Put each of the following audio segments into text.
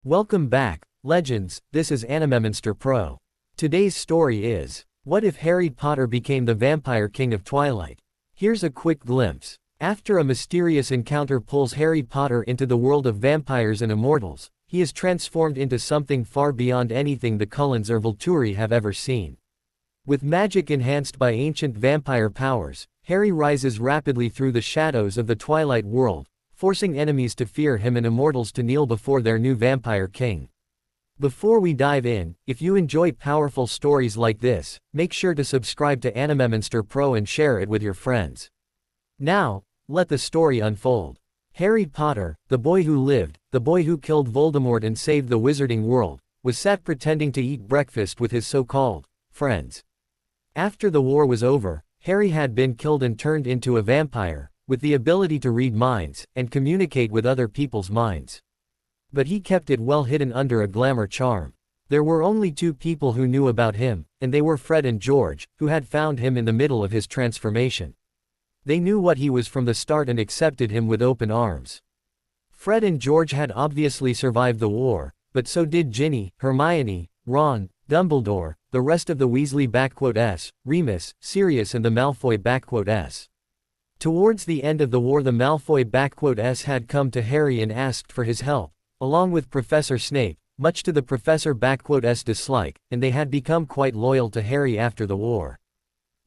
Welcome back, legends. This is Animemonster Pro. Today's story is, what if Harry Potter became the Vampire King of Twilight? Here's a quick glimpse. After a mysterious encounter pulls Harry Potter into the world of vampires and immortals, he is transformed into something far beyond anything the Cullens or Volturi have ever seen. With magic enhanced by ancient vampire powers, Harry rises rapidly through the shadows of the Twilight world, forcing enemies to fear him and immortals to kneel before their new vampire king. Before we dive in, if you enjoy powerful stories like this, make sure to subscribe to Animemonster Pro and share it with your friends. Now, let the story unfold. Harry Potter, the boy who lived, the boy who killed Voldemort and saved the wizarding world, was sat pretending to eat breakfast with his so-called friends. After the war was over, Harry had been killed and turned into a vampire, with the ability to read minds, and communicate with other people's minds. But he kept it well hidden under a glamour charm. There were only two people who knew about him, and they were Fred and George, who had found him in the middle of his transformation. They knew what he was from the start and accepted him with open arms. Fred and George had obviously survived the war, but so did Ginny, Hermione, Ron, Dumbledore, the rest of the Weasley Remus, Sirius and the Malfoy Towards the end of the war the Malfoy had come to Harry and asked for his help, along with Professor Snape, much to the Professor's dislike, and they had become quite loyal to Harry after the war.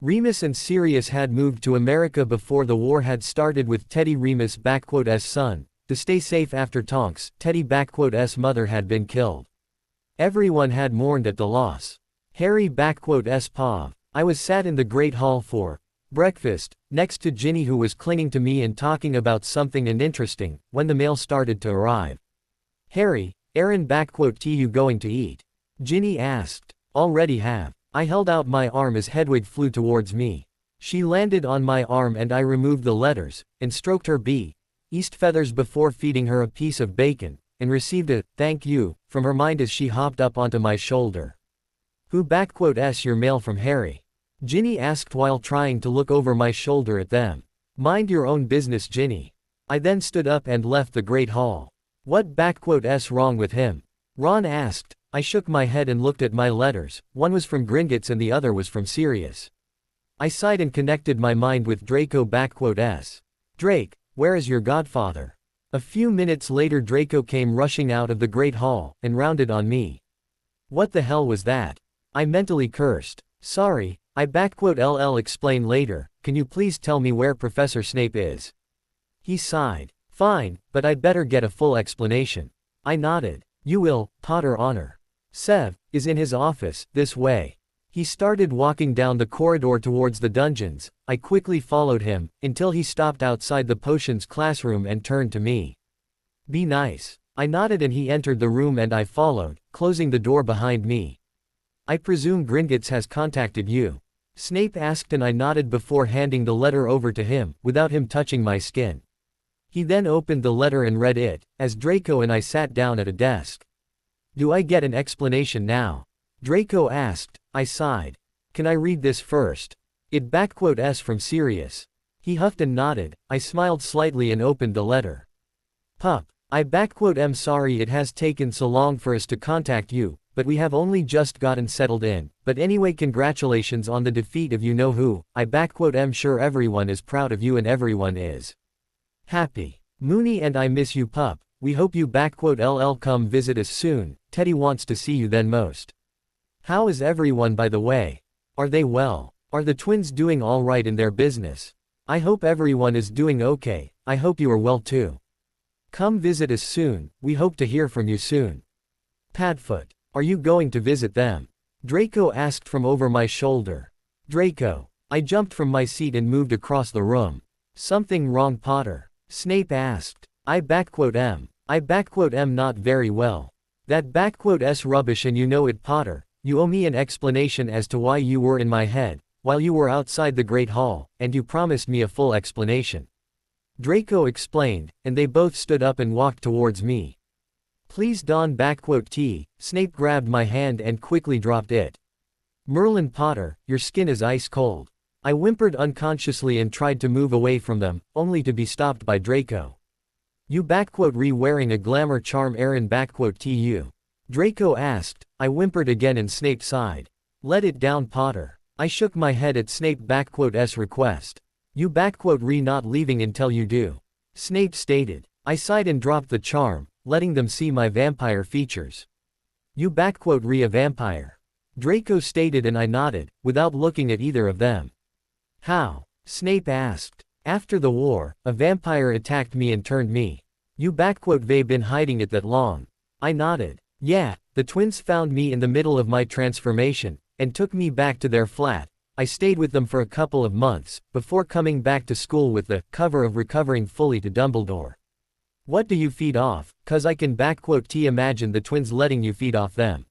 Remus and Sirius had moved to America before the war had started with Teddy Remus' son, to stay safe after Tonks, Teddy's mother had been killed. Everyone had mourned at the loss. Harry Pav. I was sat in the Great Hall for breakfast, next to Ginny who was clinging to me and talking about something and interesting, when the mail started to arrive. Harry, Aaron you going to eat? Ginny asked. Already have. I held out my arm as Hedwig flew towards me. She landed on my arm and I removed the letters, and stroked her East feathers before feeding her a piece of bacon, and received a thank you from her mind as she hopped up onto my shoulder. Who your mail from Harry? Ginny asked while trying to look over my shoulder at them. Mind your own business, Ginny. I then stood up and left the Great Hall. What wrong with him? Ron asked. I shook my head and looked at my letters, one was from Gringotts and the other was from Sirius. I sighed and connected my mind with Draco Drake, where is your godfather? A few minutes later Draco came rushing out of the Great Hall, and rounded on me. What the hell was that? I mentally cursed. Sorry, I explain later, can you please tell me where Professor Snape is? He sighed. Fine, but I'd better get a full explanation. I nodded. You will, Potter honor. Sev is in his office, this way. He started walking down the corridor towards the dungeons. I quickly followed him, until he stopped outside the potions classroom and turned to me. Be nice. I nodded and he entered the room and I followed, closing the door behind me. I presume Gringotts has contacted you? Snape asked and I nodded before handing the letter over to him, without him touching my skin. He then opened the letter and read it, as Draco and I sat down at a desk. Do I get an explanation now? Draco asked. I sighed. Can I read this first? It from Sirius. He huffed and nodded. I smiled slightly and opened the letter. Pup. I am sorry it has taken so long for us to contact you, but we have only just gotten settled in, but anyway congratulations on the defeat of you know who. I am sure everyone is proud of you and everyone is happy. Moony and I miss you pup. We hope you come visit us soon. Teddy wants to see you then most. How is everyone by the way? Are they well? Are the twins doing alright in their business? I hope everyone is doing okay. I hope you are well too. Come visit us soon. We hope to hear from you soon. Padfoot. Are you going to visit them? Draco asked from over my shoulder. Draco. I jumped from my seat and moved across the room. Something wrong Potter? Snape asked. I am not very well. That rubbish and you know it Potter. You owe me an explanation as to why you were in my head, while you were outside the Great Hall, and you promised me a full explanation. Draco explained, and they both stood up and walked towards me. Please don Snape grabbed my hand and quickly dropped it. Merlin Potter, your skin is ice cold. I whimpered unconsciously and tried to move away from them, only to be stopped by Draco. You re-wearing a glamour charm Aaron tu. Draco asked. I whimpered again and Snape sighed. Let it down, Potter. I shook my head at Snape's request. You re not leaving until you do. Snape stated. I sighed and dropped the charm, letting them see my vampire features. You re a vampire. Draco stated and I nodded, without looking at either of them. How? Snape asked. After the war, a vampire attacked me and turned me. You they been hiding it that long. I nodded. Yeah, the twins found me in the middle of my transformation, and took me back to their flat. I stayed with them for a couple of months, before coming back to school with the cover of recovering fully to Dumbledore. What do you feed off? Cause I can imagine the twins letting you feed off them.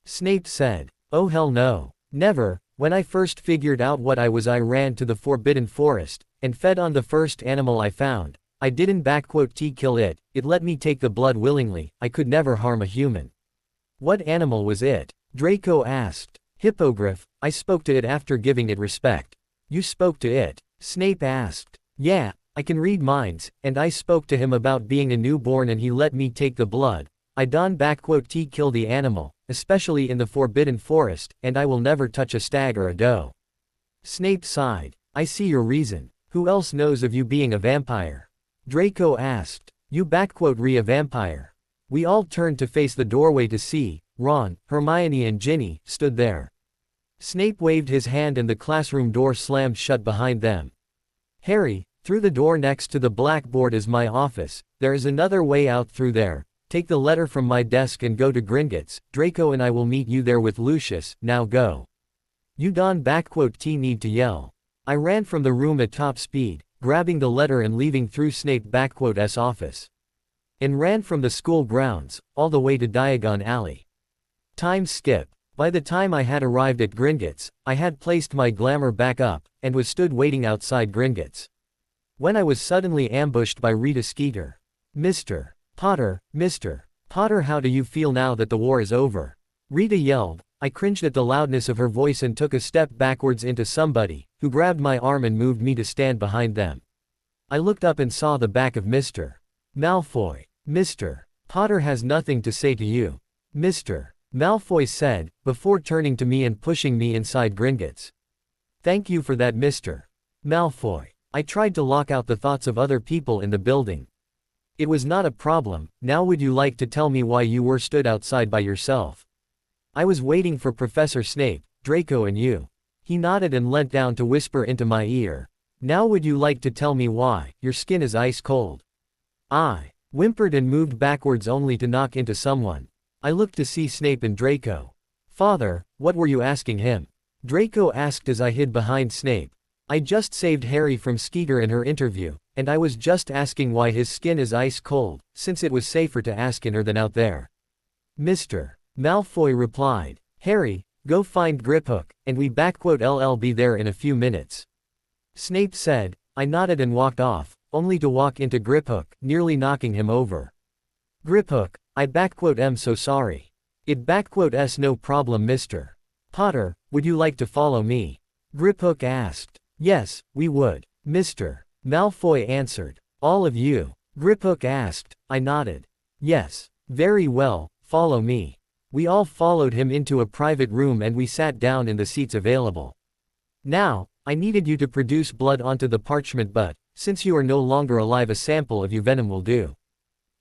Snape said. Oh hell no. Never. When I first figured out what I was I ran to the Forbidden Forest, and fed on the first animal I found. I didn't kill it, it let me take the blood willingly, I could never harm a human. What animal was it? Draco asked. Hippogriff, I spoke to it after giving it respect. You spoke to it? Snape asked. Yeah, I can read minds, and I spoke to him about being a newborn and he let me take the blood. I don't kill the animal, especially in the Forbidden Forest, and I will never touch a stag or a doe. Snape sighed. I see your reason. Who else knows of you being a vampire? Draco asked. You re a vampire. We all turned to face the doorway to see, Ron, Hermione and Ginny, stood there. Snape waved his hand and the classroom door slammed shut behind them. Harry, through the door next to the blackboard is my office, there is another way out through there. Take the letter from my desk and go to Gringotts, Draco and I will meet you there with Lucius, now go. You don't need to yell. I ran from the room at top speed, grabbing the letter and leaving through Snape's office. And ran from the school grounds, all the way to Diagon Alley. Time skip. By the time I had arrived at Gringotts, I had placed my glamour back up, and was stood waiting outside Gringotts. When I was suddenly ambushed by Rita Skeeter. Mr. Potter, how do you feel now that the war is over? Rita yelled. I cringed at the loudness of her voice and took a step backwards into somebody, who grabbed my arm and moved me to stand behind them. I looked up and saw the back of Mr. Malfoy. Mr. Potter has nothing to say to you. Mr. Malfoy said, before turning to me and pushing me inside Gringotts. Thank you for that, Mr. Malfoy. I tried to lock out the thoughts of other people in the building. It was not a problem. Now would you like to tell me why you were stood outside by yourself? I was waiting for Professor Snape, Draco and you. He nodded and leant down to whisper into my ear. Now would you like to tell me why? Your skin is ice cold. I whimpered and moved backwards only to knock into someone. I looked to see Snape and Draco. Father, what were you asking him? Draco asked as I hid behind Snape. I just saved Harry from Skeeter in her interview, and I was just asking why his skin is ice cold, since it was safer to ask in her than out there. Mr. Malfoy replied. Harry, go find Griphook, and we be there in a few minutes. Snape said. I nodded and walked off, only to walk into Griphook, nearly knocking him over. Griphook, I am so sorry. It s no problem, Mr. Potter, would you like to follow me? Griphook asked. Yes, we would. Mr. Malfoy answered. All of you? Griphook asked. I nodded. Yes. Very well, follow me. We all followed him into a private room and we sat down in the seats available. Now, I needed you to produce blood onto the parchment, but, since you are no longer alive, a sample of your venom will do.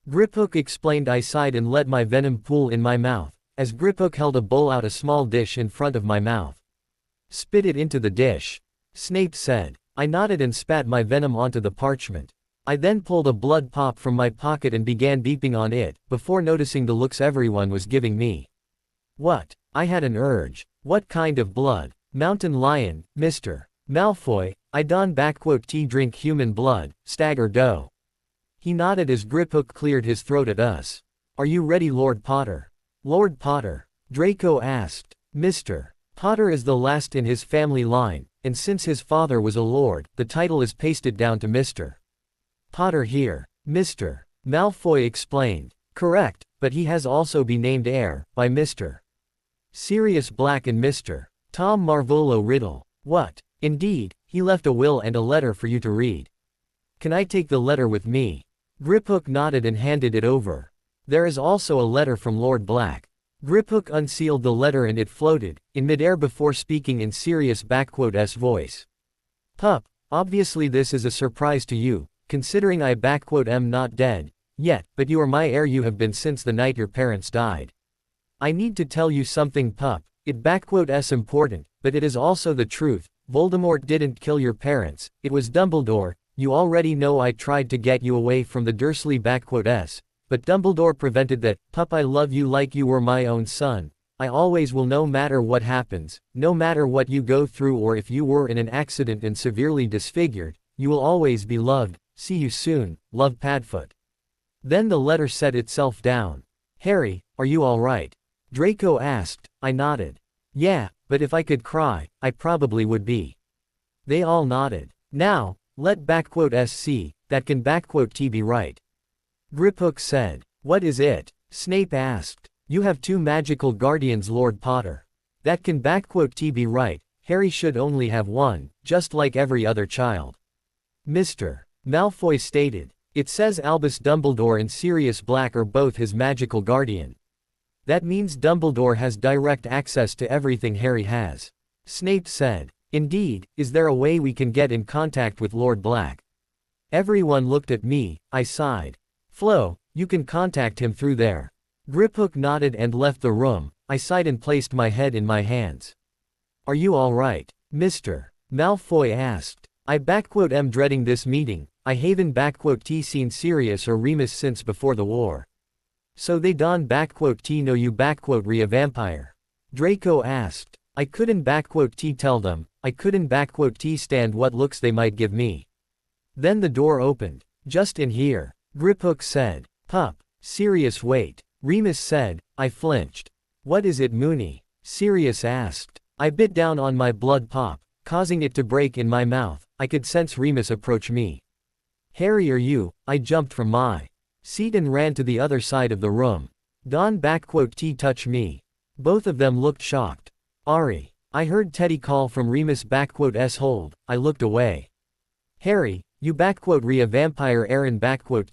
Griphook explained. I sighed and let my venom pool in my mouth, as Griphook held a bowl out a small dish in front of my mouth. Spit it into the dish. Snape said. I nodded and spat my venom onto the parchment. I then pulled a blood pop from my pocket and began beeping on it, before noticing the looks everyone was giving me. What? I had an urge. What kind of blood? Mountain lion, Mr. Malfoy. I don't drink human blood, stag or doe. He nodded as Griphook cleared his throat at us. Are you ready, Lord Potter? Lord Potter? Draco asked. Mr. Potter is the last in his family line, and since his father was a lord, the title is pasted down to Mr. Potter here. Mr. Malfoy explained. Correct, but he has also been named heir, by Mr. Sirius Black and Mr. Tom Marvolo Riddle. What? Indeed, he left a will and a letter for you to read. Can I take the letter with me? Griphook nodded and handed it over. There is also a letter from Lord Black. Griphook unsealed the letter and it floated in midair before speaking in serious S voice. Pup, obviously this is a surprise to you, considering I am not dead yet, but you are my heir. You have been since the night your parents died. I need to tell you something, pup. It S important, but it is also the truth. Voldemort didn't kill your parents, it was Dumbledore. You already know I tried to get you away from the Dursley S, but Dumbledore prevented that. Pup, I love you like you were my own son. I always will, no matter what happens, no matter what you go through, or if you were in an accident and severely disfigured, you will always be loved. See you soon, love, Padfoot. Then the letter set itself down. Harry, are you alright? Draco asked. I nodded. Yeah, but if I could cry, I probably would be. They all nodded. Now, let see, that can T be right. Griphook said. What is it? Snape asked. You have 2 magical guardians, Lord Potter. That can T be right. Harry should only have 1, just like every other child. Mr. Malfoy stated. It says Albus Dumbledore and Sirius Black are both his magical guardian. That means Dumbledore has direct access to everything Harry has. Snape said. Indeed, is there a way we can get in contact with Lord Black? Everyone looked at me, I sighed. Flo, you can contact him through there. Griphook nodded and left the room. I sighed and placed my head in my hands. Are you alright? Mr. Malfoy asked. I am dreading this meeting. I haven't seen Sirius or Remus since before the war. So they don't know you re a vampire? Draco asked. I couldn't tell them, I couldn't stand what looks they might give me. Then the door opened. Just in here. Griphook said. Pup. Sirius, wait. Remus said. I flinched. What is it, Moony? Sirius asked. I bit down on my blood pop, causing it to break in my mouth. I could sense Remus approach me. Harry, are you? I jumped from my seat and ran to the other side of the room. Don't touch me. Both of them looked shocked. Ari. I heard Teddy call from Remus hold. I looked away. Harry, you re a vampire Aaron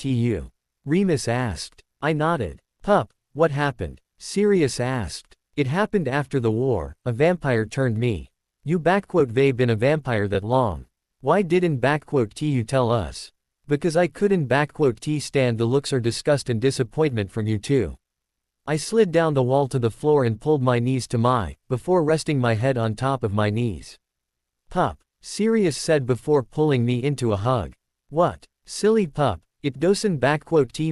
you? Remus asked. I nodded. Pup, what happened? Sirius asked. It happened after the war, a vampire turned me. You been a vampire that long. Why didn't you tell us? Because I couldn't stand the looks or disgust and disappointment from you two. I slid down the wall to the floor and pulled my knees to before resting my head on top of my knees. Pup, Sirius said before pulling me into a hug. What? Silly pup, it doesn't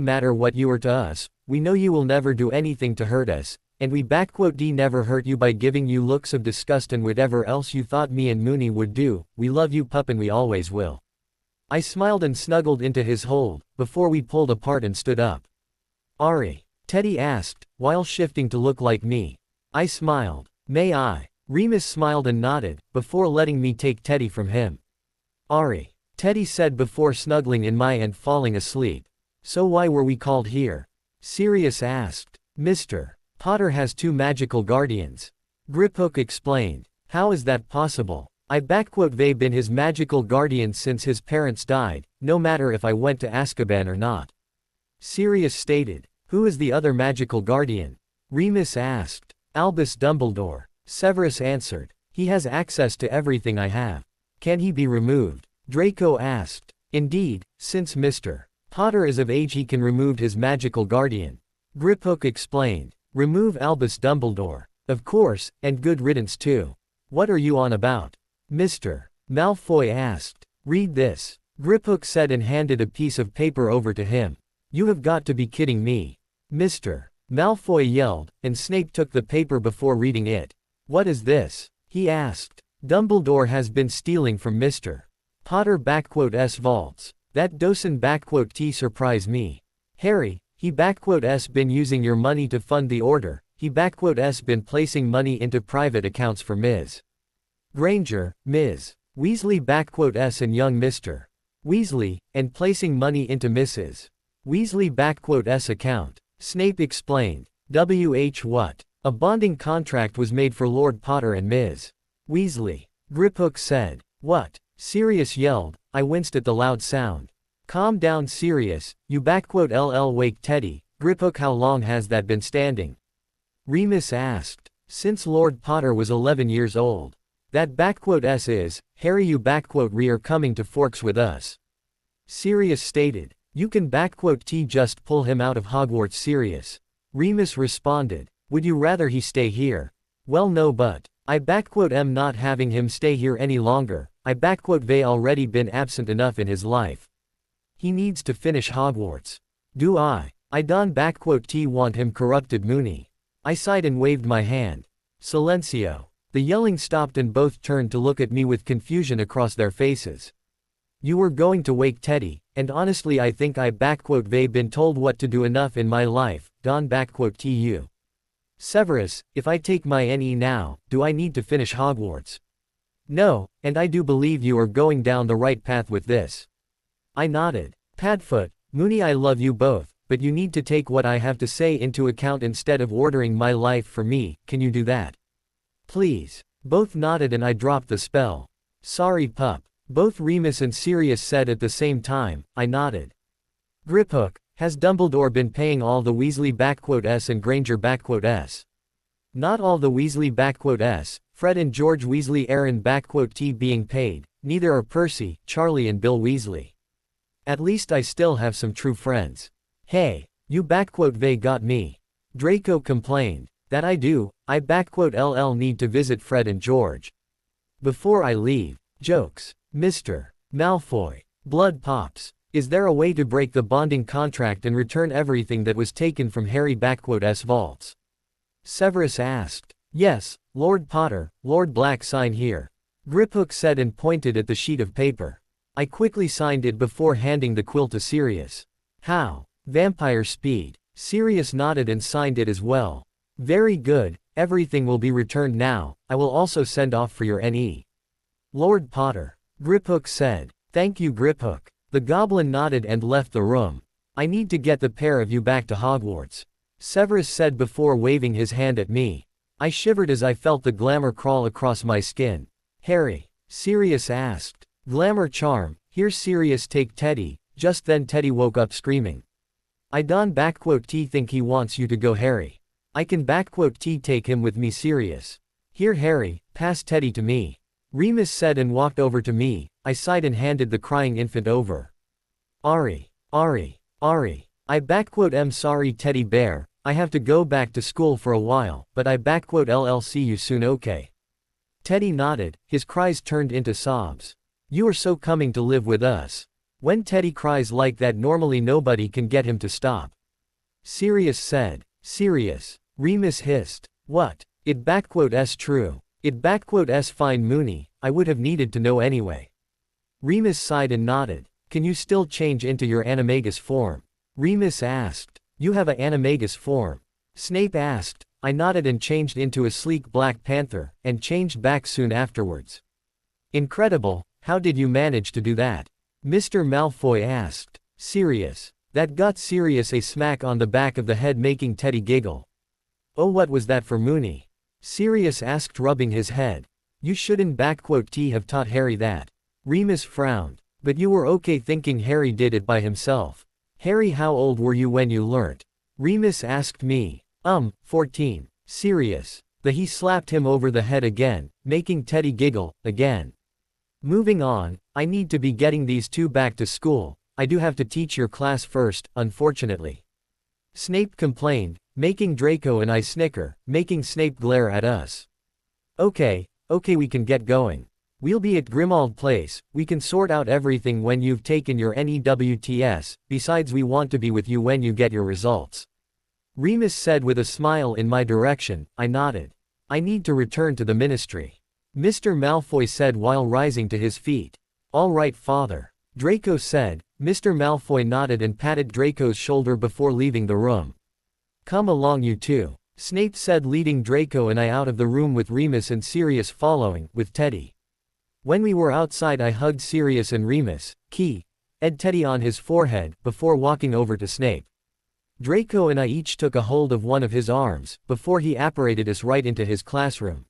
matter what you are to us, we know you will never do anything to hurt us, and we never hurt you by giving you looks of disgust and whatever else you thought me and Moony would do. We love you, pup, and we always will. I smiled and snuggled into his hold, before we pulled apart and stood up. Ari? Teddy asked, while shifting to look like me. I smiled. May I? Remus smiled and nodded, before letting me take Teddy from him. Ari? Teddy said before snuggling in my and falling asleep. So why were we called here? Sirius asked. Mr. Potter has 2 magical guardians. Griphook explained. How is that possible? I've been his magical guardian since his parents died, no matter if I went to Azkaban or not. Sirius stated. Who is the other magical guardian? Remus asked. Albus Dumbledore. Severus answered. He has access to everything I have. Can he be removed? Draco asked. Indeed, since Mr. Potter is of age he can remove his magical guardian. Griphook explained. Remove Albus Dumbledore. Of course, and good riddance too. What are you on about? Mr. Malfoy asked. Read this. Griphook said and handed a piece of paper over to him. You have got to be kidding me. Mr. Malfoy yelled, and Snape took the paper before reading it. What is this? He asked. Dumbledore has been stealing from Mr. Potter vaults. That doesn't surprise me. Harry, he been using your money to fund the order. He been placing money into private accounts for Ms. Granger, Ms. Weasley and young Mr. Weasley, and placing money into Mrs. Weasley account. Snape explained. What? A bonding contract was made for Lord Potter and Ms. Weasley. Griphook said. What? Sirius yelled. I winced at the loud sound. Calm down, Sirius, you LL wake Teddy. Griphook, how long has that been standing? Remus asked. Since Lord Potter was 11 years old. That S is, Harry, you re are coming to Forks with us. Sirius stated. You can T just pull him out of Hogwarts, Sirius. Remus responded. Would you rather he stay here? Well, no, but I am not having him stay here any longer. I they already been absent enough in his life. He needs to finish Hogwarts. Do I don't T want him corrupted, Moony. I sighed and waved my hand. Silencio. The yelling stopped and both turned to look at me with confusion across their faces. You were going to wake Teddy, and honestly I think I they been told what to do enough in my life, don tu. Severus, if I take my NE now, do I need to finish Hogwarts? No, and I do believe you are going down the right path with this. I nodded. Padfoot, Moony, I love you both, but you need to take what I have to say into account instead of ordering my life for me. Can you do that? Please. Both nodded and I dropped the spell. Sorry, pup. Both Remus and Sirius said at the same time. I nodded. Griphook, has Dumbledore been paying all the Weasley S and Granger S? Not all the Weasley S, Fred and George Weasley Aaron T being paid, neither are Percy, Charlie and Bill Weasley. At least I still have some true friends. Hey, you they got me. Draco complained. That I do, I LL need to visit Fred and George. Before I leave. Jokes. Mr. Malfoy. Blood pops. Is there a way to break the bonding contract and return everything that was taken from Harry S vaults? Severus asked. Yes, Lord Potter, Lord Black, sign here. Griphook said and pointed at the sheet of paper. I quickly signed it before handing the quill to Sirius. How? Vampire speed. Sirius nodded and signed it as well. Very good, everything will be returned now. I will also send off for your NE. Lord Potter. Griphook said. Thank you, Griphook. The goblin nodded and left the room. I need to get the pair of you back to Hogwarts. Severus said before waving his hand at me. I shivered as I felt the glamour crawl across my skin. Harry. Sirius asked. Glamour charm, here's Sirius, take Teddy. Just then Teddy woke up screaming. I don't T think he wants you to go, Harry. I can T take him with me, Sirius. Here, Harry, pass Teddy to me. Remus said and walked over to me. I sighed and handed the crying infant over. Ari. I am sorry, Teddy Bear. I have to go back to school for a while, but I LL see you soon, okay? Teddy nodded, his cries turned into sobs. You are so coming to live with us. When Teddy cries like that, normally nobody can get him to stop. Sirius said. Sirius. Remus hissed. What? It s true. It s fine, Moony, I would have needed to know anyway. Remus sighed and nodded. Can you still change into your animagus form? Remus asked. You have a animagus form? Snape asked. I nodded and changed into a sleek Black Panther, and changed back soon afterwards. Incredible, how did you manage to do that? Mr. Malfoy asked. Sirius. That got Sirius a smack on the back of the head, making Teddy giggle. Oh, what was that for, Moony? Sirius asked, rubbing his head. You shouldn't T have taught Harry that. Remus frowned. But you were okay thinking Harry did it by himself. Harry, how old were you when you learnt? Remus asked me. 14. Sirius. He slapped him over the head again, making Teddy giggle, again. Moving on, I need to be getting these two back to school. I do have to teach your class first, unfortunately. Snape complained, making Draco and I snicker, making Snape glare at us. Okay, we can get going. We'll be at Grimmauld Place, we can sort out everything when you've taken your NEWTS, besides we want to be with you when you get your results. Remus said with a smile in my direction. I nodded. I need to return to the ministry. Mr. Malfoy said while rising to his feet. All right, father. Draco said. Mr. Malfoy nodded and patted Draco's shoulder before leaving the room. Come along, you two. Snape said, leading Draco and I out of the room with Remus and Sirius following, with Teddy. When we were outside, I hugged Sirius and Remus, Ed Teddy on his forehead, before walking over to Snape. Draco and I each took a hold of one of his arms, before he apparated us right into his classroom.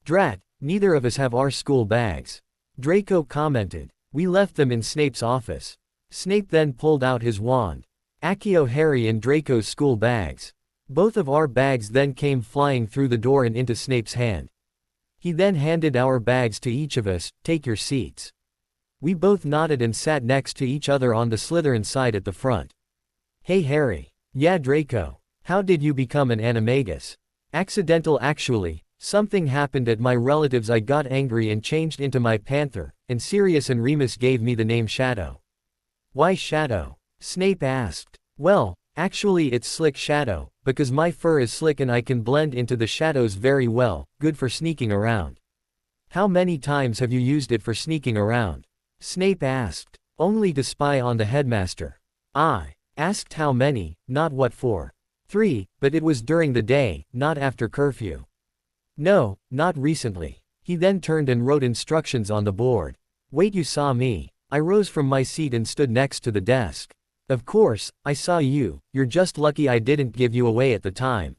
Drat, neither of us have our school bags. Draco commented. We left them in Snape's office. Snape then pulled out his wand. Accio, Harry and Draco's school bags. Both of our bags then came flying through the door and into Snape's hand. He then handed our bags to each of us. Take your seats. We both nodded and sat next to each other on the Slytherin side at the front. Hey Harry. Yeah Draco. How did you become an animagus? Accidental actually. Something happened at my relatives. I got angry and changed into my panther, and Sirius and Remus gave me the name Shadow. Why Shadow? Snape asked. Well, actually it's Slick Shadow, because my fur is slick and I can blend into the shadows very well, good for sneaking around. How many times have you used it for sneaking around? Snape asked. Only to spy on the headmaster. I asked how many, not what for. 3, but it was during the day, not after curfew. No, not recently. He then turned and wrote instructions on the board. Wait, you saw me? I rose from my seat and stood next to the desk. Of course, I saw you, you're just lucky I didn't give you away at the time.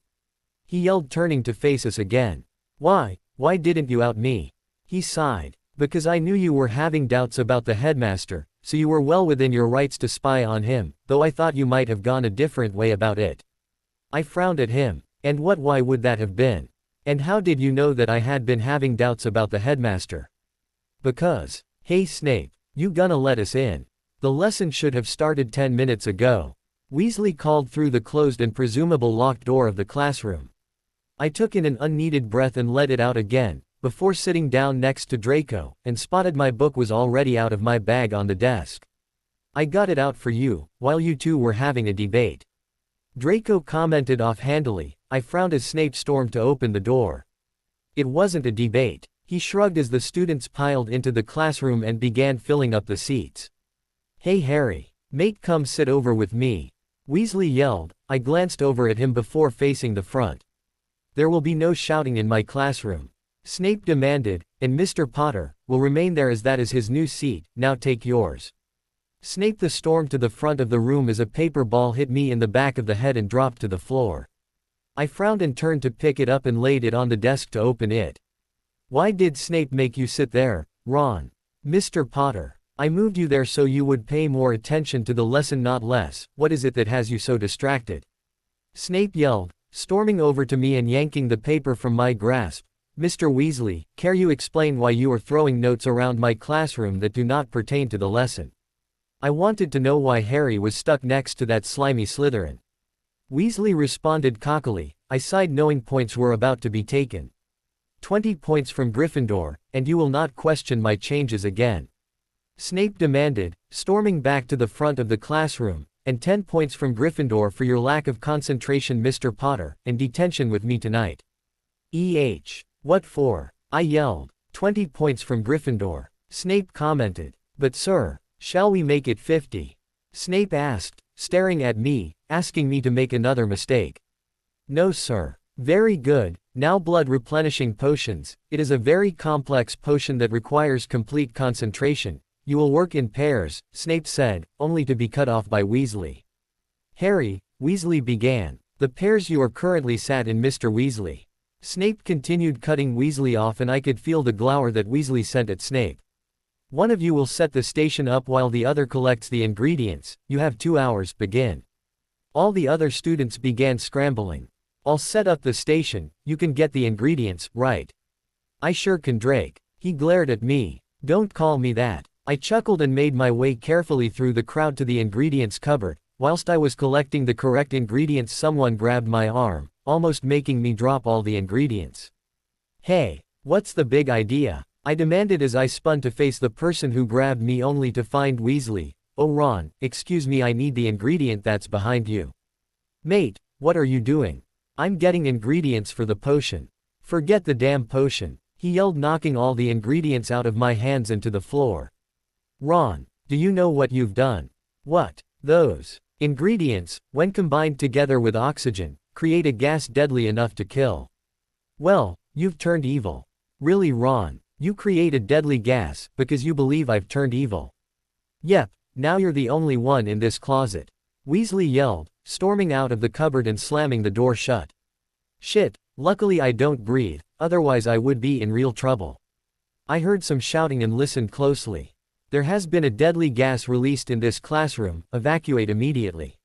He yelled, turning to face us again. Why didn't you out me? He sighed. Because I knew you were having doubts about the headmaster, so you were well within your rights to spy on him, though I thought you might have gone a different way about it. I frowned at him. And why would that have been? And how did you know that I had been having doubts about the headmaster? Because, hey Snape, you gonna let us in? The lesson should have started 10 minutes ago. Weasley called through the closed and presumable locked door of the classroom. I took in an unneeded breath and let it out again, before sitting down next to Draco, and spotted my book was already out of my bag on the desk. I got it out for you, while you two were having a debate. Draco commented offhandedly. I frowned as Snape stormed to open the door. It wasn't a debate. He shrugged as the students piled into the classroom and began filling up the seats. Hey Harry. Mate, come sit over with me. Weasley yelled. I glanced over at him before facing the front. There will be no shouting in my classroom. Snape demanded, and Mr. Potter will remain there as that is his new seat. Now take yours. Snape stormed to the front of the room as a paper ball hit me in the back of the head and dropped to the floor. I frowned and turned to pick it up and laid it on the desk to open it. Why did Snape make you sit there, Ron? Mr. Potter. I moved you there so you would pay more attention to the lesson, not less. What is it that has you so distracted? Snape yelled, storming over to me and yanking the paper from my grasp. Mr. Weasley, care you explain why you are throwing notes around my classroom that do not pertain to the lesson? I wanted to know why Harry was stuck next to that slimy Slytherin. Weasley responded cockily. I sighed knowing points were about to be taken. 20 points from Gryffindor, and you will not question my changes again. Snape demanded, storming back to the front of the classroom, and 10 points from Gryffindor for your lack of concentration, Mr. Potter, and detention with me tonight. What for? I yelled. 20 points from Gryffindor. Snape commented. But sir, shall we make it 50? Snape asked, staring at me, asking me to make another mistake. No sir. Very good. Now blood replenishing potions. It is a very complex potion that requires complete concentration. You will work in pairs, Snape said, only to be cut off by Weasley. Harry, Weasley began. The pairs you are currently sat in, Mr. Weasley. Snape continued cutting Weasley off and I could feel the glower that Weasley sent at Snape. One of you will set the station up while the other collects the ingredients. You have 2 hours, begin. All the other students began scrambling. I'll set up the station, you can get the ingredients, right? I sure can, Drake. He glared at me. Don't call me that. I chuckled and made my way carefully through the crowd to the ingredients cupboard. Whilst I was collecting the correct ingredients, someone grabbed my arm, almost making me drop all the ingredients. Hey, what's the big idea? I demanded as I spun to face the person who grabbed me only to find Weasley. Oh Ron, excuse me, I need the ingredient that's behind you. Mate, what are you doing? I'm getting ingredients for the potion. Forget the damn potion, he yelled, knocking all the ingredients out of my hands and to the floor. Ron, do you know what you've done? What? Those ingredients, when combined together with oxygen, create a gas deadly enough to kill. Well, you've turned evil. Really, Ron? You create a deadly gas because you believe I've turned evil. Yep, now you're the only one in this closet. Weasley yelled, storming out of the cupboard and slamming the door shut. Shit, luckily I don't breathe, otherwise I would be in real trouble. I heard some shouting and listened closely. There has been a deadly gas released in this classroom, evacuate immediately.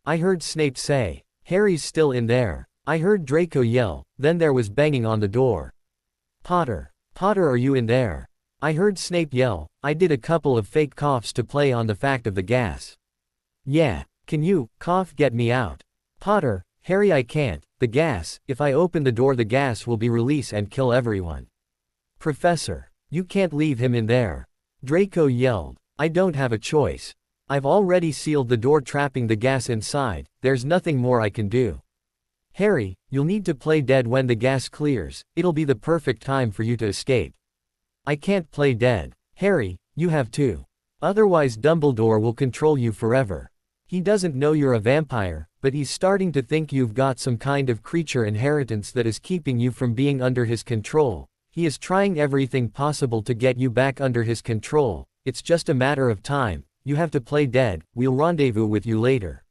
I heard Snape say. Harry's still in there. I heard Draco yell, then there was banging on the door. Potter. Potter, are you in there? I heard Snape yell. I did a couple of fake coughs to play on the fact of the gas. Yeah, can you, cough, get me out? Potter. Harry, I can't. The gas, if I open the door the gas will be released and kill everyone. Professor. You can't leave him in there. Draco yelled. I don't have a choice. I've already sealed the door trapping the gas inside, there's nothing more I can do. Harry, you'll need to play dead when the gas clears, it'll be the perfect time for you to escape. I can't play dead. Harry, you have to. Otherwise Dumbledore will control you forever. He doesn't know you're a vampire, but he's starting to think you've got some kind of creature inheritance that is keeping you from being under his control. He is trying everything possible to get you back under his control. It's just a matter of time. You have to play dead, we'll rendezvous with you later.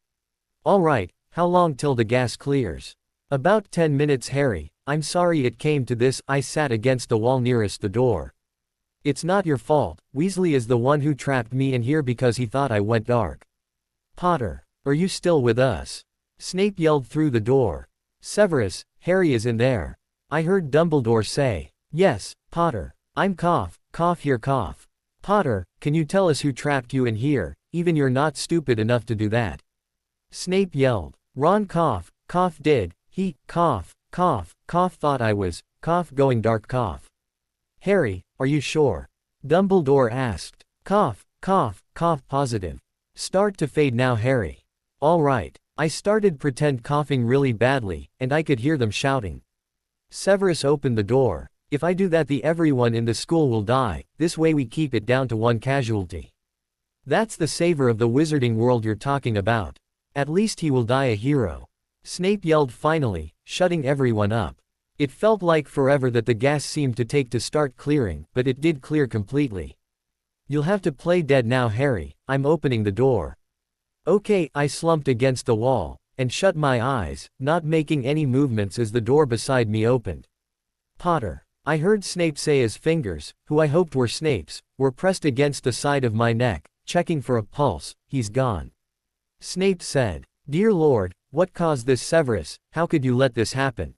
Alright, how long till the gas clears? About 10 minutes Harry, I'm sorry it came to this, I sat against the wall nearest the door. It's not your fault, Weasley is the one who trapped me in here because he thought I went dark. Potter, are you still with us? Snape yelled through the door. Severus, Harry is in there. I heard Dumbledore say. Yes, Potter. I'm cough, cough here cough. Potter, can you tell us who trapped you in here, even you're not stupid enough to do that. Snape yelled. Ron cough, cough did, he, cough, cough, cough thought I was, cough going dark cough. Harry, are you sure? Dumbledore asked. Cough, cough, cough positive. Start to fade now Harry. Alright, I started pretend coughing really badly, and I could hear them shouting. Severus opened the door. If I do that everyone in the school will die, this way we keep it down to one casualty. That's the savior of the wizarding world you're talking about. At least he will die a hero. Snape yelled finally, shutting everyone up. It felt like forever that the gas seemed to take to start clearing, but it did clear completely. You'll have to play dead now Harry, I'm opening the door. Okay, I slumped against the wall, and shut my eyes, not making any movements as the door beside me opened. Potter. I heard Snape say his fingers, who I hoped were Snape's, were pressed against the side of my neck, checking for a pulse. He's gone. Snape said. Dear Lord, what caused this Severus, how could you let this happen?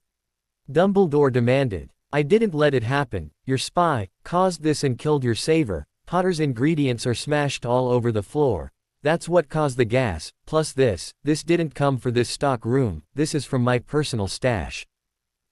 Dumbledore demanded. I didn't let it happen, your spy, caused this and killed your savior. Potter's ingredients are smashed all over the floor. That's what caused the gas, plus this didn't come for this stock room, this is from my personal stash.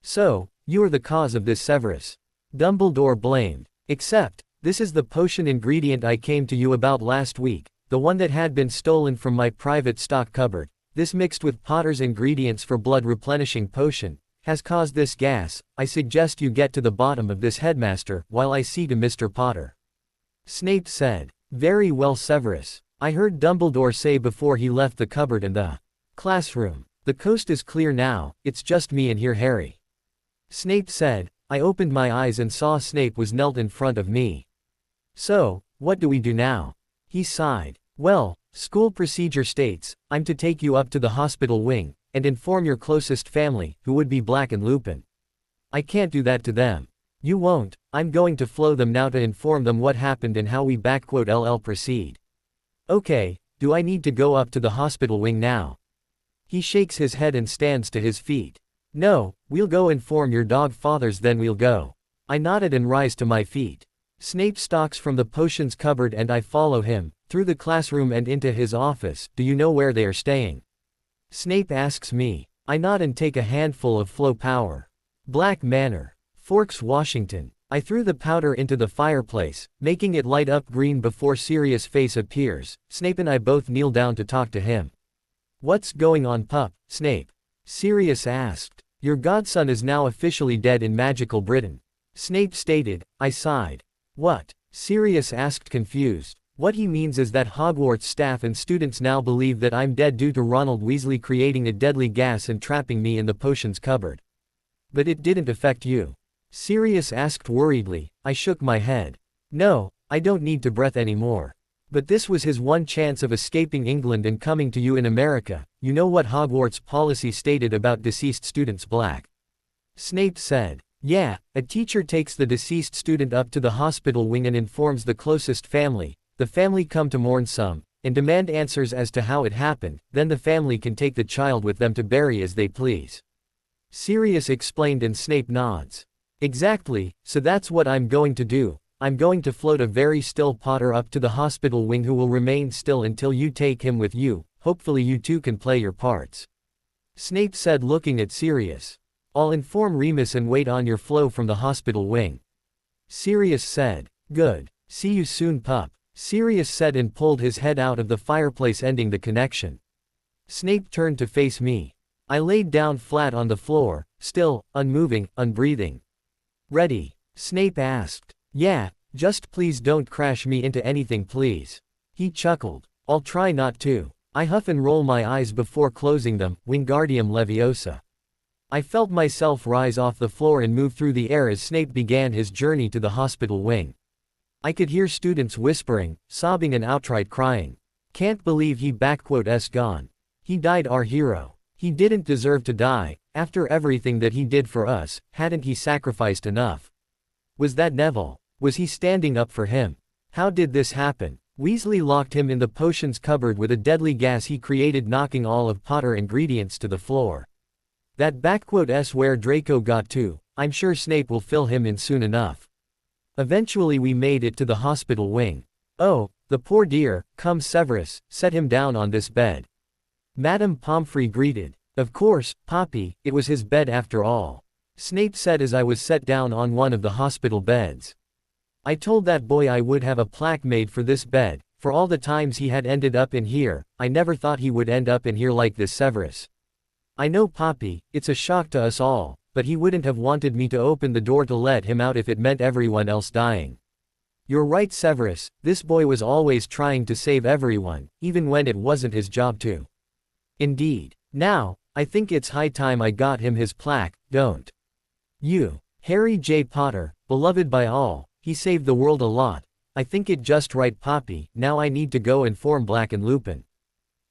So, you are the cause of this Severus. Dumbledore blamed. Except, this is the potion ingredient I came to you about last week, the one that had been stolen from my private stock cupboard. This mixed with Potter's ingredients for blood replenishing potion, has caused this gas. I suggest you get to the bottom of this headmaster, while I see to Mr. Potter. Snape said. Very well Severus. I heard Dumbledore say before he left the cupboard and the classroom. The coast is clear now, it's just me in here Harry. Snape said. I opened my eyes and saw Snape was knelt in front of me. So, what do we do now? He sighed. Well, school procedure states, I'm to take you up to the hospital wing, and inform your closest family, who would be Black and Lupin. I can't do that to them. You won't, I'm going to flow them now to inform them what happened and how we _LL proceed. Okay, do I need to go up to the hospital wing now? He shakes his head and stands to his feet. No, we'll go inform your dog fathers then we'll go. I nodded and rise to my feet. Snape stalks from the potions cupboard and I follow him, through the classroom and into his office. Do you know where they are staying? Snape asks me. I nod and take a handful of flow power. Black Manor. Forks, Washington. I threw the powder into the fireplace, making it light up green before Sirius' face appears. Snape and I both kneel down to talk to him. What's going on, pup, Snape? Sirius asked. Your godson is now officially dead in magical Britain. Snape stated. I sighed. What? Sirius asked confused. What he means is that Hogwarts staff and students now believe that I'm dead due to Ronald Weasley creating a deadly gas and trapping me in the potions cupboard. But it didn't affect you? Sirius asked worriedly. I shook my head. No, I don't need to breath anymore. But this was his one chance of escaping England and coming to you in America. You know what Hogwarts policy stated about deceased students Black? Snape said. Yeah, a teacher takes the deceased student up to the hospital wing and informs the closest family, the family come to mourn some, and demand answers as to how it happened, then the family can take the child with them to bury as they please. Sirius explained and Snape nods. Exactly, so that's what I'm going to do. I'm going to float a very still Potter up to the hospital wing who will remain still until you take him with you. Hopefully you two can play your parts. Snape said looking at Sirius. I'll inform Remus and wait on your flow from the hospital wing. Sirius said. Good. See you soon, pup. Sirius said and pulled his head out of the fireplace, ending the connection. Snape turned to face me. I laid down flat on the floor, still, unmoving, unbreathing. Ready? Snape asked. Yeah, just please don't crash me into anything, please. He chuckled. I'll try not to. I huff and roll my eyes before closing them, Wingardium Leviosa. I felt myself rise off the floor and move through the air as Snape began his journey to the hospital wing. I could hear students whispering, sobbing and outright crying. Can't believe he gone. He died, our hero. He didn't deserve to die. After everything that he did for us, hadn't he sacrificed enough? Was that Neville? Was he standing up for him? How did this happen? Weasley locked him in the potions cupboard with a deadly gas he created, knocking all of Potter ingredients to the floor. That s where Draco got to. I'm sure Snape will fill him in soon enough. Eventually we made it to the hospital wing. Oh, the poor dear. Come Severus, set him down on this bed. Madame Pomfrey greeted. Of course, Poppy, it was his bed after all. Snape said as I was set down on one of the hospital beds. I told that boy I would have a plaque made for this bed, for all the times he had ended up in here. I never thought he would end up in here like this, Severus. I know, Poppy, it's a shock to us all, but he wouldn't have wanted me to open the door to let him out if it meant everyone else dying. You're right, Severus, this boy was always trying to save everyone, even when it wasn't his job to. Indeed. Now, I think it's high time I got him his plaque, don't you? Harry J. Potter, beloved by all, he saved the world a lot. I think it just right, Poppy. Now I need to go inform Black and Lupin.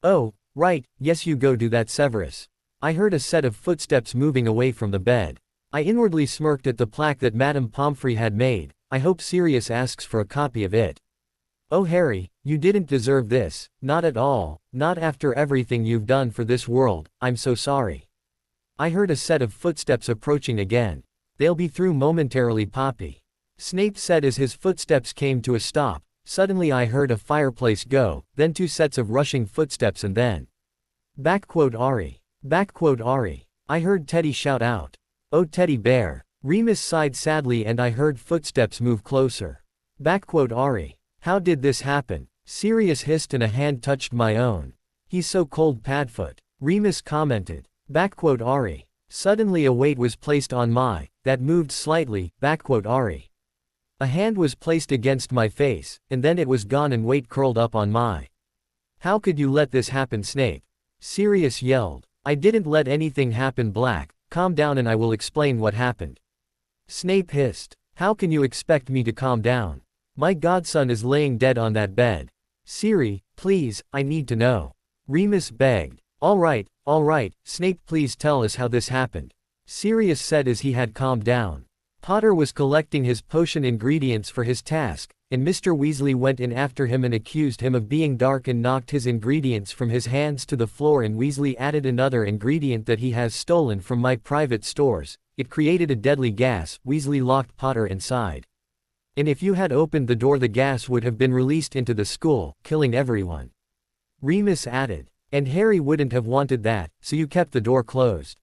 Oh, right, yes, you go do that, Severus. I heard a set of footsteps moving away from the bed. I inwardly smirked at the plaque that Madame Pomfrey had made. I hope Sirius asks for a copy of it. Oh Harry, you didn't deserve this, not at all, not after everything you've done for this world. I'm so sorry. I heard a set of footsteps approaching again. They'll be through momentarily, Poppy. Snape said as his footsteps came to a stop. Suddenly I heard a fireplace go, then two sets of rushing footsteps and then Ari. Ari. I heard Teddy shout out. Oh Teddy Bear. Remus sighed sadly and I heard footsteps move closer. Ari. How did this happen? Sirius hissed and a hand touched my own. He's so cold, Padfoot. Remus commented. Ari. Suddenly a weight was placed on my, that moved slightly, Ari. A hand was placed against my face, and then it was gone and weight curled up on my. How could you let this happen, Snape? Sirius yelled. I didn't let anything happen, Black. Calm down and I will explain what happened. Snape hissed. How can you expect me to calm down? My godson is laying dead on that bed. Siri, please, I need to know. Remus begged. All right, Snape, please tell us how this happened. Sirius said as he had calmed down. Potter was collecting his potion ingredients for his task, and Mr. Weasley went in after him and accused him of being dark and knocked his ingredients from his hands to the floor, and Weasley added another ingredient that he has stolen from my private stores. It created a deadly gas. Weasley locked Potter inside. And if you had opened the door, the gas would have been released into the school, killing everyone. Remus added. And Harry wouldn't have wanted that, so you kept the door closed.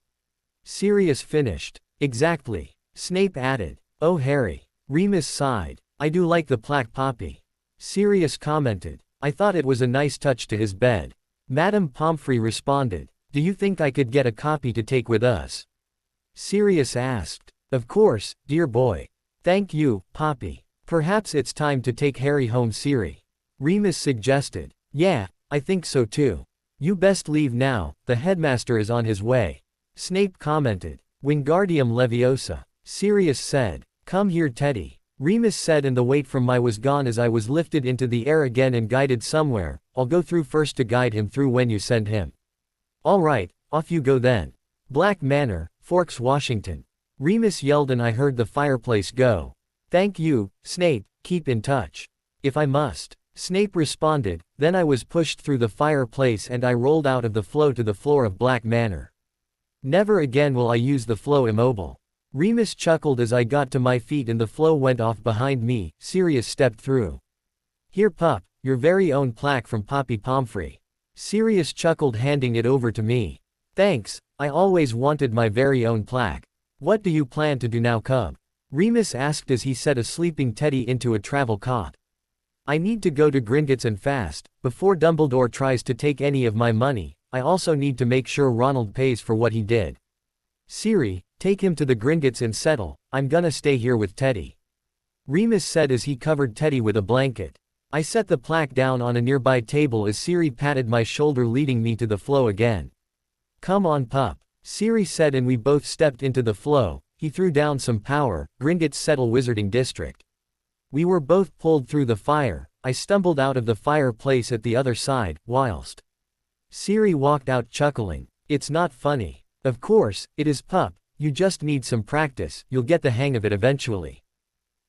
Sirius finished. Exactly. Snape added. Oh Harry. Remus sighed. I do like the plaque, Poppy. Sirius commented. I thought it was a nice touch to his bed. Madame Pomfrey responded. Do you think I could get a copy to take with us? Sirius asked. Of course, dear boy. Thank you, Poppy. Perhaps it's time to take Harry home, Siri. Remus suggested. Yeah, I think so too. You best leave now, the headmaster is on his way. Snape commented. Wingardium Leviosa. Sirius said. Come here, Teddy. Remus said, and the weight from my was gone as I was lifted into the air again and guided somewhere. I'll go through first to guide him through when you send him. All right, off you go then. Black Manor, Forks, Washington. Remus yelled and I heard the fireplace go. Thank you, Snape, keep in touch. If I must. Snape responded, then I was pushed through the fireplace and I rolled out of the flow to the floor of Black Manor. Never again will I use the flow immobile. Remus chuckled as I got to my feet and the flow went off behind me. Sirius stepped through. Here pup, your very own plaque from Poppy Pomfrey. Sirius chuckled, handing it over to me. Thanks, I always wanted my very own plaque. What do you plan to do now, cub? Remus asked as he set a sleeping Teddy into a travel cot. I need to go to Gringotts and fast, before Dumbledore tries to take any of my money. I also need to make sure Ronald pays for what he did. Siri, take him to the Gringotts and settle, I'm gonna stay here with Teddy. Remus said as he covered Teddy with a blanket. I set the plaque down on a nearby table as Siri patted my shoulder, leading me to the flow again. Come on pup, Siri said, and we both stepped into the flow. He threw down some power. Gringotts Settle Wizarding District. We were both pulled through the fire. I stumbled out of the fireplace at the other side, whilst Siri walked out chuckling. It's not funny. Of course, it is pup, you just need some practice, you'll get the hang of it eventually.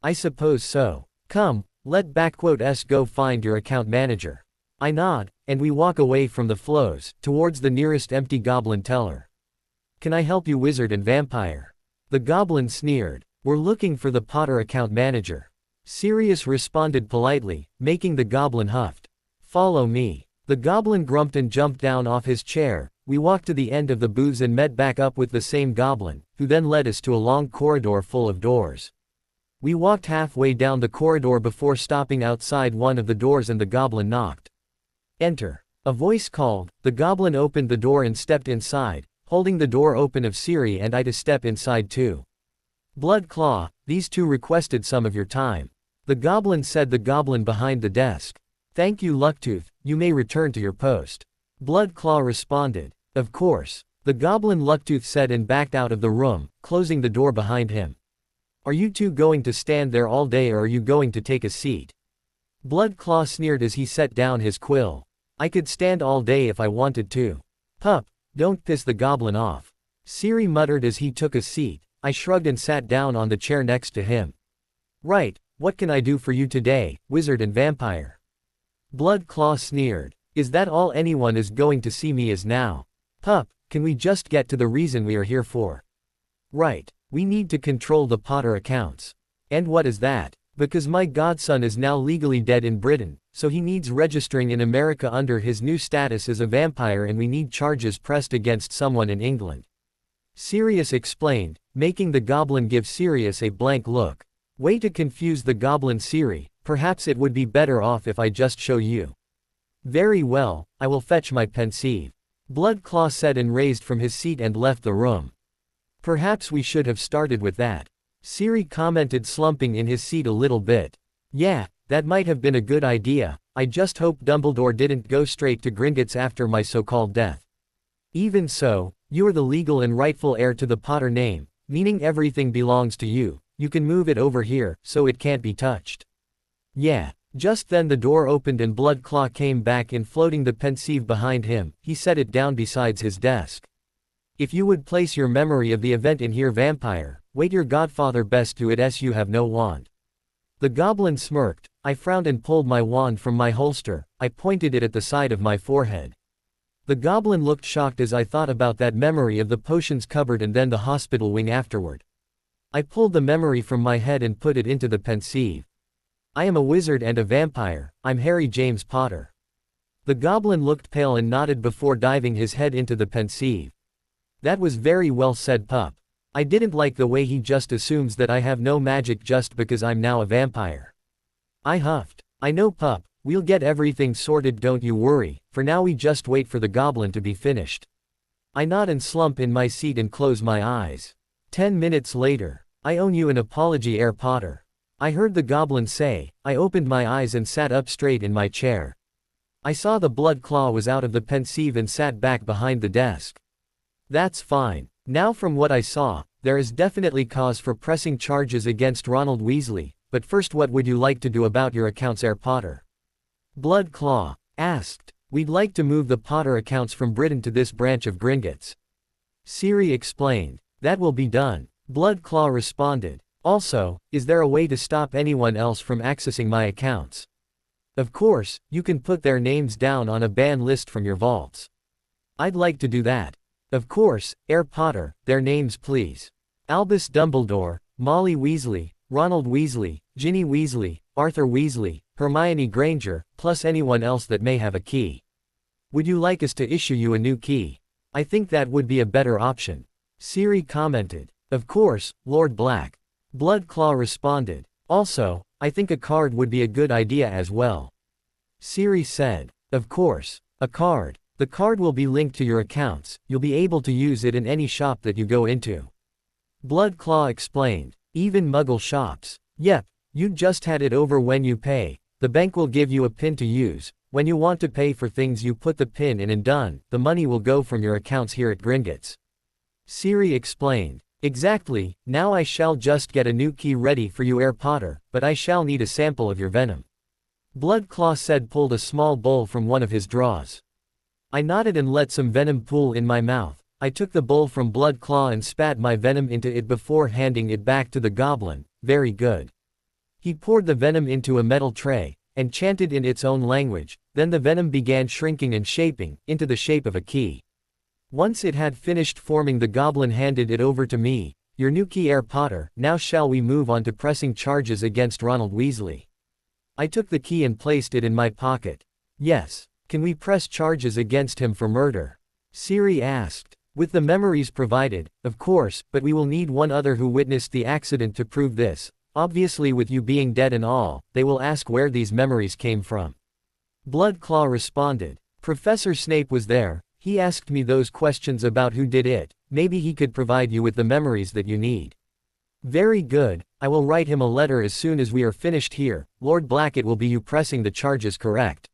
I suppose so. Come, let us go find your account manager. I nod, and we walk away from the flows, towards the nearest empty goblin teller. Can I help you, wizard and vampire? The goblin sneered. We're looking for the Potter account manager. Sirius responded politely, making the goblin huffed. Follow me. The goblin grumped and jumped down off his chair. We walked to the end of the booths and met back up with the same goblin, who then led us to a long corridor full of doors. We walked halfway down the corridor before stopping outside one of the doors, and the goblin knocked. Enter. A voice called. The goblin opened the door and stepped inside, holding the door open of Siri and I to step inside too. Bloodclaw, these two requested some of your time. The goblin said, the goblin behind the desk. Thank you, Lucktooth, you may return to your post. Bloodclaw responded. Of course. The goblin Lucktooth said and backed out of the room, closing the door behind him. Are you two going to stand there all day, or are you going to take a seat? Bloodclaw sneered as he set down his quill. I could stand all day if I wanted to. Pup, don't piss the goblin off. Siri muttered as he took a seat. I shrugged and sat down on the chair next to him. Right, what can I do for you today, wizard and vampire? Bloodclaw sneered. Is that all anyone is going to see me as now? Pup, can we just get to the reason we are here for? Right, we need to control the Potter accounts. And what is that? Because my godson is now legally dead in Britain, so he needs registering in America under his new status as a vampire, and we need charges pressed against someone in England. Sirius explained, making the goblin give Sirius a blank look. Way to confuse the goblin, Siri. Perhaps it would be better off if I just show you. Very well, I will fetch my pensieve. Bloodclaw said and raised from his seat and left the room. Perhaps we should have started with that. Siri commented, slumping in his seat a little bit. Yeah, that might have been a good idea. I just hope Dumbledore didn't go straight to Gringotts after my so-called death. Even so, you are the legal and rightful heir to the Potter name, meaning everything belongs to you. You can move it over here, so it can't be touched. Yeah. Just then the door opened and Bloodclaw came back in, floating the pensieve behind him. He set it down beside his desk. If you would place your memory of the event in here, vampire, wait your godfather best to it as you have no wand. The goblin smirked. I frowned and pulled my wand from my holster. I pointed it at the side of my forehead. The goblin looked shocked as I thought about that memory of the potions cupboard and then the hospital wing afterward. I pulled the memory from my head and put it into the pensieve. I am a wizard and a vampire. I'm Harry James Potter. The goblin looked pale and nodded before diving his head into the pensieve. That was very well said, pup. I didn't like the way he just assumes that I have no magic just because I'm now a vampire. I huffed. I know, pup, we'll get everything sorted, don't you worry. For now we just wait for the goblin to be finished. I nod and slump in my seat and close my eyes. 10 minutes later. I owe you an apology, Heir Potter. I heard the goblin say. I opened my eyes and sat up straight in my chair. I saw the Bloodclaw was out of the pensieve and sat back behind the desk. That's fine. Now from what I saw, there is definitely cause for pressing charges against Ronald Weasley, but first, what would you like to do about your accounts, Heir Potter? Bloodclaw asked. We'd like to move the Potter accounts from Britain to this branch of Gringotts. Siri explained. That will be done. Bloodclaw responded. Also, is there a way to stop anyone else from accessing my accounts? Of course, you can put their names down on a ban list from your vaults. I'd like to do that. Of course, Heir Potter, their names please. Albus Dumbledore, Molly Weasley, Ronald Weasley, Ginny Weasley, Arthur Weasley, Hermione Granger, plus anyone else that may have a key. Would you like us to issue you a new key? I think that would be a better option. Siri commented. Of course, Lord Black. Bloodclaw responded. Also, I think a card would be a good idea as well. Siri said. Of course. A card. The card will be linked to your accounts, you'll be able to use it in any shop that you go into. Bloodclaw explained. Even Muggle shops. Yep, you just had it over when you pay. The bank will give you a PIN to use. When you want to pay for things you put the PIN in and done, the money will go from your accounts here at Gringotts. Siri explained. Exactly, now I shall just get a new key ready for you Heir Potter, but I shall need a sample of your venom. Bloodclaw said pulled a small bowl from one of his drawers. I nodded and let some venom pool in my mouth. I took the bowl from Bloodclaw and spat my venom into it before handing it back to the goblin. Very good. He poured the venom into a metal tray, and chanted in its own language, then the venom began shrinking and shaping, into the shape of a key. Once it had finished forming the goblin handed it over to me. Your new key Heir Potter, now shall we move on to pressing charges against Ronald Weasley? I took the key and placed it in my pocket. Yes. Can we press charges against him for murder? Siri asked. With the memories provided, of course, but we will need one other who witnessed the accident to prove this. Obviously with you being dead and all, they will ask where these memories came from. Bloodclaw responded. Professor Snape was there, he asked me those questions about who did it, maybe he could provide you with the memories that you need. Very good, I will write him a letter as soon as we are finished here. Lord Black, it will be you pressing the charges, correct?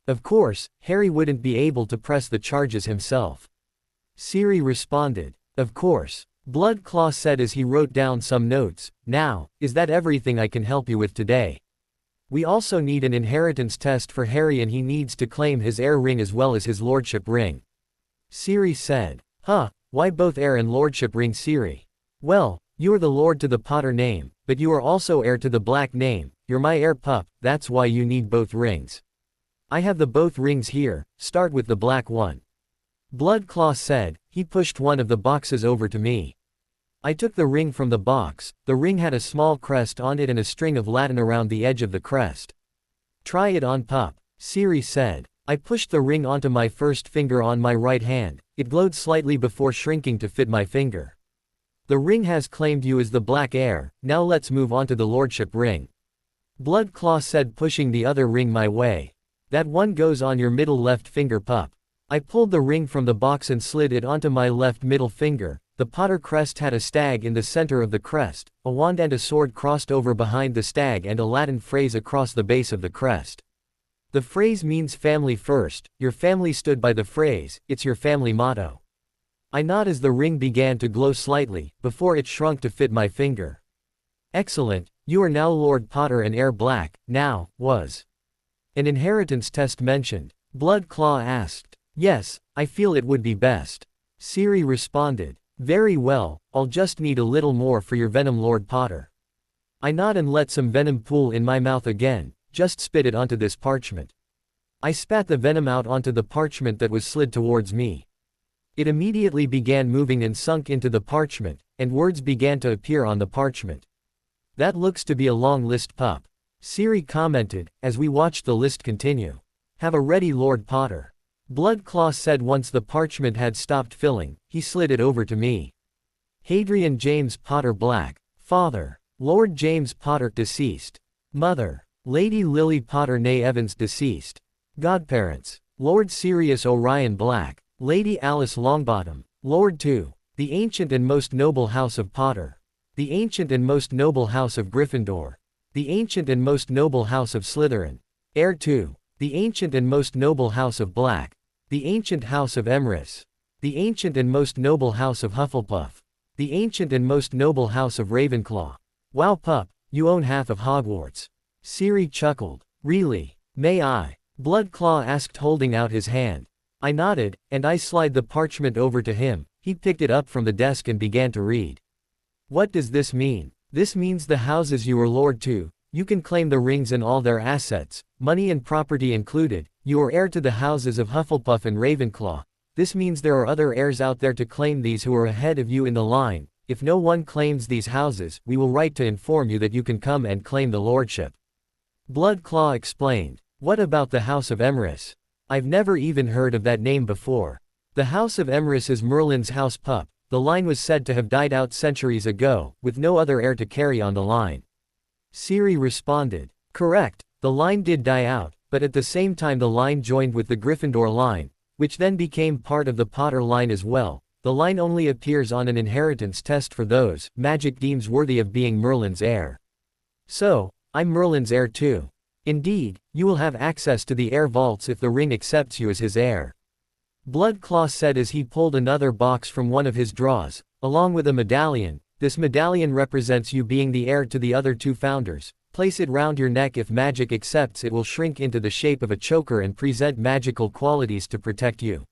Of course, Harry wouldn't be able to press the charges himself. Siri responded. Of course. Bloodclaw said as he wrote down some notes. Now, is that everything I can help you with today? We also need an inheritance test for Harry and he needs to claim his heir ring as well as his lordship ring. Siri said. Huh, why both heir and lordship ring Siri? Well, you are the lord to the Potter name, but you are also heir to the Black name. You're my heir pup, that's why you need both rings. I have the both rings here, start with the black one. Bloodclaw said. He pushed one of the boxes over to me. I took the ring from the box. The ring had a small crest on it and a string of Latin around the edge of the crest. Try it on, pup, Siri said. I pushed the ring onto my first finger on my right hand. It glowed slightly before shrinking to fit my finger. The ring has claimed you as the Black heir, now let's move on to the lordship ring. Bloodclaw said, pushing the other ring my way. That one goes on your middle left finger, pup. I pulled the ring from the box and slid it onto my left middle finger. The Potter crest had a stag in the center of the crest, a wand and a sword crossed over behind the stag and a Latin phrase across the base of the crest. The phrase means family first, your family stood by the phrase, it's your family motto. I nodded as the ring began to glow slightly, before it shrunk to fit my finger. Excellent, you are now Lord Potter and Heir Black. Now, was an inheritance test mentioned? Bloodclaw asked. Yes, I feel it would be best. Siri responded. Very well, I'll just need a little more for your venom, Lord Potter. I nod and let some venom pool in my mouth again. Just spit it onto this parchment. I spat the venom out onto the parchment that was slid towards me. It immediately began moving and sunk into the parchment, and words began to appear on the parchment. That looks to be a long list, pup, Siri commented, as we watched the list continue. Have a ready, Lord Potter. Bloodclaw said once the parchment had stopped filling, he slid it over to me. Hadrian James Potter Black. Father. Lord James Potter deceased. Mother. Lady Lily Potter née Evans deceased. Godparents. Lord Sirius Orion Black. Lady Alice Longbottom. Lord 2. The ancient and most noble house of Potter. The ancient and most noble house of Gryffindor. The ancient and most noble house of Slytherin. Heir 2. The ancient and most noble house of Black. The ancient house of Emrys. The ancient and most noble house of Hufflepuff. The ancient and most noble house of Ravenclaw. Wow, pup, you own half of Hogwarts. Siri chuckled. Really? May I? Bloodclaw asked, holding out his hand. I nodded, and I slid the parchment over to him. He picked it up from the desk and began to read. What does this mean? This means the houses you are lord to. You can claim the rings and all their assets. money and property included, you are heir to the houses of Hufflepuff and Ravenclaw. This means there are other heirs out there to claim these who are ahead of you in the line. If no one claims these houses, we will write to inform you that you can come and claim the lordship. Bloodclaw explained. What about the House of Emrys? I've never even heard of that name before. The House of Emrys is Merlin's house pup. The line was said to have died out centuries ago, with no other heir to carry on the line. Ciri responded. Correct, the line did die out, but at the same time the line joined with the Gryffindor line, which then became part of the Potter line as well. The line only appears on an inheritance test for those magic deems worthy of being Merlin's heir. So, I'm Merlin's heir too. Indeed, you will have access to the heir vaults if the ring accepts you as his heir. Bloodclaw said as he pulled another box from one of his drawers, along with a medallion. This medallion represents you being the heir to the other two founders. Place it round your neck. If magic accepts, it will shrink into the shape of a choker and present magical qualities to protect you.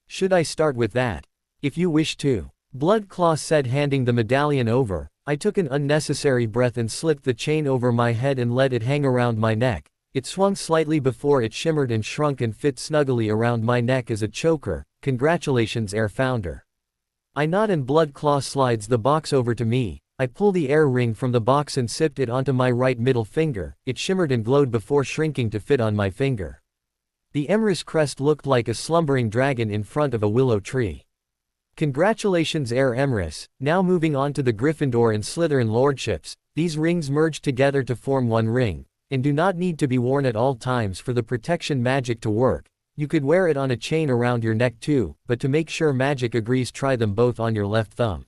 Should I start with that? If you wish to. Bloodclaw said, handing the medallion over. I took an unnecessary breath and slipped the chain over my head and let it hang around my neck. It swung slightly before it shimmered and shrunk and fit snugly around my neck as a choker. Congratulations, heir founder. I nod and Bloodclaw slides the box over to me. I pull the heir ring from the box and sipped it onto my right middle finger. It shimmered and glowed before shrinking to fit on my finger. The Emrys crest looked like a slumbering dragon in front of a willow tree. Congratulations, Heir Emrys. Now moving on to the Gryffindor and Slytherin lordships. These rings merge together to form one ring, and do not need to be worn at all times for the protection magic to work. You could wear it on a chain around your neck too, but to make sure magic agrees, try them both on your left thumb.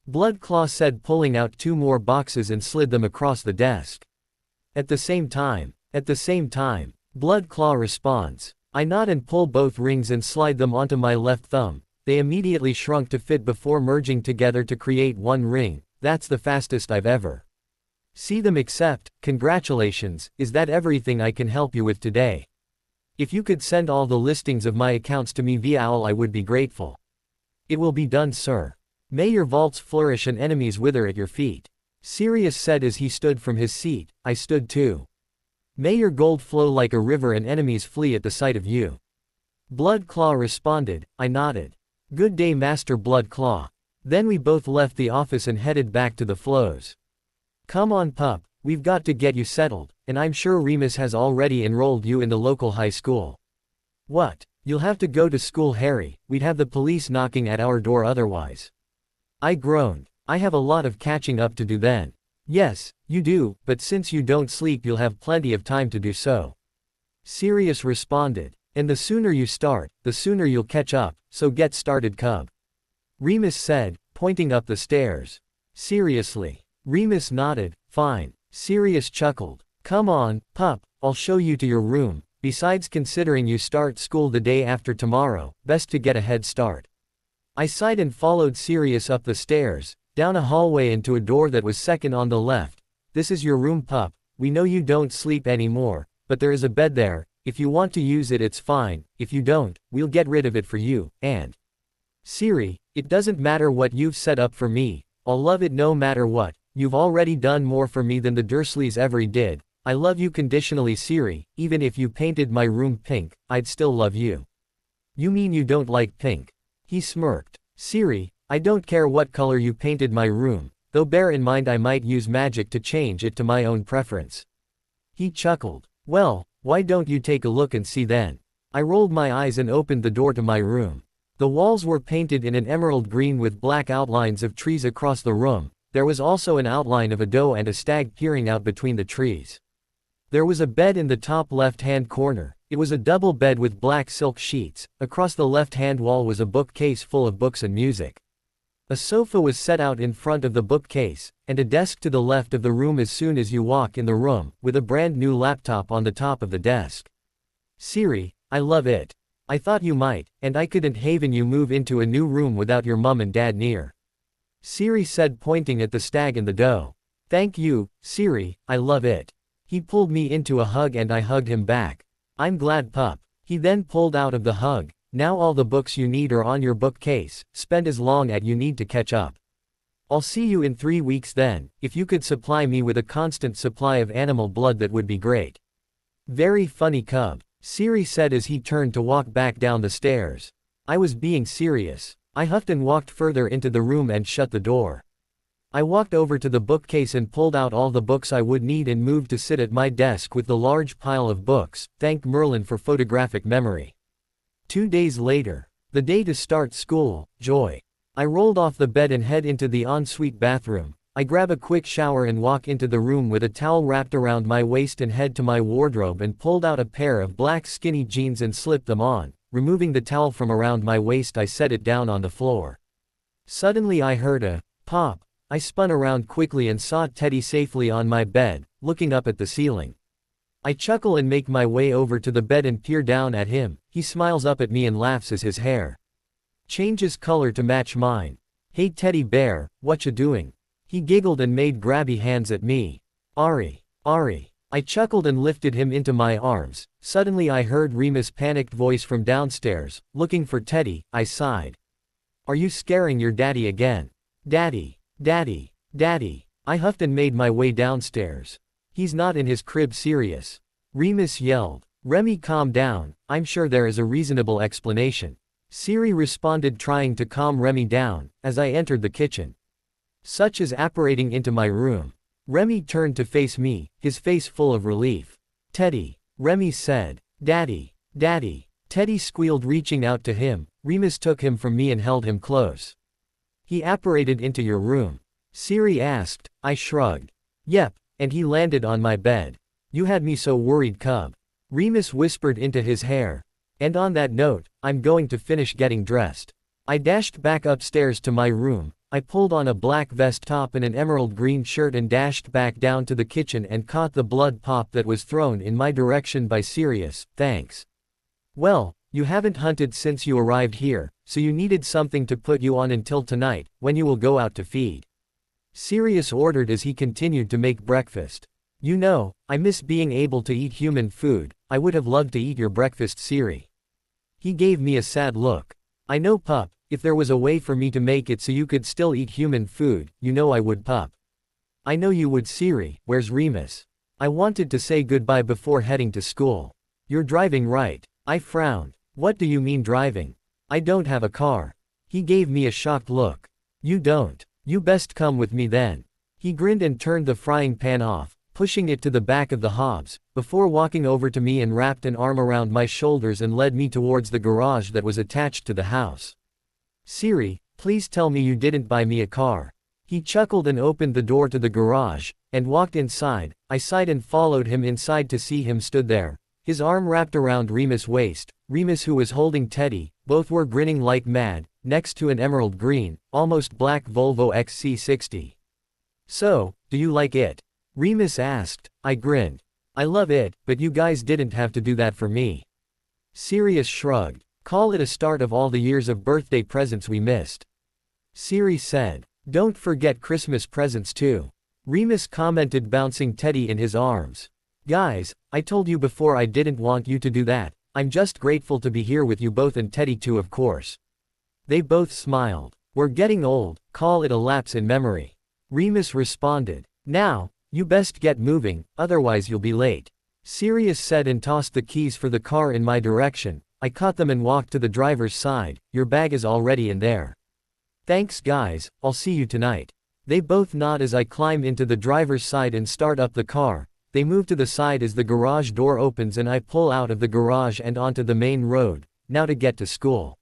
Bloodclaw said, pulling out two more boxes and slid them across the desk. At the same time, Bloodclaw responds. I nod and pull both rings and slide them onto my left thumb. They immediately shrunk to fit before merging together to create one ring. That's the fastest I've ever see them accept. Congratulations. Is that everything I can help you with today? If you could send all the listings of my accounts to me via OWL, I would be grateful. It will be done, sir. May your vaults flourish and enemies wither at your feet. Sirius said as he stood from his seat. I stood too. May your gold flow like a river and enemies flee at the sight of you. Bloodclaw responded. I nodded. Good day, Master Bloodclaw. Then we both left the office and headed back to the flows. Come on, pup, we've got to get you settled, and I'm sure Remus has already enrolled you in the local high school. What? You'll have to go to school, Harry. We'd have the police knocking at our door otherwise. I groaned. I have a lot of catching up to do then. Yes, you do, but since you don't sleep, you'll have plenty of time to do so. Sirius responded. And the sooner you start, the sooner you'll catch up, so get started, cub. Remus said, pointing up the stairs. Seriously. Remus nodded. Fine. Sirius chuckled. Come on, pup, I'll show you to your room. Besides, considering you start school the day after tomorrow, best to get a head start. I sighed and followed Sirius up the stairs, down a hallway into a door that was second on the left. This is your room, pup. We know you don't sleep anymore, but there is a bed there. If you want to use it, it's fine. If you don't, we'll get rid of it for you. And Ciri, it doesn't matter what you've set up for me. I'll love it no matter what. You've already done more for me than the Dursleys ever did. I love you conditionally, Ciri. Even if you painted my room pink, I'd still love you. You mean you don't like pink? He smirked. Ciri, I don't care what color you painted my room, though bear in mind I might use magic to change it to my own preference. He chuckled. Well, why don't you take a look and see then? I rolled my eyes and opened the door to my room. The walls were painted in an emerald green with black outlines of trees across the room. There was also an outline of a doe and a stag peering out between the trees. There was a bed in the top left-hand corner. It was a double bed with black silk sheets. Across the left-hand wall was a bookcase full of books and music. A sofa was set out in front of the bookcase, and a desk to the left of the room as soon as you walk in the room, with a brand new laptop on the top of the desk. Ciri, I love it. I thought you might, and I couldn't have you move into a new room without your mum and dad near. Ciri said, pointing at the stag and the doe. Thank you, Ciri, I love it. He pulled me into a hug and I hugged him back. I'm glad, pup. He then pulled out of the hug. Now all the books you need are on your bookcase. Spend as long as you need to catch up. I'll see you in 3 weeks then. If you could supply me with a constant supply of animal blood, that would be great. Very funny cub, Siri said as he turned to walk back down the stairs. I was being serious. I huffed and walked further into the room and shut the door. I walked over to the bookcase and pulled out all the books I would need and moved to sit at my desk with the large pile of books, thanked Merlin for photographic memory. 2 days later. The day to start school, joy. I rolled off the bed and head into the ensuite bathroom. I grab a quick shower and walk into the room with a towel wrapped around my waist and head to my wardrobe and pulled out a pair of black skinny jeans and slipped them on. Removing the towel from around my waist, I set it down on the floor. Suddenly I heard a pop. I spun around quickly and saw Teddy safely on my bed, looking up at the ceiling. I chuckle and make my way over to the bed and peer down at him. He smiles up at me and laughs as his hair changes color to match mine. Hey teddy bear, whatcha doing? He giggled and made grabby hands at me. Ari. I chuckled and lifted him into my arms. Suddenly I heard Remus' panicked voice from downstairs, looking for Teddy. I sighed. Are you scaring your daddy again? Daddy. I huffed and made my way downstairs. He's not in his crib, serious. Remus yelled. Remy, calm down, I'm sure there is a reasonable explanation. Siri responded, trying to calm Remy down, as I entered the kitchen. Such as apparating into my room. Remy turned to face me, his face full of relief. Teddy. Remy said. Daddy. Teddy squealed, reaching out to him. Remus took him from me and held him close. He apparated into your room? Siri asked. I shrugged. Yep, and he landed on my bed. You had me so worried, cub. Remus whispered into his hair. And on that note, I'm going to finish getting dressed. I dashed back upstairs to my room. I pulled on a black vest top and an emerald green shirt and dashed back down to the kitchen and caught the blood pop that was thrown in my direction by Sirius. Thanks. Well, you haven't hunted since you arrived here, so you needed something to put you on until tonight, when you will go out to feed. Sirius ordered as he continued to make breakfast. You know, I miss being able to eat human food. I would have loved to eat your breakfast, Siri. He gave me a sad look. I know, pup, if there was a way for me to make it so you could still eat human food, you know I would, pup. I know you would, Siri. Where's Remus? I wanted to say goodbye before heading to school. You're driving, right? I frowned. What do you mean driving? I don't have a car. He gave me a shocked look. You don't? You best come with me then. He grinned and turned the frying pan off, pushing it to the back of the hobs, before walking over to me and wrapped an arm around my shoulders and led me towards the garage that was attached to the house. Siri, please tell me you didn't buy me a car. He chuckled and opened the door to the garage, and walked inside. I sighed and followed him inside to see him stood there, his arm wrapped around Remus' waist, Remus who was holding Teddy. Both were grinning like mad, next to an emerald green, almost black Volvo XC60. So, do you like it? Remus asked. I grinned. I love it, but you guys didn't have to do that for me. Sirius shrugged. Call it a start of all the years of birthday presents we missed. Siri said. Don't forget Christmas presents too. Remus commented, bouncing Teddy in his arms. Guys, I told you before I didn't want you to do that. I'm just grateful to be here with you both, and Teddy too, of course. They both smiled. We're getting old, call it a lapse in memory. Remus responded. Now, you best get moving, otherwise you'll be late. Sirius said and tossed the keys for the car in my direction. I caught them and walked to the driver's side. Your bag is already in there. Thanks guys, I'll see you tonight. They both nod as I climb into the driver's side and start up the car. They move to the side as the garage door opens and I pull out of the garage and onto the main road, now to get to school.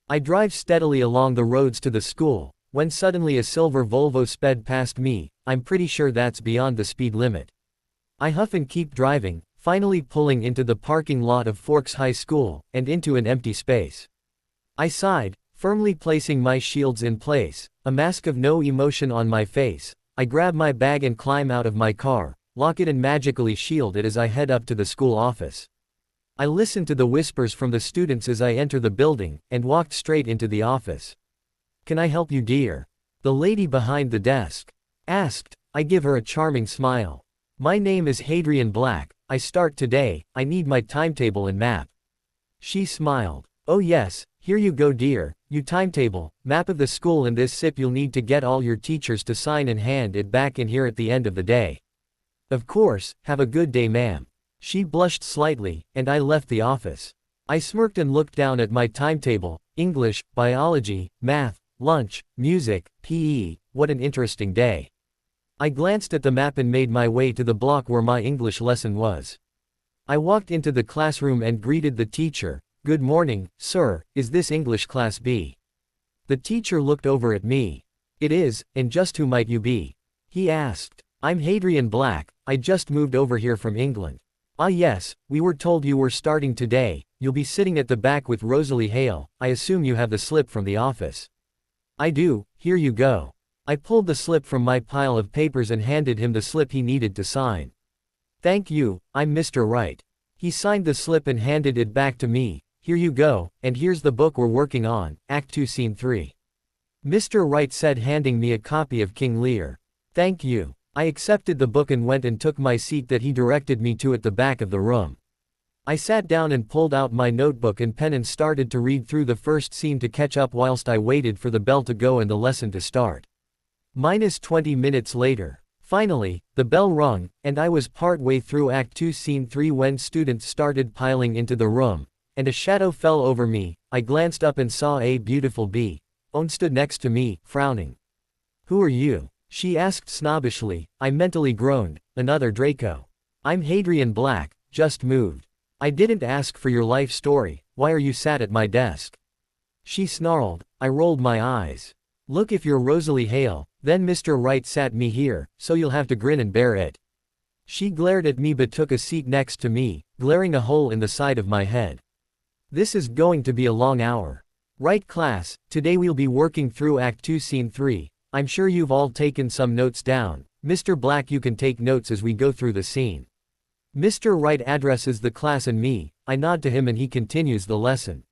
I drive steadily along the roads to the school, when suddenly a silver Volvo sped past me. I'm pretty sure that's beyond the speed limit. I huff and keep driving, finally pulling into the parking lot of Forks High School, and into an empty space. I sighed, firmly placing my shields in place, a mask of no emotion on my face. I grab my bag and climb out of my car, lock it and magically shield it as I head up to the school office. I listen to the whispers from the students as I enter the building, and walked straight into the office. Can I help you, dear? The lady behind the desk asked. I give her a charming smile. My name is Hadrian Black, I start today, I need my timetable and map. She smiled. Oh yes, here you go dear, you timetable, map of the school and this sip you'll need to get all your teachers to sign and hand it back in here at the end of the day. Of course, have a good day ma'am. She blushed slightly, and I left the office. I smirked and looked down at my timetable: English, biology, math, lunch, music, PE. What an interesting day. I glanced at the map and made my way to the block where my English lesson was. I walked into the classroom and greeted the teacher. "Good morning, sir, is this English class B?" The teacher looked over at me. "It is, and just who might you be?" he asked. "I'm Hadrian Black, I just moved over here from England." "Ah yes, we were told you were starting today, you'll be sitting at the back with Rosalie Hale. I assume you have the slip from the office." "I do, here you go." I pulled the slip from my pile of papers and handed him the slip he needed to sign. "Thank you, I'm Mr. Wright." He signed the slip and handed it back to me. "Here you go, and here's the book we're working on, Act 2 Scene 3. Mr. Wright said, handing me a copy of King Lear. "Thank you." I accepted the book and went and took my seat that he directed me to at the back of the room. I sat down and pulled out my notebook and pen and started to read through the first scene to catch up whilst I waited for the bell to go and the lesson to start. -20 minutes later. Finally, the bell rung, and I was part way through Act 2 Scene 3 when students started piling into the room, and a shadow fell over me. I glanced up and saw a beautiful bee. One stood next to me, frowning. "Who are you?" she asked snobbishly. I mentally groaned. "Another Draco. I'm Hadrian Black, just moved." "I didn't ask for your life story, why are you sat at my desk?" she snarled. I rolled my eyes. "Look, if you're Rosalie Hale, then Mr. Wright sat me here, so you'll have to grin and bear it." She glared at me but took a seat next to me, glaring a hole in the side of my head. "This is going to be a long hour. Right class, today we'll be working through Act 2 Scene 3. I'm sure you've all taken some notes down. Mr. Black, you can take notes as we go through the scene." Mr. Wright addresses the class and me. I nod to him and he continues the lesson.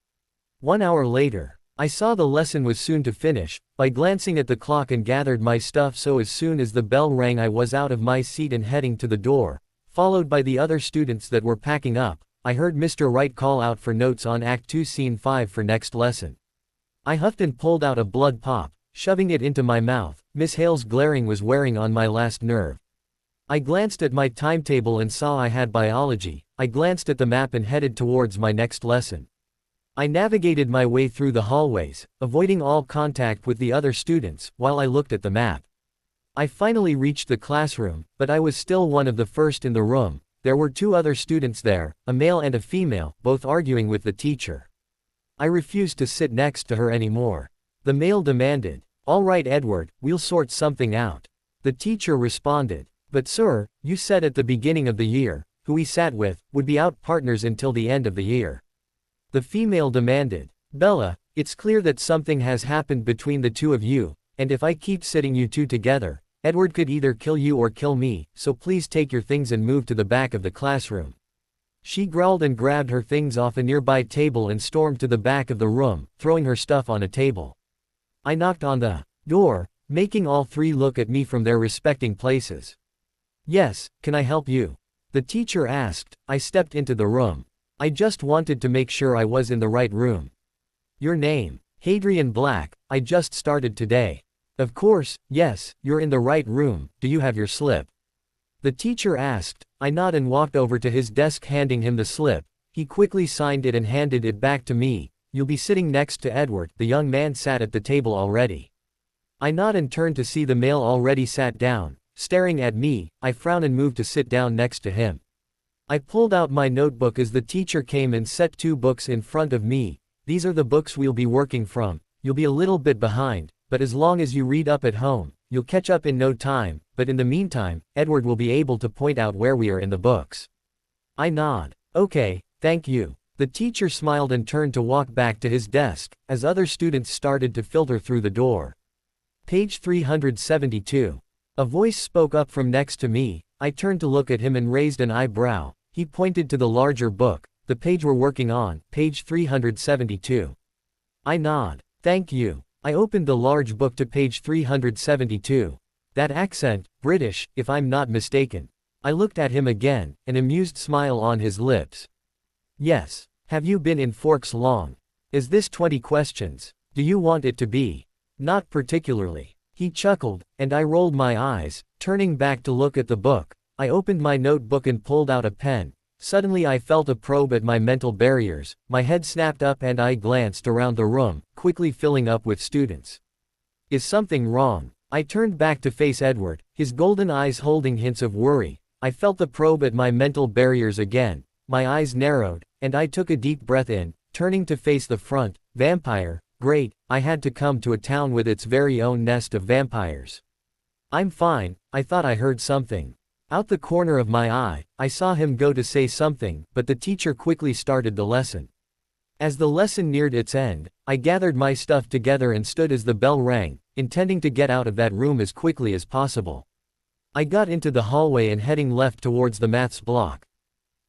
1 hour later. I saw the lesson was soon to finish, by glancing at the clock, and gathered my stuff, so as soon as the bell rang I was out of my seat and heading to the door, followed by the other students that were packing up. I heard Mr. Wright call out for notes on Act 2 Scene 5 for next lesson. I huffed and pulled out a blood pop, shoving it into my mouth. Miss Hale's glaring was wearing on my last nerve. I glanced at my timetable and saw I had biology. I glanced at the map and headed towards my next lesson. I navigated my way through the hallways, avoiding all contact with the other students, while I looked at the map. I finally reached the classroom, but I was still one of the first in the room. There were 2 other students there, a male and a female, both arguing with the teacher. I refused to sit next to her anymore. The male demanded, "All right, Edward, we'll sort something out." The teacher responded, "But sir, you said at the beginning of the year, who we sat with, would be out partners until the end of the year." The female demanded, "Bella, it's clear that something has happened between the 2 of you, and if I keep sitting you 2 together, Edward could either kill you or kill me, so please take your things and move to the back of the classroom." She growled and grabbed her things off a nearby table and stormed to the back of the room, throwing her stuff on a table. I knocked on the door, making all 3 look at me from their respecting places. "Yes, can I help you?" the teacher asked. I stepped into the room. I just wanted to make sure I was in the right room. "Your name?" "Hadrian Black, I just started today." "Of course, yes, you're in the right room. Do you have your slip?" the teacher asked. I nodded and walked over to his desk, handing him the slip. He quickly signed it and handed it back to me. "You'll be sitting next to Edward." The young man sat at the table already. I nodded and turned to see the male already sat down, staring at me. I frowned and moved to sit down next to him. I pulled out my notebook as the teacher came and set 2 books in front of me. "These are the books we'll be working from. You'll be a little bit behind, but as long as you read up at home, you'll catch up in no time, but in the meantime, Edward will be able to point out where we are in the books." I nodded. "Okay, thank you." The teacher smiled and turned to walk back to his desk, as other students started to filter through the door. Page 372. A voice spoke up from next to me. I turned to look at him and raised an eyebrow. He pointed to the larger book, the page we're working on, page 372. I nodded. "Thank you." I opened the large book to page 372. That accent, British, if I'm not mistaken. I looked at him again, an amused smile on his lips. "Yes. Have you been in Forks long? Is this 20 questions? Do you want it to be?" "Not particularly." He chuckled, and I rolled my eyes, turning back to look at the book. I opened my notebook and pulled out a pen. Suddenly I felt a probe at my mental barriers, my head snapped up and I glanced around the room, quickly filling up with students. Is something wrong? I turned back to face Edward, his golden eyes holding hints of worry. I felt the probe at my mental barriers again, my eyes narrowed, and I took a deep breath in, turning to face the front. Vampire, great, I had to come to a town with its very own nest of vampires. I'm fine, I thought I heard something. Out the corner of my eye, I saw him go to say something, but the teacher quickly started the lesson. As the lesson neared its end, I gathered my stuff together and stood as the bell rang, intending to get out of that room as quickly as possible. I got into the hallway and heading left towards the maths block.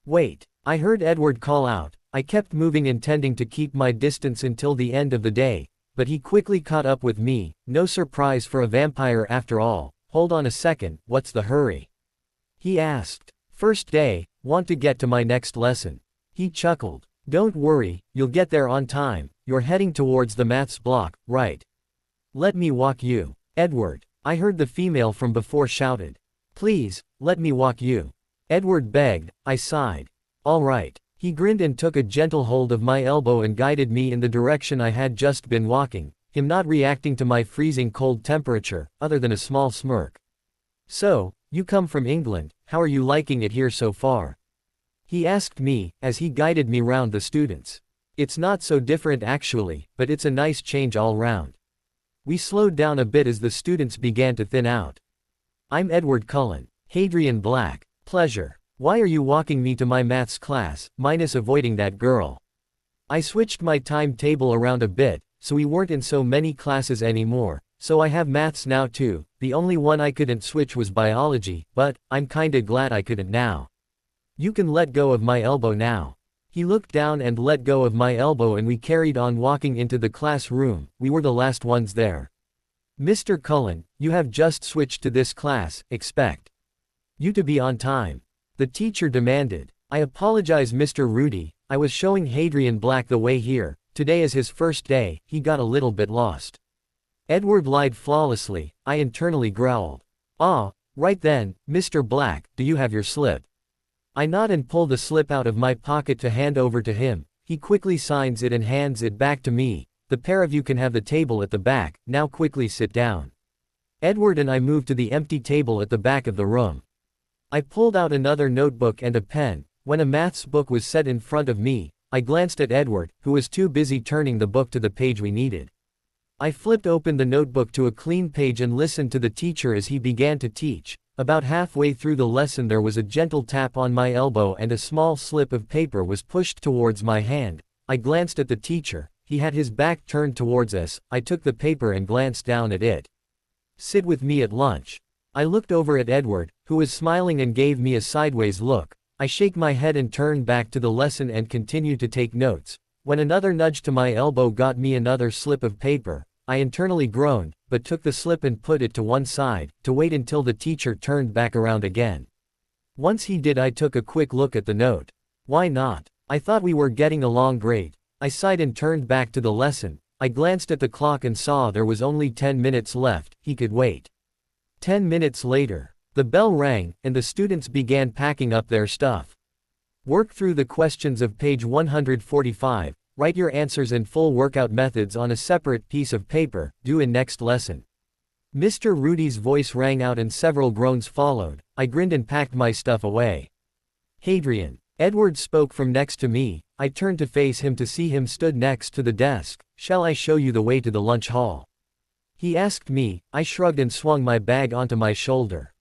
Wait, I heard Edward call out. I kept moving intending to keep my distance until the end of the day, but he quickly caught up with me. No surprise for a vampire after all. Hold on a second, what's the hurry? He asked. First day, want to get to my next lesson. He chuckled. Don't worry, you'll get there on time, you're heading towards the maths block, right? Let me walk you. Edward, I heard the female from before shouted. Please, let me walk you. Edward begged. I sighed. All right. He grinned and took a gentle hold of my elbow and guided me in the direction I had just been walking, him not reacting to my freezing cold temperature, other than a small smirk. So, you come from England, how are you liking it here so far? He asked me, as he guided me round the students. It's not so different actually, but it's a nice change all round. We slowed down a bit as the students began to thin out. I'm Edward Cullen. Hadrian Black. Pleasure. Why are you walking me to my maths class, minus avoiding that girl? I switched my timetable around a bit, so we weren't in so many classes anymore, so I have maths now too. The only one I couldn't switch was biology, but I'm kinda glad I couldn't now. You can let go of my elbow now. He looked down and let go of my elbow and we carried on walking into the classroom. We were the last ones there. Mr. Cullen, you have just switched to this class, expect you to be on time. The teacher demanded. I apologize Mr. Rudy, I was showing Hadrian Black the way here. Today is his first day, he got a little bit lost. Edward lied flawlessly. I internally growled. Ah, right then, Mr. Black, do you have your slip? I nod and pull the slip out of my pocket to hand over to him. He quickly signs it and hands it back to me. The pair of you can have the table at the back, now quickly sit down. Edward and I moved to the empty table at the back of the room. I pulled out another notebook and a pen. When a maths book was set in front of me, I glanced at Edward, who was too busy turning the book to the page we needed. I flipped open the notebook to a clean page and listened to the teacher as he began to teach. About halfway through the lesson there was a gentle tap on my elbow and a small slip of paper was pushed towards my hand. I glanced at the teacher. He had his back turned towards us. I took the paper and glanced down at it. Sit with me at lunch. I looked over at Edward, who was smiling and gave me a sideways look. I shake my head and turn back to the lesson and continue to take notes. When another nudge to my elbow got me another slip of paper, I internally groaned, but took the slip and put it to one side, to wait until the teacher turned back around again. Once he did I took a quick look at the note. Why not? I thought we were getting along great. I sighed and turned back to the lesson. I glanced at the clock and saw there was only 10 minutes left, he could wait. 10 minutes later, the bell rang, and the students began packing up their stuff. Work through the questions of page 145, write your answers and full workout methods on a separate piece of paper, due in next lesson. Mr. Rudy's voice rang out and several groans followed. I grinned and packed my stuff away. Hadrian. Edward spoke from next to me. I turned to face him to see him stood next to the desk. Shall I show you the way to the lunch hall? He asked me. I shrugged and swung my bag onto my shoulder.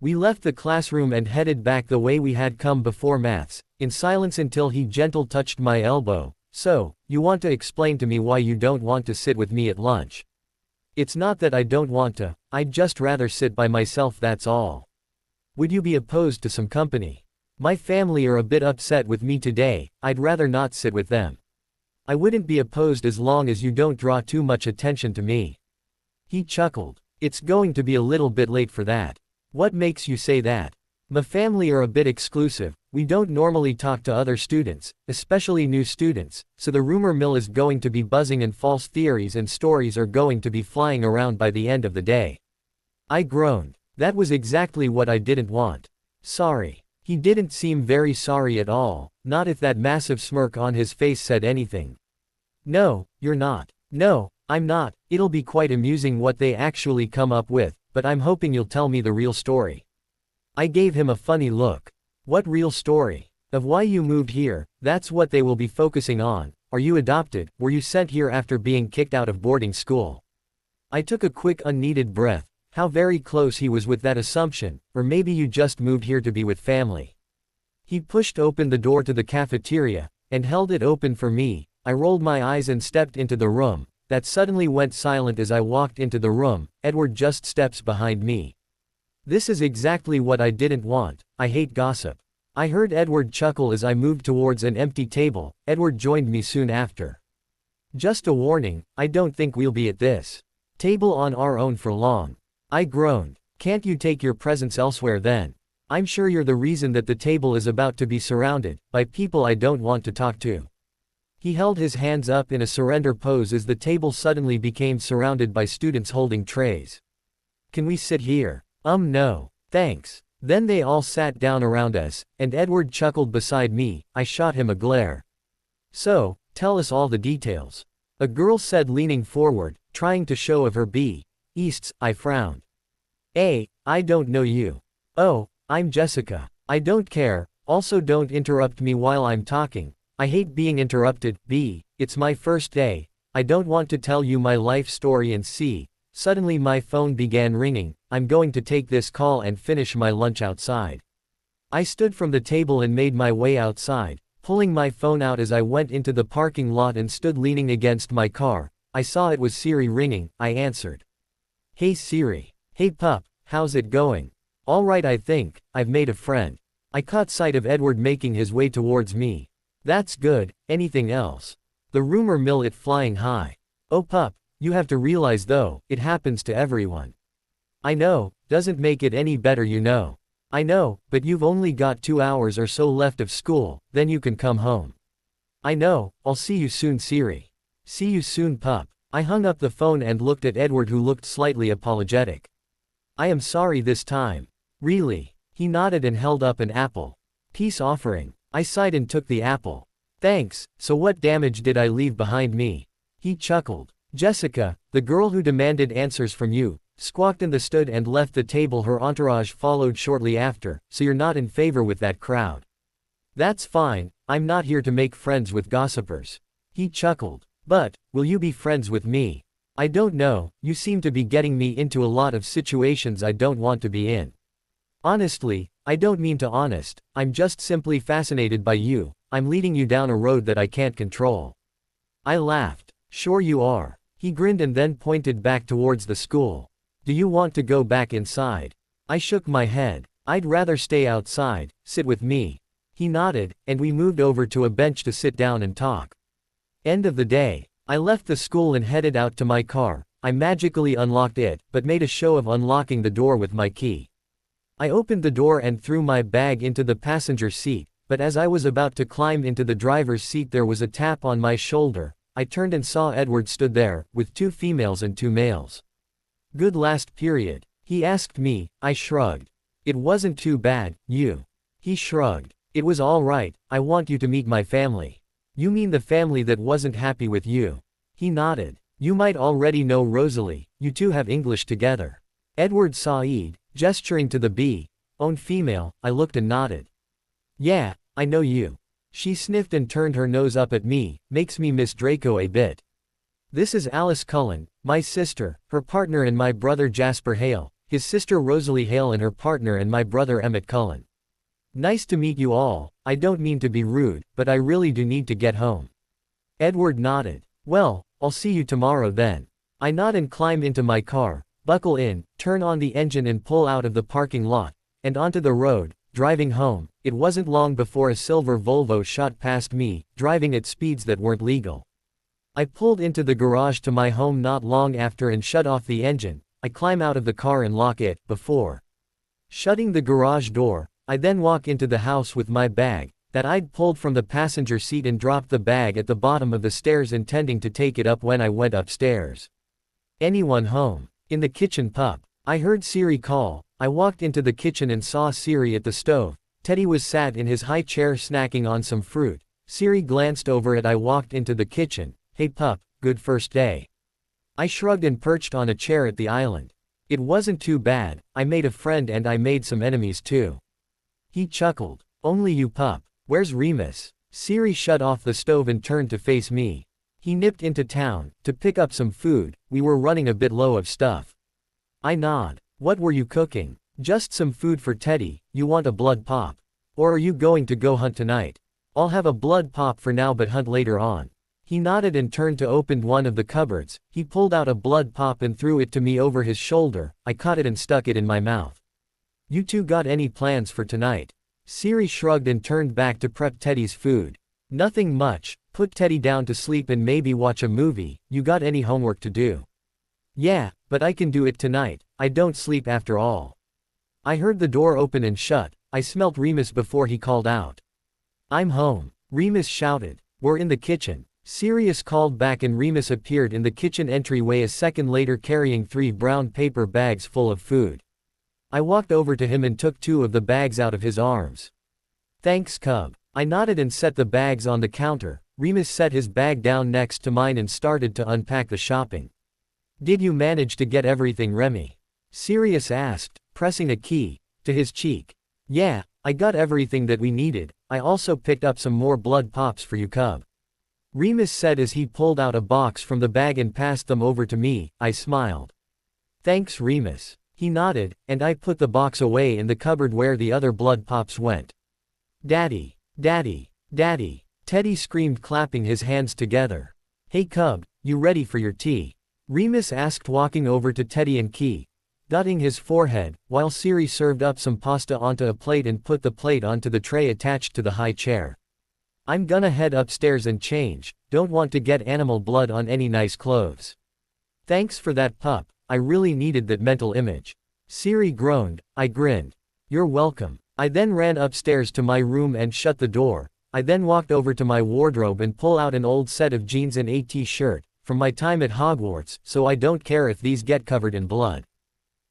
We left the classroom and headed back the way we had come before maths, in silence until he gentle touched my elbow. So, you want to explain to me why you don't want to sit with me at lunch? It's not that I don't want to, I'd just rather sit by myself, that's all. Would you be opposed to some company? My family are a bit upset with me today, I'd rather not sit with them. I wouldn't be opposed as long as you don't draw too much attention to me. He chuckled. It's going to be a little bit late for that. What makes you say that? My family are a bit exclusive, we don't normally talk to other students, especially new students, so the rumor mill is going to be buzzing and false theories and stories are going to be flying around by the end of the day. I groaned. That was exactly what I didn't want. Sorry. He didn't seem very sorry at all, not if that massive smirk on his face said anything. No, you're not. No, I'm not. It'll be quite amusing what they actually come up with, but I'm hoping you'll tell me the real story. I gave him a funny look. What real story? Of why you moved here, that's what they will be focusing on. Are you adopted? Were you sent here after being kicked out of boarding school? I took a quick unneeded breath. How very close he was with that assumption, or maybe you just moved here to be with family. He pushed open the door to the cafeteria, and held it open for me. I rolled my eyes and stepped into the room. That suddenly went silent as I walked into the room. Edward just steps behind me. This is exactly what I didn't want. I hate gossip. I heard Edward chuckle as I moved towards an empty table. Edward joined me soon after. Just a warning, I don't think we'll be at this table on our own for long. I groaned. Can't you take your presence elsewhere then? I'm sure you're the reason that the table is about to be surrounded by people I don't want to talk to. He held his hands up in a surrender pose as the table suddenly became surrounded by students holding trays. Can we sit here? No. Thanks. Then they all sat down around us, and Edward chuckled beside me. I shot him a glare. So, tell us all the details. A girl said, leaning forward, trying to show of her beasts. I frowned. I don't know you. Oh, I'm Jessica. I don't care. Also, don't interrupt me while I'm talking. I hate being interrupted. It's my first day. I don't want to tell you my life story and see. Suddenly my phone began ringing. I'm going to take this call and finish my lunch outside. I stood from the table and made my way outside, pulling my phone out as I went into the parking lot and stood leaning against my car. I saw it was Siri ringing. I answered. Hey Siri. Hey pup, how's it going? All right, I think I've made a friend. I caught sight of Edward making his way towards me. That's good. Anything else? The rumor mill it flying high. Oh pup, you have to realize though, it happens to everyone. I know, doesn't make it any better you know. I know, but you've only got 2 hours or so left of school, then you can come home. I know, I'll see you soon Siri. See you soon pup. I hung up the phone and looked at Edward, who looked slightly apologetic. I am sorry this time. Really? He nodded and held up an apple. Peace offering. I sighed and took the apple. Thanks. So what damage did I leave behind me? He chuckled. Jessica, the girl who demanded answers from you, squawked and stood and left the table. Her entourage followed shortly after. So you're not in favor with that crowd. That's fine. I'm not here to make friends with gossipers. He chuckled. But, will you be friends with me? I don't know, you seem to be getting me into a lot of situations I don't want to be in. Honestly, I don't mean to honest, I'm just simply fascinated by you. I'm leading you down a road that I can't control. I laughed. Sure you are. He grinned and then pointed back towards the school. Do you want to go back inside? I shook my head. I'd rather stay outside. Sit with me. He nodded, and we moved over to a bench to sit down and talk. End of the day. I left the school and headed out to my car. I magically unlocked it, but made a show of unlocking the door with my key. I opened the door and threw my bag into the passenger seat, but as I was about to climb into the driver's seat there was a tap on my shoulder. I turned and saw Edward stood there, with 2 females and 2 males. Good last period? He asked me. I shrugged. It wasn't too bad, you. He shrugged. It was all right. I want you to meet my family. You mean the family that wasn't happy with you? He nodded. You might already know Rosalie, you two have English together. Edward sighed, gesturing to the own female. I looked and nodded. Yeah, I know you. She sniffed and turned her nose up at me. Makes me miss Draco a bit. This is Alice Cullen, my sister, her partner and my brother Jasper Hale, his sister Rosalie Hale and her partner and my brother Emmett Cullen. Nice to meet you all. I don't mean to be rude, but I really do need to get home. Edward nodded. Well, I'll see you tomorrow then. I nod and climb into my car, buckle in, turn on the engine and pull out of the parking lot, and onto the road, driving home. It wasn't long before a silver Volvo shot past me, driving at speeds that weren't legal. I pulled into the garage to my home not long after and shut off the engine. I climb out of the car and lock it. Before shutting the garage door, I then walk into the house with my bag, that I'd pulled from the passenger seat, and dropped the bag at the bottom of the stairs, intending to take it up when I went upstairs. Anyone home? In the kitchen pup. I heard Siri call. I walked into the kitchen and saw Siri at the stove, Teddy was sat in his high chair snacking on some fruit. Siri glanced over it. I walked into the kitchen. Hey pup, good first day. I shrugged and perched on a chair at the island. It wasn't too bad, I made a friend and I made some enemies too. He chuckled. Only you pup. Where's Remus? Siri shut off the stove and turned to face me. He nipped into town, to pick up some food, we were running a bit low of stuff. I nod. What were you cooking? Just some food for Teddy. You want a blood pop? Or are you going to go hunt tonight? I'll have a blood pop for now but hunt later on. He nodded and turned to open one of the cupboards. He pulled out a blood pop and threw it to me over his shoulder. I caught it and stuck it in my mouth. You two got any plans for tonight? Siri shrugged and turned back to prep Teddy's food. Nothing much, put Teddy down to sleep and maybe watch a movie. You got any homework to do? Yeah, but I can do it tonight, I don't sleep after all. I heard the door open and shut. I smelt Remus before he called out. I'm home. Remus shouted. We're in the kitchen. Sirius called back and Remus appeared in the kitchen entryway a second later carrying 3 brown paper bags full of food. I walked over to him and took 2 of the bags out of his arms. Thanks cub. I nodded and set the bags on the counter. Remus set his bag down next to mine and started to unpack the shopping. Did you manage to get everything, Remy? Sirius asked, pressing a key to his cheek. Yeah, I got everything that we needed. I also picked up some more blood pops for you cub. Remus said as he pulled out a box from the bag and passed them over to me. I smiled. Thanks Remus. He nodded, and I put the box away in the cupboard where the other blood pops went. Daddy, Daddy, Daddy, Teddy screamed clapping his hands together. Hey cub, you ready for your tea? Remus asked walking over to Teddy and Key, dotting his forehead, while Siri served up some pasta onto a plate and put the plate onto the tray attached to the high chair. I'm gonna head upstairs and change, don't want to get animal blood on any nice clothes. Thanks for that pup, I really needed that mental image. Siri groaned. I grinned. You're welcome. I then ran upstairs to my room and shut the door. I then walked over to my wardrobe and pull out an old set of jeans and a t-shirt, from my time at Hogwarts, so I don't care if these get covered in blood.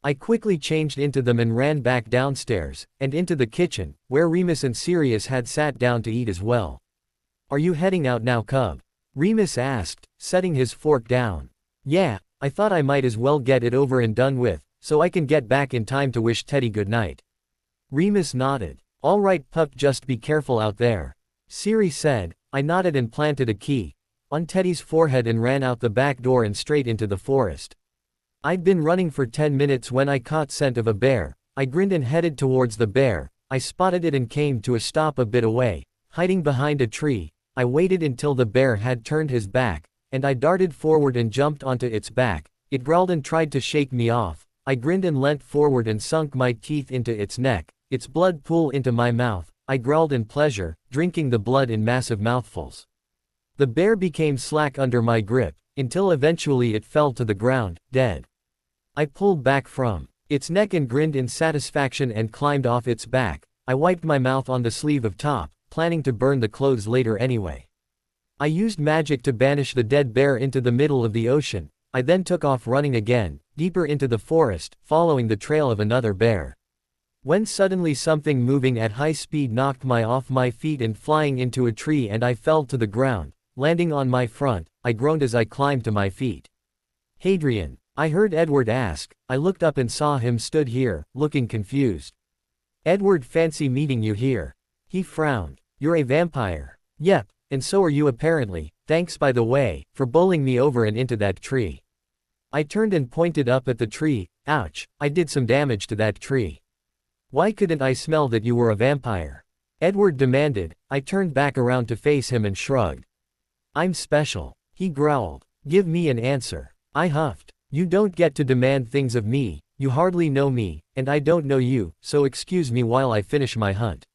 I quickly changed into them and ran back downstairs, and into the kitchen, where Remus and Sirius had sat down to eat as well. Are you heading out now cub? Remus asked, setting his fork down. Yeah, I thought I might as well get it over and done with, so I can get back in time to wish Teddy good night. Remus nodded. All right pup, just be careful out there. Siri said. I nodded and planted a key on Teddy's forehead and ran out the back door and straight into the forest. I'd been running for 10 minutes when I caught scent of a bear. I grinned and headed towards the bear. I spotted it and came to a stop a bit away, hiding behind a tree. I waited until the bear had turned his back, and I darted forward and jumped onto its back. It growled and tried to shake me off. I grinned and leant forward and sunk my teeth into its neck, its blood pool into my mouth. I growled in pleasure, drinking the blood in massive mouthfuls. The bear became slack under my grip, until eventually it fell to the ground, dead. I pulled back from its neck and grinned in satisfaction and climbed off its back. I wiped my mouth on the sleeve of top, planning to burn the clothes later anyway. I used magic to banish the dead bear into the middle of the ocean. I then took off running again, deeper into the forest, following the trail of another bear. When suddenly something moving at high speed knocked me off my feet and flying into a tree and I fell to the ground, landing on my front. I groaned as I climbed to my feet. Hadrian, I heard Edward ask. I looked up and saw him stood here, looking confused. Edward, fancy meeting you here. He frowned. You're a vampire. Yep, and so are you apparently. Thanks by the way, for bowling me over and into that tree. I turned and pointed up at the tree. Ouch, I did some damage to that tree. Why couldn't I smell that you were a vampire? Edward demanded. I turned back around to face him and shrugged. I'm special. He growled. Give me an answer. I huffed. You don't get to demand things of me, you hardly know me, and I don't know you, so excuse me while I finish my hunt.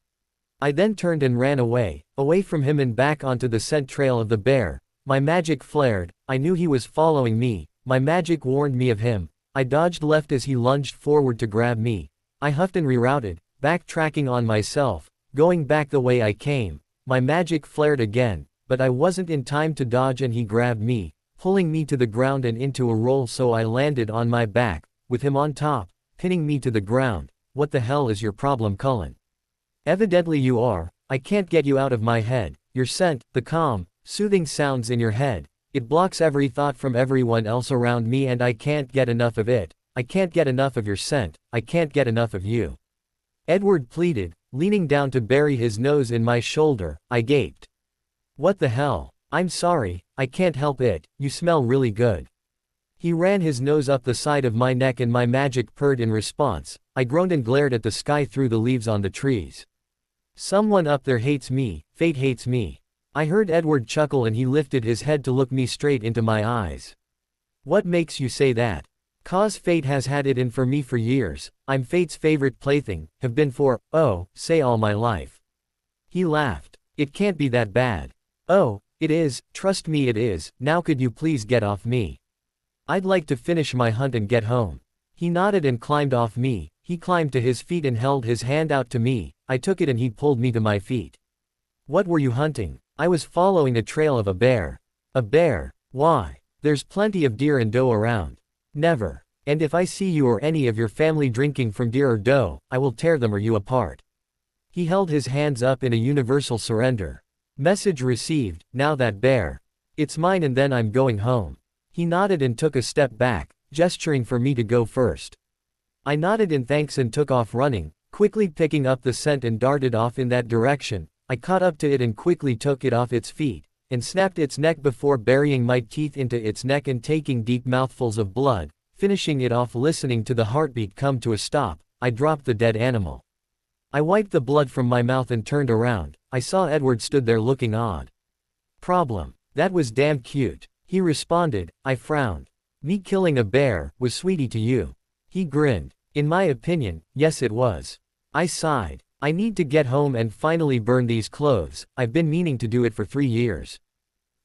I then turned and ran away from him and back onto the scent trail of the bear. My magic flared. I knew he was following me. My magic warned me of him. I dodged left as he lunged forward to grab me. I huffed and rerouted, backtracking on myself, going back the way I came. My magic flared again, but I wasn't in time to dodge and he grabbed me, pulling me to the ground and into a roll, so I landed on my back, with him on top, pinning me to the ground. What the hell is your problem, Cullen? Evidently you are. I can't get you out of my head. Your scent, the calm, soothing sounds in your head. It blocks every thought from everyone else around me and I can't get enough of it. I can't get enough of your scent. I can't get enough of you. Edward pleaded, leaning down to bury his nose in my shoulder. I gaped. What the hell? I'm sorry, I can't help it, you smell really good. He ran his nose up the side of my neck and my magic purred in response. I groaned and glared at the sky through the leaves on the trees. Someone up there hates me, fate hates me. I heard Edward chuckle and he lifted his head to look me straight into my eyes. What makes you say that? 'Cause fate has had it in for me for years. I'm fate's favorite plaything, have been for, say all my life. He laughed. It can't be that bad. Oh, it is, trust me it is, now could you please get off me? I'd like to finish my hunt and get home. He nodded and climbed off me. He climbed to his feet and held his hand out to me. I took it and he pulled me to my feet. What were you hunting? I was following a trail of a bear. A bear? Why? There's plenty of deer and doe around. Never. And if I see you or any of your family drinking from deer or doe, I will tear them or you apart. He held his hands up in a universal surrender. Message received, now that bear. It's mine and then I'm going home. He nodded and took a step back, gesturing for me to go first. I nodded in thanks and took off running, quickly picking up the scent and darted off in that direction. I caught up to it and quickly took it off its feet, and snapped its neck before burying my teeth into its neck and taking deep mouthfuls of blood, finishing it off listening to the heartbeat come to a stop. I dropped the dead animal. I wiped the blood from my mouth and turned around. I saw Edward stood there looking odd. Problem. That was damn cute. He responded. I frowned. Me killing a bear was sweetie to you. He grinned. In my opinion, yes it was. I sighed. I need to get home and finally burn these clothes. I've been meaning to do it for 3 years.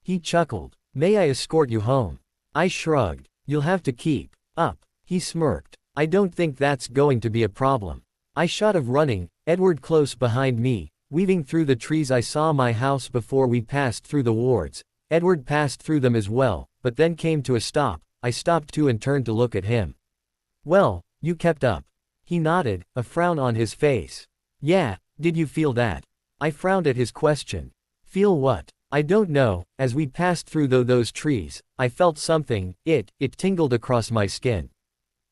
He chuckled. May I escort you home? I shrugged. You'll have to keep up. He smirked. I don't think that's going to be a problem. I shot of running, Edward close behind me. Weaving through the trees I saw my house before we passed through the wards. Edward passed through them as well, but then came to a stop. I stopped too and turned to look at him. Well, you kept up. He nodded, a frown on his face. Yeah, did you feel that? I frowned at his question. Feel what? I don't know. As we passed through those trees, I felt something. It tingled across my skin.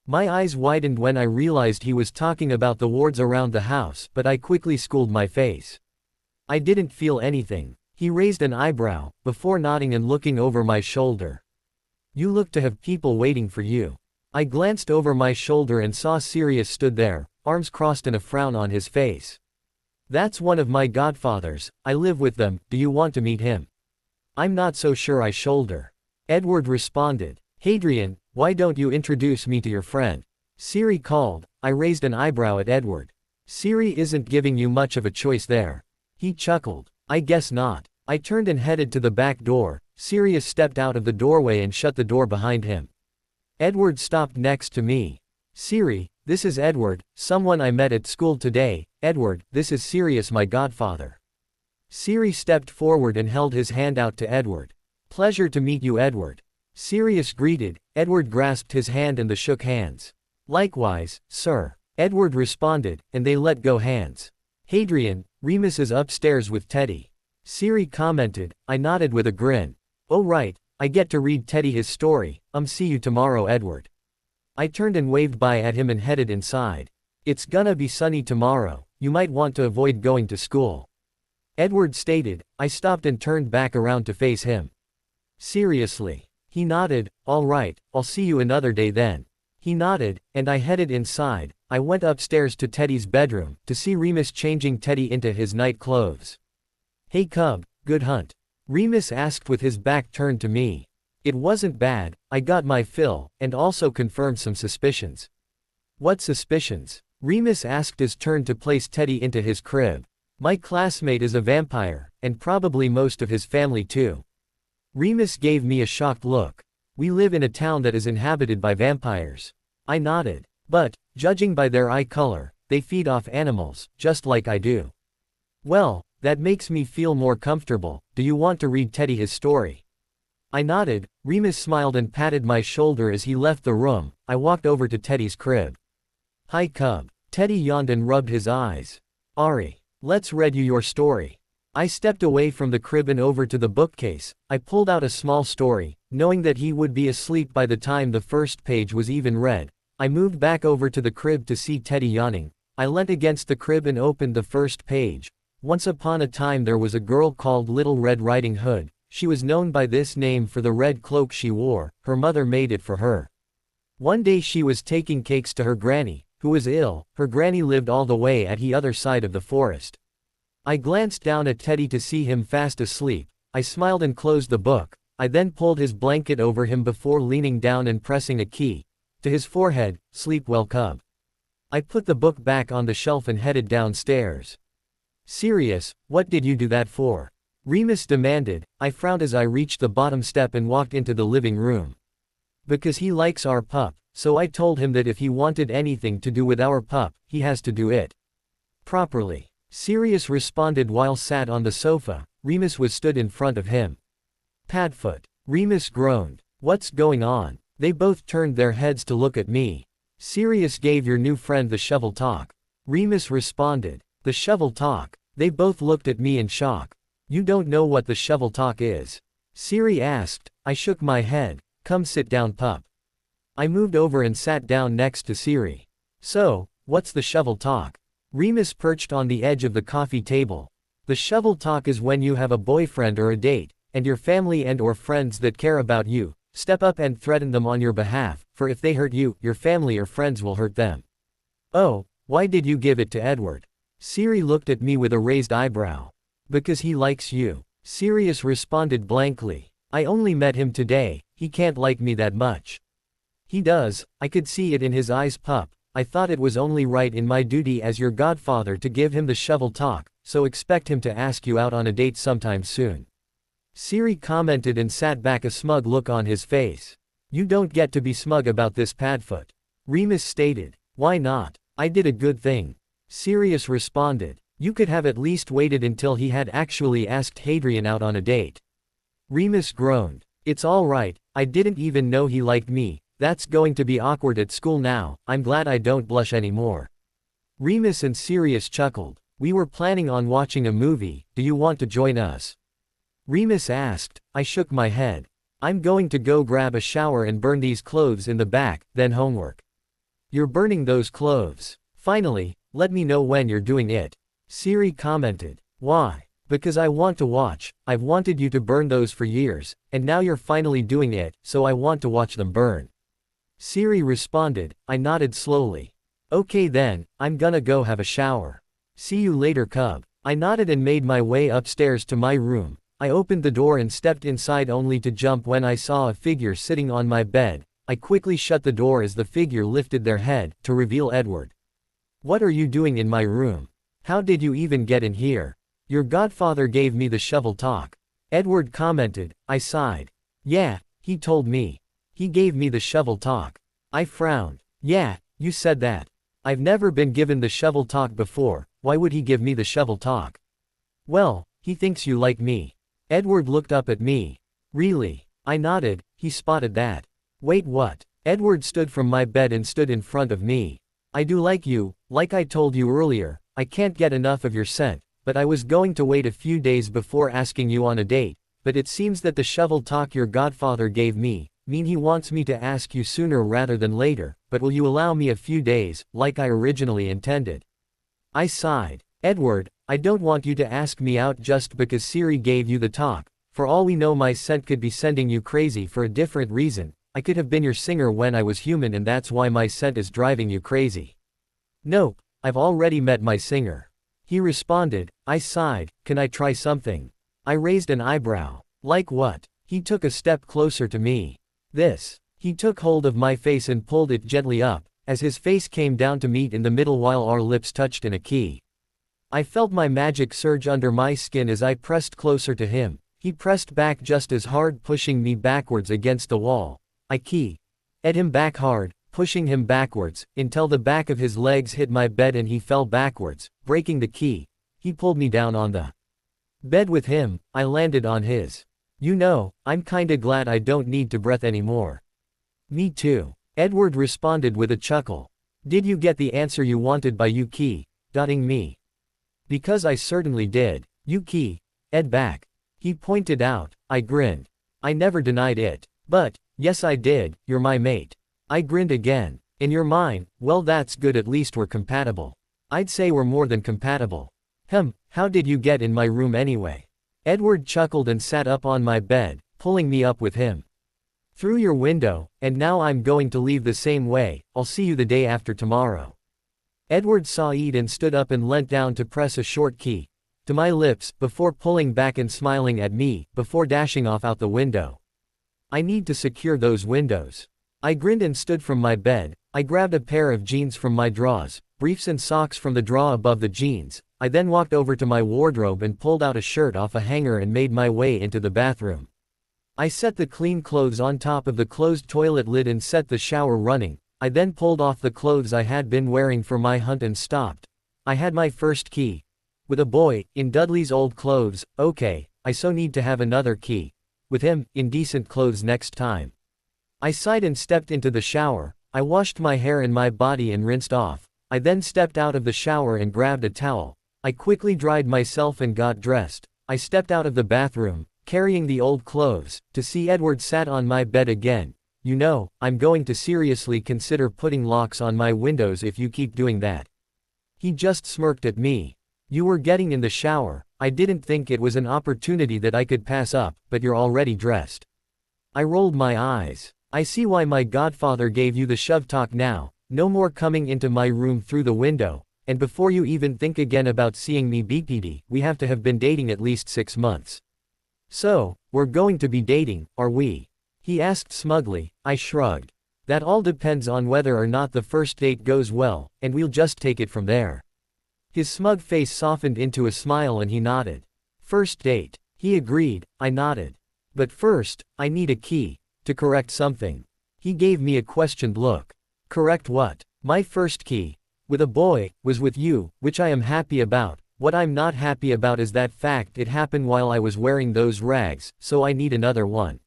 My eyes widened when I realized he was talking about the wards around the house, but I quickly schooled my face. I didn't feel anything. He raised an eyebrow, before nodding and looking over my shoulder. You look to have people waiting for you. I glanced over my shoulder and saw Sirius stood there, arms crossed and a frown on his face. That's one of my godfathers, I live with them, do you want to meet him? I'm not so sure I shoulder. Edward responded. Hadrian, why don't you introduce me to your friend? Siri called. I raised an eyebrow at Edward. Siri isn't giving you much of a choice there. He chuckled. I guess not. I turned and headed to the back door. Sirius stepped out of the doorway and shut the door behind him. Edward stopped next to me. Siri, this is Edward, someone I met at school today. Edward, this is Sirius, my godfather. Siri stepped forward and held his hand out to Edward. Pleasure to meet you, Edward. Sirius greeted. Edward grasped his hand and they shook hands. Likewise, sir. Edward responded, and they let go hands. Hadrian, Remus is upstairs with Teddy. Siri commented. I nodded with a grin. Oh right, I get to read Teddy his story. See you tomorrow, Edward. I turned and waved bye at him and headed inside. It's gonna be sunny tomorrow. You might want to avoid going to school. Edward stated. I stopped and turned back around to face him. Seriously. He nodded. All right, I'll see you another day then. He nodded, and I headed inside. I went upstairs to Teddy's bedroom, to see Remus changing Teddy into his night clothes. Hey cub, good hunt? Remus asked with his back turned to me. It wasn't bad, I got my fill, and also confirmed some suspicions. What suspicions? Remus asked as turned to place Teddy into his crib. My classmate is a vampire, and probably most of his family too. Remus gave me a shocked look. We live in a town that is inhabited by vampires. I nodded. But, judging by their eye color, they feed off animals, just like I do. Well, that makes me feel more comfortable. Do you want to read Teddy his story? I nodded. Remus smiled and patted my shoulder as he left the room. I walked over to Teddy's crib. Hi cub. Teddy yawned and rubbed his eyes. Ari. Let's read you your story. I stepped away from the crib and over to the bookcase. I pulled out a small story, knowing that he would be asleep by the time the first page was even read. I moved back over to the crib to see Teddy yawning. I leant against the crib and opened the first page. Once upon a time there was a girl called Little Red Riding Hood. She was known by this name for the red cloak she wore. Her mother made it for her. One day she was taking cakes to her granny, who was ill. Her granny lived all the way at the other side of the forest. I glanced down at Teddy to see him fast asleep. I smiled and closed the book. I then pulled his blanket over him before leaning down and pressing a key to his forehead. Sleep well, cub. I put the book back on the shelf and headed downstairs. Sirius, what did you do that for? Remus demanded. I frowned as I reached the bottom step and walked into the living room. Because he likes our pup, so I told him that if he wanted anything to do with our pup, he has to do it properly. Sirius responded while sat on the sofa. Remus was stood in front of him. Padfoot. Remus groaned. What's going on? They both turned their heads to look at me. Sirius gave your new friend the shovel talk. Remus responded. The shovel talk. They both looked at me in shock. You don't know what the shovel talk is? Siri asked. I shook my head. Come sit down, pup. I moved over and sat down next to Siri. So, what's the shovel talk? Remus perched on the edge of the coffee table. The shovel talk is when you have a boyfriend or a date, and your family and or friends that care about you step up and threaten them on your behalf, for if they hurt you, your family or friends will hurt them. Oh, why did you give it to Edward? Siri looked at me with a raised eyebrow. Because he likes you. Sirius responded blankly. I only met him today, he can't like me that much. He does, I could see it in his eyes, pup. I thought it was only right in my duty as your godfather to give him the shovel talk, so expect him to ask you out on a date sometime soon. Siri commented and sat back, a smug look on his face. You don't get to be smug about this, Padfoot. Remus stated. Why not? I did a good thing. Sirius responded. You could have at least waited until he had actually asked Hadrian out on a date. Remus groaned. It's all right, I didn't even know he liked me. That's going to be awkward at school now. I'm glad I don't blush anymore. Remus and Sirius chuckled. We were planning on watching a movie. Do you want to join us? Remus asked. I shook my head. I'm going to go grab a shower and burn these clothes in the back, then homework. You're burning those clothes. Finally, let me know when you're doing it. Siri commented. Why? Because I want to watch. I've wanted you to burn those for years, and now you're finally doing it, so I want to watch them burn. Siri responded. I nodded slowly. Okay then, I'm gonna go have a shower. See you later, cub. I nodded and made my way upstairs to my room. I opened the door and stepped inside only to jump when I saw a figure sitting on my bed. I quickly shut the door as the figure lifted their head, to reveal Edward. What are you doing in my room? How did you even get in here? Your godfather gave me the shovel talk. Edward commented. I sighed. Yeah, he told me. He gave me the shovel talk. I frowned. Yeah, you said that. I've never been given the shovel talk before. Why would he give me the shovel talk? Well, he thinks you like me. Edward looked up at me. Really? I nodded. He spotted that. Wait, what? Edward stood from my bed and stood in front of me. I do like you, like I told you earlier. I can't get enough of your scent, but I was going to wait a few days before asking you on a date, but it seems that the shovel talk your godfather gave me mean he wants me to ask you sooner rather than later, but will you allow me a few days, like I originally intended? I sighed. Edward, I don't want you to ask me out just because Siri gave you the talk. For all we know, my scent could be sending you crazy for a different reason. I could have been your singer when I was human, and that's why my scent is driving you crazy. Nope. I've already met my singer. He responded. I sighed. Can I try something? I raised an eyebrow. Like what? He took a step closer to me. This. He took hold of my face and pulled it gently up, as his face came down to meet in the middle while our lips touched in a key. I felt my magic surge under my skin as I pressed closer to him. He pressed back just as hard, pushing me backwards against the wall. I keyed him back hard, pushing him backwards, until the back of his legs hit my bed and he fell backwards, breaking the key. He pulled me down on the bed with him. I landed on his. You know, I'm kinda glad I don't need to breath anymore. Me too. Edward responded with a chuckle. Did you get the answer you wanted by you keying me? Because I certainly did. You key. Ed back. He pointed out. I grinned. I never denied it. But, yes I did, you're my mate. I grinned again. And you're mine, well that's good, at least we're compatible. I'd say we're more than compatible. How did you get in my room anyway? Edward chuckled and sat up on my bed, pulling me up with him. Through your window, and now I'm going to leave the same way, I'll see you the day after tomorrow. Edward sighed and stood up and leant down to press a short key to my lips, before pulling back and smiling at me, before dashing off out the window. I need to secure those windows. I grinned and stood from my bed. I grabbed a pair of jeans from my drawers, briefs and socks from the drawer above the jeans. I then walked over to my wardrobe and pulled out a shirt off a hanger and made my way into the bathroom. I set the clean clothes on top of the closed toilet lid and set the shower running. I then pulled off the clothes I had been wearing for my hunt and stopped. I had my first key. With a boy, in Dudley's old clothes, okay, I so need to have another key. With him, in decent clothes next time. I sighed and stepped into the shower. I washed my hair and my body and rinsed off. I then stepped out of the shower and grabbed a towel. I quickly dried myself and got dressed. I stepped out of the bathroom, carrying the old clothes, to see Edward sat on my bed again. You know, I'm going to seriously consider putting locks on my windows if you keep doing that. He just smirked at me. You were getting in the shower. I didn't think it was an opportunity that I could pass up, but you're already dressed. I rolled my eyes. I see why my godfather gave you the shove talk now. No more coming into my room through the window, and before you even think again about seeing me BPD, we have to have been dating at least 6 months. So, we're going to be dating, are we? He asked smugly. I shrugged. That all depends on whether or not the first date goes well, and we'll just take it from there. His smug face softened into a smile and he nodded. First date. He agreed. I nodded. But first, I need a key. To correct something. He gave me a questioned look. Correct what? My first key. With a boy, was with you, which I am happy about. What I'm not happy about is that fact it happened while I was wearing those rags, so I need another one.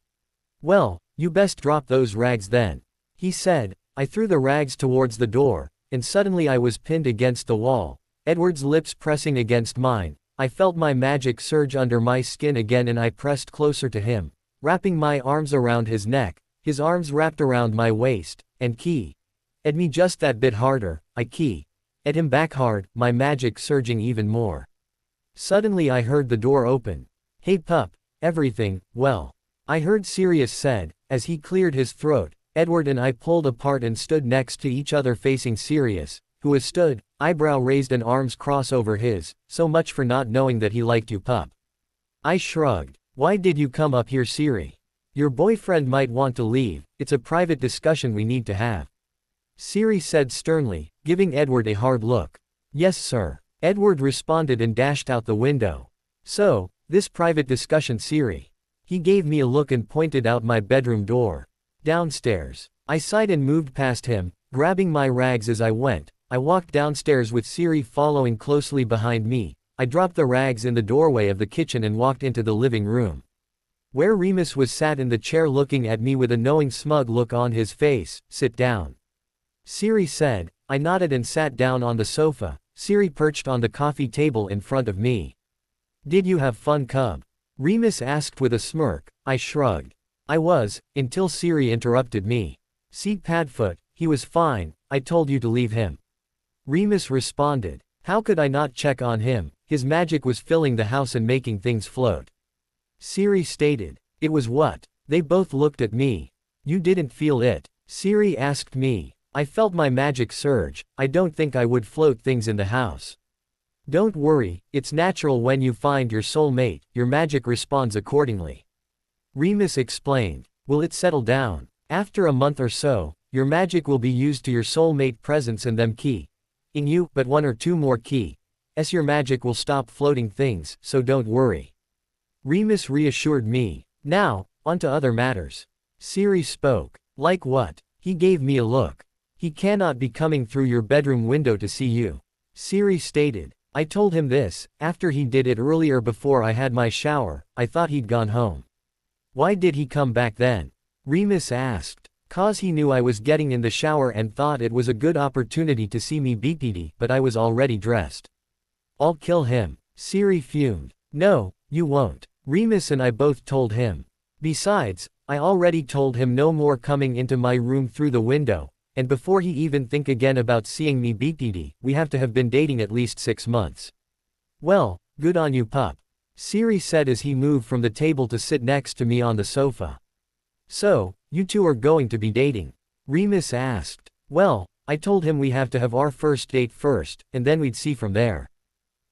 Well, you best drop those rags then. He said. I threw the rags towards the door, and suddenly I was pinned against the wall. Edward's lips pressing against mine. I felt my magic surge under my skin again and I pressed closer to him, wrapping my arms around his neck, his arms wrapped around my waist, and key. Ed me just that bit harder. I key. Ed him back hard, my magic surging even more. Suddenly I heard the door open. Hey pup, everything, well. I heard Sirius said, as he cleared his throat. Edward and I pulled apart and stood next to each other facing Sirius, who was stood, eyebrow raised and arms cross over his. So much for not knowing that he liked you pup. I shrugged. Why did you come up here Siri? Your boyfriend might want to leave, it's a private discussion we need to have. Siri said sternly, giving Edward a hard look. Yes sir. Edward responded and dashed out the window. So, this private discussion Siri. He gave me a look and pointed out my bedroom door. Downstairs. I sighed and moved past him, grabbing my rags as I went. I walked downstairs with Siri following closely behind me. I dropped the rags in the doorway of the kitchen and walked into the living room. Where Remus was sat in the chair looking at me with a knowing smug look on his face. Sit down. Siri said. I nodded and sat down on the sofa. Siri perched on the coffee table in front of me. Did you have fun cub? Remus asked with a smirk. I shrugged. I was, until Siri interrupted me. See Padfoot, he was fine, I told you to leave him. Remus responded. How could I not check on him? His magic was filling the house and making things float. Siri stated. It was what? They both looked at me. You didn't feel it? Siri asked me. I felt my magic surge. I don't think I would float things in the house. Don't worry, it's natural when you find your soulmate, your magic responds accordingly. Remus explained. Will it settle down? After a month or so, your magic will be used to your soulmate presence and them key. In you, but 1 or 2 more key. Your magic will stop floating things, so don't worry. Remus reassured me. Now, on to other matters. Siri spoke. Like what? He gave me a look. He cannot be coming through your bedroom window to see you. Siri stated. I told him this, after he did it earlier before I had my shower. I thought he'd gone home. Why did he come back then? Remus asked. Cause he knew I was getting in the shower and thought it was a good opportunity to see me BPD, but I was already dressed. I'll kill him. Siri fumed. No, you won't. Remus and I both told him. Besides, I already told him no more coming into my room through the window, and before he even think again about seeing me BTD, we have to have been dating at least 6 months. Well, good on you pup. Siri said as he moved from the table to sit next to me on the sofa. So, you two are going to be dating? Remus asked. Well, I told him we have to have our first date first, and then we'd see from there.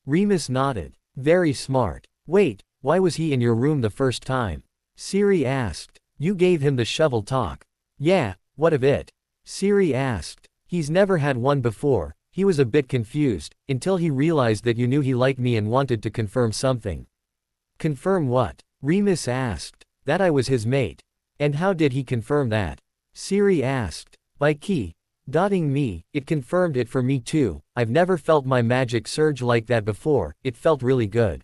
Remus nodded. Very smart. Wait, why was he in your room the first time? Siri asked. You gave him the shovel talk. Yeah, what of it? Siri asked. He's never had one before. He was a bit confused, until he realized that you knew he liked me and wanted to confirm something. Confirm what? Remus asked. That I was his mate. And how did he confirm that? Siri asked. By dotting me, it confirmed it for me too. I've never felt my magic surge like that before, it felt really good.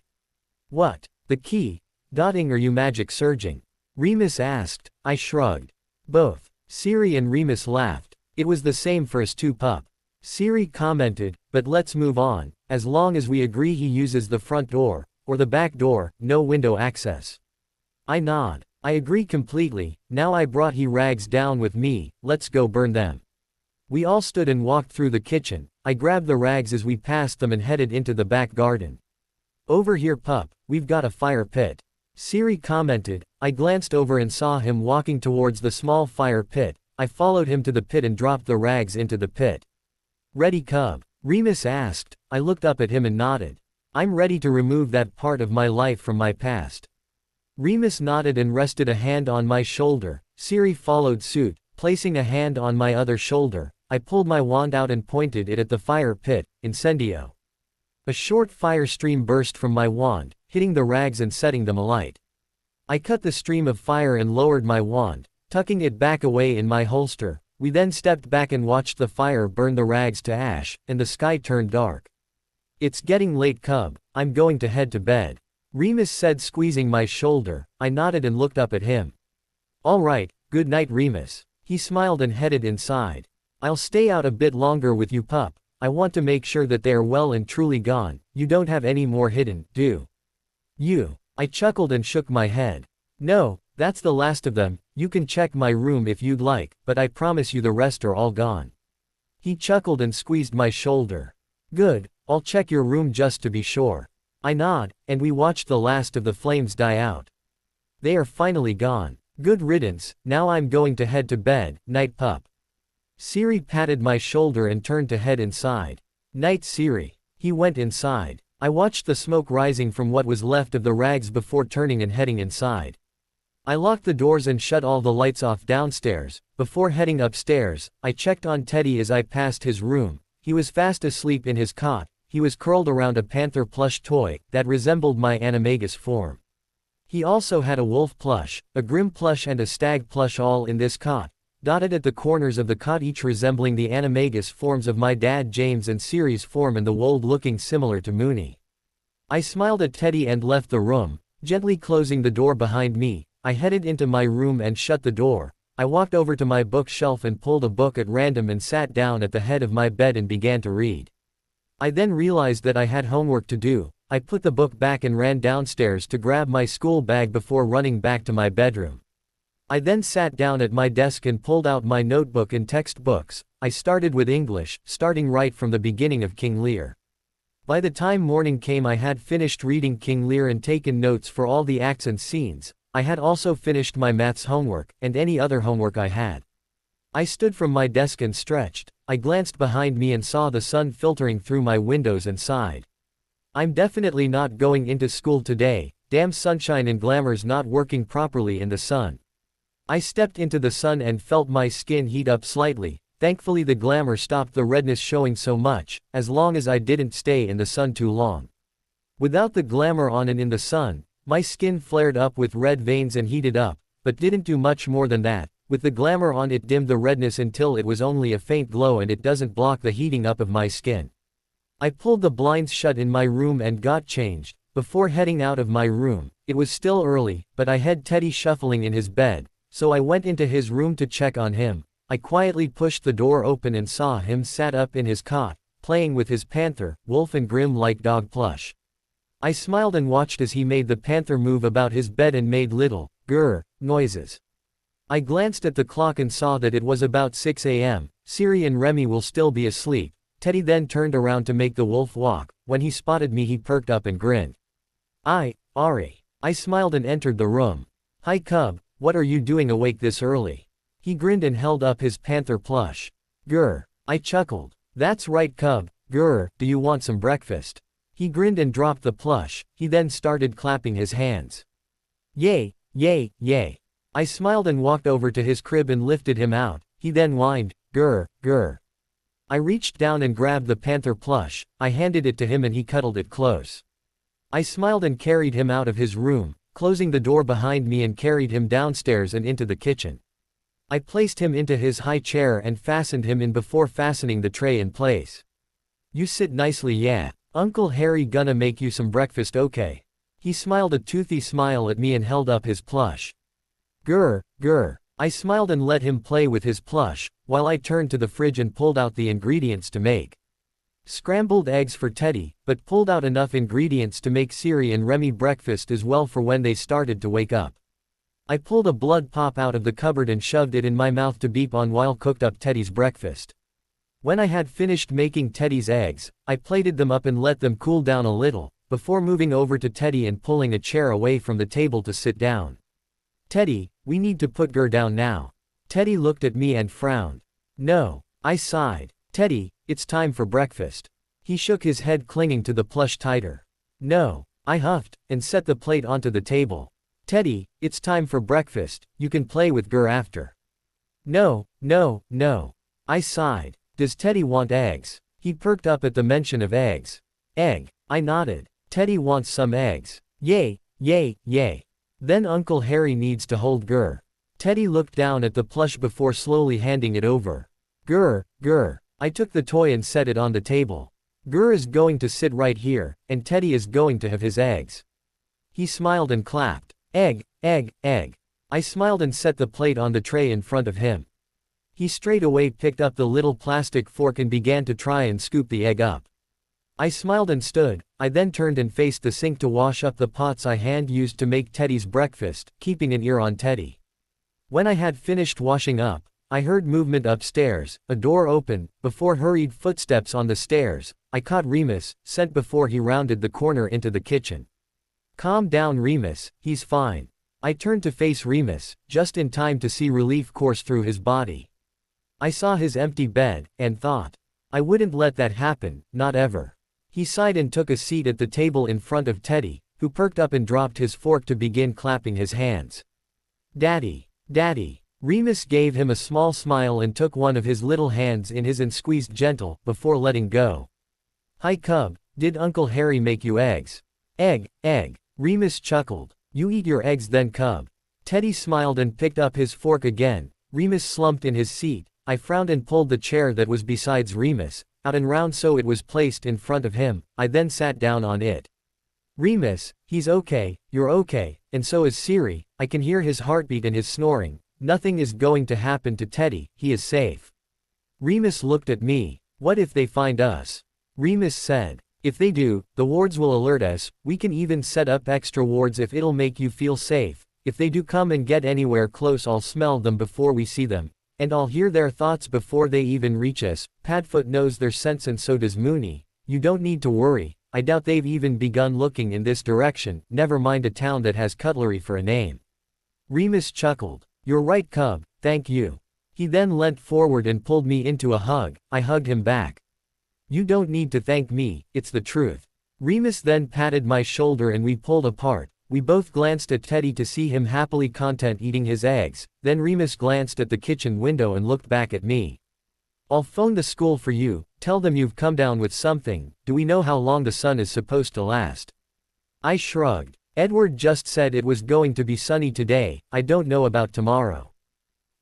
What? The dotting or you magic surging? Remus asked. I shrugged. Both. Siri and Remus laughed. It was the same for us too pup. Siri commented, but let's move on, as long as we agree he uses the front door, or the back door, no window access. I nod. I agree completely. Now I brought he rags down with me, let's go burn them. We all stood and walked through the kitchen. I grabbed the rags as we passed them and headed into the back garden. Over here pup, we've got a fire pit. Siri commented. I glanced over and saw him walking towards the small fire pit. I followed him to the pit and dropped the rags into the pit. Ready cub? Remus asked. I looked up at him and nodded. I'm ready to remove that part of my life from my past. Remus nodded and rested a hand on my shoulder. Siri followed suit, placing a hand on my other shoulder. I pulled my wand out and pointed it at the fire pit. Incendio. A short fire stream burst from my wand, hitting the rags and setting them alight. I cut the stream of fire and lowered my wand, tucking it back away in my holster. We then stepped back and watched the fire burn the rags to ash, and the sky turned dark. It's getting late cub, I'm going to head to bed. Remus said, squeezing my shoulder. I nodded and looked up at him. All right, good night Remus. He smiled and headed inside. I'll stay out a bit longer with you pup. I want to make sure that they are well and truly gone. You don't have any more hidden, do you? I chuckled and shook my head. No, that's the last of them. You can check my room if you'd like, but I promise you the rest are all gone. He chuckled and squeezed my shoulder. Good, I'll check your room just to be sure. I nod, and we watched the last of the flames die out. They are finally gone. Good riddance, now I'm going to head to bed. Night pup. Siri patted my shoulder and turned to head inside. Night Siri. He went inside. I watched the smoke rising from what was left of the rags before turning and heading inside. I locked the doors and shut all the lights off downstairs. Before heading upstairs, I checked on Teddy as I passed his room. He was fast asleep in his cot. He was curled around a panther plush toy that resembled my animagus form. He also had a wolf plush, a grim plush and a stag plush all in this cot, dotted at the corners of the cot, each resembling the animagus forms of my dad James and Siri's form, and the wold looking similar to Mooney. I smiled at Teddy and left the room, gently closing the door behind me. I headed into my room and shut the door. I walked over to my bookshelf and pulled a book at random and sat down at the head of my bed and began to read. I then realized that I had homework to do. I put the book back and ran downstairs to grab my school bag before running back to my bedroom. I then sat down at my desk and pulled out my notebook and textbooks. I started with English, starting right from the beginning of King Lear. By the time morning came, I had finished reading King Lear and taken notes for all the acts and scenes. I had also finished my maths homework, and any other homework I had. I stood from my desk and stretched. I glanced behind me and saw the sun filtering through my windows and sighed. I'm definitely not going into school today. Damn sunshine and glamour's not working properly in the sun. I stepped into the sun and felt my skin heat up slightly. Thankfully the glamour stopped the redness showing so much, as long as I didn't stay in the sun too long. Without the glamour on and in the sun, my skin flared up with red veins and heated up, but didn't do much more than that. With the glamour on, it dimmed the redness until it was only a faint glow, and it doesn't block the heating up of my skin. I pulled the blinds shut in my room and got changed. Before heading out of my room, it was still early, but I had Teddy shuffling in his bed, so I went into his room to check on him. I quietly pushed the door open and saw him sat up in his cot, playing with his panther, wolf and grim like dog plush. I smiled and watched as he made the panther move about his bed and made little, grrr, noises. I glanced at the clock and saw that it was about 6 a.m., Siri and Remy will still be asleep. Teddy then turned around to make the wolf walk. When he spotted me he perked up and grinned. Ari. I smiled and entered the room. Hi cub, what are you doing awake this early? He grinned and held up his panther plush. Grr. I chuckled. That's right cub, grr, do you want some breakfast? He grinned and dropped the plush. He then started clapping his hands. Yay, yay, yay. I smiled and walked over to his crib and lifted him out. He then whined, grr, grr. I reached down and grabbed the panther plush. I handed it to him and he cuddled it close. I smiled and carried him out of his room, closing the door behind me and carried him downstairs and into the kitchen. I placed him into his high chair and fastened him in before fastening the tray in place. You sit nicely, yeah. Uncle Harry gonna make you some breakfast, okay? He smiled a toothy smile at me and held up his plush. Grr, grr. I smiled and let him play with his plush, while I turned to the fridge and pulled out the ingredients to make scrambled eggs for Teddy, but pulled out enough ingredients to make Siri and Remy breakfast as well for when they started to wake up. I pulled a blood pop out of the cupboard and shoved it in my mouth to beep on while cooked up Teddy's breakfast. When I had finished making Teddy's eggs, I plated them up and let them cool down a little, before moving over to Teddy and pulling a chair away from the table to sit down. Teddy, we need to put Grr down now. Teddy looked at me and frowned. No. I sighed. Teddy, it's time for breakfast. He shook his head, clinging to the plush tighter. No. I huffed, and set the plate onto the table. Teddy, it's time for breakfast, you can play with Grr after. No, no, no. I sighed. Does Teddy want eggs? He perked up at the mention of eggs. Egg. I nodded. Teddy wants some eggs. Yay, yay, yay. Then Uncle Harry needs to hold Grr. Teddy looked down at the plush before slowly handing it over. Grr, grr. I took the toy and set it on the table. Grr is going to sit right here, and Teddy is going to have his eggs. He smiled and clapped. Egg, egg, egg. I smiled and set the plate on the tray in front of him. He straight away picked up the little plastic fork and began to try and scoop the egg up. I smiled and stood. I then turned and faced the sink to wash up the pots I hand used to make Teddy's breakfast, keeping an ear on Teddy. When I had finished washing up, I heard movement upstairs, a door opened, before hurried footsteps on the stairs. I caught Remus, sent before he rounded the corner into the kitchen. Calm down Remus, he's fine. I turned to face Remus, just in time to see relief course through his body. I saw his empty bed, and thought, I wouldn't let that happen, not ever. He sighed and took a seat at the table in front of Teddy, who perked up and dropped his fork to begin clapping his hands. Daddy, Daddy. Remus gave him a small smile and took one of his little hands in his and squeezed gentle, before letting go. Hi cub, did Uncle Harry make you eggs? Egg, egg. Remus chuckled. You eat your eggs then cub. Teddy smiled and picked up his fork again. Remus slumped in his seat. I frowned and pulled the chair that was besides Remus, out and round so it was placed in front of him. I then sat down on it. Remus, he's okay, you're okay, and so is Siri. I can hear his heartbeat and his snoring. Nothing is going to happen to Teddy, he is safe. Remus looked at me. What if they find us? Remus said. If they do, the wards will alert us. We can even set up extra wards if it'll make you feel safe. If they do come and get anywhere close, I'll smell them before we see them. And I'll hear their thoughts before they even reach us. Padfoot knows their scents and so does Mooney. You don't need to worry. I doubt they've even begun looking in this direction, never mind a town that has cutlery for a name. Remus chuckled. You're right cub, thank you. He then leant forward and pulled me into a hug. I hugged him back. You don't need to thank me, it's the truth. Remus then patted my shoulder and we pulled apart. We both glanced at Teddy to see him happily content eating his eggs. Then Remus glanced at the kitchen window and looked back at me. I'll phone the school for you, tell them you've come down with something. Do we know how long the sun is supposed to last? I shrugged. Edward just said it was going to be sunny today, I don't know about tomorrow.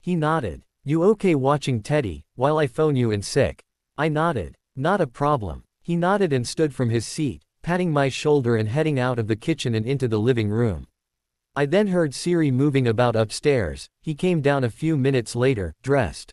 He nodded. You okay watching Teddy, while I phone you in sick? I nodded. Not a problem. He nodded and stood from his seat, patting my shoulder and heading out of the kitchen and into the living room. I then heard Siri moving about upstairs. He came down a few minutes later, dressed.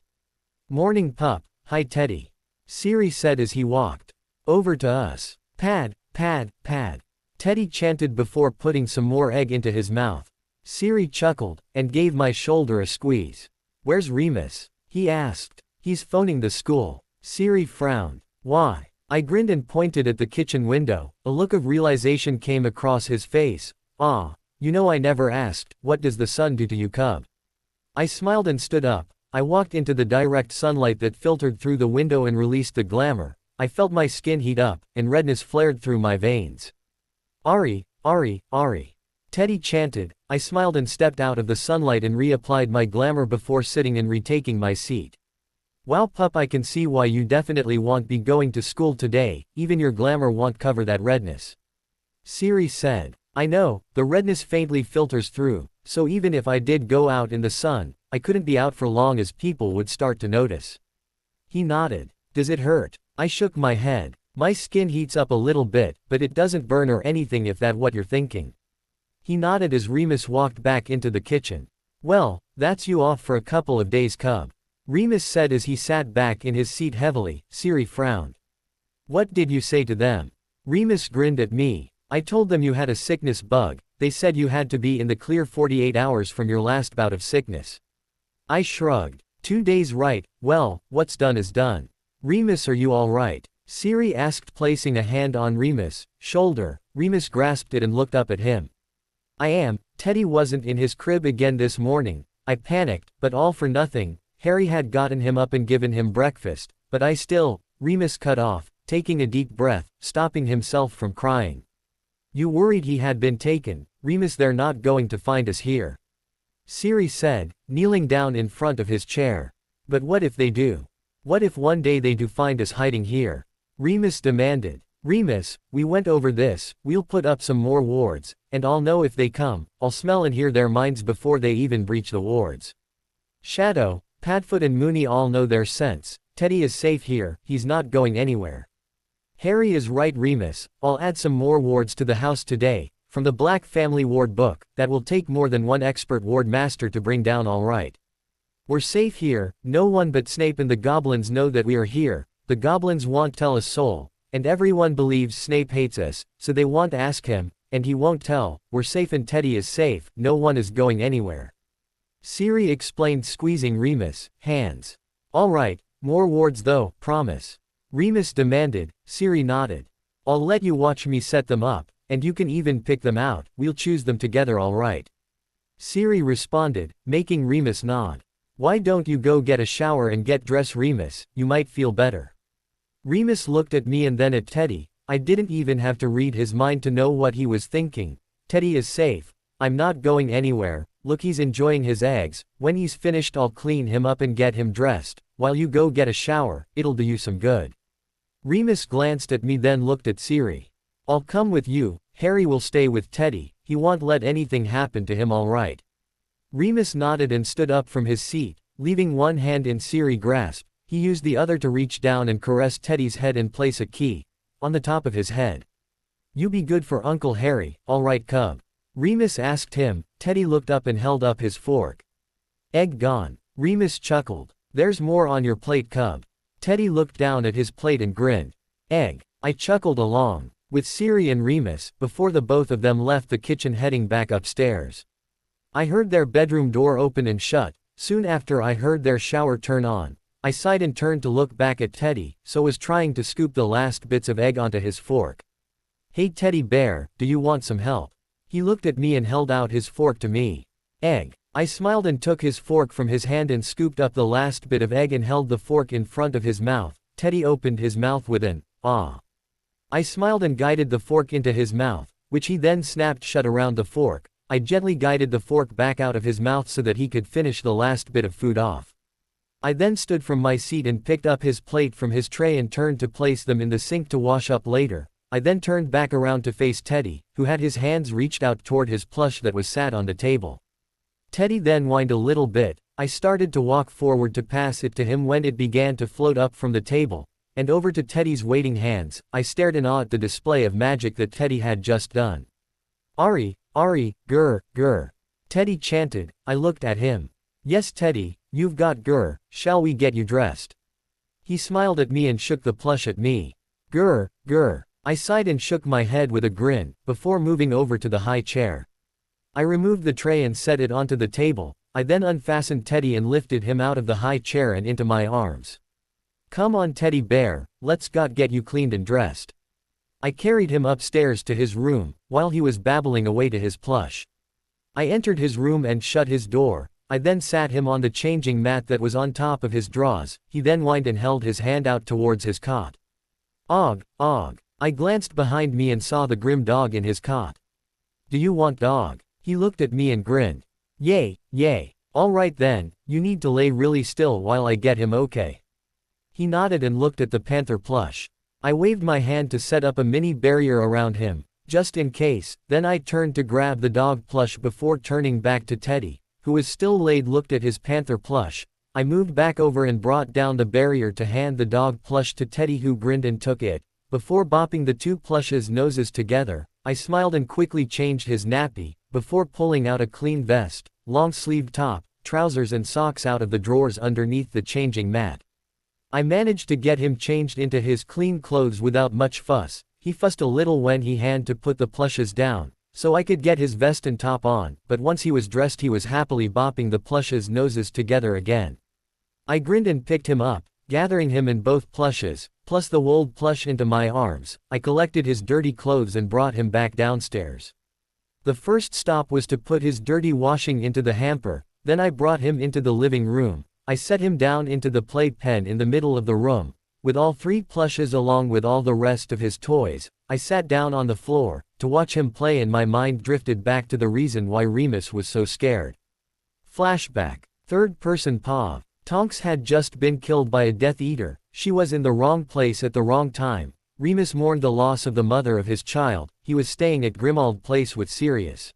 Morning pup, hi Teddy. Siri said as he walked over to us. Pad, pad, pad. Teddy chanted before putting some more egg into his mouth. Siri chuckled, and gave my shoulder a squeeze. Where's Remus? He asked. He's phoning the school. Siri frowned. Why? I grinned and pointed at the kitchen window. A look of realization came across his face. Ah, you know I never asked, what does the sun do to you, cub? I smiled and stood up. I walked into the direct sunlight that filtered through the window and released the glamour. I felt my skin heat up, and redness flared through my veins. Ari, Ari, Ari. Teddy chanted. I smiled and stepped out of the sunlight and reapplied my glamour before sitting and retaking my seat. Wow pup, I can see why you definitely won't be going to school today, even your glamour won't cover that redness. Siri said. I know, the redness faintly filters through, so even if I did go out in the sun, I couldn't be out for long as people would start to notice. He nodded. Does it hurt? I shook my head. My skin heats up a little bit, but it doesn't burn or anything if that's what you're thinking. He nodded as Remus walked back into the kitchen. Well, that's you off for a couple of days, cub. Remus said as he sat back in his seat heavily. Siri frowned. What did you say to them? Remus grinned at me. I told them you had a sickness bug. They said you had to be in the clear 48 hours from your last bout of sickness. I shrugged. 2 days, right? Well, what's done is done. Remus, are you all right? Siri asked, placing a hand on Remus' shoulder. Remus grasped it and looked up at him. I am. Teddy wasn't in his crib again this morning. I panicked, but all for nothing. Harry had gotten him up and given him breakfast, but I still. Remus cut off, taking a deep breath, stopping himself from crying. You worried he had been taken, Remus? They're not going to find us here. Siri said, kneeling down in front of his chair. But what if they do? What if one day they do find us hiding here? Remus demanded. Remus, we went over this, we'll put up some more wards, and I'll know if they come. I'll smell and hear their minds before they even breach the wards. Shadow, Padfoot and Mooney all know their sense. Teddy is safe here, he's not going anywhere. Harry is right, Remus. I'll add some more wards to the house today, from the Black Family Ward book. That will take more than one expert ward master to bring down, all right. We're safe here, no one but Snape and the goblins know that we are here. The goblins won't tell a soul, and everyone believes Snape hates us, so they won't ask him, and he won't tell. We're safe and Teddy is safe, no one is going anywhere. Siri explained, squeezing Remus' hands. All right, more wards though, promise. Remus demanded. Siri nodded. I'll let you watch me set them up, and you can even pick them out. We'll choose them together, all right. Siri responded, making Remus nod. Why don't you go get a shower and get dressed, Remus? You might feel better. Remus looked at me and then at Teddy. I didn't even have to read his mind to know what he was thinking. Teddy is safe. I'm not going anywhere. Look, he's enjoying his eggs. When he's finished, I'll clean him up and get him dressed. While you go get a shower, it'll do you some good. Remus glanced at me, then looked at Siri. I'll come with you. Harry will stay with Teddy. He won't let anything happen to him, all right. Remus nodded and stood up from his seat, leaving one hand in Siri's grasp. He used the other to reach down and caress Teddy's head and place a key on the top of his head. You be good for Uncle Harry, all right, cub? Remus asked him. Teddy looked up and held up his fork. Egg gone. Remus chuckled. There's more on your plate, cub. Teddy looked down at his plate and grinned. Egg. I chuckled along with Siri and Remus before the both of them left the kitchen, heading back upstairs. I heard their bedroom door open and shut. Soon after, I heard their shower turn on. I sighed and turned to look back at Teddy, so was trying to scoop the last bits of egg onto his fork. Hey Teddy Bear, do you want some help? He looked at me and held out his fork to me. Egg. I smiled and took his fork from his hand and scooped up the last bit of egg and held the fork in front of his mouth. Teddy opened his mouth with an ah. I smiled and guided the fork into his mouth, which he then snapped shut around the fork. I gently guided the fork back out of his mouth so that he could finish the last bit of food off. I then stood from my seat and picked up his plate from his tray and turned to place them in the sink to wash up later. I then turned back around to face Teddy, who had his hands reached out toward his plush that was sat on the table. Teddy then whined a little bit. I started to walk forward to pass it to him when it began to float up from the table, and over to Teddy's waiting hands. I stared in awe at the display of magic that Teddy had just done. Ari, Ari, grr, grr. Teddy chanted. I looked at him. Yes Teddy, you've got grr, shall we get you dressed? He smiled at me and shook the plush at me. Grr, grr. I sighed and shook my head with a grin, before moving over to the high chair. I removed the tray and set it onto the table. I then unfastened Teddy and lifted him out of the high chair and into my arms. Come on Teddy bear, let's get you cleaned and dressed. I carried him upstairs to his room, while he was babbling away to his plush. I entered his room and shut his door. I then sat him on the changing mat that was on top of his drawers. He then whined and held his hand out towards his cot. Og, og. I glanced behind me and saw the grim dog in his cot. Do you want dog? He looked at me and grinned. Yay, yay. Alright then, you need to lay really still while I get him okay. He nodded and looked at the panther plush. I waved my hand to set up a mini barrier around him, just in case. Then I turned to grab the dog plush before turning back to Teddy, who was still laid looked at his panther plush. I moved back over and brought down the barrier to hand the dog plush to Teddy, who grinned and took it. Before bopping the two plushes' noses together, I smiled and quickly changed his nappy, before pulling out a clean vest, long-sleeved top, trousers and socks out of the drawers underneath the changing mat. I managed to get him changed into his clean clothes without much fuss. He fussed a little when he had to put the plushes down, so I could get his vest and top on, but once he was dressed he was happily bopping the plushes' noses together again. I grinned and picked him up, gathering him and both plushes, plus the wold plush into my arms. I collected his dirty clothes and brought him back downstairs. The first stop was to put his dirty washing into the hamper, then I brought him into the living room. I set him down into the playpen in the middle of the room, with all three plushes along with all the rest of his toys. I sat down on the floor, to watch him play, and my mind drifted back to the reason why Remus was so scared. Flashback. Third person POV. Tonks had just been killed by a Death Eater. She was in the wrong place at the wrong time. Remus mourned the loss of the mother of his child. He was staying at Grimmauld Place with Sirius.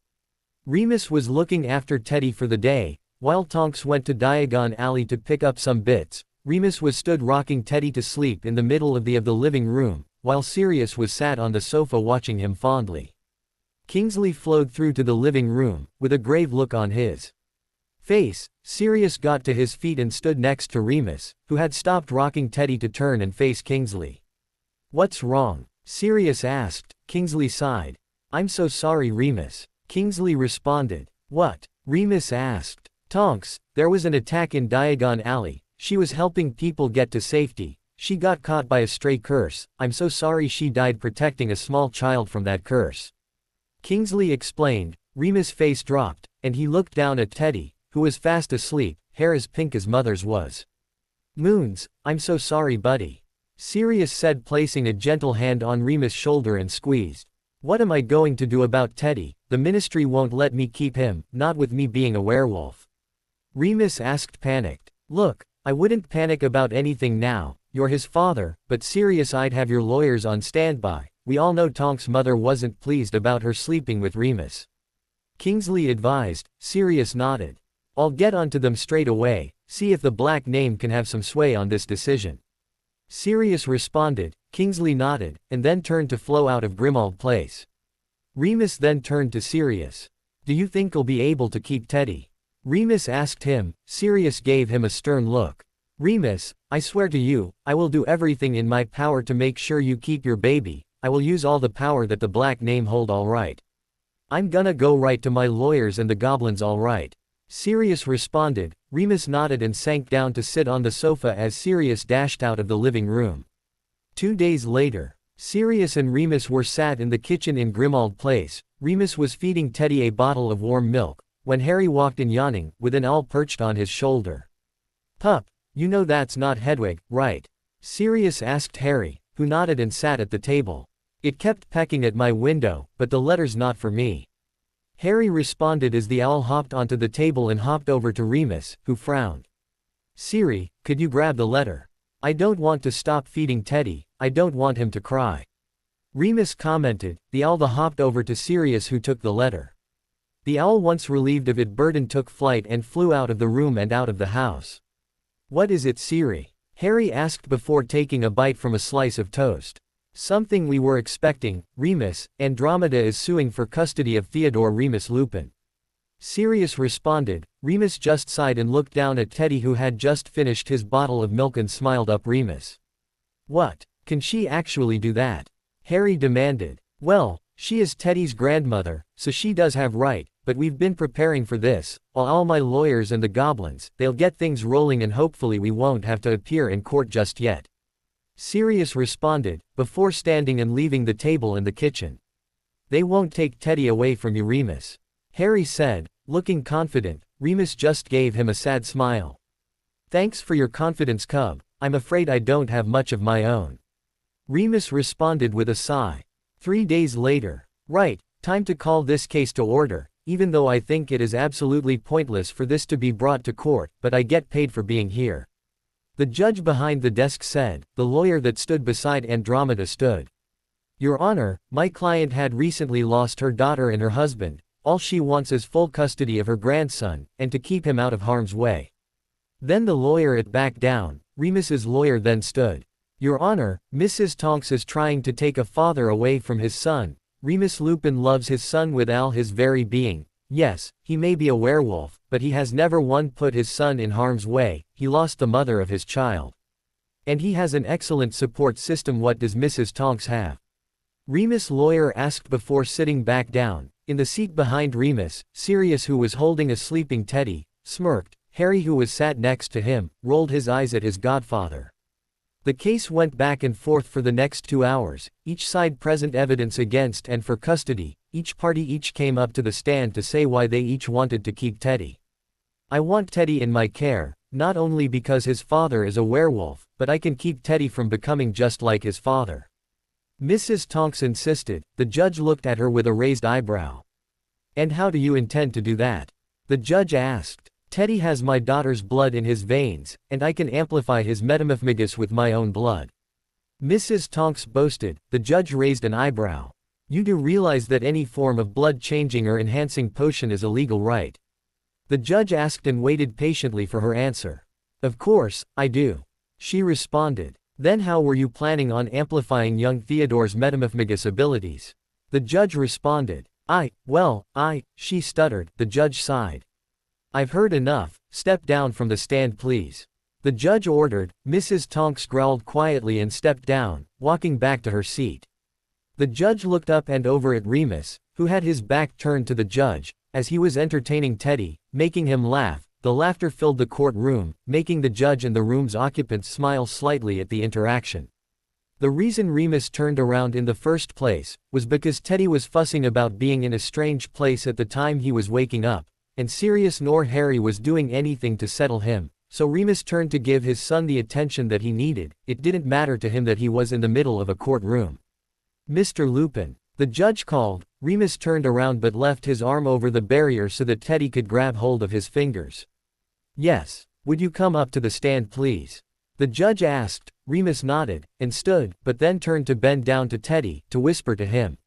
Remus was looking after Teddy for the day, while Tonks went to Diagon Alley to pick up some bits. Remus was stood rocking Teddy to sleep in the middle of the living room, while Sirius was sat on the sofa watching him fondly. Kingsley flowed through to the living room, with a grave look on his face. Sirius got to his feet and stood next to Remus, who had stopped rocking Teddy to turn and face Kingsley. What's wrong? Sirius asked. Kingsley sighed. I'm so sorry, Remus. Kingsley responded. What? Remus asked. Tonks, there was an attack in Diagon Alley. She was helping people get to safety. She got caught by a stray curse. I'm so sorry she died protecting a small child from that curse. Kingsley explained. Remus' face dropped, and he looked down at Teddy, who was fast asleep, hair as pink as mother's was. Moons, I'm so sorry buddy. Sirius said, placing a gentle hand on Remus' shoulder and squeezed. What am I going to do about Teddy? The ministry won't let me keep him, not with me being a werewolf. Remus asked, panicked. Look, I wouldn't panic about anything now. You're his father, but Sirius, I'd have your lawyers on standby. We all know Tonks' mother wasn't pleased about her sleeping with Remus. Kingsley advised. Sirius nodded. I'll get onto them straight away, see if the black name can have some sway on this decision. Sirius responded. Kingsley nodded, and then turned to flow out of Grimmauld Place. Remus then turned to Sirius. Do you think you'll be able to keep Teddy? Remus asked him. Sirius gave him a stern look. Remus, I swear to you, I will do everything in my power to make sure you keep your baby. I will use all the power that the black name hold, alright. I'm gonna go right to my lawyers and the goblins, alright. Sirius responded. Remus nodded and sank down to sit on the sofa as Sirius dashed out of the living room. 2 days later, Sirius and Remus were sat in the kitchen in Grimmauld Place. Remus was feeding Teddy a bottle of warm milk, when Harry walked in yawning, with an owl perched on his shoulder. Pup, you know that's not Hedwig, right? Sirius asked Harry, who nodded and sat at the table. It kept pecking at my window, but the letter's not for me. Harry responded as the owl hopped onto the table and hopped over to Remus, who frowned. Siri, could you grab the letter? I don't want to stop feeding Teddy, I don't want him to cry. Remus commented. The owl hopped over to Sirius, who took the letter. The owl, once relieved of its burden, took flight and flew out of the room and out of the house. What is it, Siri? Harry asked before taking a bite from a slice of toast. Something we were expecting, Remus. Andromeda is suing for custody of Theodore Remus Lupin. Sirius responded. Remus just sighed and looked down at Teddy, who had just finished his bottle of milk, and smiled up Remus. What? Can she actually do that? Harry demanded. Well, she is Teddy's grandmother, so she does have right, but we've been preparing for this, all my lawyers and the goblins, they'll get things rolling and hopefully we won't have to appear in court just yet. Sirius responded, before standing and leaving the table in the kitchen. They won't take Teddy away from you, Remus. Harry said, looking confident. Remus just gave him a sad smile. Thanks for your confidence, Cub. I'm afraid I don't have much of my own. Remus responded with a sigh. 3 days later. Right, time to call this case to order, even though I think it is absolutely pointless for this to be brought to court, but I get paid for being here. The judge behind the desk said. The lawyer that stood beside Andromeda stood. Your Honor, my client had recently lost her daughter and her husband. All she wants is full custody of her grandson, and to keep him out of harm's way. Then the lawyer backed down. Remus's lawyer then stood. Your Honor, Mrs. Tonks is trying to take a father away from his son. Remus Lupin loves his son with all his very being. Yes, he may be a werewolf, but he has never once put his son in harm's way. He lost the mother of his child. And he has an excellent support system. What does Mrs. Tonks have? Remus' lawyer asked before sitting back down. In the seat behind Remus, Sirius, who was holding a sleeping Teddy, smirked. Harry, who was sat next to him, rolled his eyes at his godfather. The case went back and forth for the next 2 hours, each side present evidence against and for custody. Each party each came up to the stand to say why they each wanted to keep Teddy. I want Teddy in my care, not only because his father is a werewolf, but I can keep Teddy from becoming just like his father. Mrs. Tonks insisted. The judge looked at her with a raised eyebrow. And how do you intend to do that? The judge asked. Teddy has my daughter's blood in his veins, and I can amplify his metamorphosis with my own blood. Mrs. Tonks boasted. The judge raised an eyebrow. You do realize that any form of blood-changing or enhancing potion is illegal, right? The judge asked and waited patiently for her answer. Of course, I do. She responded. Then how were you planning on amplifying young Theodore's metamorphosis abilities? The judge responded. She stuttered. The judge sighed. I've heard enough. Step down from the stand, please. The judge ordered. Mrs. Tonks growled quietly and stepped down, walking back to her seat. The judge looked up and over at Remus, who had his back turned to the judge, as he was entertaining Teddy, making him laugh. The laughter filled the courtroom, making the judge and the room's occupants smile slightly at the interaction. The reason Remus turned around in the first place was because Teddy was fussing about being in a strange place at the time he was waking up, and Sirius nor Harry was doing anything to settle him, so Remus turned to give his son the attention that he needed. It didn't matter to him that he was in the middle of a courtroom. Mr. Lupin. The judge called. Remus turned around but left his arm over the barrier so that Teddy could grab hold of his fingers. Yes. Would you come up to the stand, please? The judge asked. Remus nodded, and stood, but then turned to bend down to Teddy, to whisper to him.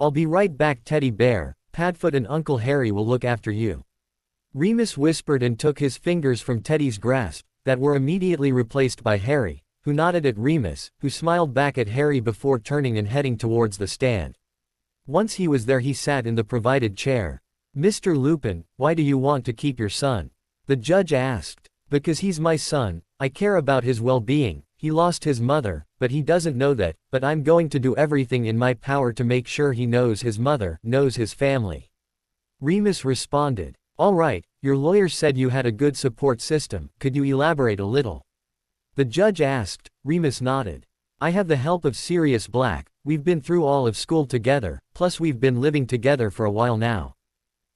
I'll be right back, Teddy Bear. Padfoot and Uncle Harry will look after you. Remus whispered and took his fingers from Teddy's grasp, that were immediately replaced by Harry, who nodded at Remus, who smiled back at Harry before turning and heading towards the stand. Once he was there, he sat in the provided chair. Mr. Lupin, why do you want to keep your son? The judge asked. Because he's my son, I care about his well-being. He lost his mother, but he doesn't know that, but I'm going to do everything in my power to make sure he knows his mother, knows his family. Remus responded. All right, your lawyer said you had a good support system. Could you elaborate a little? The judge asked. Remus nodded. I have the help of Sirius Black. We've been through all of school together, plus we've been living together for a while now.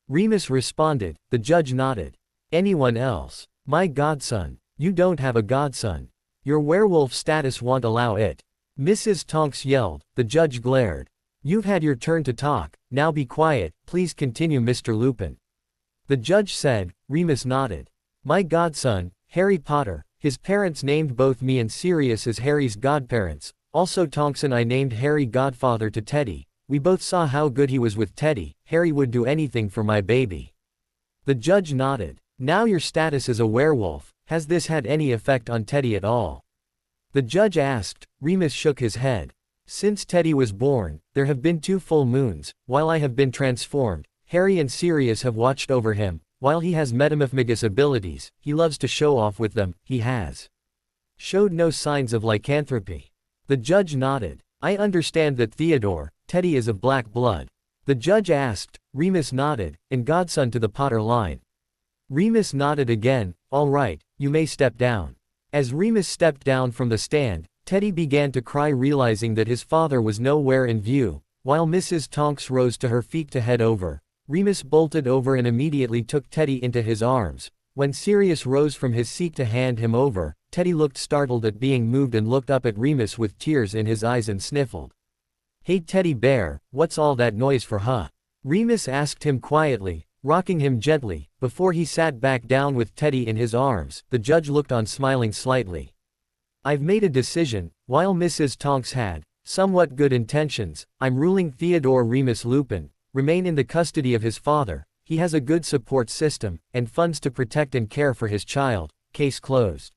Remus responded. The judge nodded. Anyone else? My godson. You don't have a godson. Your werewolf status won't allow it. Mrs. Tonks yelled. The judge glared. You've had your turn to talk, now be quiet, please continue, Mr. Lupin. The judge said. Remus nodded. My godson, Harry Potter. His parents named both me and Sirius as Harry's godparents. Also Tonks and I named Harry godfather to Teddy. We both saw how good he was with Teddy. Harry would do anything for my baby. The judge nodded. Now your status as a werewolf, has this had any effect on Teddy at all? The judge asked. Remus shook his head. Since Teddy was born, there have been 2 full moons, while I have been transformed. Harry and Sirius have watched over him. While he has metamorphogus abilities, he loves to show off with them. He has showed no signs of lycanthropy. The judge nodded. I understand that Theodore, Teddy is of black blood. The judge asked. Remus nodded, and godson to the Potter line. Remus nodded again. All right, you may step down. As Remus stepped down from the stand, Teddy began to cry, realizing that his father was nowhere in view. While Mrs. Tonks rose to her feet to head over, Remus bolted over and immediately took Teddy into his arms. When Sirius rose from his seat to hand him over, Teddy looked startled at being moved and looked up at Remus with tears in his eyes and sniffled. Hey Teddy Bear, what's all that noise for, huh? Remus asked him quietly, rocking him gently, before he sat back down with Teddy in his arms. The judge looked on, smiling slightly. I've made a decision. While Mrs. Tonks had somewhat good intentions, I'm ruling Theodore Remus Lupin remain in the custody of his father. He has a good support system, and funds to protect and care for his child. Case closed.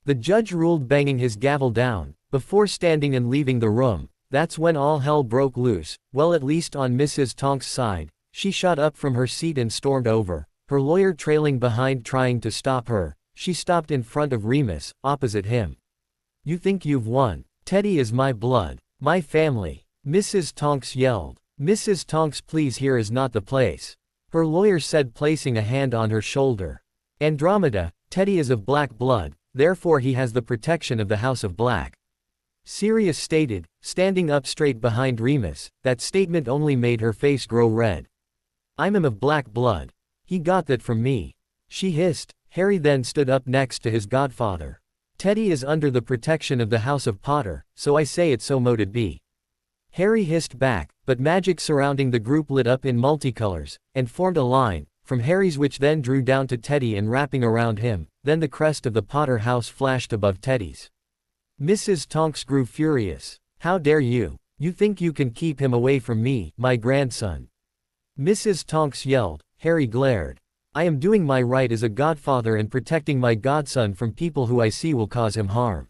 The judge ruled, banging his gavel down, before standing and leaving the room. That's when all hell broke loose, well, at least on Mrs. Tonks' side. She shot up from her seat and stormed over, her lawyer trailing behind trying to stop her. She stopped in front of Remus, opposite him. You think you've won? Teddy is my blood, my family, Mrs. Tonks yelled. Mrs. Tonks, please, here is not the place, her lawyer said, placing a hand on her shoulder. Andromeda, Teddy is of black blood, therefore he has the protection of the House of Black, Sirius stated, standing up straight behind Remus. That statement only made her face grow red. I'm of black blood. He got that from me, she hissed. Harry then stood up next to his godfather. Teddy is under the protection of the House of Potter, so I say it so mote it be. Harry hissed back, but magic surrounding the group lit up in multicolors, and formed a line, from Harry's, which then drew down to Teddy and wrapping around him. Then the crest of the Potter house flashed above Teddy's. Mrs. Tonks grew furious. How dare you? You think you can keep him away from me, my grandson? Mrs. Tonks yelled. Harry glared. I am doing my right as a godfather and protecting my godson from people who I see will cause him harm.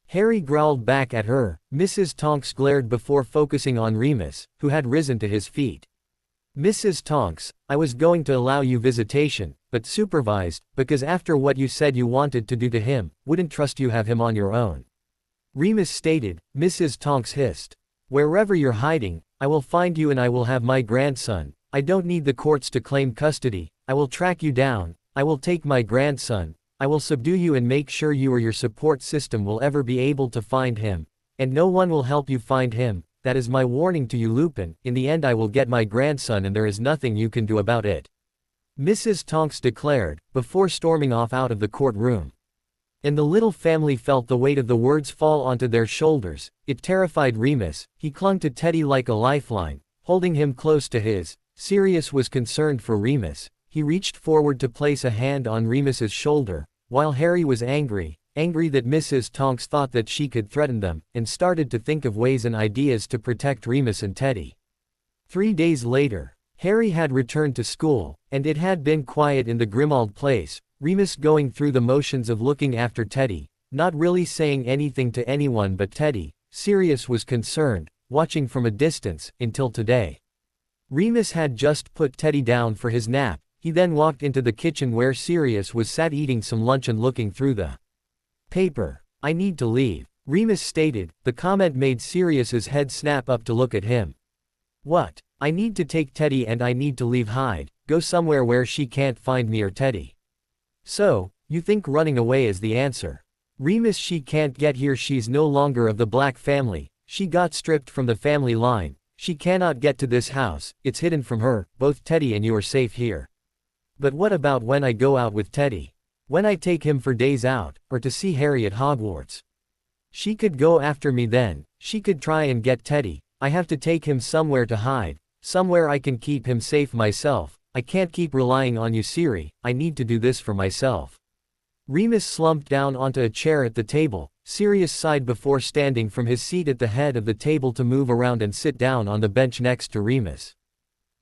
Harry growled back at her. Mrs. Tonks glared before focusing on Remus, who had risen to his feet. Mrs. Tonks, I was going to allow you visitation, but supervised, because after what you said you wanted to do to him, wouldn't trust you have him on your own. Remus stated. Mrs. Tonks hissed. Wherever you're hiding, I will find you and I will have my grandson. I don't need the courts to claim custody. I will track you down. I will take my grandson. I will subdue you and make sure you or your support system will ever be able to find him. And no one will help you find him. That is my warning to you, Lupin. In the end I will get my grandson and there is nothing you can do about it, Mrs. Tonks declared, before storming off out of the courtroom. And the little family felt the weight of the words fall onto their shoulders. It terrified Remus. He clung to Teddy like a lifeline, holding him close to his. Sirius was concerned for Remus. He reached forward to place a hand on Remus's shoulder, while Harry was angry that Mrs. Tonks thought that she could threaten them, and started to think of ways and ideas to protect Remus and Teddy. 3 days later, Harry had returned to school, and it had been quiet in the Grimmauld place. Remus going through the motions of looking after Teddy, not really saying anything to anyone but Teddy. Sirius was concerned, watching from a distance, until today. Remus had just put Teddy down for his nap. He then walked into the kitchen where Sirius was sat eating some lunch and looking through the paper. I need to leave, Remus stated. The comment made Sirius's head snap up to look at him. What? I need to take Teddy and I need to leave. Hide, go somewhere where she can't find me or Teddy. So, you think running away is the answer? Remus, she can't get here. She's no longer of the Black family. She got stripped from the family line. She cannot get to this house. It's hidden from her. Both Teddy and you are safe here. But what about when I go out with Teddy? When I take him for days out, or to see Harry at Hogwarts? She could go after me then. She could try and get Teddy. I have to take him somewhere to hide. Somewhere I can keep him safe myself. I can't keep relying on you, Siri. I need to do this for myself. Remus slumped down onto a chair at the table. Sirius sighed before standing from his seat at the head of the table to move around and sit down on the bench next to Remus.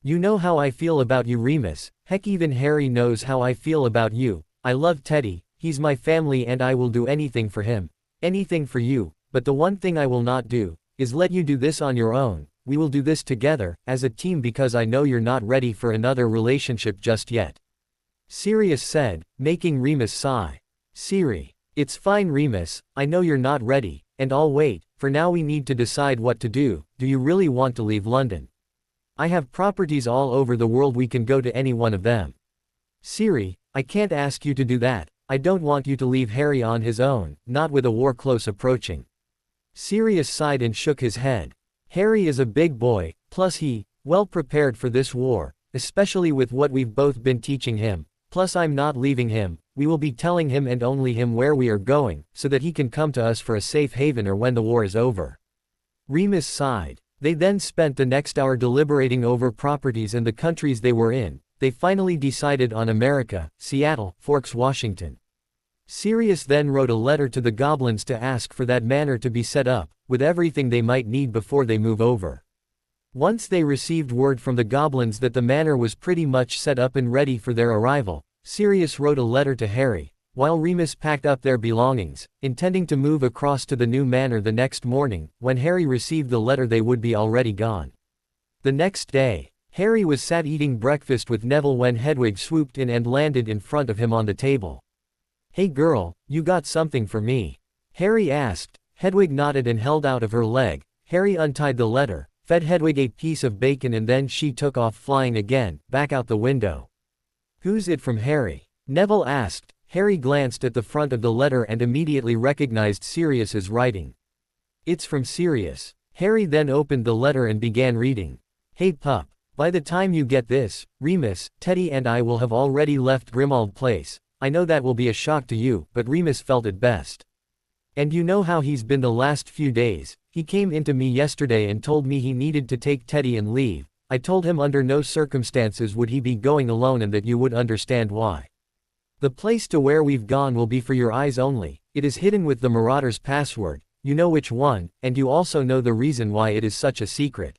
You know how I feel about you, Remus. Heck, even Harry knows how I feel about you. I love Teddy. He's my family and I will do anything for him. Anything for you. But the one thing I will not do is let you do this on your own. we will do this together, as a team because I know you're not ready for another relationship just yet. Sirius said, making Remus sigh. Siri. It's fine Remus, I know you're not ready, and I'll wait, for now we need to decide what to do. Do you really want to leave London? I have properties all over the world, we can go to any one of them. Siri, I can't ask you to do that, I don't want you to leave Harry on his own, not with a war close approaching. Sirius sighed and shook his head. Harry is a big boy, plus well prepared for this war, especially with what we've both been teaching him, plus I'm not leaving him. We will be telling him and only him where we are going, so that he can come to us for a safe haven or when the war is over. Remus sighed. They then spent the next hour deliberating over properties and the countries they were in. They finally decided on America, Seattle, Forks, Washington. Sirius then wrote a letter to the goblins to ask for that manor to be set up, with everything they might need before they move over. Once they received word from the goblins that the manor was pretty much set up and ready for their arrival, Sirius wrote a letter to Harry, while Remus packed up their belongings, intending to move across to the new manor the next morning. When Harry received the letter they would be already gone. The next day, Harry was sat eating breakfast with Neville when Hedwig swooped in and landed in front of him on the table. Hey girl, you got something for me? Harry asked. Hedwig nodded and held out of her leg. Harry untied the letter, fed Hedwig a piece of bacon and then she took off flying again, back out the window. Who's it from Harry? Neville asked. Harry glanced at the front of the letter and immediately recognized Sirius's writing. It's from Sirius. Harry then opened the letter and began reading. Hey pup, by the time you get this, Remus, Teddy and I will have already left Grimmauld Place. I know that will be a shock to you, but Remus felt it best. And you know how he's been the last few days. He came into me yesterday and told me he needed to take Teddy and leave. I told him under no circumstances would he be going alone and that you would understand why. The place to where we've gone will be for your eyes only. It is hidden with the Marauder's password, you know which one, and you also know the reason why it is such a secret.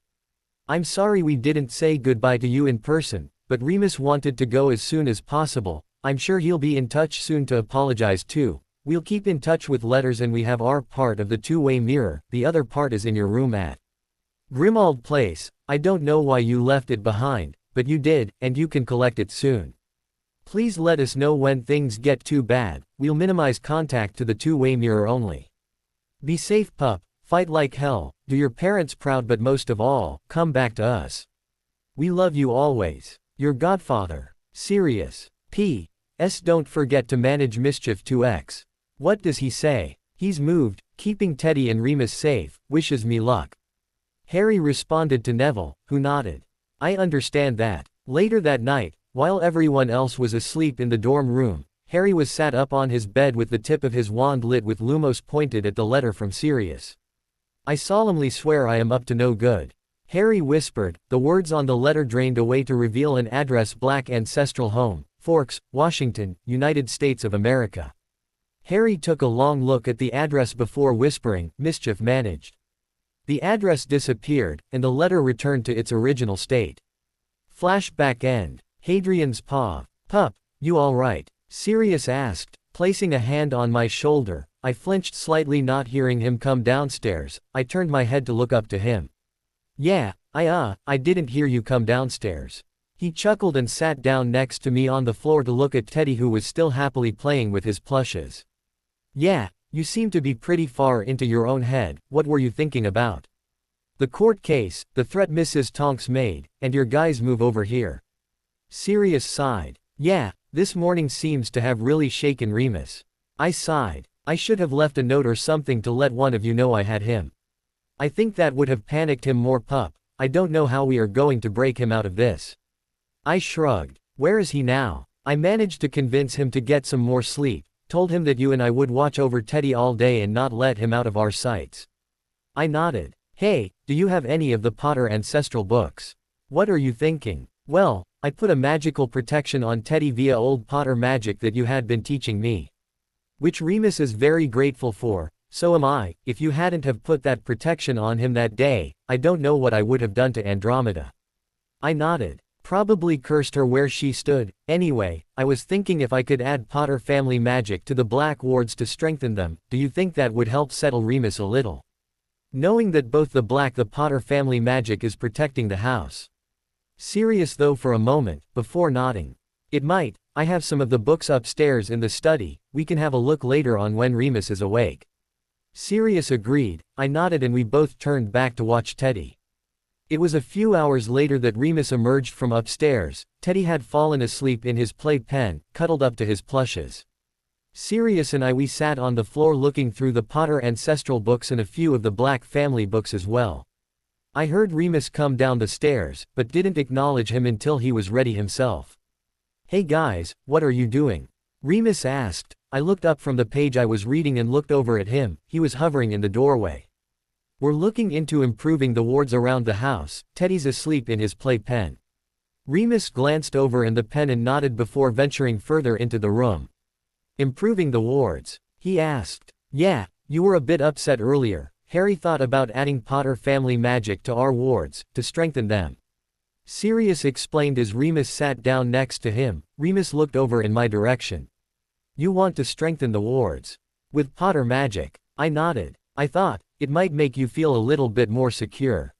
I'm sorry we didn't say goodbye to you in person, but Remus wanted to go as soon as possible. I'm sure he'll be in touch soon to apologize too. We'll keep in touch with letters and we have our part of the two-way mirror, the other part is in your room at Grimmauld Place. I don't know why you left it behind, but you did, and you can collect it soon. Please let us know when things get too bad, we'll minimize contact to the two-way mirror only. Be safe pup, fight like hell, do your parents proud but most of all, come back to us. We love you always. Your godfather, Sirius. P.S. Don't forget to manage Mischief 2x. What does he say? He's moved, keeping Teddy and Remus safe, wishes me luck. Harry responded to Neville, who nodded. I understand that. Later that night, while everyone else was asleep in the dorm room, Harry was sat up on his bed with the tip of his wand lit with Lumos pointed at the letter from Sirius. I solemnly swear I am up to no good. Harry whispered, the words on the letter drained away to reveal an address: Black Ancestral Home, Forks, Washington, United States of America. Harry took a long look at the address before whispering, Mischief managed. The address disappeared, and the letter returned to its original state. Flashback end. Hadrian's paw. Pup, you alright? Sirius asked, placing a hand on my shoulder. I flinched slightly, not hearing him come downstairs. I turned my head to look up to him. Yeah, I didn't hear you come downstairs. He chuckled and sat down next to me on the floor to look at Teddy, who was still happily playing with his plushes. Yeah, you seem to be pretty far into your own head. What were you thinking about? The court case, the threat Mrs. Tonks made, and your guys' move over here. Sirius sighed. Yeah, this morning seems to have really shaken Remus. I sighed. I should have left a note or something to let one of you know I had him. I think that would have panicked him more pup. I don't know how we are going to break him out of this. I shrugged. Where is he now? I managed to convince him to get some more sleep, told him that you and I would watch over Teddy all day and not let him out of our sights. I nodded. Hey, do you have any of the Potter ancestral books? What are you thinking? Well, I put a magical protection on Teddy via old Potter magic that you had been teaching me. Which Remus is very grateful for, so am I. If you hadn't have put that protection on him that day, I don't know what I would have done to Andromeda. I nodded. Probably cursed her where she stood. Anyway, I was thinking if I could add Potter family magic to the black wards to strengthen them, do you think that would help settle Remus a little? knowing that both the Potter family magic is protecting the house. Serious though for a moment, before nodding. It might, I have some of the books upstairs in the study, we can have a look later on when Remus is awake. Sirius agreed, I nodded and we both turned back to watch Teddy. It was a few hours later that Remus emerged from upstairs. Teddy had fallen asleep in his playpen, cuddled up to his plushes. Sirius and we sat on the floor looking through the Potter ancestral books and a few of the Black family books as well. I heard Remus come down the stairs, but didn't acknowledge him until he was ready himself. Hey guys, what are you doing? Remus asked. I looked up from the page I was reading and looked over at him. He was hovering in the doorway. We're looking into improving the wards around the house. Teddy's asleep in his playpen. Remus glanced over in the pen and nodded before venturing further into the room. Improving the wards? He asked. Yeah, you were a bit upset earlier. Harry thought about adding Potter family magic to our wards, to strengthen them. Sirius explained as Remus sat down next to him. Remus looked over in my direction. You want to strengthen the wards? With Potter magic? I nodded. I thought, it might make you feel a little bit more secure.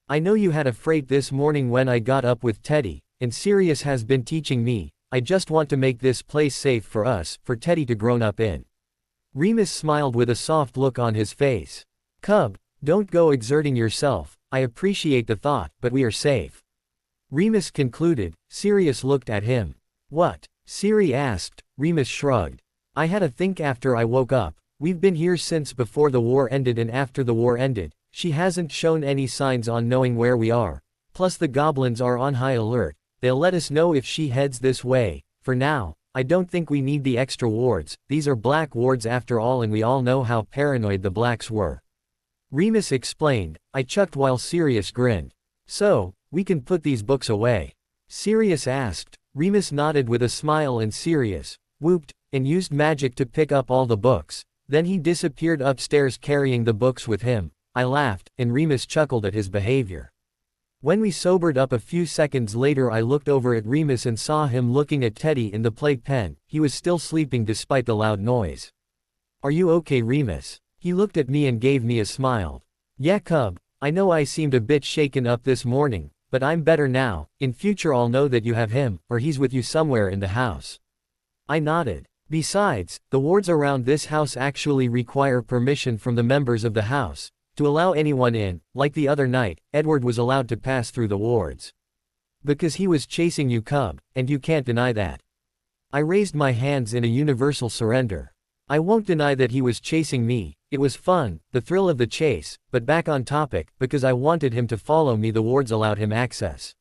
I know you had a fright this morning when I got up with Teddy, and Sirius has been teaching me. I just want to make this place safe for us, for Teddy to grow up in. Remus smiled with a soft look on his face. Cub, don't go exerting yourself. I appreciate the thought, but we are safe. Remus concluded. Sirius looked at him. What? Siri asked. Remus shrugged. I had a think after I woke up. We've been here since before the war ended and after the war ended. She hasn't shown any signs on knowing where we are. Plus the goblins are on high alert. They'll let us know if she heads this way. For now, I don't think we need the extra wards. These are Black wards after all and we all know how paranoid the Blacks were. Remus explained. I chucked while Sirius grinned. So, we can put these books away? Sirius asked. Remus nodded with a smile and Sirius whooped, and used magic to pick up all the books. Then he disappeared upstairs carrying the books with him. I laughed, and Remus chuckled at his behavior. When we sobered up a few seconds later I looked over at Remus and saw him looking at Teddy in the playpen. He was still sleeping despite the loud noise. Are you okay, Remus? He looked at me and gave me a smile. Yeah, Cub, I know I seemed a bit shaken up this morning, but I'm better now. In future I'll know that you have him, or he's with you somewhere in the house. I nodded. Besides, the wards around this house actually require permission from the members of the house. To allow anyone in, like the other night, Edward was allowed to pass through the wards. Because he was chasing you, Cub, and you can't deny that. I raised my hands in a universal surrender. I won't deny that he was chasing me. It was fun, the thrill of the chase, but back on topic, because I wanted him to follow me the wards allowed him access.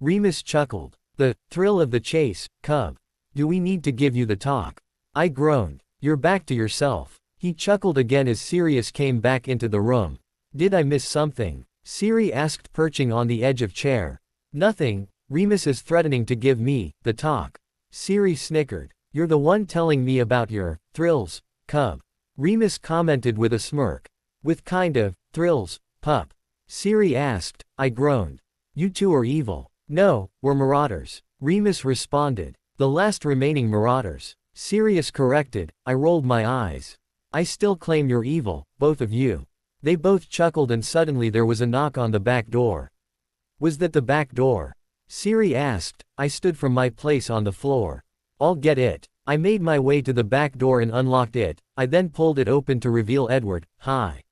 Remus chuckled. The thrill of the chase, Cub. Do we need to give you the talk? I groaned. You're back to yourself. He chuckled again as Sirius came back into the room. Did I miss something? Siri asked, perching on the edge of chair. Nothing. Remus is threatening to give me the talk. Siri snickered. You're the one telling me about your thrills, Cub. Remus commented with a smirk. With kind of thrills, pup? Siri asked. I groaned. You two are evil. No, we're marauders. Remus responded. The last remaining marauders. Sirius corrected. I rolled my eyes. I still claim you're evil, both of you. They both chuckled and suddenly there was a knock on the back door. Was that the back door? Siri asked. I stood from my place on the floor. I'll get it. I made my way to the back door and unlocked it. I then pulled it open to reveal Edward. Hi.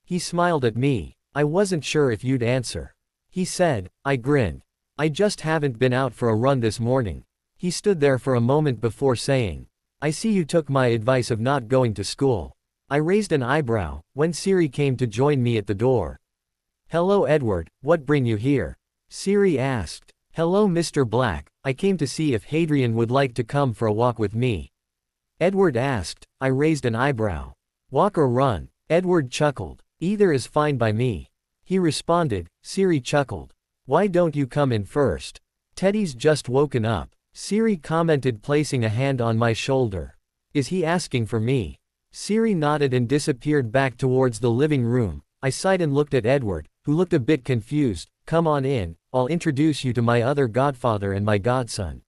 He smiled at me. I wasn't sure if you'd answer. He said. I grinned. I just haven't been out for a run this morning. He stood there for a moment before saying. I see you took my advice of not going to school. I raised an eyebrow, when Siri came to join me at the door. Hello Edward, what bring you here? Siri asked. Hello Mr. Black, I came to see if Hadrian would like to come for a walk with me. Edward asked. I raised an eyebrow. Walk or run? Edward chuckled. Either is fine by me. He responded. Siri chuckled. Why don't you come in first? Teddy's just woken up. Siri commented, placing a hand on my shoulder. Is he asking for me? Siri nodded and disappeared back towards the living room. I sighed and looked at Edward, who looked a bit confused. Come on in, I'll introduce you to my other godfather and my godson.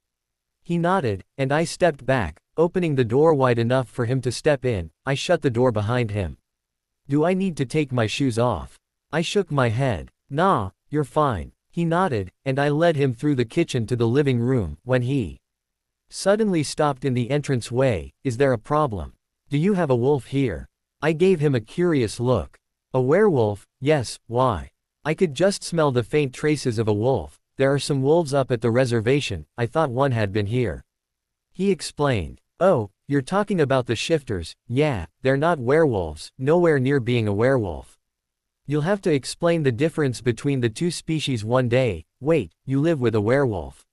He nodded, and I stepped back, opening the door wide enough for him to step in. I shut the door behind him. Do I need to take my shoes off? I shook my head. Nah, you're fine. He nodded, and I led him through the kitchen to the living room, when he suddenly stopped in the entrance way. Is there a problem? Do you have a wolf here? I gave him a curious look. A werewolf? Yes, why? I could just smell the faint traces of a wolf. There are some wolves up at the reservation, I thought one had been here. He explained. Oh, you're talking about the shifters. Yeah, they're not werewolves, nowhere near being a werewolf. You'll have to explain the difference between the two species one day. Wait, you live with a werewolf?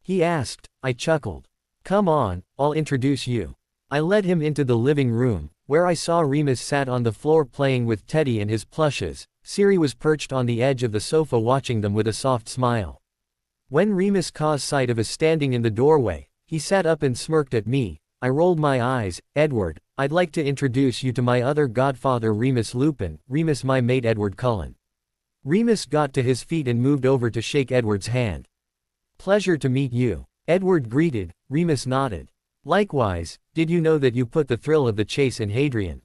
He asked. I chuckled. Come on, I'll introduce you. I led him into the living room, where I saw Remus sat on the floor playing with Teddy and his plushes. Ciri was perched on the edge of the sofa watching them with a soft smile. When Remus caught sight of us standing in the doorway, he sat up and smirked at me. I rolled my eyes. Edward, I'd like to introduce you to my other godfather Remus Lupin, Remus my mate Edward Cullen. Remus got to his feet and moved over to shake Edward's hand. Pleasure to meet you. Edward greeted. Remus nodded. Likewise, did you know that you put the thrill of the chase in Hadrian?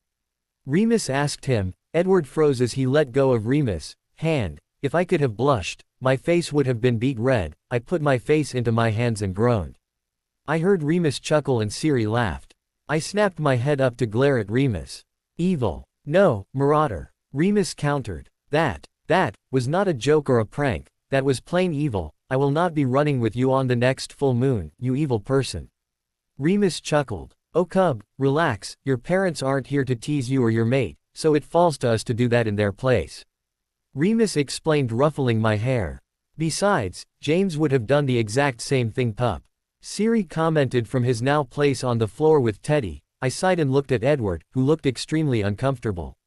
Remus asked him. Edward froze as he let go of Remus' hand. If I could have blushed, my face would have been beet red. I put my face into my hands and groaned. I heard Remus chuckle and Ciri laughed. I snapped my head up to glare at Remus. Evil. No, marauder. Remus countered. That was not a joke or a prank, that was plain evil. I will not be running with you on the next full moon, you evil person. Remus chuckled. Oh cub, relax, your parents aren't here to tease you or your mate, so it falls to us to do that in their place. Remus explained, ruffling my hair. Besides, James would have done the exact same thing, pup. Ciri commented from his now place on the floor with Teddy. I sighed and looked at Edward, who looked extremely uncomfortable.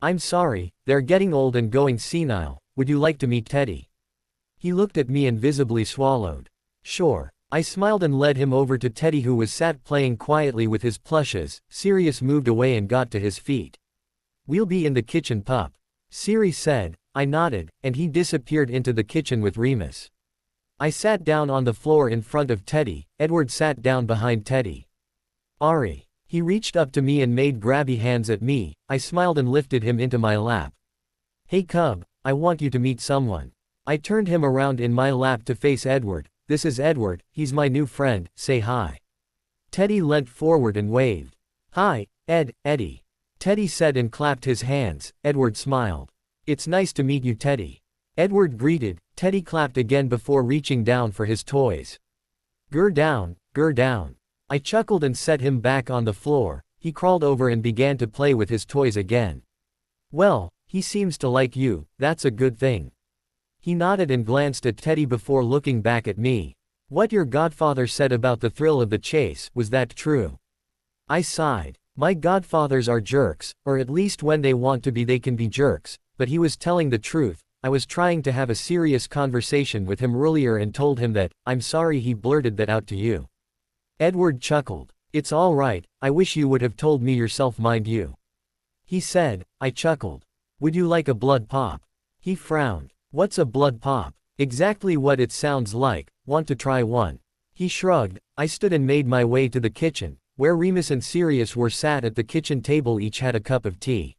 I'm sorry, they're getting old and going senile. Would you like to meet Teddy? He looked at me and visibly swallowed. Sure. I smiled and led him over to Teddy, who was sat playing quietly with his plushes. Sirius moved away and got to his feet. We'll be in the kitchen, pup. Ciri said. I nodded, and he disappeared into the kitchen with Remus. I sat down on the floor in front of Teddy. Edward sat down behind Teddy. Ari. He reached up to me and made grabby hands at me. I smiled and lifted him into my lap. Hey cub, I want you to meet someone. I turned him around in my lap to face Edward. This is Edward, he's my new friend, say hi. Teddy leant forward and waved. Hi, Eddie. Teddy said and clapped his hands. Edward smiled. It's nice to meet you, Teddy. Edward greeted. Teddy clapped again before reaching down for his toys. Gur down. I chuckled and set him back on the floor. He crawled over and began to play with his toys again. Well, he seems to like you, that's a good thing. He nodded and glanced at Teddy before looking back at me. What your godfather said about the thrill of the chase, was that true? I sighed. My godfathers are jerks, or at least when they want to be they can be jerks, but he was telling the truth. I was trying to have a serious conversation with him earlier and told him that, I'm sorry he blurted that out to you. Edward chuckled. It's all right, I wish you would have told me yourself, mind you. He said. I chuckled. Would you like a blood pop? He frowned. What's a blood pop? Exactly what it sounds like. Want to try one? He shrugged. I stood and made my way to the kitchen, where Remus and Sirius were sat at the kitchen table, each had a cup of tea.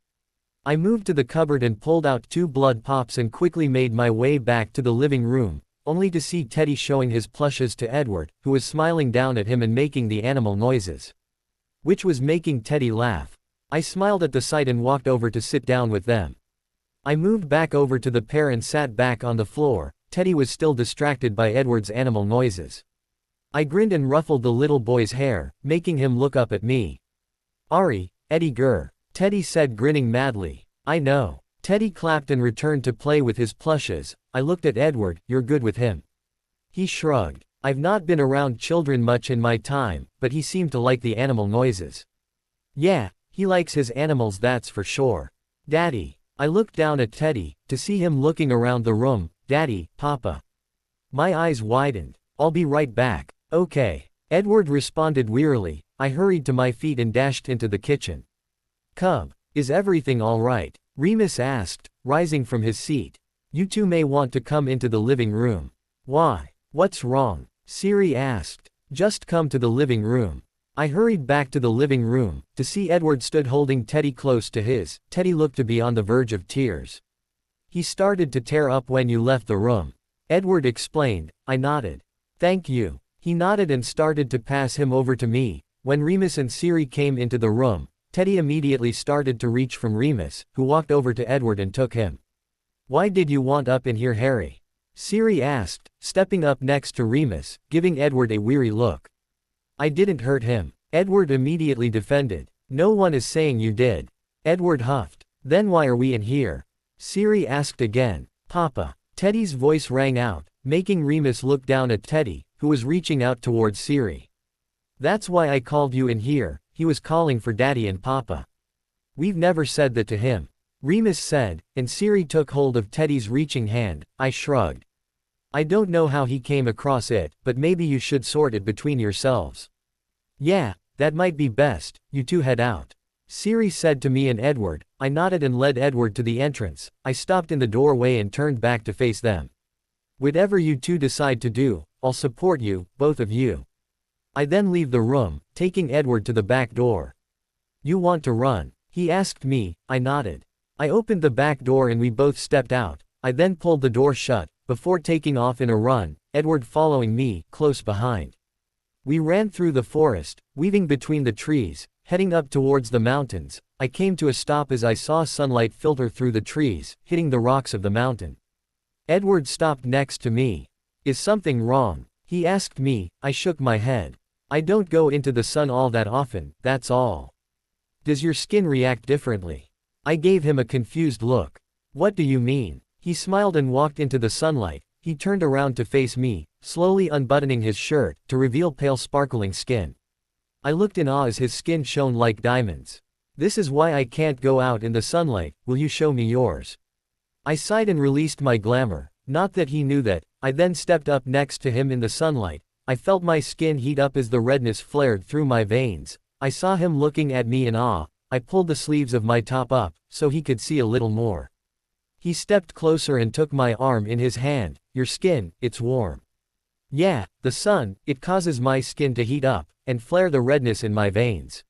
I moved to the cupboard and pulled out 2 blood pops and quickly made my way back to the living room, only to see Teddy showing his plushes to Edward, who was smiling down at him and making the animal noises, which was making Teddy laugh. I smiled at the sight and walked over to sit down with them. I moved back over to the pair and sat back on the floor. Teddy was still distracted by Edward's animal noises. I grinned and ruffled the little boy's hair, making him look up at me. Ari, Eddie Gur, Teddy said, grinning madly. I know. Teddy clapped and returned to play with his plushes. I looked at Edward. You're good with him? He shrugged. I've not been around children much in my time, but he seemed to like the animal noises. Yeah, he likes his animals, that's for sure. Daddy. I looked down at Teddy, to see him looking around the room. Daddy, Papa. My eyes widened. I'll be right back. Okay. Edward responded wearily. I hurried to my feet and dashed into the kitchen. Cub, is everything all right? Remus asked, rising from his seat. You two may want to come into the living room. Why? What's wrong? Ciri asked. Just come to the living room. I hurried back to the living room, to see Edward stood holding Teddy close to his. Teddy looked to be on the verge of tears. He started to tear up when you left the room. Edward explained. I nodded. Thank you. He nodded and started to pass him over to me. When Remus and Ciri came into the room, Teddy immediately started to reach from Remus, who walked over to Edward and took him. Why did you want up in here, Harry? Ciri asked, stepping up next to Remus, giving Edward a weary look. I didn't hurt him. Edward immediately defended. No one is saying you did. Edward huffed. Then why are we in here? Ciri asked again. Papa. Teddy's voice rang out, making Remus look down at Teddy, who was reaching out towards Ciri. That's why I called you in here. He was calling for Daddy and Papa. We've never said that to him. Remus said, and Ciri took hold of Teddy's reaching hand. I shrugged. I don't know how he came across it, but maybe you should sort it between yourselves. Yeah, that might be best. You two head out. Ciri said to me and Edward. I nodded and led Edward to the entrance. I stopped in the doorway and turned back to face them. Whatever you two decide to do, I'll support you, both of you. I then leave the room, taking Edward to the back door. You want to run? He asked me. I nodded. I opened the back door and we both stepped out. I then pulled the door shut, before taking off in a run, Edward following me, close behind. We ran through the forest, weaving between the trees, heading up towards the mountains. I came to a stop as I saw sunlight filter through the trees, hitting the rocks of the mountain. Edward stopped next to me. Is something wrong? He asked me. I shook my head. I don't go into the sun all that often, that's all. Does your skin react differently? I gave him a confused look. What do you mean? He smiled and walked into the sunlight. He turned around to face me, slowly unbuttoning his shirt, to reveal pale sparkling skin. I looked in awe as his skin shone like diamonds. This is why I can't go out in the sunlight. Will you show me yours? I sighed and released my glamour. Not that he knew that. I then stepped up next to him in the sunlight. I felt my skin heat up as the redness flared through my veins. I saw him looking at me in awe. I pulled the sleeves of my top up, so he could see a little more. He stepped closer and took my arm in his hand. Your skin, it's warm. Yeah, the sun, it causes my skin to heat up, and flare the redness in my veins.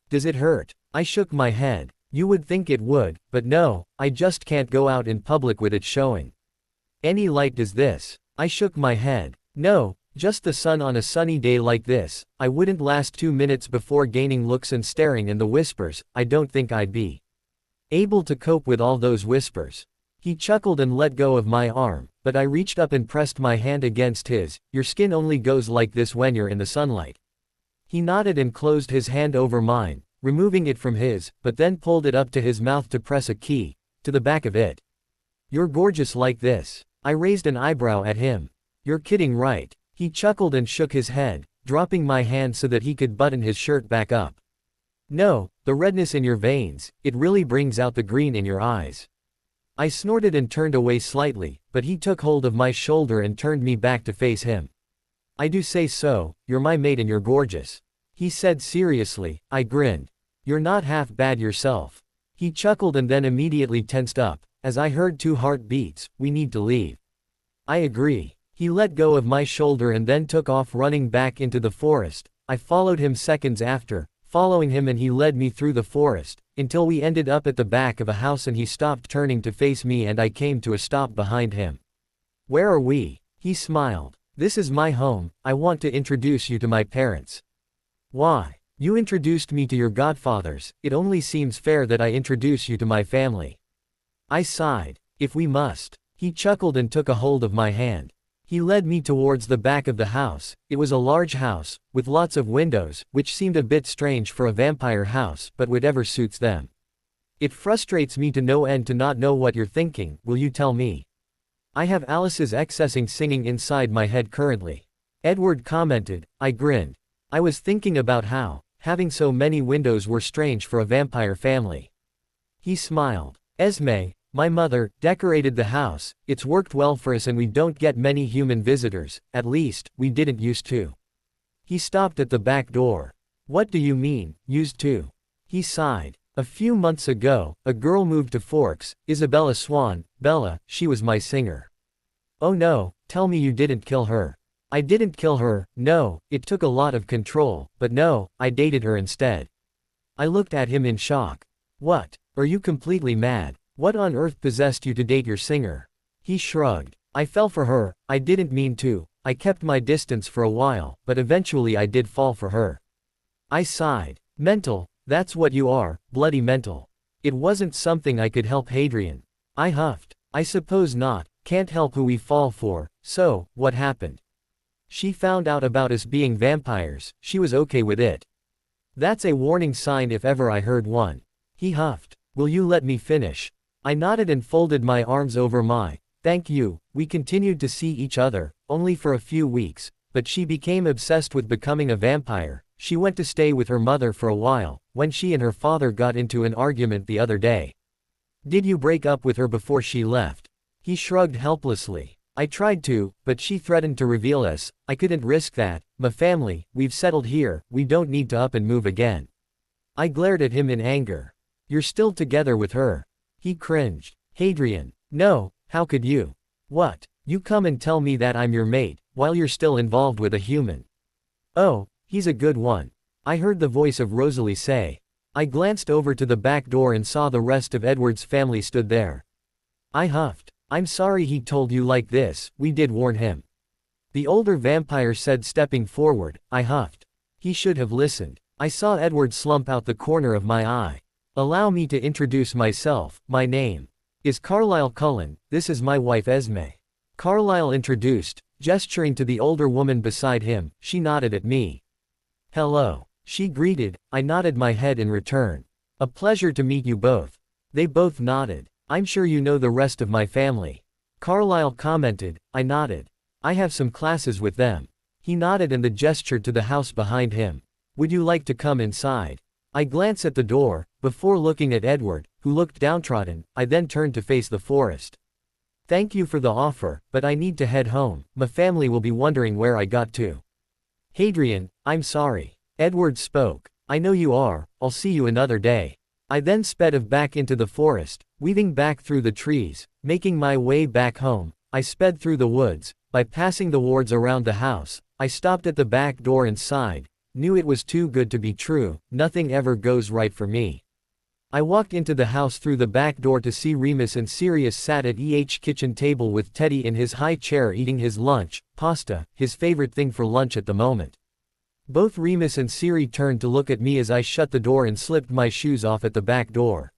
Does it hurt? I shook my head. You would think it would, but no, I just can't go out in public with it showing. Any light does this? I shook my head. No, just the sun on a sunny day like this. I wouldn't last 2 minutes before gaining looks and staring and the whispers. I don't think I'd be able to cope with all those whispers. He chuckled and let go of my arm, but I reached up and pressed my hand against his. Your skin only goes like this when you're in the sunlight. He nodded and closed his hand over mine, removing it from his, but then pulled it up to his mouth to press a key, to the back of it. You're gorgeous like this. I raised an eyebrow at him. You're kidding, right? He chuckled and shook his head, dropping my hand so that he could button his shirt back up. No, the redness in your veins, it really brings out the green in your eyes. I snorted and turned away slightly, but he took hold of my shoulder and turned me back to face him. I do say so, you're my mate and you're gorgeous. He said seriously. I grinned. You're not half bad yourself. He chuckled and then immediately tensed up. As I heard 2 heartbeats, we need to leave. I agree. He let go of my shoulder and then took off running back into the forest. I followed him seconds after, following him, and he led me through the forest, until we ended up at the back of a house and he stopped turning to face me and I came to a stop behind him. Where are we? He smiled. This is my home. I want to introduce you to my parents. Why? You introduced me to your godfathers. It only seems fair that I introduce you to my family. I sighed. If we must. He chuckled and took a hold of my hand. He led me towards the back of the house. It was a large house, with lots of windows, which seemed a bit strange for a vampire house, but whatever suits them. It frustrates me to no end to not know what you're thinking. Will you tell me? I have Alice's accessing singing inside my head currently. Edward commented. I grinned. I was thinking about how, having so many windows were strange for a vampire family. He smiled. Esme, my mother, decorated the house. It's worked well for us and we don't get many human visitors, at least, we didn't used to. He stopped at the back door. What do you mean, used to? He sighed. A few months ago, a girl moved to Forks, Isabella Swan. Bella, she was my singer. Oh no, tell me you didn't kill her. I didn't kill her, no, it took a lot of control, but no, I dated her instead. I looked at him in shock. What? Are you completely mad? What on earth possessed you to date your singer? He shrugged. I fell for her, I didn't mean to, I kept my distance for a while, but eventually I did fall for her. I sighed. Mental, that's what you are, bloody mental. It wasn't something I could help, Hadrian. I huffed. I suppose not, can't help who we fall for, so, what happened? She found out about us being vampires, she was okay with it. That's a warning sign if ever I heard one. He huffed. Will you let me finish? I nodded and folded my arms over my. Thank you. We continued to see each other, only for a few weeks, but she became obsessed with becoming a vampire. She went to stay with her mother for a while, when she and her father got into an argument the other day. Did you break up with her before she left? He shrugged helplessly. I tried to, but she threatened to reveal us. I couldn't risk that. My family, we've settled here, we don't need to up and move again. I glared at him in anger. You're still together with her. He cringed. Hadrian. No, how could you? What? You come and tell me that I'm your mate, while you're still involved with a human. Oh, he's a good one. I heard the voice of Rosalie say. I glanced over to the back door and saw the rest of Edward's family stood there. I huffed. I'm sorry he told you like this, we did warn him. The older vampire said, stepping forward. I huffed. He should have listened. I saw Edward slump out the corner of my eye. Allow me to introduce myself, my name is Carlisle Cullen, this is my wife Esme. Carlisle introduced, gesturing to the older woman beside him. She nodded at me. Hello. She greeted. I nodded my head in return. A pleasure to meet you both. They both nodded. I'm sure you know the rest of my family. Carlisle commented. I nodded. I have some classes with them. He nodded and gestured to the house behind him. Would you like to come inside? I glanced at the door, before looking at Edward, who looked downtrodden. I then turned to face the forest. Thank you for the offer, but I need to head home. My family will be wondering where I got to. Hadrian, I'm sorry. Edward spoke. I know you are, I'll see you another day. I then sped back into the forest, weaving back through the trees, making my way back home. I sped through the woods. By passing the wards around the house, I stopped at the back door and sighed. Knew it was too good to be true, nothing ever goes right for me. I walked into the house through the back door to see Remus and Sirius sat at kitchen table with Teddy in his high chair eating his lunch, pasta, his favorite thing for lunch at the moment. Both Remus and Siri turned to look at me as I shut the door and slipped my shoes off at the back door.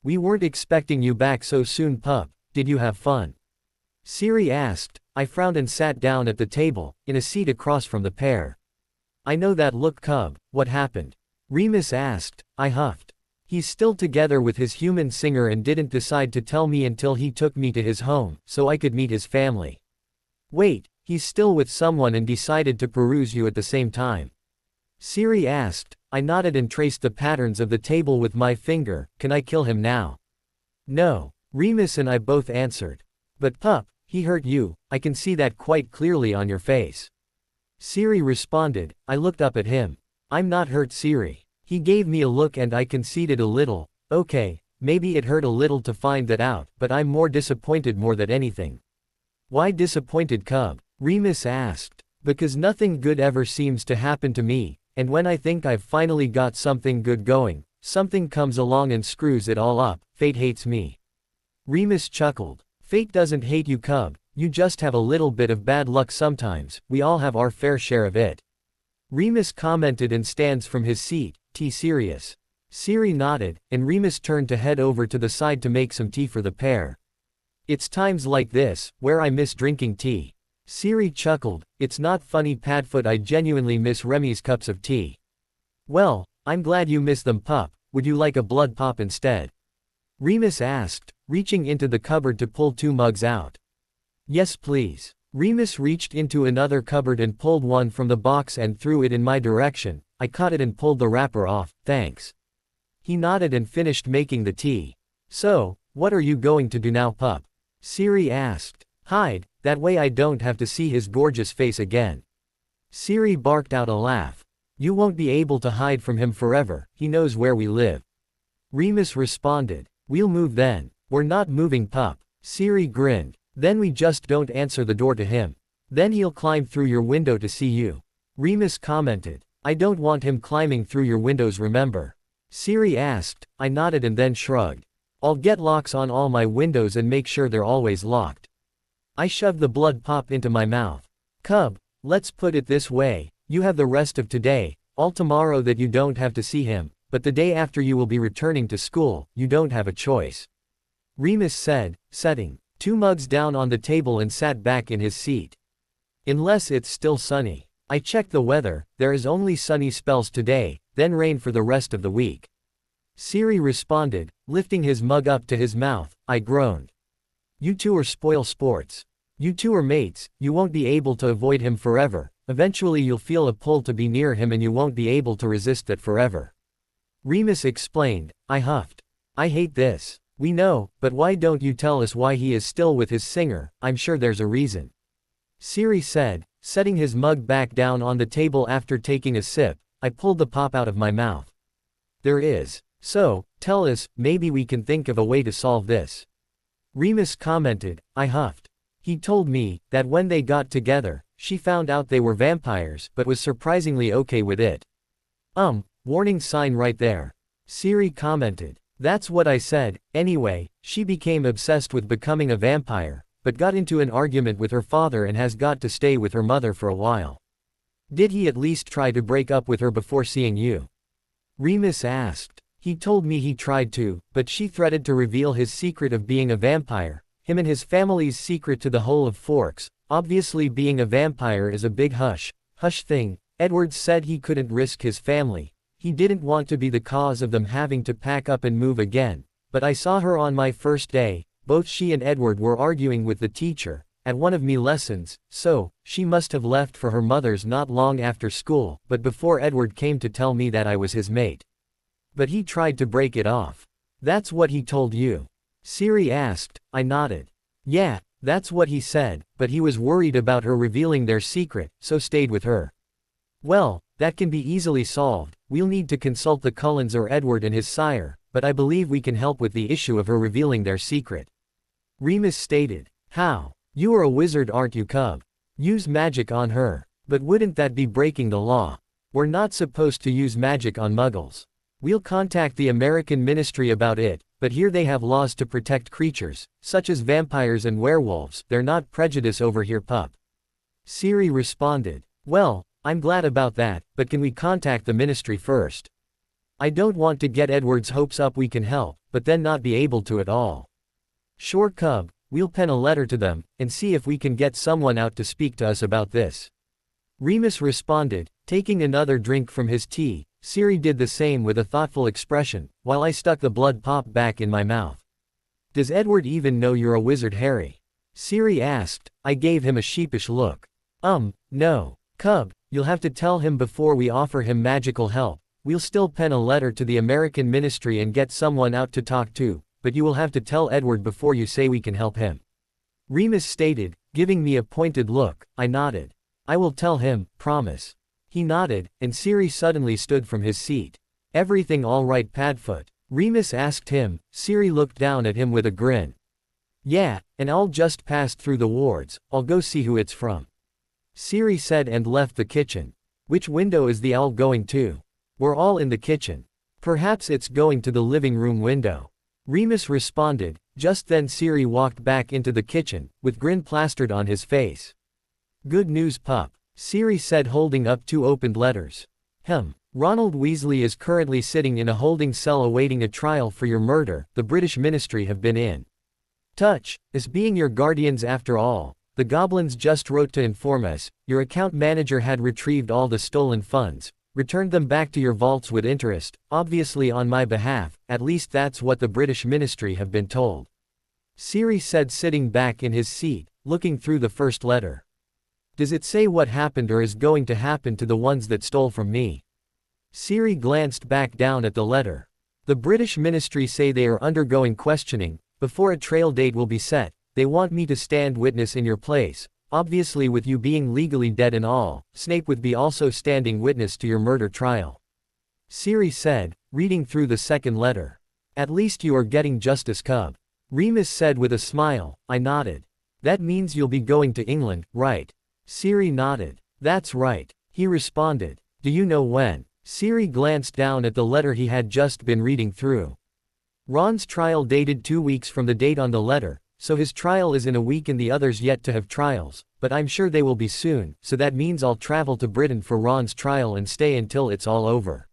We weren't expecting you back so soon, pup. Did you have fun? Siri asked. I frowned and sat down at the table, in a seat across from the pair. I know that look, cub. What happened? Remus asked. I huffed. He's still together with his human singer and didn't decide to tell me until he took me to his home, so I could meet his family. Wait, he's still with someone and decided to peruse you at the same time? Siri asked. I nodded and traced the patterns of the table with my finger. Can I kill him now? No. Remus and I both answered. But pup, he hurt you, I can see that quite clearly on your face. Siri responded. I looked up at him. I'm not hurt, Siri. He gave me a look and I conceded a little. Okay, maybe it hurt a little to find that out, but I'm more disappointed more than anything. Why disappointed, cub? Remus asked. Because nothing good ever seems to happen to me, and when I think I've finally got something good going, something comes along and screws it all up. Fate hates me. Remus chuckled. Fate doesn't hate you, cub, you just have a little bit of bad luck sometimes, we all have our fair share of it. Remus commented and stands from his seat. Tea serious? Siri nodded, and Remus turned to head over to the side to make some tea for the pair. It's times like this, where I miss drinking tea. Siri chuckled. It's not funny, Padfoot, I genuinely miss Remy's cups of tea. Well, I'm glad you miss them, pup. Would you like a blood pop instead? Remus asked, reaching into the cupboard to pull 2 mugs out. Yes, please. Remus reached into another cupboard and pulled one from the box and threw it in my direction. I caught it and pulled the wrapper off. Thanks. He nodded and finished making the tea. So, what are you going to do now, pup? Siri asked. Hide, that way I don't have to see his gorgeous face again. Siri barked out a laugh. You won't be able to hide from him forever, he knows where we live. Remus responded. We'll move then. We're not moving, pup. Siri grinned. Then we just don't answer the door to him. Then he'll climb through your window to see you. Remus commented. I don't want him climbing through your windows, remember? Siri asked. I nodded and then shrugged. I'll get locks on all my windows and make sure they're always locked. I shoved the blood pop into my mouth. Cub, let's put it this way, you have the rest of today, all tomorrow that you don't have to see him, but the day after you will be returning to school, you don't have a choice. Remus said, setting 2 mugs down on the table and sat back in his seat. Unless it's still sunny. I checked the weather, there is only sunny spells today, then rain for the rest of the week. Siri responded, lifting his mug up to his mouth. I groaned. You two are spoil sports. You two are mates, you won't be able to avoid him forever, eventually you'll feel a pull to be near him and you won't be able to resist that forever. Remus explained. I huffed. I hate this. We know, but why don't you tell us why he is still with his singer? I'm sure there's a reason. Siri said, setting his mug back down on the table after taking a sip. I pulled the pop out of my mouth. There is. So, tell us, maybe we can think of a way to solve this. Remus commented. I huffed. He told me that when they got together, she found out they were vampires but was surprisingly okay with it. Warning sign right there. Siri commented. That's what I said. Anyway, she became obsessed with becoming a vampire, but got into an argument with her father and has got to stay with her mother for a while. Did he at least try to break up with her before seeing you? Remus asked. He told me he tried to, but she threatened to reveal his secret of being a vampire, him and his family's secret to the whole of Forks. Obviously being a vampire is a big hush thing. Edward said he couldn't risk his family. He didn't want to be the cause of them having to pack up and move again, but I saw her on my first day. Both she and Edward were arguing with the teacher at one of me lessons, so she must have left for her mother's not long after school, but before Edward came to tell me that I was his mate. But he tried to break it off. That's what he told you? Siri asked. I nodded. Yeah, that's what he said, but he was worried about her revealing their secret, so stayed with her. Well, that can be easily solved. We'll need to consult the Cullens or Edward and his sire, but I believe we can help with the issue of her revealing their secret. Remus stated. How? You are a wizard, aren't you, Cub? Use magic on her. But wouldn't that be breaking the law? We're not supposed to use magic on muggles. We'll contact the American Ministry about it, but here they have laws to protect creatures, such as vampires and werewolves. They're not prejudice over here, pup. Siri responded. Well, I'm glad about that, but can we contact the ministry first? I don't want to get Edward's hopes up we can help, but then not be able to at all. Sure, Cub, we'll pen a letter to them, and see if we can get someone out to speak to us about this. Remus responded, taking another drink from his tea. Siri did the same with a thoughtful expression, while I stuck the blood pop back in my mouth. Does Edward even know you're a wizard, Harry? Siri asked. I gave him a sheepish look. No. Cub, you'll have to tell him before we offer him magical help. We'll still pen a letter to the American Ministry and get someone out to talk to, but you will have to tell Edward before you say we can help him. Remus stated, giving me a pointed look. I nodded. I will tell him, promise. He nodded, and Siri suddenly stood from his seat. Everything all right, Padfoot? Remus asked him. Siri looked down at him with a grin. Yeah, and I'll just pass through the wards. I'll go see who it's from. Siri said and left the kitchen. Which window is the owl going to? We're all in the kitchen. Perhaps it's going to the living room window. Remus responded. Just then Siri walked back into the kitchen, with grin plastered on his face. Good news, pup. Siri said, holding up 2 opened letters. Ronald Weasley is currently sitting in a holding cell awaiting a trial for your murder. The British Ministry have been in touch, as being your guardians after all. The goblins just wrote to inform us, your account manager had retrieved all the stolen funds, returned them back to your vaults with interest, obviously on my behalf, at least that's what the British Ministry have been told. Siri said, sitting back in his seat, looking through the first letter. Does it say what happened or is going to happen to the ones that stole from me? Siri glanced back down at the letter. The British Ministry say they are undergoing questioning. Before a trial date will be set, they want me to stand witness in your place. Obviously, with you being legally dead and all, Snape would be also standing witness to your murder trial. Siri said, reading through the second letter. At least you are getting justice, Cub. Remus said with a smile. I nodded. That means you'll be going to England, right? Siri nodded. That's right. He responded. Do you know when? Siri glanced down at the letter he had just been reading through. Ron's trial dated 2 weeks from the date on the letter, so his trial is in a week and the others yet to have trials, but I'm sure they will be soon, so that means I'll travel to Britain for Ron's trial and stay until it's all over.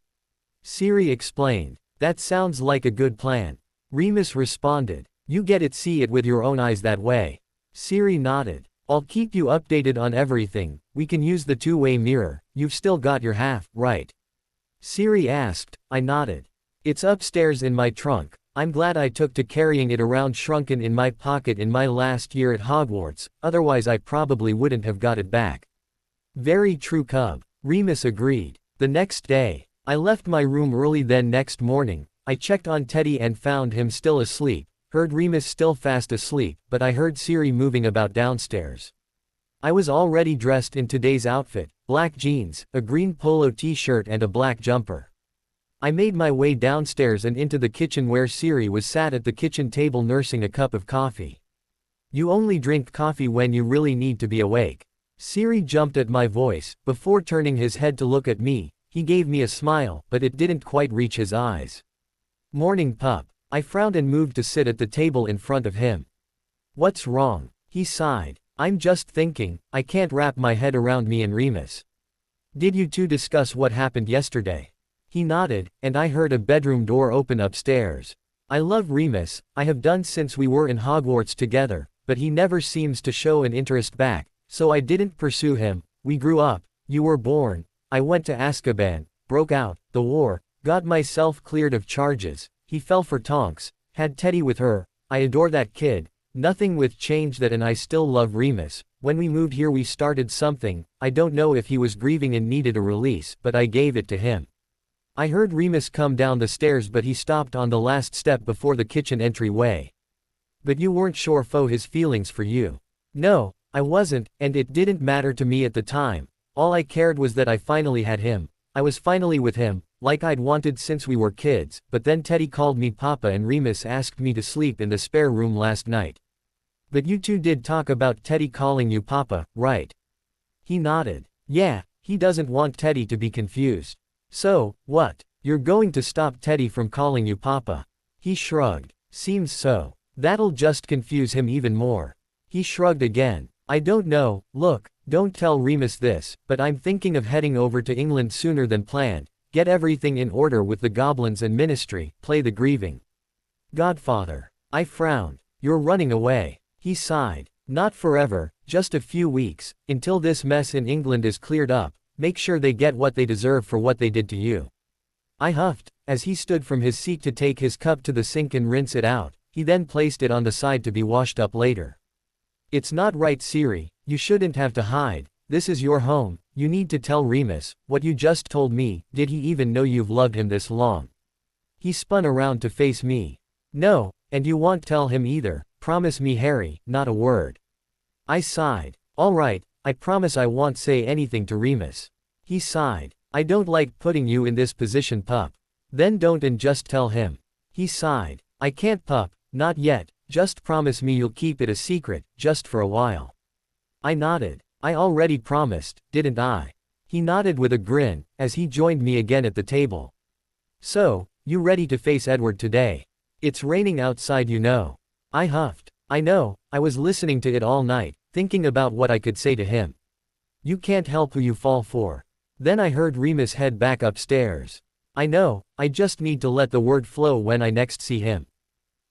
Siri explained. That sounds like a good plan. Remus responded. You get it, see it with your own eyes that way. Siri nodded. I'll keep you updated on everything. We can use the two-way mirror. You've still got your half, right? Siri asked. I nodded. It's upstairs in my trunk. I'm glad I took to carrying it around shrunken in my pocket in my last year at Hogwarts, otherwise I probably wouldn't have got it back. Very true, cub. Remus agreed. The next day, I left my room early. Then next morning, I checked on Teddy and found him still asleep. Heard Remus still fast asleep, but I heard Siri moving about downstairs. I was already dressed in today's outfit, black jeans, a green polo t-shirt and a black jumper. I made my way downstairs and into the kitchen where Siri was sat at the kitchen table nursing a cup of coffee. You only drink coffee when you really need to be awake. Siri jumped at my voice. Before turning his head to look at me, he gave me a smile, but it didn't quite reach his eyes. Morning, pup. I frowned and moved to sit at the table in front of him. What's wrong? He sighed. I'm just thinking, I can't wrap my head around me and Remus. Did you two discuss what happened yesterday? He nodded, and I heard a bedroom door open upstairs. I love Remus, I have done since we were in Hogwarts together, but he never seems to show an interest back, so I didn't pursue him. We grew up, you were born, I went to Azkaban, broke out, the war, got myself cleared of charges. He fell for Tonks, had Teddy with her, I adore that kid, nothing with change that, and I still love Remus. When we moved here we started something, I don't know if he was grieving and needed a release, but I gave it to him. I heard Remus come down the stairs, but he stopped on the last step before the kitchen entryway. But you weren't sure his feelings for you. No, I wasn't, and it didn't matter to me at the time. All I cared was that I finally had him. I was finally with him, like I'd wanted since we were kids, but then Teddy called me Papa and Remus asked me to sleep in the spare room last night. But you two did talk about Teddy calling you Papa, right? He nodded. Yeah, he doesn't want Teddy to be confused. So, what? You're going to stop Teddy from calling you Papa? He shrugged. Seems so. That'll just confuse him even more. He shrugged again. I don't know. Look, don't tell Remus this, but I'm thinking of heading over to England sooner than planned. Get everything in order with the goblins and ministry, play the grieving godfather. I frowned. You're running away. He sighed. Not forever, just a few weeks, until this mess in England is cleared up. Make sure they get what they deserve for what they did to you. I huffed, as he stood from his seat to take his cup to the sink and rinse it out. He then placed it on the side to be washed up later. It's not right, Siri, you shouldn't have to hide. This is your home, you need to tell Remus what you just told me. Did he even know you've loved him this long? He spun around to face me. No, and you won't tell him either. Promise me, Harry, not a word. I sighed. All right, I promise I won't say anything to Remus. He sighed. I don't like putting you in this position, pup. Then don't and just tell him. He sighed. I can't, pup, not yet. Just promise me you'll keep it a secret, just for a while. I nodded. I already promised, didn't I? He nodded with a grin, as he joined me again at the table. So, you ready to face Edward today? It's raining outside, you know. I huffed. I know, I was listening to it all night, thinking about what I could say to him. You can't help who you fall for. Then I heard Remus head back upstairs. I know, I just need to let the word flow when I next see him.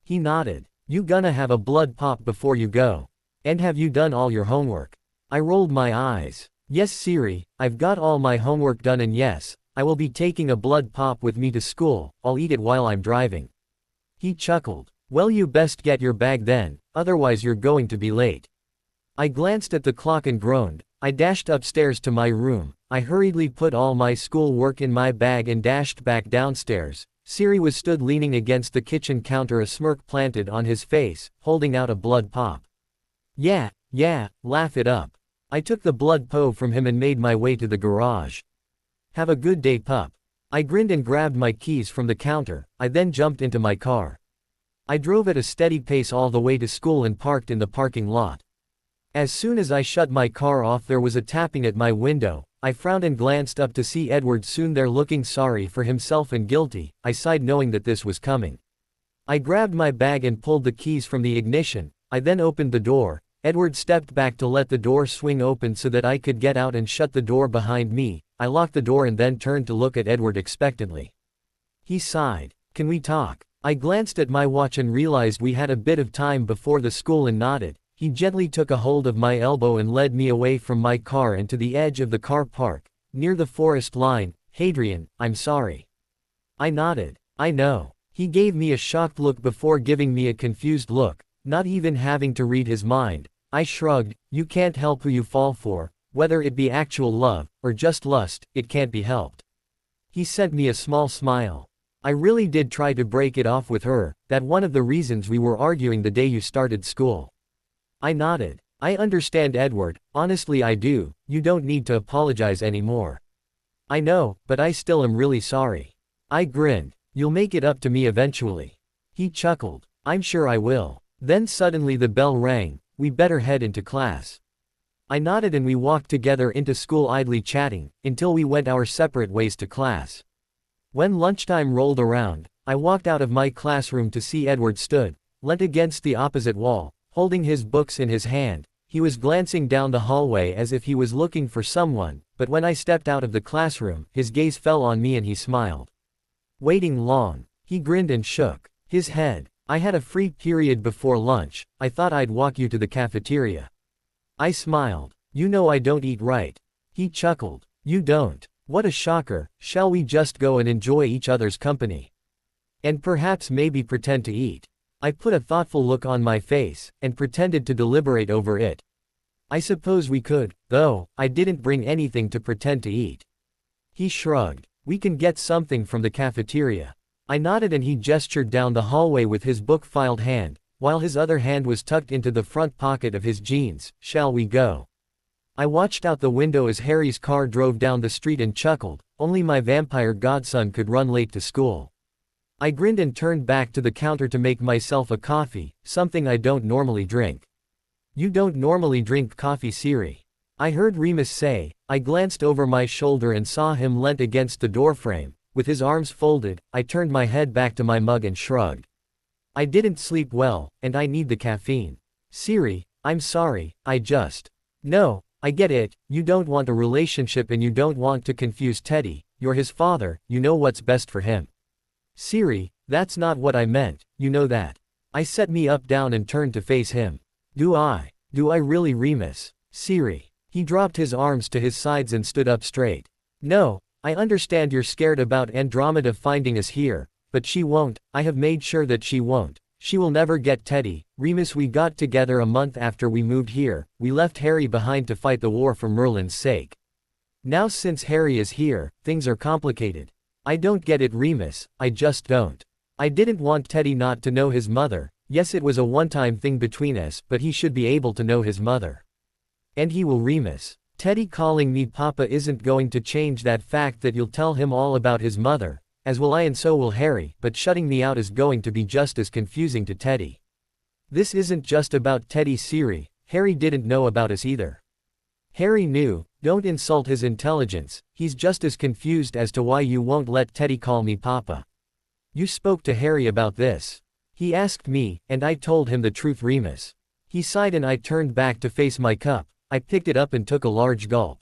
He nodded. You gonna have a blood pop before you go? And have you done all your homework? I rolled my eyes. Yes, Siri, I've got all my homework done, and yes, I will be taking a blood pop with me to school. I'll eat it while I'm driving. He chuckled. Well, you best get your bag then, otherwise you're going to be late. I glanced at the clock and groaned. I dashed upstairs to my room. I hurriedly put all my school work in my bag and dashed back downstairs. Siri was stood leaning against the kitchen counter, a smirk planted on his face, holding out a blood pop. Yeah, laugh it up. I took the blood po from him and made my way to the garage. Have a good day, pup. I grinned and grabbed my keys from the counter. I then jumped into my car. I drove at a steady pace all the way to school and parked in the parking lot. As soon as I shut my car off there was a tapping at my window. I frowned and glanced up to see Edward soon there looking sorry for himself and guilty. I sighed knowing that this was coming. I grabbed my bag and pulled the keys from the ignition. I then opened the door. Edward stepped back to let the door swing open so that I could get out and shut the door behind me. I locked the door and then turned to look at Edward expectantly. He sighed. "Can we talk?" I glanced at my watch and realized we had a bit of time before the school and nodded. He gently took a hold of my elbow and led me away from my car and to the edge of the car park, near the forest line. "Hadrian, I'm sorry." I nodded. "I know." He gave me a shocked look before giving me a confused look, not even having to read his mind. I shrugged. "You can't help who you fall for, whether it be actual love, or just lust, it can't be helped." He sent me a small smile. "I really did try to break it off with her, that one of the reasons we were arguing the day you started school." I nodded. "I understand Edward, honestly I do, you don't need to apologize anymore." "I know, but I still am really sorry." I grinned. "You'll make it up to me eventually." He chuckled. "I'm sure I will." Then suddenly the bell rang. "We better head into class." I nodded and we walked together into school idly chatting, until we went our separate ways to class. When lunchtime rolled around, I walked out of my classroom to see Edward stood, leant against the opposite wall, holding his books in his hand. He was glancing down the hallway as if he was looking for someone, but when I stepped out of the classroom, his gaze fell on me and he smiled. "Waiting long?" He grinned and shook his head. "I had a free period before lunch, I thought I'd walk you to the cafeteria." I smiled. "You know I don't eat right." He chuckled. "You don't? What a shocker. Shall we just go and enjoy each other's company? And perhaps maybe pretend to eat?" I put a thoughtful look on my face, and pretended to deliberate over it. "I suppose we could, though, I didn't bring anything to pretend to eat." He shrugged. "We can get something from the cafeteria." I nodded and he gestured down the hallway with his book-filed hand, while his other hand was tucked into the front pocket of his jeans. "Shall we go?" I watched out the window as Harry's car drove down the street and chuckled. Only my vampire godson could run late to school. I grinned and turned back to the counter to make myself a coffee, something I don't normally drink. "You don't normally drink coffee, Siri?" I heard Remus say. I glanced over my shoulder and saw him leant against the doorframe, with his arms folded. I turned my head back to my mug and shrugged. "I didn't sleep well, and I need the caffeine." "Siri, I'm sorry, I just..." "No, I get it, you don't want a relationship and you don't want to confuse Teddy, you're his father, you know what's best for him." "Siri, that's not what I meant, you know that." I set me up down and turned to face him. Do I really, Remus?" "Siri." He dropped his arms to his sides and stood up straight. "No, I understand you're scared about Andromeda finding us here, but she won't, I have made sure that she won't. She will never get Teddy." "Remus, we got together a month after we moved here, we left Harry behind to fight the war for Merlin's sake. Now since Harry is here, things are complicated." "I don't get it, Remus, I just don't. I didn't want Teddy not to know his mother. Yes, it was a one-time thing between us, but he should be able to know his mother. And he will, Remus. Teddy calling me Papa isn't going to change that fact that you'll tell him all about his mother, as will I and so will Harry, but shutting me out is going to be just as confusing to Teddy." "This isn't just about Teddy, Siri, Harry didn't know about us either." "Harry knew, don't insult his intelligence, he's just as confused as to why you won't let Teddy call me Papa." "You spoke to Harry about this?" "He asked me, and I told him the truth, Remus." He sighed and I turned back to face my cup. I picked it up and took a large gulp.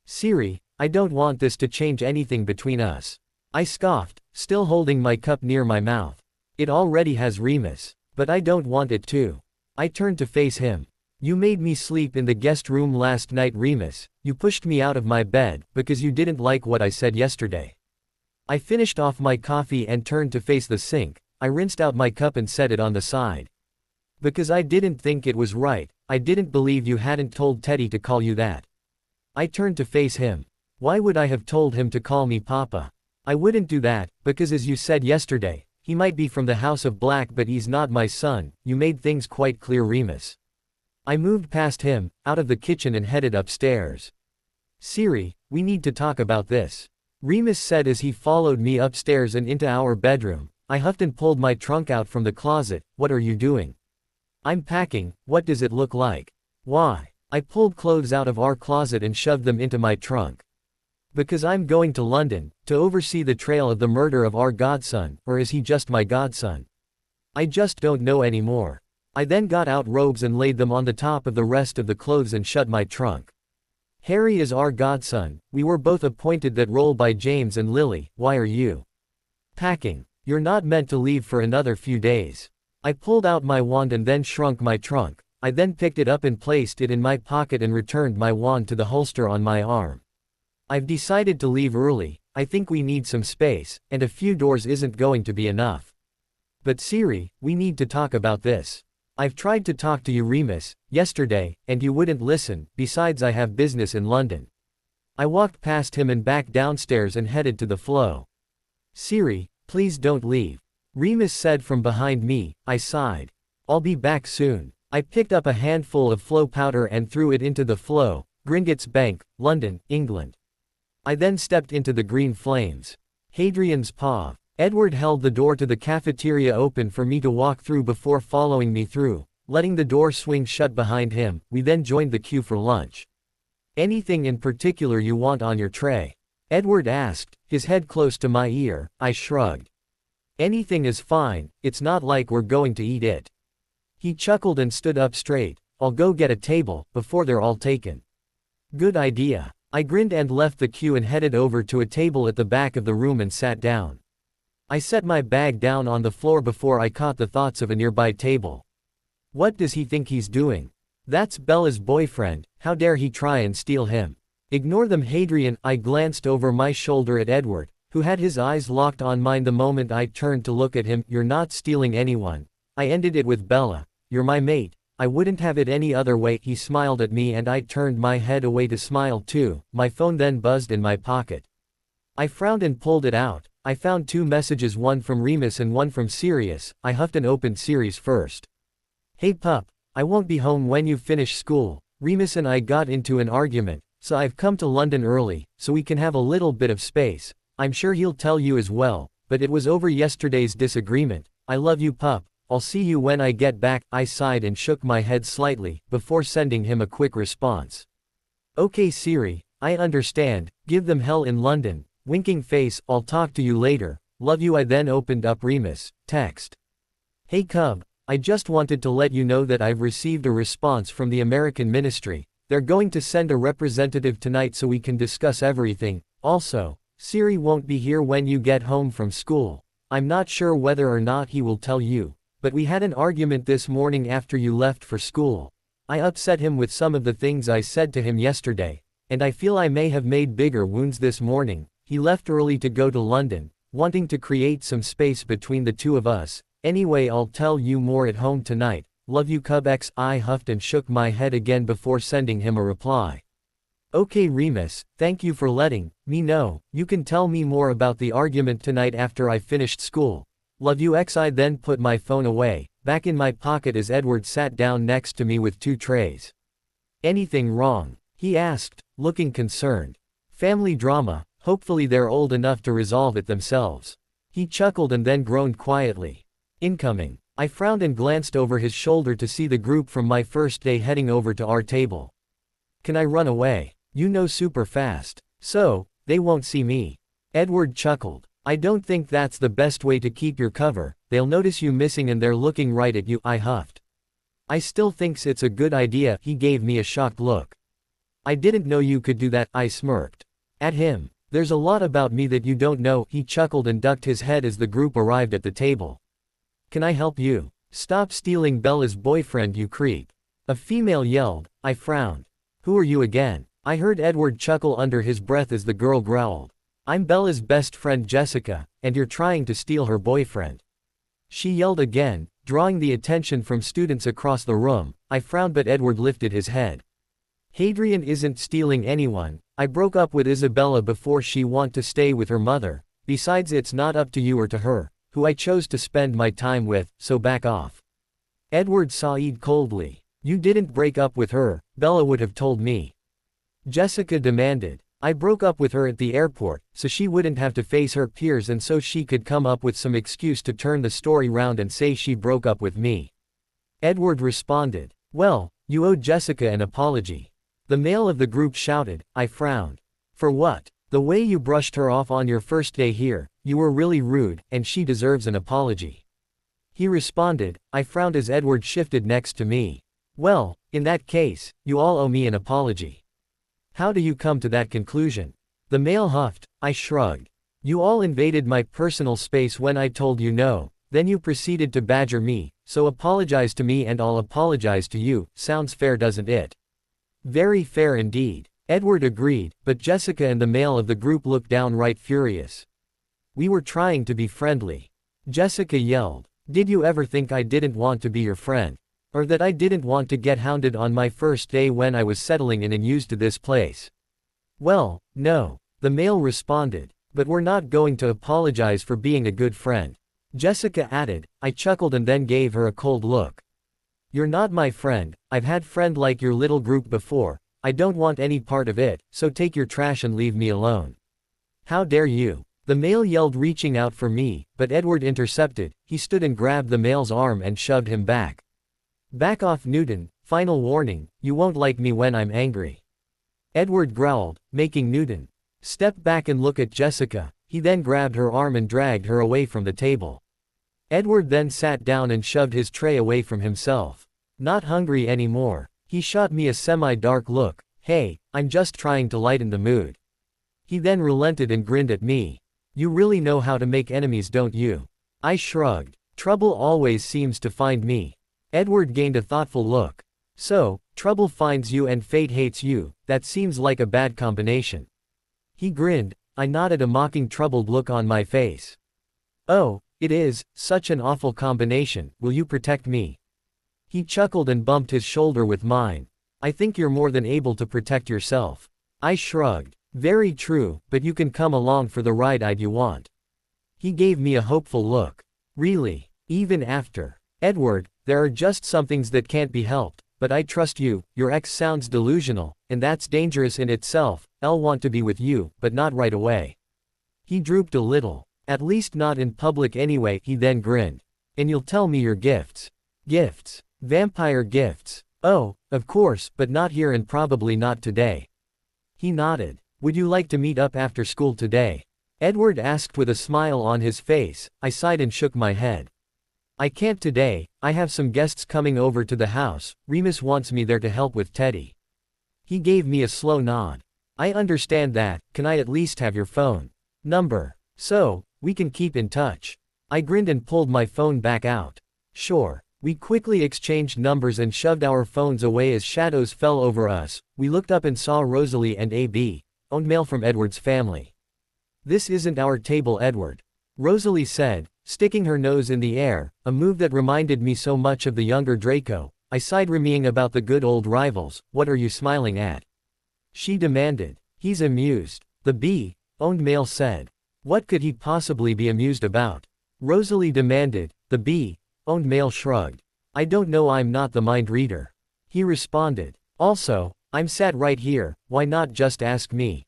"Siri, I don't want this to change anything between us." I scoffed, still holding my cup near my mouth. "It already has, Remus. But I don't want it to." I turned to face him. "You made me sleep in the guest room last night, Remus. You pushed me out of my bed, because you didn't like what I said yesterday." I finished off my coffee and turned to face the sink. I rinsed out my cup and set it on the side. "Because I didn't think it was right, I didn't believe you hadn't told Teddy to call you that." I turned to face him. "Why would I have told him to call me Papa? I wouldn't do that, because as you said yesterday, he might be from the House of Black but he's not my son. You made things quite clear, Remus." I moved past him, out of the kitchen and headed upstairs. "Siri, we need to talk about this," Remus said as he followed me upstairs and into our bedroom. I huffed and pulled my trunk out from the closet. "What are you doing?" "I'm packing. What does it look like?" Why? I pulled clothes out of our closet and shoved them into my trunk. Because I'm going to London, to oversee the trail of the murder of our godson, or is he just my godson? I just don't know anymore. I then got out robes and laid them on the top of the rest of the clothes and shut my trunk. Harry is our godson, we were both appointed that role by James and Lily. Why are you packing? You're not meant to leave for another few days. I pulled out my wand and then shrunk my trunk. I then picked it up and placed it in my pocket and returned my wand to the holster on my arm. I've decided to leave early. I think we need some space, and a few doors isn't going to be enough. But Siri, we need to talk about this. I've tried to talk to you, Remus, yesterday, and you wouldn't listen. Besides, I have business in London. I walked past him and back downstairs and headed to the flow. Siri, please don't leave. Remus said from behind me. I sighed. I'll be back soon. I picked up a handful of flow powder and threw it into the flow. Gringotts Bank, London, England. I then stepped into the green flames. Hadrian's Paw. Edward held the door to the cafeteria open for me to walk through before following me through, letting the door swing shut behind him. We then joined the queue for lunch. Anything in particular you want on your tray? Edward asked, his head close to my ear. I shrugged. Anything is fine, it's not like we're going to eat it. He chuckled and stood up straight. I'll go get a table, before they're all taken. Good idea. I grinned and left the queue and headed over to a table at the back of the room and sat down. I set my bag down on the floor before I caught the thoughts of a nearby table. What does he think he's doing? That's Bella's boyfriend, how dare he try and steal him? Ignore them, Hadrian. I glanced over my shoulder at Edward, who had his eyes locked on mine the moment I turned to look at him. You're not stealing anyone. I ended it with Bella. You're my mate. I wouldn't have it any other way. He smiled at me and I turned my head away to smile too. My phone then buzzed in my pocket. I frowned and pulled it out. I found 2 messages, one from Remus and one from Sirius. I huffed and opened Sirius first. Hey pup, I won't be home when you finish school. Remus and I got into an argument, so I've come to London early, so we can have a little bit of space. I'm sure he'll tell you as well, but it was over yesterday's disagreement. I love you pup. I'll see you when I get back. I sighed and shook my head slightly, before sending him a quick response. Okay Siri, I understand, give them hell in London. Winking face, I'll talk to you later. Love you. I then opened up Remus. Text. Hey Cub, I just wanted to let you know that I've received a response from the American ministry. They're going to send a representative tonight so we can discuss everything. Also, Siri won't be here when you get home from school. I'm not sure whether or not he will tell you, but we had an argument this morning after you left for school. I upset him with some of the things I said to him yesterday, and I feel I may have made bigger wounds this morning. He left early to go to London, wanting to create some space between the two of us. Anyway, I'll tell you more at home tonight. Love you Cub X. I huffed and shook my head again before sending him a reply. Okay Remus, thank you for letting me know. You can tell me more about the argument tonight after I finished school. Love you X. I then put my phone away, back in my pocket as Edward sat down next to me with 2 trays. Anything wrong? He asked, looking concerned. Family drama. Hopefully they're old enough to resolve it themselves. He chuckled and then groaned quietly. Incoming. I frowned and glanced over his shoulder to see the group from my first day heading over to our table. Can I run away? You know, super fast. So, they won't see me. Edward chuckled. I don't think that's the best way to keep your cover. They'll notice you missing and they're looking right at you. I huffed. I still thinks it's a good idea. He gave me a shocked look. I didn't know you could do that. I smirked at him. There's a lot about me that you don't know. He chuckled and ducked his head as the group arrived at the table. Can I help you? Stop stealing Bella's boyfriend, you creep. A female yelled. I frowned. Who are you again? I heard Edward chuckle under his breath as the girl growled. I'm Bella's best friend Jessica, and you're trying to steal her boyfriend. She yelled again, drawing the attention from students across the room. I frowned but Edward lifted his head. Hadrian isn't stealing anyone. I broke up with Isabella before she want to stay with her mother. Besides, it's not up to you or to her, who I chose to spend my time with, so back off. Edward sighed coldly. You didn't break up with her, Bella would have told me. Jessica demanded. I broke up with her at the airport, so she wouldn't have to face her peers and so she could come up with some excuse to turn the story round and say she broke up with me. Edward responded. Well, You owe Jessica an apology. The male of the group shouted. I frowned. For what? The way you brushed her off on your first day here, you were really rude, and she deserves an apology. He responded. I frowned as Edward shifted next to me. Well, in that case, you all owe me an apology. How do you come to that conclusion? The male huffed. I shrugged. You all invaded my personal space when I told you no, then you proceeded to badger me, so apologize to me and I'll apologize to you. Sounds fair, doesn't it? Very fair indeed. Edward agreed, but Jessica and the male of the group looked downright furious. We were trying to be friendly. Jessica yelled. Did you ever think I didn't want to be your friend? Or that I didn't want to get hounded on my first day when I was settling in and used to this place? Well, no. The male responded. But we're not going to apologize for being a good friend. Jessica added. I chuckled and then gave her a cold look. You're not my friend. I've had friend like your little group before. I don't want any part of it, so take your trash and leave me alone. How dare you? The male yelled, reaching out for me, but Edward intercepted. He stood and grabbed the male's arm and shoved him back. Back off, Newton. Final warning, you won't like me when I'm angry. Edward growled, making Newton step back and look at Jessica. He then grabbed her arm and dragged her away from the table. Edward then sat down and shoved his tray away from himself. Not hungry anymore. He shot me a semi-dark look. Hey, I'm just trying to lighten the mood. He then relented and grinned at me. You really know how to make enemies, don't you? I shrugged. Trouble always seems to find me. Edward gained a thoughtful look. So, trouble finds you and fate hates you. That seems like a bad combination. He grinned. I nodded, a mocking, troubled look on my face. Oh, it is, such an awful combination. Will you protect me? He chuckled and bumped his shoulder with mine. I think you're more than able to protect yourself. I shrugged. Very true, but you can come along for the ride if you want. He gave me a hopeful look. Really? Even after? Edward, there are just some things that can't be helped, but I trust you. Your ex sounds delusional, and that's dangerous in itself. I'll want to be with you, but not right away. He drooped a little. At least not in public anyway. He then grinned. And you'll tell me your gifts. Gifts? Vampire gifts? Oh, of course, but not here and probably not today. He nodded. Would you like to meet up after school today? Edward asked with a smile on his face. I sighed and shook my head. I can't today. I have some guests coming over to the house. Remus wants me there to help with Teddy. He gave me a slow nod. I understand that. Can I at least have your phone number? So, we can keep in touch. I grinned and pulled my phone back out. Sure. We quickly exchanged numbers and shoved our phones away as shadows fell over us. We looked up and saw Rosalie and A.B., owned mail from Edward's family. This isn't our table, Edward. Rosalie said, sticking her nose in the air, a move that reminded me so much of the younger Draco. I sighed, rumming about the good old rivals. What are you smiling at? She demanded. He's amused. The B-owned male said. What could he possibly be amused about? Rosalie demanded. The B-owned male shrugged. I don't know, I'm not the mind reader. He responded. Also, I'm sat right here, why not just ask me?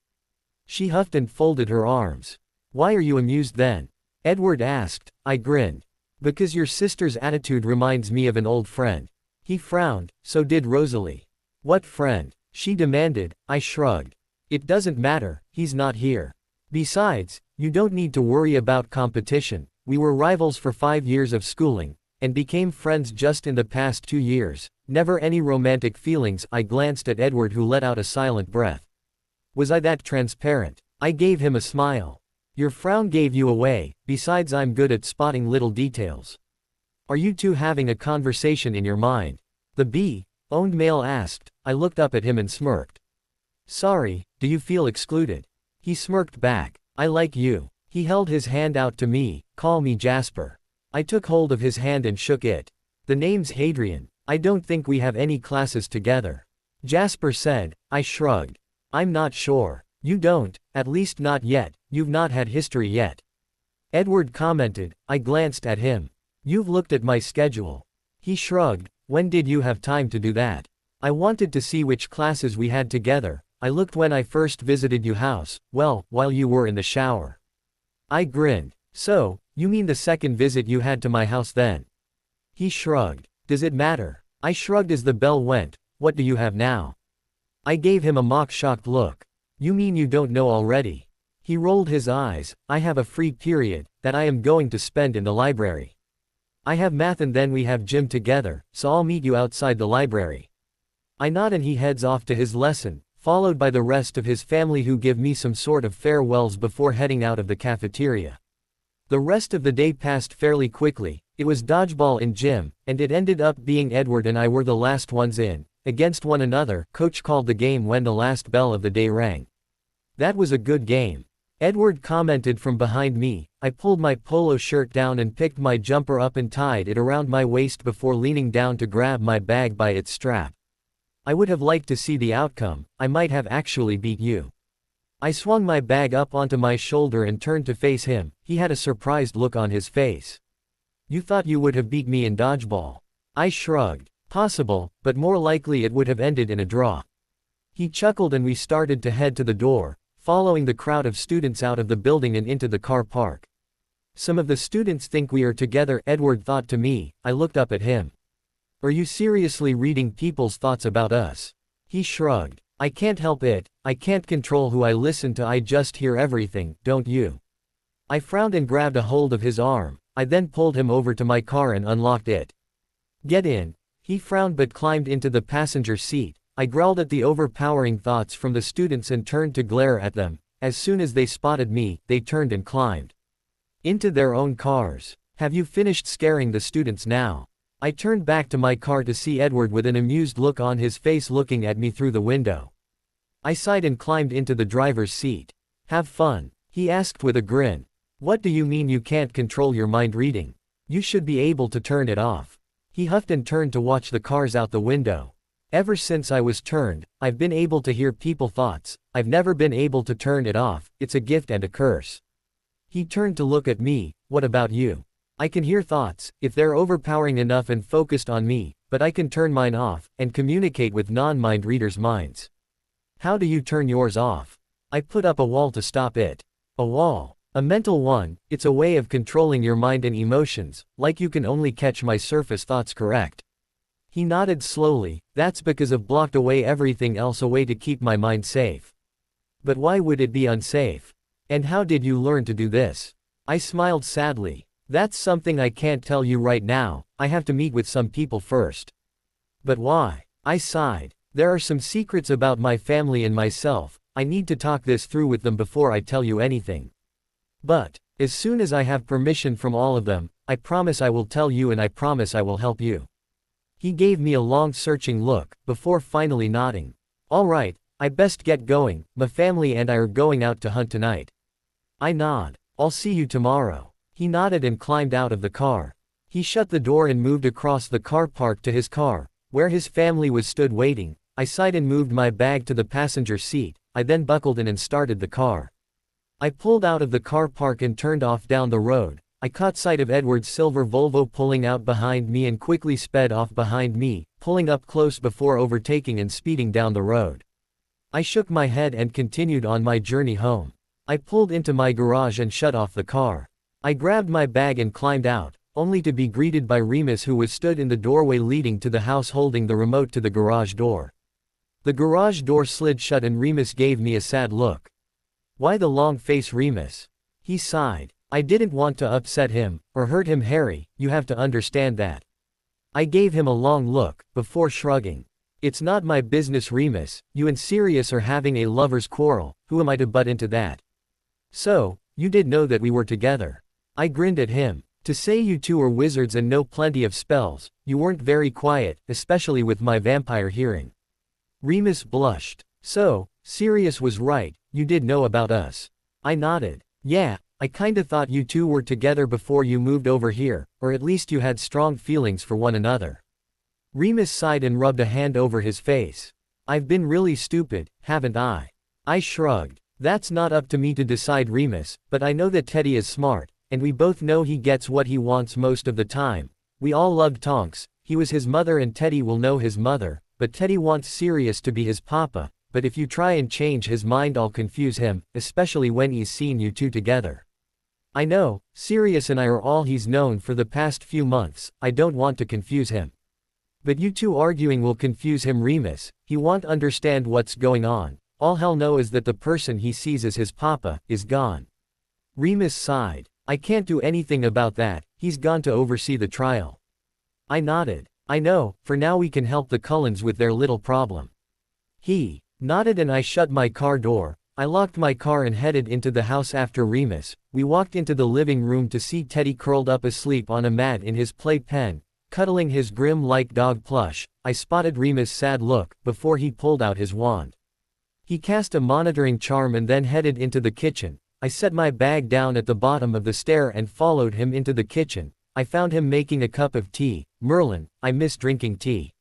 She huffed and folded her arms. Why are you amused then? Edward asked. I grinned. Because your sister's attitude reminds me of an old friend. He frowned. So did Rosalie. What friend? She demanded. I shrugged. It doesn't matter, he's not here. Besides, you don't need to worry about competition. We were rivals for 5 years of schooling, and became friends just in the past 2 years. Never any romantic feelings. I glanced at Edward, who let out a silent breath. Was I that transparent? I gave him a smile. Your frown gave you away. Besides, I'm good at spotting little details. Are you two having a conversation in your mind? The B-owned male asked. I looked up at him and smirked. Sorry, do you feel excluded? He smirked back. I like you. He held his hand out to me. Call me Jasper. I took hold of his hand and shook it. The name's Hadrian. I don't think we have any classes together. Jasper said. I shrugged. I'm not sure. You don't, at least not yet. You've not had history yet. Edward commented. I glanced at him. You've looked at my schedule. He shrugged. When did you have time to do that? I wanted to see which classes we had together. I looked when I first visited your house, well, while you were in the shower. I grinned. So, you mean the second visit you had to my house then? He shrugged. Does it matter? I shrugged as the bell went. what do you have now? I gave him a mock-shocked look. You mean you don't know already? He rolled his eyes. I have a free period, that I am going to spend in the library. I have math and then we have gym together, so I'll meet you outside the library. I nod and he heads off to his lesson, followed by the rest of his family who give me some sort of farewells before heading out of the cafeteria. The rest of the day passed fairly quickly. It was dodgeball in gym, and it ended up being Edward and I were the last ones in, against one another. Coach called the game when the last bell of the day rang. That was a good game. Edward commented from behind me. I pulled my polo shirt down and picked my jumper up and tied it around my waist before leaning down to grab my bag by its strap. I would have liked to see the outcome. I might have actually beat you. I swung my bag up onto my shoulder and turned to face him. He had a surprised look on his face. You thought you would have beat me in dodgeball? I shrugged. Possible, but more likely it would have ended in a draw. He chuckled and we started to head to the door, following the crowd of students out of the building and into the car park. Some of the students think we are together, Edward thought to me. I looked up at him. Are you seriously reading people's thoughts about us? He shrugged. I can't help it. I can't control who I listen to, I just hear everything, don't you? I frowned and grabbed a hold of his arm. I then pulled him over to my car and unlocked it. Get in. He frowned but climbed into the passenger seat. I growled at the overpowering thoughts from the students and turned to glare at them. As soon as they spotted me, they turned and climbed into their own cars. Have you finished scaring the students now? I turned back to my car to see Edward with an amused look on his face looking at me through the window. I sighed and climbed into the driver's seat. Have fun, he asked with a grin. What do you mean you can't control your mind reading? You should be able to turn it off. He huffed and turned to watch the cars out the window. Ever since I was turned, I've been able to hear people's thoughts. I've never been able to turn it off. It's a gift and a curse. He turned to look at me. What about you? I can hear thoughts, if they're overpowering enough and focused on me, but I can turn mine off, and communicate with non-mind readers' minds. How do you turn yours off? I put up a wall to stop it. A wall? A mental one. It's a way of controlling your mind and emotions, like you can only catch my surface thoughts, correct? He nodded slowly. That's because I've blocked away everything else, a way to keep my mind safe. But why would it be unsafe? And how did you learn to do this? I smiled sadly. That's something I can't tell you right now. I have to meet with some people first. But why? I sighed. There are some secrets about my family and myself. I need to talk this through with them before I tell you anything. But as soon as I have permission from all of them, I promise I will tell you, and I promise I will help you. He gave me a long searching look, before finally nodding. All right, I best get going. My family and I are going out to hunt tonight. I nod. I'll see you tomorrow. He nodded and climbed out of the car. He shut the door and moved across the car park to his car, where his family was stood waiting. I sighed and moved my bag to the passenger seat. I then buckled in and started the car. I pulled out of the car park and turned off down the road. I caught sight of Edward's silver Volvo pulling out behind me and quickly sped off behind me, pulling up close before overtaking and speeding down the road. I shook my head and continued on my journey home. I pulled into my garage and shut off the car. I grabbed my bag and climbed out, only to be greeted by Remus, who was stood in the doorway leading to the house holding the remote to the garage door. The garage door slid shut and Remus gave me a sad look. Why the long face, Remus? He sighed. I didn't want to upset him, or hurt him, Harry, you have to understand that. I gave him a long look, before shrugging. It's not my business, Remus. You and Sirius are having a lover's quarrel. Who am I to butt into that? So, you did know that we were together. I grinned at him. To say you two are wizards and know plenty of spells, you weren't very quiet, especially with my vampire hearing. Remus blushed. So, Sirius was right, you did know about us. I nodded. Yeah, I kinda thought you two were together before you moved over here, or at least you had strong feelings for one another. Remus sighed and rubbed a hand over his face. I've been really stupid, haven't I? I shrugged. That's not up to me to decide, Remus, but I know that Teddy is smart. And we both know he gets what he wants most of the time. We all loved Tonks. He was his mother and Teddy will know his mother, but Teddy wants Sirius to be his papa. But if you try and change his mind, I'll confuse him, especially when he's seen you two together. I know, Sirius and I are all he's known for the past few months. I don't want to confuse him. But you two arguing will confuse him, Remus. He won't understand what's going on. All he'll know is that the person he sees as his papa is gone. Remus sighed. I can't do anything about that, he's gone to oversee the trial. I nodded. I know, for now we can help the Cullens with their little problem. He nodded and I shut my car door. I locked my car and headed into the house after Remus. We walked into the living room to see Teddy curled up asleep on a mat in his playpen, cuddling his grim-like dog plush. I spotted Remus' sad look before he pulled out his wand. He cast a monitoring charm and then headed into the kitchen. I set my bag down at the bottom of the stair and followed him into the kitchen. I found him making a cup of tea. Merlin, I miss drinking tea.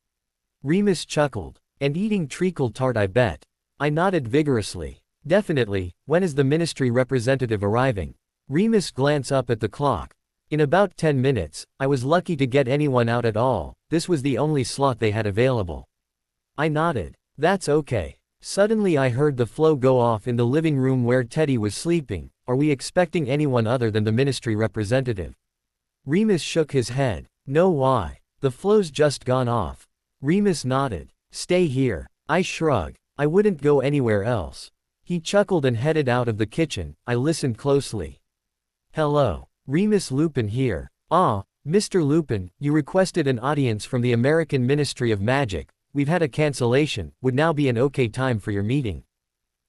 Remus chuckled. And eating treacle tart, I bet. I nodded vigorously. Definitely. When is the ministry representative arriving? Remus glanced up at the clock. In about 10 minutes, I was lucky to get anyone out at all. This was the only slot they had available. I nodded. That's okay. Suddenly I heard the flow go off in the living room where Teddy was sleeping. Are we expecting anyone other than the ministry representative? Remus shook his head. No, why? The flow's just gone off. Remus nodded. Stay here. I shrugged. I wouldn't go anywhere else. He chuckled and headed out of the kitchen. I listened closely. Hello. Remus Lupin here. Ah, Mr. Lupin, you requested an audience from the American Ministry of Magic. We've had a cancellation. Would now be an okay time for your meeting?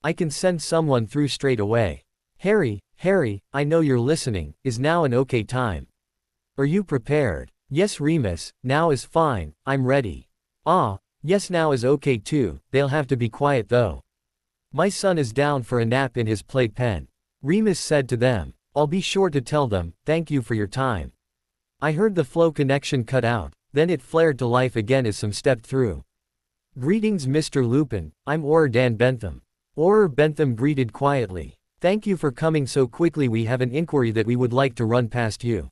I can send someone through straight away. Harry, I know you're listening. Is now an okay time? Are you prepared? Yes, Remus, now is fine. I'm ready. Ah, yes, now is okay too. They'll have to be quiet though. My son is down for a nap in his playpen. Remus said to them. I'll be sure to tell them. Thank you for your time. I heard the flow connection cut out. Then it flared to life again as some stepped through. Greetings, Mr. Lupin. I'm Auror Dan Bentham. Auror Bentham greeted quietly. Thank you for coming so quickly. We have an inquiry that we would like to run past you.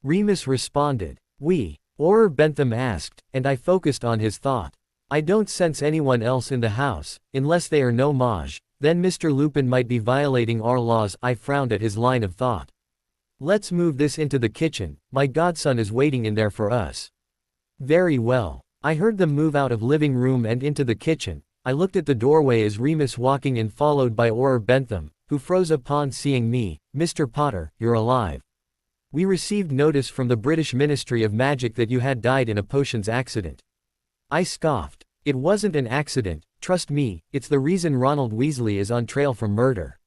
Remus responded. We? Auror Bentham asked, and I focused on his thought. I don't sense anyone else in the house, unless they are no mage. Then Mr. Lupin might be violating our laws. I frowned at his line of thought. Let's move this into the kitchen. My godson is waiting in there for us. Very well. I heard them move out of living room and into the kitchen. I looked at the doorway as Remus walking in, followed by Auror Bentham, who froze upon seeing me. Mr. Potter, you're alive. We received notice from the British Ministry of Magic that you had died in a potions accident. I scoffed. It wasn't an accident, trust me, it's the reason Ronald Weasley is on trail for murder.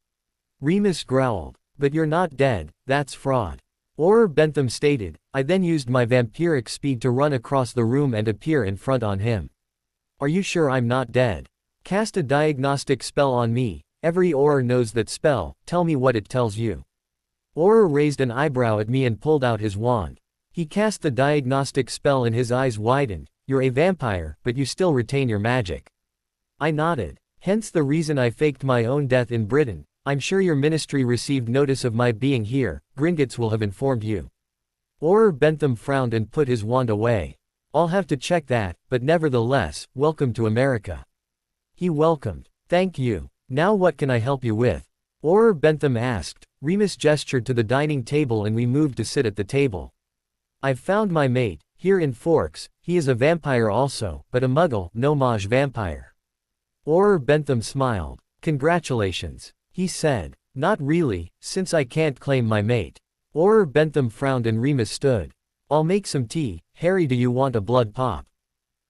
Remus growled. But you're not dead, that's fraud. Auror Bentham stated. I then used my vampiric speed to run across the room and appear in front on him. Are you sure I'm not dead? Cast a diagnostic spell on me. Every Auror knows that spell, tell me what it tells you. Auror raised an eyebrow at me and pulled out his wand. He cast the diagnostic spell and his eyes widened. You're a vampire, but you still retain your magic. I nodded. Hence the reason I faked my own death in Britain. I'm sure your ministry received notice of my being here. Gringotts will have informed you. Auror Bentham frowned and put his wand away. I'll have to check that, but nevertheless, welcome to America. He welcomed. Thank you. Now what can I help you with? Auror Bentham asked. Remus gestured to the dining table and we moved to sit at the table. I've found my mate, here in Forks. He is a vampire also, but a muggle, no mage vampire. Auror Bentham smiled. Congratulations. He said. Not really, since I can't claim my mate. Auror Bentham frowned and Remus stood. I'll make some tea. Harry, do you want a blood pop?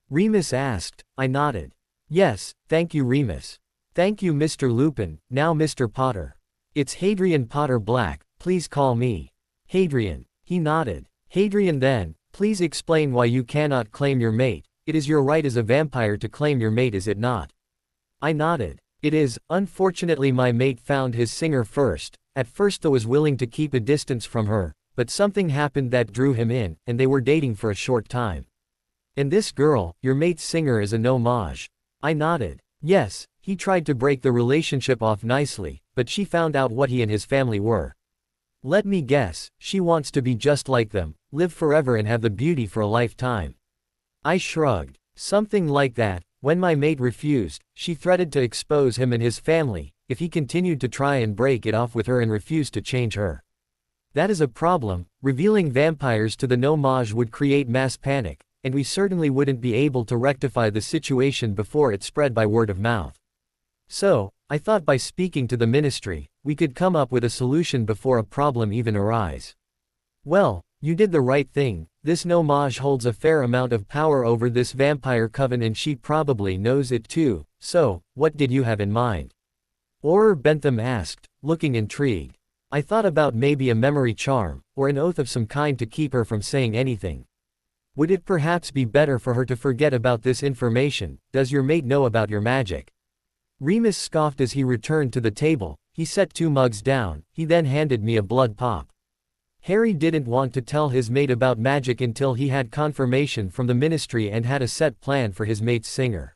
Remus asked. I nodded. Yes, thank you, Remus. Thank you, Mr. Lupin. Now Mr. Potter. It's Hadrian Potter Black, please call me Hadrian. He nodded. Hadrian, then, please explain why you cannot claim your mate. It is your right as a vampire to claim your mate, is it not? I nodded. It is. Unfortunately my mate found his singer first. At first I was willing to keep a distance from her, but something happened that drew him in, and they were dating for a short time. And this girl, your mate's singer, is a no mage. I nodded. Yes, he tried to break the relationship off nicely, but she found out what he and his family were. Let me guess, she wants to be just like them, live forever and have the beauty for a lifetime. I shrugged. Something like that. When my mate refused, she threatened to expose him and his family, if he continued to try and break it off with her and refused to change her. That is a problem. Revealing vampires to the no mage would create mass panic. and we certainly wouldn't be able to rectify the situation before it spread by word of mouth. So, I thought by speaking to the ministry, we could come up with a solution before a problem even arise. Well, you did the right thing. This No-Maj holds a fair amount of power over this vampire coven and she probably knows it too, so, what did you have in mind? Bentham asked, looking intrigued. I thought about maybe a memory charm, or an oath of some kind to keep her from saying anything. Would it perhaps be better for her to forget about this information? Does your mate know about your magic? Remus scoffed as he returned to the table. He set 2 mugs down, he then handed me a blood pop. Harry didn't want to tell his mate about magic until he had confirmation from the ministry and had a set plan for his mate's singer.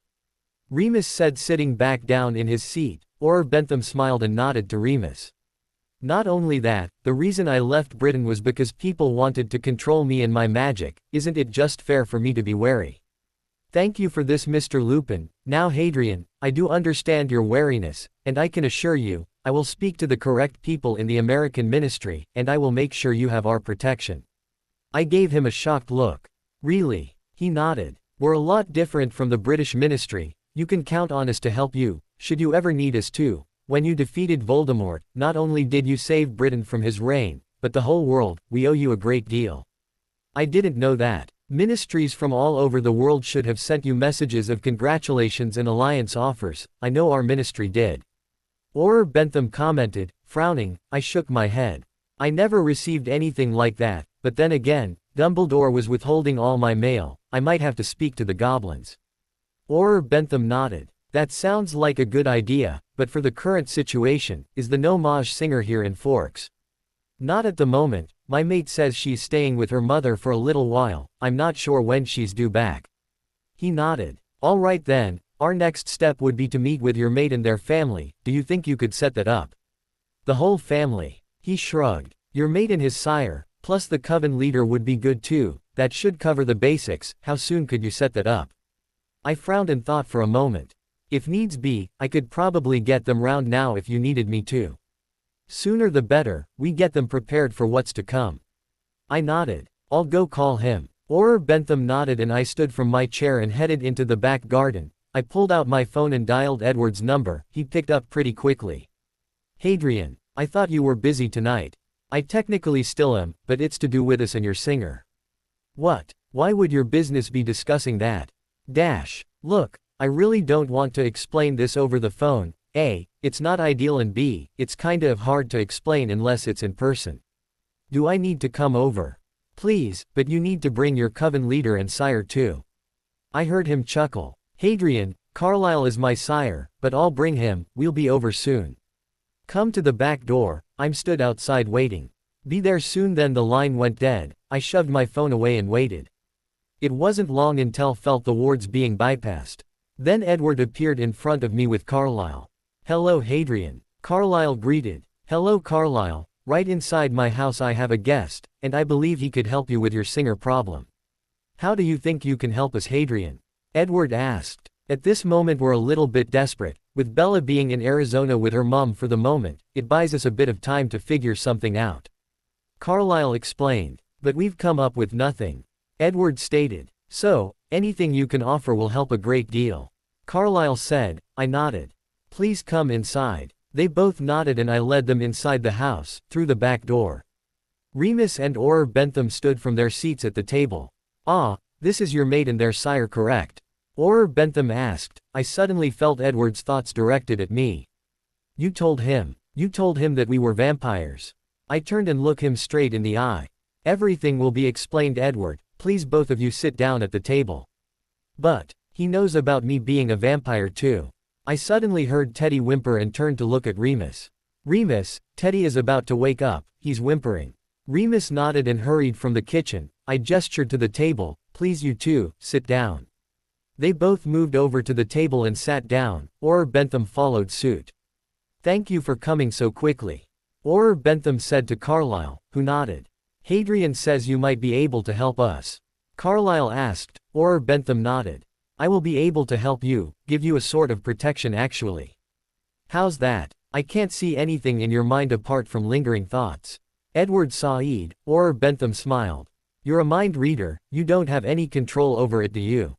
Remus said, sitting back down in his seat. Bentham smiled and nodded to Remus. Not only that, the reason I left Britain was because people wanted to control me and my magic. Isn't it just fair for me to be wary? Thank you for this, Mr. Lupin. Now Hadrian, I do understand your wariness, and I can assure you, I will speak to the correct people in the American ministry, and I will make sure you have our protection. I gave him a shocked look. Really? He nodded. We're a lot different from the British ministry. You can count on us to help you, should you ever need us to. When you defeated Voldemort, not only did you save Britain from his reign, but the whole world. We owe you a great deal. I didn't know that. Ministries from all over the world should have sent you messages of congratulations and alliance offers. I know our ministry did. Bentham commented, frowning. I shook my head. I never received anything like that, but then again, Dumbledore was withholding all my mail. I might have to speak to the goblins. Bentham nodded. That sounds like a good idea, but for the current situation, is the No-Maj singer here in Forks? Not at the moment. My mate says she's staying with her mother for a little while. I'm not sure when she's due back. He nodded. All right then, our next step would be to meet with your mate and their family. Do you think you could set that up? The whole family? He shrugged. Your mate and his sire, plus the coven leader would be good too. That should cover the basics. How soon could you set that up? I frowned and thought for a moment. If needs be, I could probably get them round now if you needed me to. Sooner the better, we get them prepared for what's to come. I nodded. I'll go call him. Bentham nodded and I stood from my chair and headed into the back garden. I pulled out my phone and dialed Edward's number. He picked up pretty quickly. Hadrian, I thought you were busy tonight. I technically still am, but it's to do with us and your singer. What? Why would your business be discussing that? Look, I really don't want to explain this over the phone. A, it's not ideal, and B, it's kinda of hard to explain unless it's in person. Do I need to come over? Please, but you need to bring your coven leader and sire too. I heard him chuckle. Hadrian, Carlisle is my sire, but I'll bring him. We'll be over soon. Come to the back door. I'm stood outside waiting. Be there soon. Then the line went dead. I shoved my phone away and waited. It wasn't long until felt the wards being bypassed. Then Edward appeared in front of me with Carlisle. Hello Hadrian. Carlisle greeted. Hello Carlisle. Right inside my house I have a guest, and I believe he could help you with your singer problem. How do you think you can help us, Hadrian? Edward asked. At this moment we're a little bit desperate. With Bella being in Arizona with her mom for the moment, it buys us a bit of time to figure something out. Carlisle explained. But we've come up with nothing. Edward stated. So, anything you can offer will help a great deal. Carlisle said. I nodded. Please come inside. They both nodded and I led them inside the house, through the back door. Remus and Bentham stood from their seats at the table. Ah, this is your mate and their sire, correct? Bentham asked. I suddenly felt Edward's thoughts directed at me. You told him that we were vampires. I turned and looked him straight in the eye. Everything will be explained, Edward. Please both of you sit down at the table. But, he knows about me being a vampire too. I suddenly heard Teddy whimper and turned to look at Remus. Remus, Teddy is about to wake up, he's whimpering. Remus nodded and hurried from the kitchen. I gestured to the table. Please you two, sit down. They both moved over to the table and sat down. Bentham followed suit. Thank you for coming so quickly. Bentham said to Carlisle, who nodded. Hadrian says you might be able to help us. Carlisle asked. Bentham nodded. I will be able to help you, give you a sort of protection actually. How's that? I can't see anything in your mind apart from lingering thoughts. Edward Said. Bentham smiled. You're a mind reader, you don't have any control over it, do you?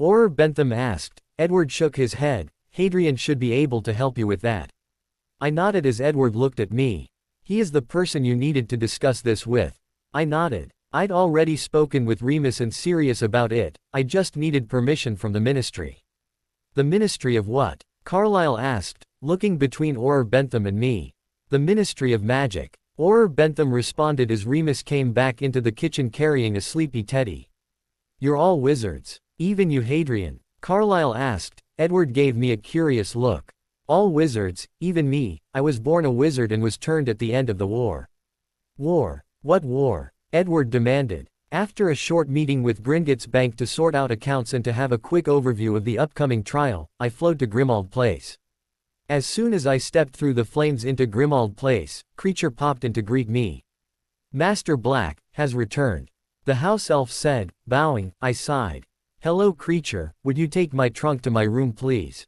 Auror Bentham asked. Edward shook his head. Hadrian should be able to help you with that. I nodded as Edward looked at me. He is the person you needed to discuss this with. I nodded. I'd already spoken with Remus and Sirius about it, I just needed permission from the ministry. The ministry of what? Carlyle asked, looking between Auror Bentham and me. The Ministry of Magic. Auror Bentham responded as Remus came back into the kitchen carrying a sleepy Teddy. You're all wizards. Even you, Hadrian? Carlyle asked. Edward gave me a curious look. All wizards, even me. I was born a wizard and was turned at the end of the war. War? What war? Edward demanded. After a short meeting with Gringotts Bank to sort out accounts and to have a quick overview of the upcoming trial, I flowed to Grimmauld Place. As soon as I stepped through the flames into Grimmauld Place, Creature popped in to greet me. Master Black has returned. The house elf said, bowing. I sighed. Hello, Creature, would you take my trunk to my room, please?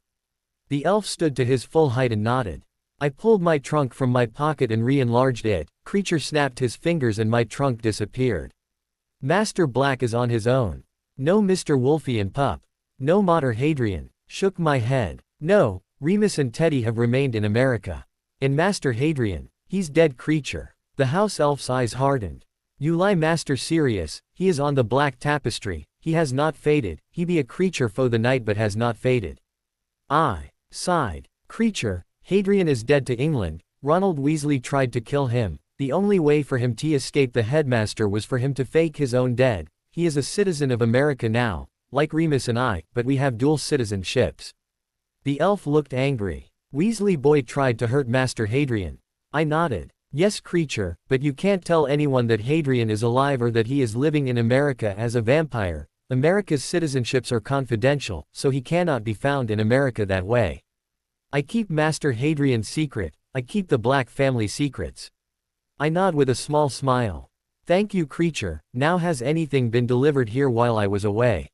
The elf stood to his full height and nodded. I pulled my trunk from my pocket and re-enlarged it. Creature snapped his fingers and my trunk disappeared. Master Black is on his own. No Mr. Wolfie and Pup. No Mater Hadrian. Shook my head. No, Remus and Teddy have remained in America. And Master Hadrian, he's dead, Creature. The house elf's eyes hardened. You lie, Master Sirius, he is on the black tapestry, he has not faded, he be a creature foe the night but has not faded. I sighed. Creature, Hadrian is dead to England. Ronald Weasley tried to kill him. The only way for him to escape the headmaster was for him to fake his own dead. He is a citizen of America now, like Remus and I, but we have dual citizenships. The elf looked angry. Weasley boy tried to hurt Master Hadrian. I nodded. Yes, Creature, but you can't tell anyone that Hadrian is alive or that he is living in America as a vampire. America's citizenships are confidential, so he cannot be found in America that way. I keep Master Hadrian's secret, I keep the Black family secrets. I nod with a small smile. Thank you, Creature. Now has anything been delivered here while I was away?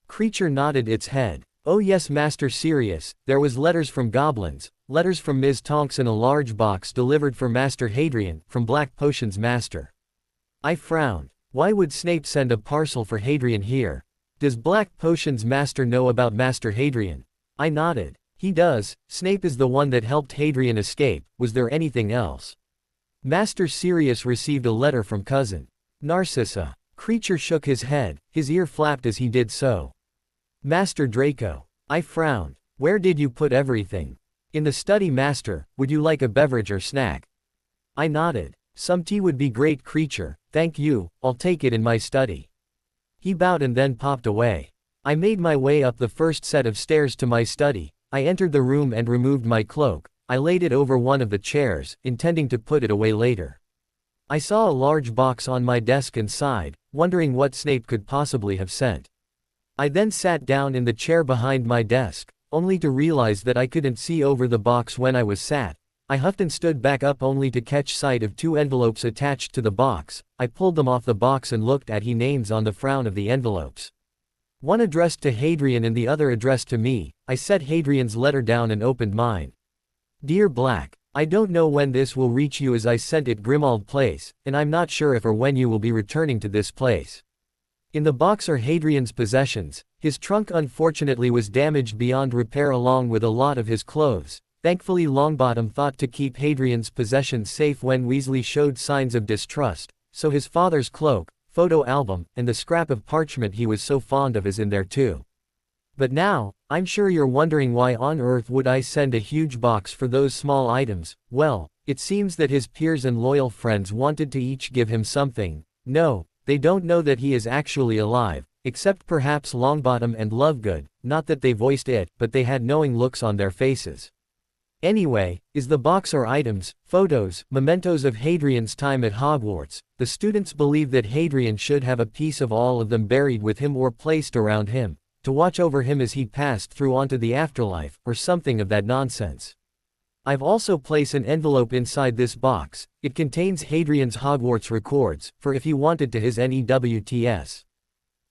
Creature nodded its head. Oh yes, Master Sirius, there was letters from goblins, letters from Ms. Tonks in a large box delivered for Master Hadrian, from Black Potion's master. I frowned. Why would Snape send a parcel for Hadrian here? Does Black Potion's master know about Master Hadrian? I nodded. He does. Snape is the one that helped Hadrian escape. Was there anything else? Master Sirius received a letter from cousin Narcissa. Creature shook his head, his ear flapped as he did so. Master Draco. I frowned. Where did you put everything? In the study, Master. Would you like a beverage or snack? I nodded. Some tea would be great, Creature. Thank you, I'll take it in my study. He bowed and then popped away. I made my way up the first set of stairs to my study. I entered the room and removed my cloak. I laid it over one of the chairs, intending to put it away later. I saw a large box on my desk and sighed, wondering what Snape could possibly have sent. I then sat down in the chair behind my desk, only to realize that I couldn't see over the box when I was sat. I huffed and stood back up only to catch sight of two envelopes attached to the box. I pulled them off the box and looked at the names on the front of the envelopes. One addressed to Hadrian and the other addressed to me. I set Hadrian's letter down and opened mine. Dear Black, I don't know when this will reach you as I sent it Grimmauld Place, and I'm not sure if or when you will be returning to this place. In the box are Hadrian's possessions. His trunk unfortunately was damaged beyond repair along with a lot of his clothes. Thankfully Longbottom thought to keep Hadrian's possessions safe when Weasley showed signs of distrust, so his father's cloak, photo album, and the scrap of parchment he was so fond of is in there too. But now, I'm sure you're wondering why on earth would I send a huge box for those small items. Well, it seems that his peers and loyal friends wanted to each give him something. No, they don't know that he is actually alive, except perhaps Longbottom and Lovegood, not that they voiced it, but they had knowing looks on their faces. Anyway, is the box or items, photos, mementos of Hadrian's time at Hogwarts. The students believe that Hadrian should have a piece of all of them buried with him or placed around him, to watch over him as he passed through onto the afterlife, or something of that nonsense. I've also placed an envelope inside this box. It contains Hadrian's Hogwarts records, for if he wanted to his NEWTS.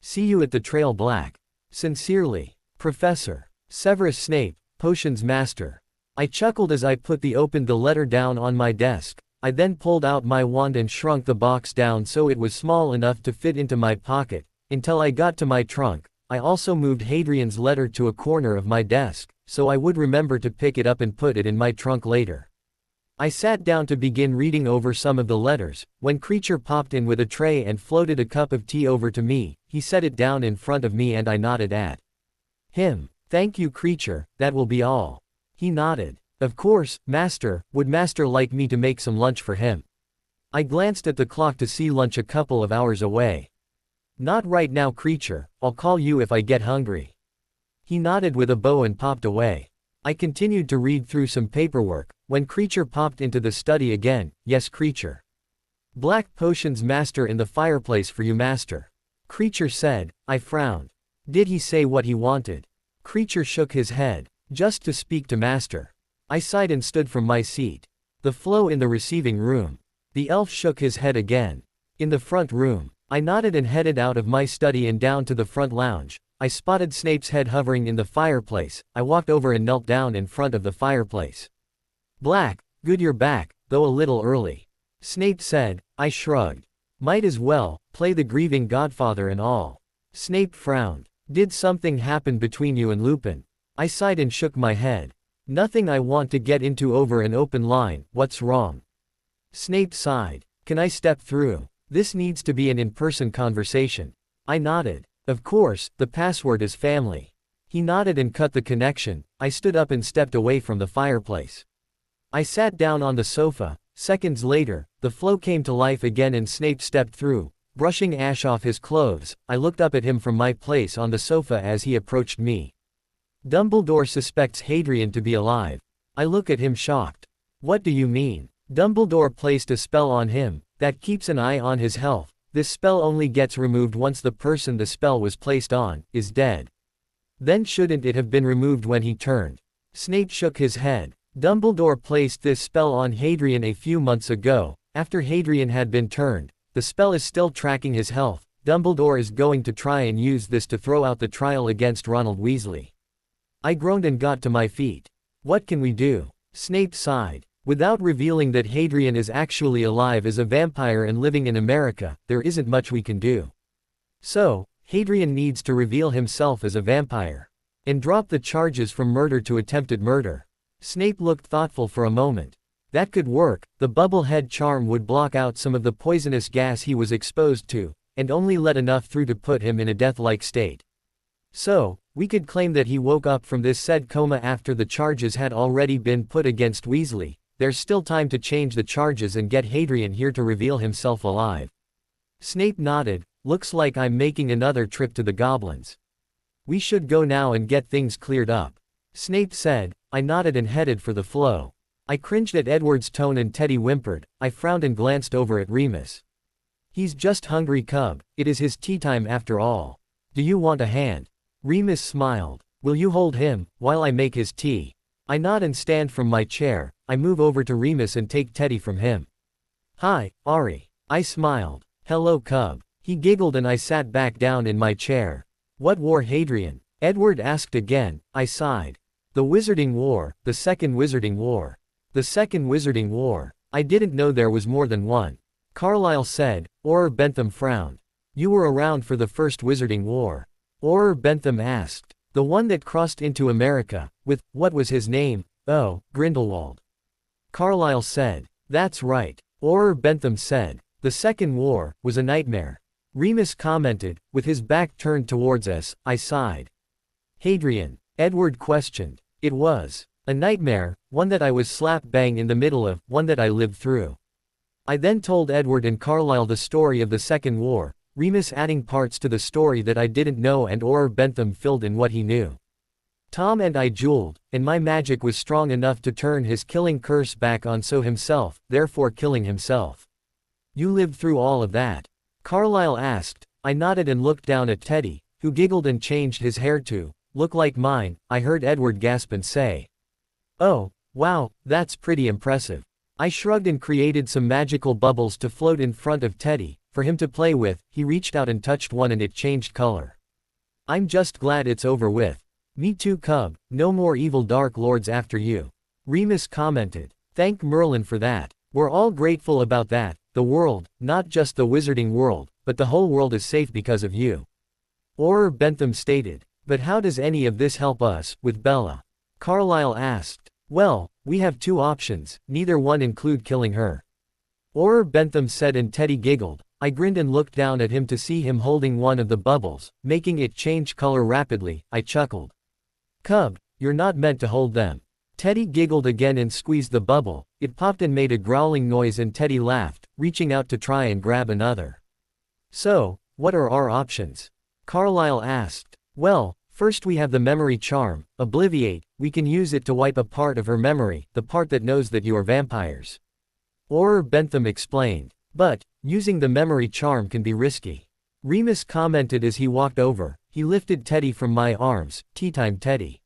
See you at the Trail Black. Sincerely, Professor Severus Snape, Potions Master. I chuckled as I opened the letter down on my desk. I then pulled out my wand and shrunk the box down so it was small enough to fit into my pocket, until I got to my trunk. I also moved Hadrian's letter to a corner of my desk, so I would remember to pick it up and put it in my trunk later. I sat down to begin reading over some of the letters, when Creature popped in with a tray and floated a cup of tea over to me. He set it down in front of me and I nodded at him. "Thank you, Creature, that will be all." He nodded. "Of course, Master. Would Master like me to make some lunch for him?" I glanced at the clock to see lunch a couple of hours away. "Not right now, Creature, I'll call you if I get hungry." He nodded with a bow and popped away. I continued to read through some paperwork, when Creature popped into the study again. "Yes, Creature." "Black potions, Master, in the fireplace for you, Master." Creature said. I frowned. Did he say what he wanted? Creature shook his head. "Just to speak to Master." I sighed and stood from my seat. "The flow in the receiving room." The elf shook his head again. "In the front room." I nodded and headed out of my study and down to the front lounge. I spotted Snape's head hovering in the fireplace. I walked over and knelt down in front of the fireplace. "Black, good you're back, though a little early." Snape said. I shrugged. "Might as well, play the grieving godfather and all." Snape frowned. "Did something happen between you and Lupin?" I sighed and shook my head. "Nothing I want to get into over an open line. What's wrong?" Snape sighed. "Can I step through? This needs to be an in-person conversation." I nodded. "Of course, the password is family." He nodded and cut the connection. I stood up and stepped away from the fireplace. I sat down on the sofa. Seconds later, the flow came to life again and Snape stepped through, brushing ash off his clothes. I looked up at him from my place on the sofa as he approached me. "Dumbledore suspects Hadrian to be alive." I look at him shocked. "What do you mean?" "Dumbledore placed a spell on him, that keeps an eye on his health. This spell only gets removed once the person the spell was placed on is dead. Then shouldn't it have been removed when he turned?" Snape shook his head. "Dumbledore placed this spell on Hadrian a few months ago, after Hadrian had been turned. The spell is still tracking his health. Dumbledore is going to try and use this to throw out the trial against Ronald Weasley." I groaned and got to my feet. "What can we do?" Snape sighed. "Without revealing that Hadrian is actually alive as a vampire and living in America, there isn't much we can do. So, Hadrian needs to reveal himself as a vampire. And drop the charges from murder to attempted murder." Snape looked thoughtful for a moment. "That could work. The bubble-head charm would block out some of the poisonous gas he was exposed to, and only let enough through to put him in a death-like state. So, we could claim that he woke up from this said coma after the charges had already been put against Weasley. There's still time to change the charges and get Hadrian here to reveal himself alive." Snape nodded. "Looks like I'm making another trip to the goblins. We should go now and get things cleared up." Snape said. I nodded and headed for the flow. I cringed at Edward's tone and Teddy whimpered. I frowned and glanced over at Remus. "He's just hungry, cub. It is his tea time after all. Do you want a hand?" Remus smiled. "Will you hold him, while I make his tea?" I nod and stand from my chair. I move over to Remus and take Teddy from him. "Hi, Ari." I smiled. "Hello, cub." He giggled and I sat back down in my chair. "What war, Hadrian?" Edward asked again. I sighed. "The Wizarding War, the Second Wizarding War." "The Second Wizarding War. I didn't know there was more than one." Carlyle said. Auror Bentham frowned. "You were around for the First Wizarding War." Auror Bentham asked. "The one that crossed into America, with, what was his name? Oh, Grindelwald." Carlyle said. "That's right." Auror Bentham said. "The Second War was a nightmare." Remus commented, with his back turned towards us. I sighed. "Hadrian?" Edward questioned. "It was a nightmare, one that I was slap bang in the middle of, one that I lived through." I then told Edward and Carlyle the story of the Second War, Remus adding parts to the story that I didn't know and Auror Bentham filled in what he knew. Tom and I jeweled, and my magic was strong enough to turn his killing curse back on so himself, therefore killing himself. "You lived through all of that?" Carlyle asked. I nodded and looked down at Teddy, who giggled and changed his hair to look like mine. I heard Edward gasp and say, "Oh, wow, that's pretty impressive." I shrugged and created some magical bubbles to float in front of Teddy, for him to play with. He reached out and touched one and it changed color. "I'm just glad it's over with." "Me too, cub, no more evil dark lords after you," Remus commented. "Thank Merlin for that." We're all grateful about that. The world, not just the wizarding world, but the whole world is safe because of you. Auror Bentham stated. But how does any of this help us, with Bella? Carlyle asked. Well, we have two options, neither one include killing her. Auror Bentham said, and Teddy giggled. I grinned and looked down at him to see him holding one of the bubbles, making it change color rapidly. I chuckled. Cub, you're not meant to hold them. Teddy giggled again and squeezed the bubble. It popped and made a growling noise, and Teddy laughed, reaching out to try and grab another. So, what are our options? Carlyle asked. Well, first we have the memory charm, Obliviate. We can use it to wipe a part of her memory, the part that knows that you are vampires. Auror Bentham explained. But, using the memory charm can be risky. Remus commented as he walked over. He lifted Teddy from my arms. Tea time, Teddy.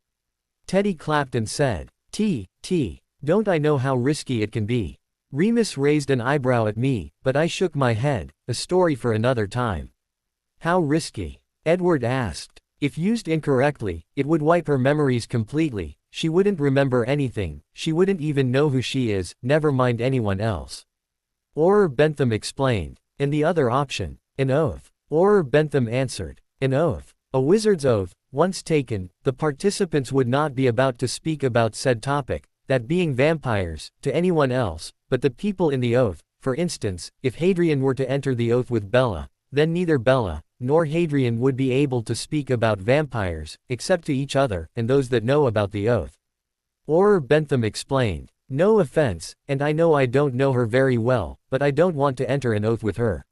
Teddy clapped and said, Tea, don't I know how risky it can be? Remus raised an eyebrow at me, but I shook my head. A story for another time. How risky? Edward asked. If used incorrectly, it would wipe her memories completely. She wouldn't remember anything. She wouldn't even know who she is, never mind anyone else. Auror Bentham explained. And the other option? An oath. Auror Bentham answered. An oath. A wizard's oath, once taken, the participants would not be about to speak about said topic, that being vampires, to anyone else, but the people in the oath. For instance, if Hadrian were to enter the oath with Bella, then neither Bella nor Hadrian would be able to speak about vampires, except to each other, and those that know about the oath. Auror Bentham explained. No offense, and I know I don't know her very well, but I don't want to enter an oath with her.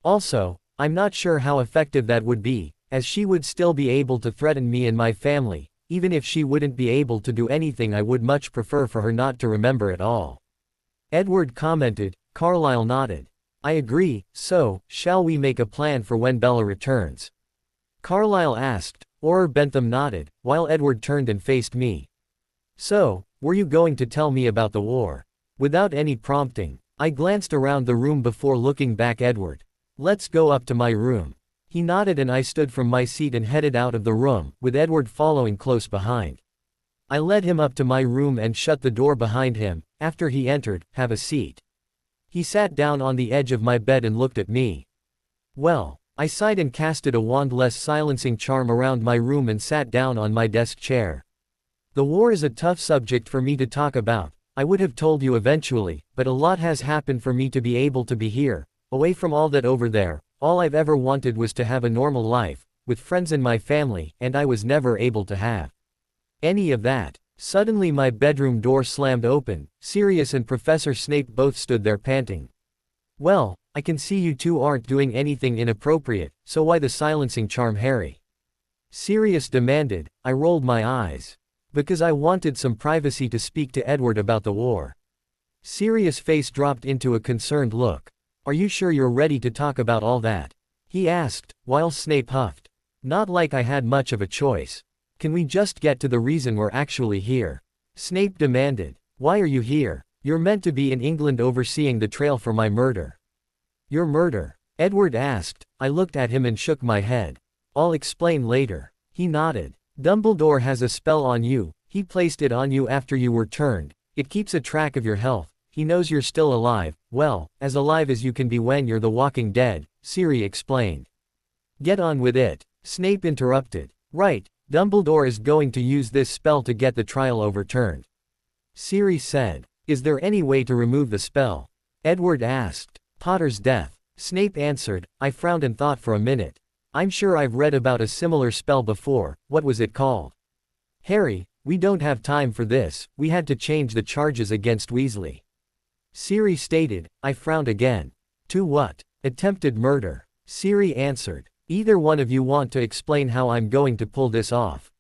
Also, I'm not sure how effective that would be, as she would still be able to threaten me and my family. Even if she wouldn't be able to do anything, I would much prefer for her not to remember at all. Edward commented. Carlyle nodded. I agree. So, shall we make a plan for when Bella returns? Carlyle asked. Auror Bentham nodded, while Edward turned and faced me. So, were you going to tell me about the war? Without any prompting, I glanced around the room before looking back at Edward. Let's go up to my room. He nodded and I stood from my seat and headed out of the room, with Edward following close behind. I led him up to my room and shut the door behind him. After he entered, have a seat. He sat down on the edge of my bed and looked at me. Well, I sighed and casted a wand-less silencing charm around my room and sat down on my desk chair. The war is a tough subject for me to talk about. I would have told you eventually, but a lot has happened for me to be able to be here, away from all that over there. All I've ever wanted was to have a normal life, with friends and my family, and I was never able to have any of that. Suddenly my bedroom door slammed open. Sirius and Professor Snape both stood there panting. Well, I can see you two aren't doing anything inappropriate, so why the silencing charm, Harry? Sirius demanded. I rolled my eyes. Because I wanted some privacy to speak to Edward about the war. Sirius' face dropped into a concerned look. Are you sure you're ready to talk about all that? He asked, while Snape huffed. Not like I had much of a choice. Can we just get to the reason we're actually here? Snape demanded. Why are you here? You're meant to be in England overseeing the trail for my murder. Your murder? Edward asked. I looked at him and shook my head. I'll explain later. He nodded. Dumbledore has a spell on you. He placed it on you after you were turned. It keeps a track of your health. He knows you're still alive, well, as alive as you can be when you're the Walking Dead, Siri explained. Get on with it. Snape interrupted. Right. Dumbledore is going to use this spell to get the trial overturned. Siri said. Is there any way to remove the spell? Edward asked. Potter's death. Snape answered. I frowned and thought for a minute. I'm sure I've read about a similar spell before. What was it called? Harry, we don't have time for this. We had to change the charges against Weasley. Siri stated. I frowned again. To what? Attempted murder. Siri answered. Either one of you want to explain how I'm going to pull this off?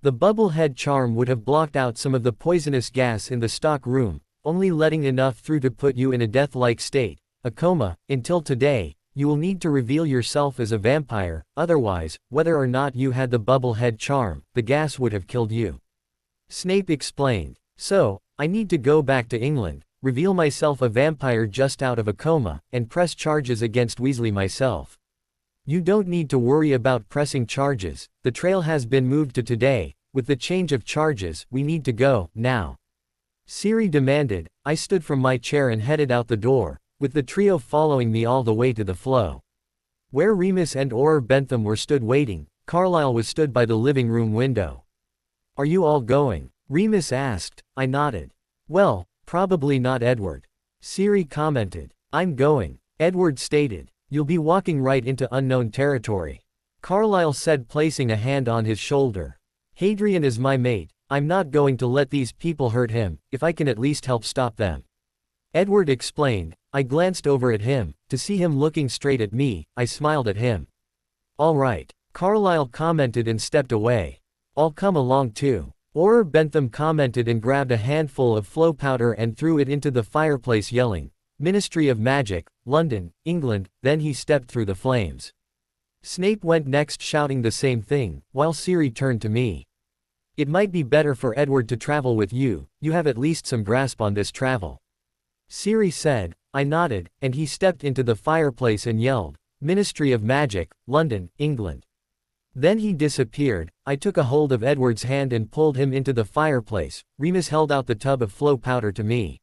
The bubblehead charm would have blocked out some of the poisonous gas in the stock room, only letting enough through to put you in a death-like state, a coma. Until today, you will need to reveal yourself as a vampire, otherwise, whether or not you had the bubblehead charm, the gas would have killed you. Snape explained. So, I need to go back to England, reveal myself a vampire just out of a coma, and press charges against Weasley myself. You don't need to worry about pressing charges. The trail has been moved to today. With the change of charges, we need to go, now. Siri demanded. I stood from my chair and headed out the door, with the trio following me all the way to the flow. Where Remus and Auror Bentham were stood waiting, Carlyle was stood by the living room window. Are you all going? Remus asked. I nodded. Well, probably not Edward. Siri commented. I'm going. Edward stated. You'll be walking right into unknown territory. Carlyle said, placing a hand on his shoulder. Hadrian is my mate. I'm not going to let these people hurt him, if I can at least help stop them. Edward explained. I glanced over at him. To see him looking straight at me, I smiled at him. All right. Carlyle commented and stepped away. I'll come along too. Auror Bentham commented and grabbed a handful of flow powder and threw it into the fireplace, yelling, Ministry of Magic, London, England. Then he stepped through the flames. Snape went next, shouting the same thing, while Siri turned to me. It might be better for Edward to travel with you, you have at least some grasp on this travel. Siri said. I nodded, and he stepped into the fireplace and yelled, Ministry of Magic, London, England. Then he disappeared. I took a hold of Edward's hand and pulled him into the fireplace. Remus held out the tub of flow powder to me.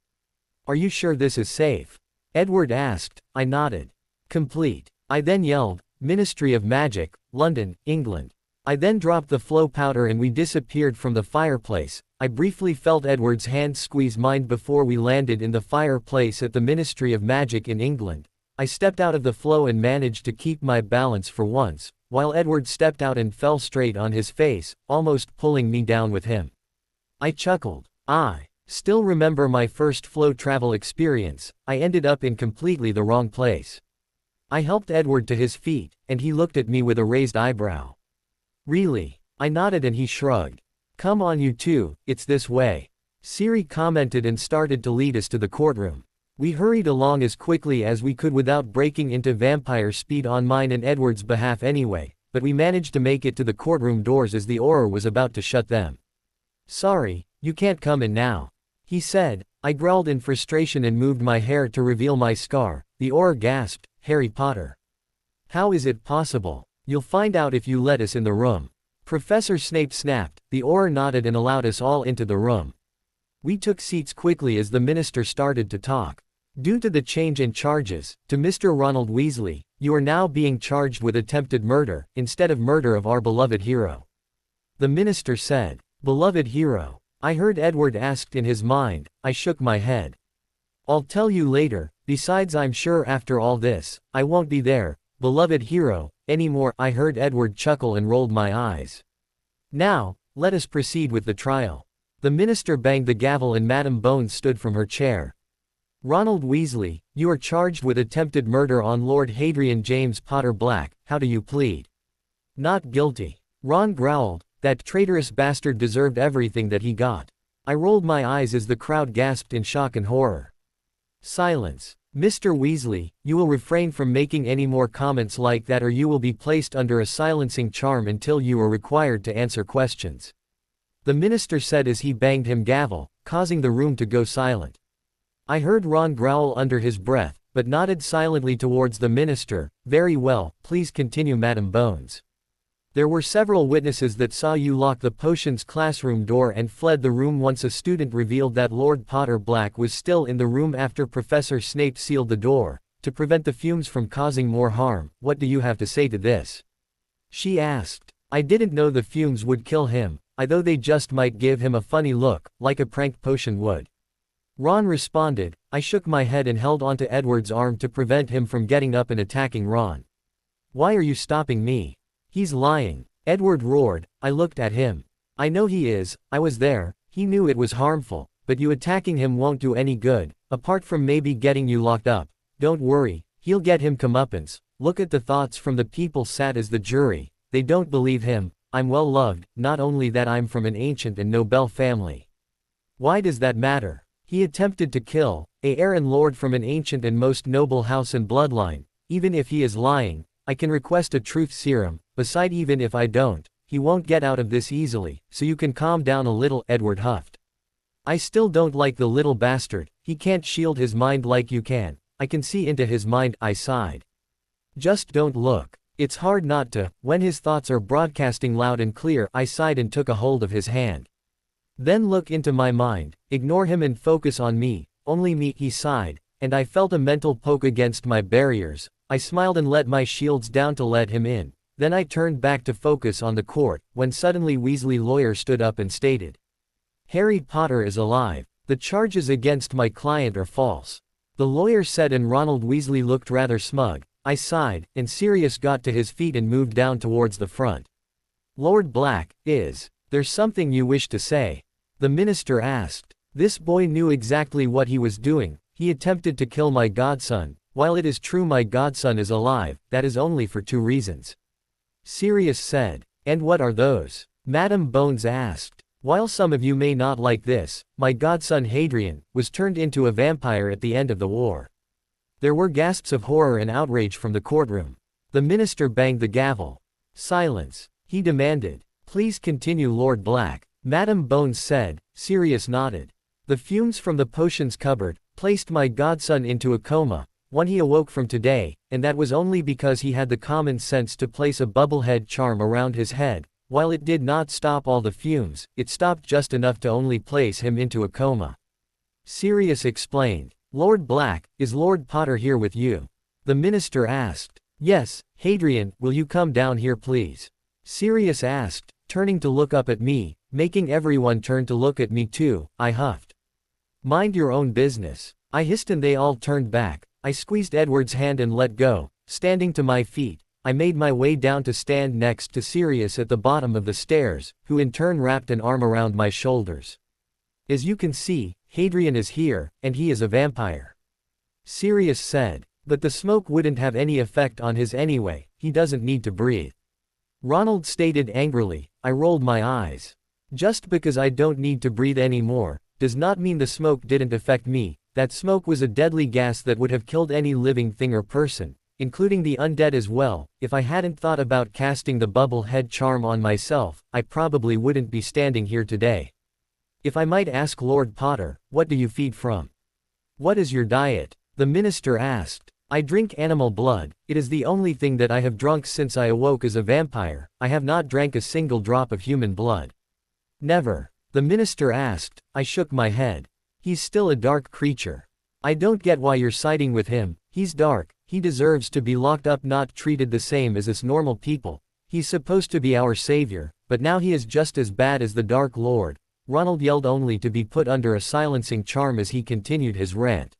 Are you sure this is safe? Edward asked. I nodded. Complete. I then yelled, Ministry of Magic, London, England. I then dropped the flow powder and we disappeared from the fireplace. I briefly felt Edward's hand squeeze mine before we landed in the fireplace at the Ministry of Magic in England. I stepped out of the flow and managed to keep my balance for once, while Edward stepped out and fell straight on his face, almost pulling me down with him. I chuckled. I still remember my first flow travel experience. I ended up in completely the wrong place. I helped Edward to his feet, and he looked at me with a raised eyebrow. Really? I nodded and he shrugged. Come on you two, it's this way. Siri commented and started to lead us to the courtroom. We hurried along as quickly as we could without breaking into vampire speed on mine and Edward's behalf anyway, but we managed to make it to the courtroom doors as the Auror was about to shut them. Sorry, you can't come in now, he said. I growled in frustration and moved my hair to reveal my scar. The Auror gasped, Harry Potter. How is it possible? You'll find out if you let us in the room. Professor Snape snapped. The Auror nodded and allowed us all into the room. We took seats quickly as the minister started to talk. Due to the change in charges, to Mr. Ronald Weasley, you are now being charged with attempted murder, instead of murder of our beloved hero. The minister said. Beloved hero? I heard Edward asked in his mind. I shook my head. I'll tell you later. Besides, I'm sure after all this, I won't be there, beloved hero, anymore. I heard Edward chuckle and rolled my eyes. Now, let us proceed with the trial. The minister banged the gavel and Madame Bones stood from her chair. Ronald Weasley, you are charged with attempted murder on Lord Hadrian James Potter Black. How do you plead? Not guilty. Ron growled. That traitorous bastard deserved everything that he got. I rolled my eyes as the crowd gasped in shock and horror. Silence. Mr. Weasley, you will refrain from making any more comments like that or you will be placed under a silencing charm until you are required to answer questions. The minister said as he banged him gavel, causing the room to go silent. I heard Ron growl under his breath, but nodded silently towards the minister. Very well, please continue, Madame Bones. There were several witnesses that saw you lock the potions classroom door and fled the room once a student revealed that Lord Potter Black was still in the room after Professor Snape sealed the door, to prevent the fumes from causing more harm. What do you have to say to this? She asked. I didn't know the fumes would kill him, though they just might give him a funny look, like a prank potion would. Ron responded. I shook my head and held onto Edward's arm to prevent him from getting up and attacking Ron. Why are you stopping me? He's lying. Edward roared. I looked at him. I know he is, I was there, he knew it was harmful, but you attacking him won't do any good, apart from maybe getting you locked up. Don't worry, he'll get him comeuppance. Look at the thoughts from the people sat as the jury. They don't believe him. I'm well loved, not only that I'm from an ancient and noble family. Why does that matter? He attempted to kill a heir and lord from an ancient and most noble house and bloodline. Even if he is lying, I can request a truth serum. Beside, even if I don't, he won't get out of this easily, so you can calm down a little, Edward huffed. I still don't like the little bastard. He can't shield his mind like you can. I can see into his mind, I sighed. Just don't look. It's hard not to, when his thoughts are broadcasting loud and clear. I sighed and took a hold of his hand. Then look into my mind, ignore him and focus on me, only me, he sighed, and I felt a mental poke against my barriers. I smiled and let my shields down to let him in. Then I turned back to focus on the court, when suddenly Weasley lawyer stood up and stated, "Harry Potter is alive. The charges against my client are false." The lawyer said, and Ronald Weasley looked rather smug. I sighed, and Sirius got to his feet and moved down towards the front. "Lord Black, is there something you wish to say?" the minister asked. This boy knew exactly what he was doing. He attempted to kill my godson. While it is true my godson is alive, that is only for 2 reasons. Sirius said. "And what are those?" Madame Bones asked. "While some of you may not like this, my godson Hadrian was turned into a vampire at the end of the war." There were gasps of horror and outrage from the courtroom. The minister banged the gavel. "Silence," he demanded. "Please continue, Lord Black," Madame Bones said. Sirius nodded. "The fumes from the potions cupboard placed my godson into a coma, one he awoke from today, and that was only because he had the common sense to place a bubblehead charm around his head. While it did not stop all the fumes, it stopped just enough to only place him into a coma." Sirius explained. "Lord Black, is Lord Potter here with you?" the minister asked. "Yes, Hadrian, will you come down here please?" Sirius asked, turning to look up at me, making everyone turn to look at me too. I huffed. "Mind your own business," I hissed, and they all turned back. I squeezed Edward's hand and let go. Standing to my feet, I made my way down to stand next to Sirius at the bottom of the stairs, who in turn wrapped an arm around my shoulders. "As you can see, Hadrian is here, and he is a vampire," Sirius said. "But the smoke wouldn't have any effect on his anyway, he doesn't need to breathe," Ronald stated angrily. I rolled my eyes. "Just because I don't need to breathe anymore, does not mean the smoke didn't affect me. That smoke was a deadly gas that would have killed any living thing or person, including the undead as well. If I hadn't thought about casting the bubble head charm on myself, I probably wouldn't be standing here today. If I might ask, Lord Potter, what do you feed from? What is your diet?" the minister asked. "I drink animal blood. It is the only thing that I have drunk since I awoke as a vampire. I have not drank a single drop of human blood." "Never?" the minister asked. I shook my head. "He's still a dark creature. I don't get why you're siding with him. He's dark. He deserves to be locked up, not treated the same as us normal people. He's supposed to be our savior, but now he is just as bad as the Dark Lord." Ronald yelled, only to be put under a silencing charm as he continued his rant.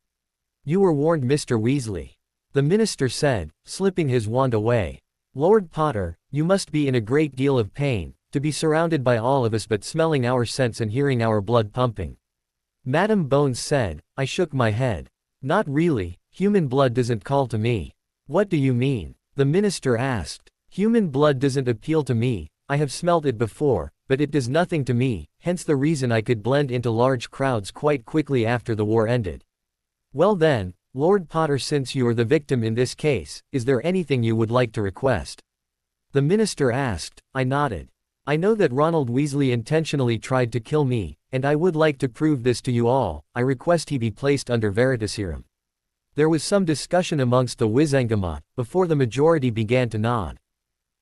"You were warned, Mr. Weasley," the minister said, slipping his wand away. "Lord Potter, you must be in a great deal of pain, to be surrounded by all of us but smelling our scents and hearing our blood pumping," Madame Bones said. I shook my head. "Not really, human blood doesn't call to me." "What do you mean?" the minister asked. "Human blood doesn't appeal to me. I have smelt it before, but it does nothing to me, hence the reason I could blend into large crowds quite quickly after the war ended." "Well then, Lord Potter, since you are the victim in this case, is there anything you would like to request?" the minister asked. I nodded. "I know that Ronald Weasley intentionally tried to kill me, and I would like to prove this to you all. I request he be placed under Veritaserum." There was some discussion amongst the Wizengamot, before the majority began to nod.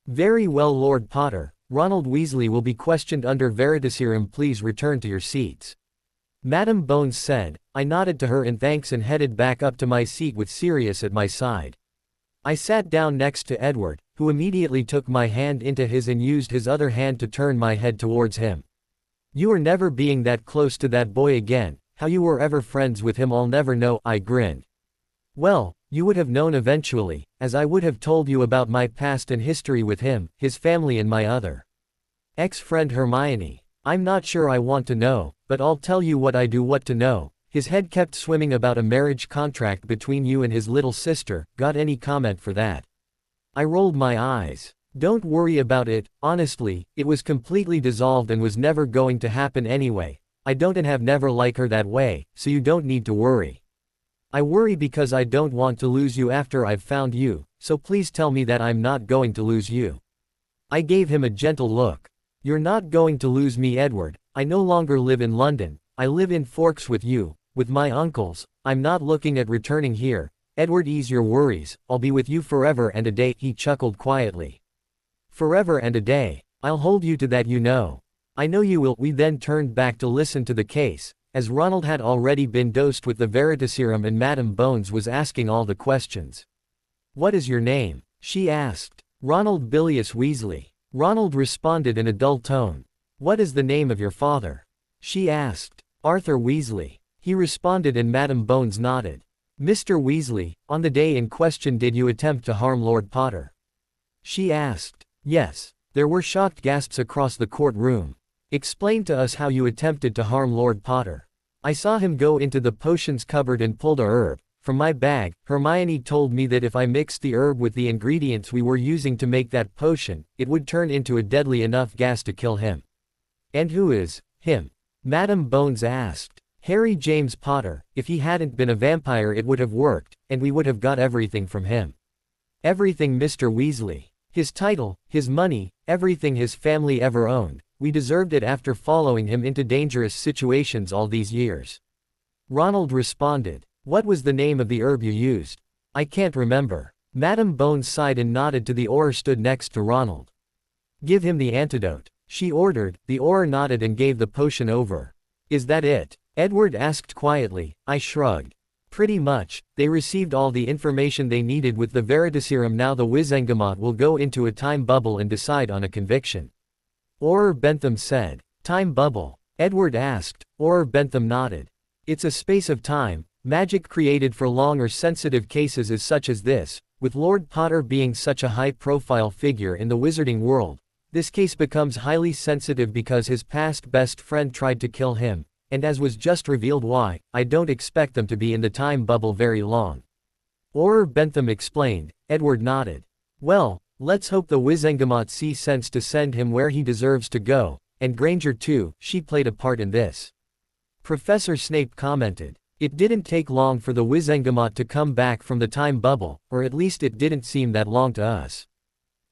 "Very well, Lord Potter, Ronald Weasley will be questioned under Veritaserum. Please return to your seats," Madame Bones said. I nodded to her in thanks and headed back up to my seat with Sirius at my side. I sat down next to Edward, who immediately took my hand into his and used his other hand to turn my head towards him. "You are never being that close to that boy again. How you were ever friends with him I'll never know," I grinned. "Well, you would have known eventually, as I would have told you about my past and history with him, his family and my other ex-friend Hermione. I'm not sure I want to know, but I'll tell you what I do want to know. His head kept swimming about a marriage contract between you and his little sister. Got any comment for that?" I rolled my eyes. "Don't worry about it, honestly, it was completely dissolved and was never going to happen anyway. I don't and have never liked her that way, so you don't need to worry. I worry because I don't want to lose you after I've found you, so please tell me that I'm not going to lose you." I gave him a gentle look. "You're not going to lose me, Edward. I no longer live in London. I live in Forks with you, with my uncles. I'm not looking at returning here. Edward, ease your worries. I'll be with you forever and a day," he chuckled quietly. "Forever and a day. I'll hold you to that, you know." I know you will. We then turned back to listen to the case, as Ronald had already been dosed with the Veritaserum and Madame Bones was asking all the questions. What is your name? She asked. Ronald Bilious Weasley. Ronald responded in a dull tone. What is the name of your father? She asked. Arthur Weasley. He responded and Madame Bones nodded. Mr. Weasley, on the day in question did you attempt to harm Lord Potter? She asked. Yes. There were shocked gasps across the courtroom. Explain to us how you attempted to harm Lord Potter. I saw him go into the potions cupboard and pulled a herb from my bag. Hermione told me that if I mixed the herb with the ingredients we were using to make that potion, it would turn into a deadly enough gas to kill him. And who is him? Madame Bones asked. Harry James Potter. If he hadn't been a vampire it would have worked, and we would have got everything from him. Everything, Mr. Weasley. His title, his money, everything his family ever owned. We deserved it after following him into dangerous situations all these years. Ronald responded. What was the name of the herb you used? I can't remember. Madame Bones sighed and nodded to the Auror stood next to Ronald. Give him the antidote, she ordered. The Auror nodded and gave the potion over. Is that it? Edward asked quietly. I shrugged. Pretty much. They received all the information they needed with the Veritaserum. Now the Wizengamot will go into a time bubble and decide on a conviction. Auror Bentham said. Time bubble? Edward asked. Auror Bentham nodded. It's a space of time, magic created for long or sensitive cases as such as this. With Lord Potter being such a high-profile figure in the wizarding world, this case becomes highly sensitive because his past best friend tried to kill him. And as was just revealed why, I don't expect them to be in the time bubble very long. Auror Bentham explained. Edward nodded. Well, let's hope the Wizengamot see sense to send him where he deserves to go, and Granger too, she played a part in this. Professor Snape commented. It didn't take long for the Wizengamot to come back from the time bubble, or at least it didn't seem that long to us.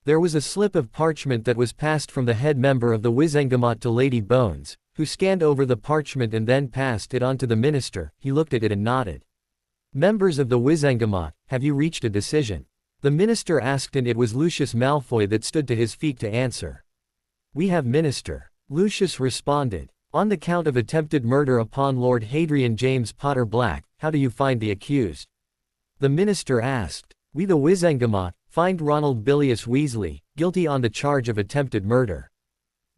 There was a slip of parchment that was passed from the head member of the Wizengamot to Lady Bones, who scanned over the parchment and then passed it on to the minister. He looked at it and nodded. Members of the Wizengamot, have you reached a decision? The minister asked, and it was Lucius Malfoy that stood to his feet to answer. We have, Minister. Lucius responded. On the count of attempted murder upon Lord Hadrian James Potter Black, how do you find the accused? The minister asked. We the Wizengamot, find Ronald Bilious Weasley, guilty on the charge of attempted murder.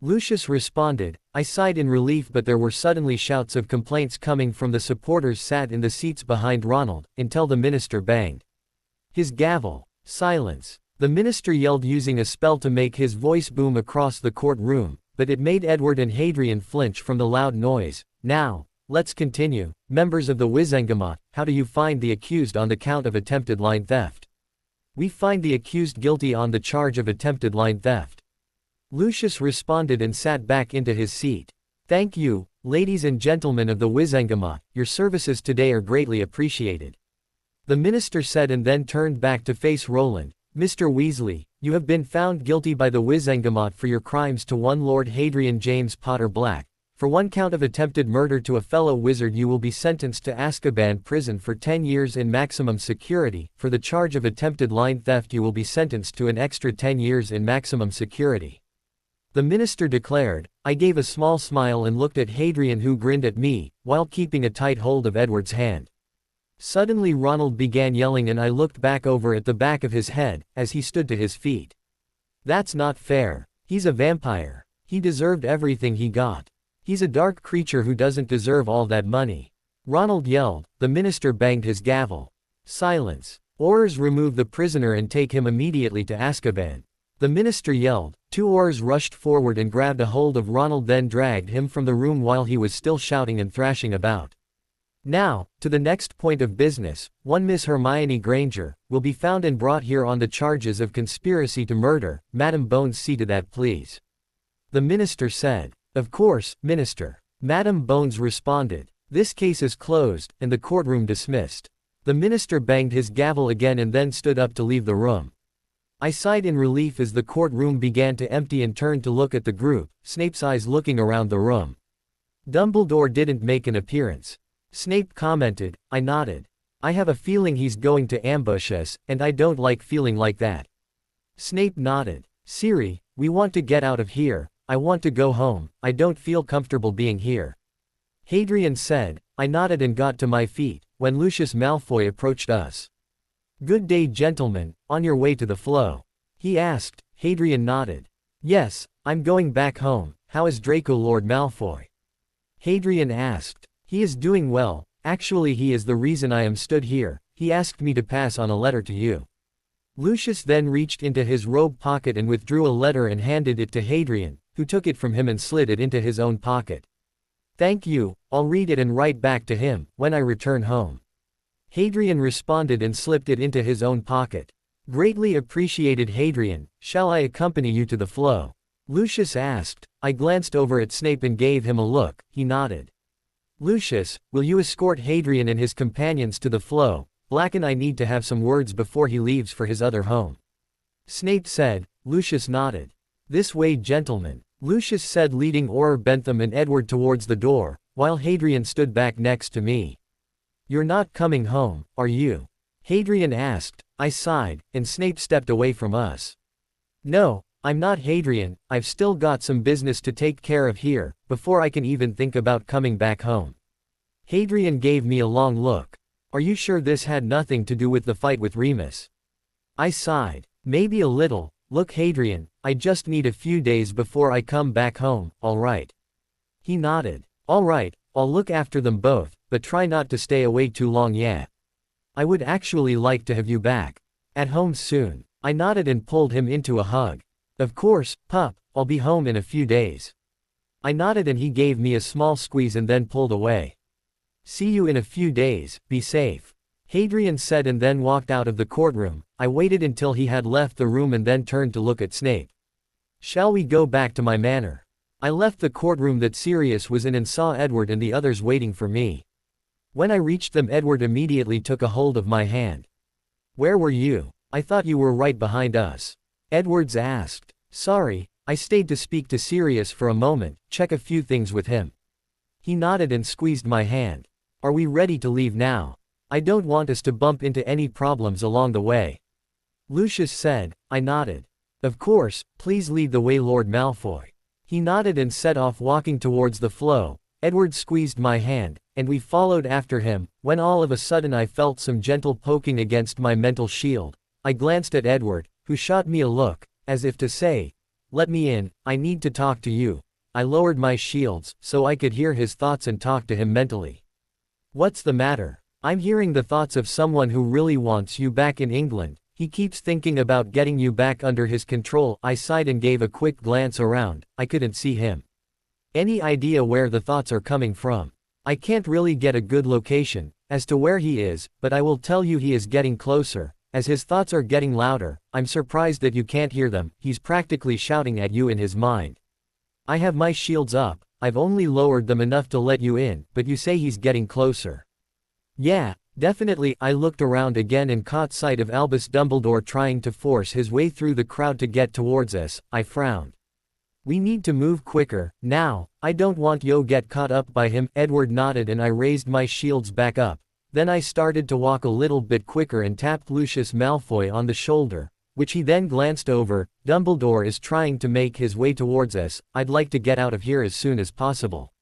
Lucius responded. I sighed in relief, but there were suddenly shouts of complaints coming from the supporters sat in the seats behind Ronald, until the minister banged his gavel. Silence. The minister yelled using a spell to make his voice boom across the courtroom, but it made Edward and Hadrian flinch from the loud noise. Now, let's continue. Members of the Wizengamot, how do you find the accused on the count of attempted line theft? We find the accused guilty on the charge of attempted line theft. Lucius responded and sat back into his seat. Thank you, ladies and gentlemen of the Wizengamot, your services today are greatly appreciated. The minister said and then turned back to face Roland. Mr. Weasley, you have been found guilty by the Wizengamot for your crimes to one Lord Hadrian James Potter Black. For one count of attempted murder to a fellow wizard you will be sentenced to Azkaban prison for 10 years in maximum security. For the charge of attempted line theft you will be sentenced to an extra 10 years in maximum security. The minister declared. I gave a small smile and looked at Hadrian, who grinned at me, while keeping a tight hold of Edward's hand. Suddenly Ronald began yelling and I looked back over at the back of his head, as he stood to his feet. That's not fair. He's a vampire. He deserved everything he got. He's a dark creature who doesn't deserve all that money. Ronald yelled. The minister banged his gavel. Silence. Aurors, remove the prisoner and take him immediately to Azkaban. The minister yelled. 2 Aurors rushed forward and grabbed a hold of Ronald, then dragged him from the room while he was still shouting and thrashing about. Now, to the next point of business. One Miss Hermione Granger will be found and brought here on the charges of conspiracy to murder. Madame Bones, see to that please. The minister said. Of course, Minister. Madame Bones responded. This case is closed, and the courtroom dismissed. The minister banged his gavel again and then stood up to leave the room. I sighed in relief as the courtroom began to empty and turned to look at the group, Snape's eyes looking around the room. Dumbledore didn't make an appearance. Snape commented. I nodded. I have a feeling he's going to ambush us, and I don't like feeling like that. Snape nodded. Siri, we want to get out of here. I want to go home, I don't feel comfortable being here. Hadrian said. I nodded and got to my feet, when Lucius Malfoy approached us. Good day, gentlemen, on your way to the flow? He asked. Hadrian nodded. Yes, I'm going back home. How is Draco Lord Malfoy? Hadrian asked. He is doing well, actually he is the reason I am stood here, he asked me to pass on a letter to you. Lucius then reached into his robe pocket and withdrew a letter and handed it to Hadrian, who took it from him and slid it into his own pocket. Thank you, I'll read it and write back to him, when I return home. Hadrian responded and slipped it into his own pocket. Greatly appreciated, Hadrian, shall I accompany you to the flow? Lucius asked. I glanced over at Snape and gave him a look, he nodded. Lucius, will you escort Hadrian and his companions to the flow? Black and I need to have some words before he leaves for his other home. Snape said. Lucius nodded. This way, gentlemen, Lucius said, leading Auror Bentham and Edward towards the door, while Hadrian stood back next to me. You're not coming home, are you? Hadrian asked. I sighed, and Snape stepped away from us. No, I'm not, Hadrian, I've still got some business to take care of here, before I can even think about coming back home. Hadrian gave me a long look. Are you sure this had nothing to do with the fight with Remus? I sighed. Maybe a little. Look, Hadrian, I just need a few days before I come back home, alright? He nodded. Alright, I'll look after them both, but try not to stay away too long yet. I would actually like to have you back. At home soon. I nodded and pulled him into a hug. Of course, pup, I'll be home in a few days. I nodded and he gave me a small squeeze and then pulled away. See you in a few days, be safe. Hadrian said and then walked out of the courtroom. I waited until he had left the room and then turned to look at Snape. Shall we go back to my manor? I left the courtroom that Sirius was in and saw Edward and the others waiting for me. When I reached them, Edward immediately took a hold of my hand. Where were you? I thought you were right behind us. Edwards asked. Sorry, I stayed to speak to Sirius for a moment, check a few things with him. He nodded and squeezed my hand. Are we ready to leave now? I don't want us to bump into any problems along the way. Lucius said. I nodded. Of course, please lead the way, Lord Malfoy. He nodded and set off walking towards the flow. Edward squeezed my hand, and we followed after him, when all of a sudden I felt some gentle poking against my mental shield. I glanced at Edward, who shot me a look, as if to say, let me in, I need to talk to you. I lowered my shields, so I could hear his thoughts and talk to him mentally. What's the matter? I'm hearing the thoughts of someone who really wants you back in England. He keeps thinking about getting you back under his control. I sighed and gave a quick glance around. I couldn't see him. Any idea where the thoughts are coming from? I can't really get a good location as to where he is, but I will tell you he is getting closer. As his thoughts are getting louder, I'm surprised that you can't hear them. He's practically shouting at you in his mind. I have my shields up. I've only lowered them enough to let you in, but you say he's getting closer. Yeah, definitely. I looked around again and caught sight of Albus Dumbledore trying to force his way through the crowd to get towards us. I frowned. We need to move quicker, now. I don't want you get caught up by him. Edward nodded and I raised my shields back up. Then I started to walk a little bit quicker and tapped Lucius Malfoy on the shoulder, which he then glanced over. Dumbledore is trying to make his way towards us. I'd like to get out of here as soon as possible.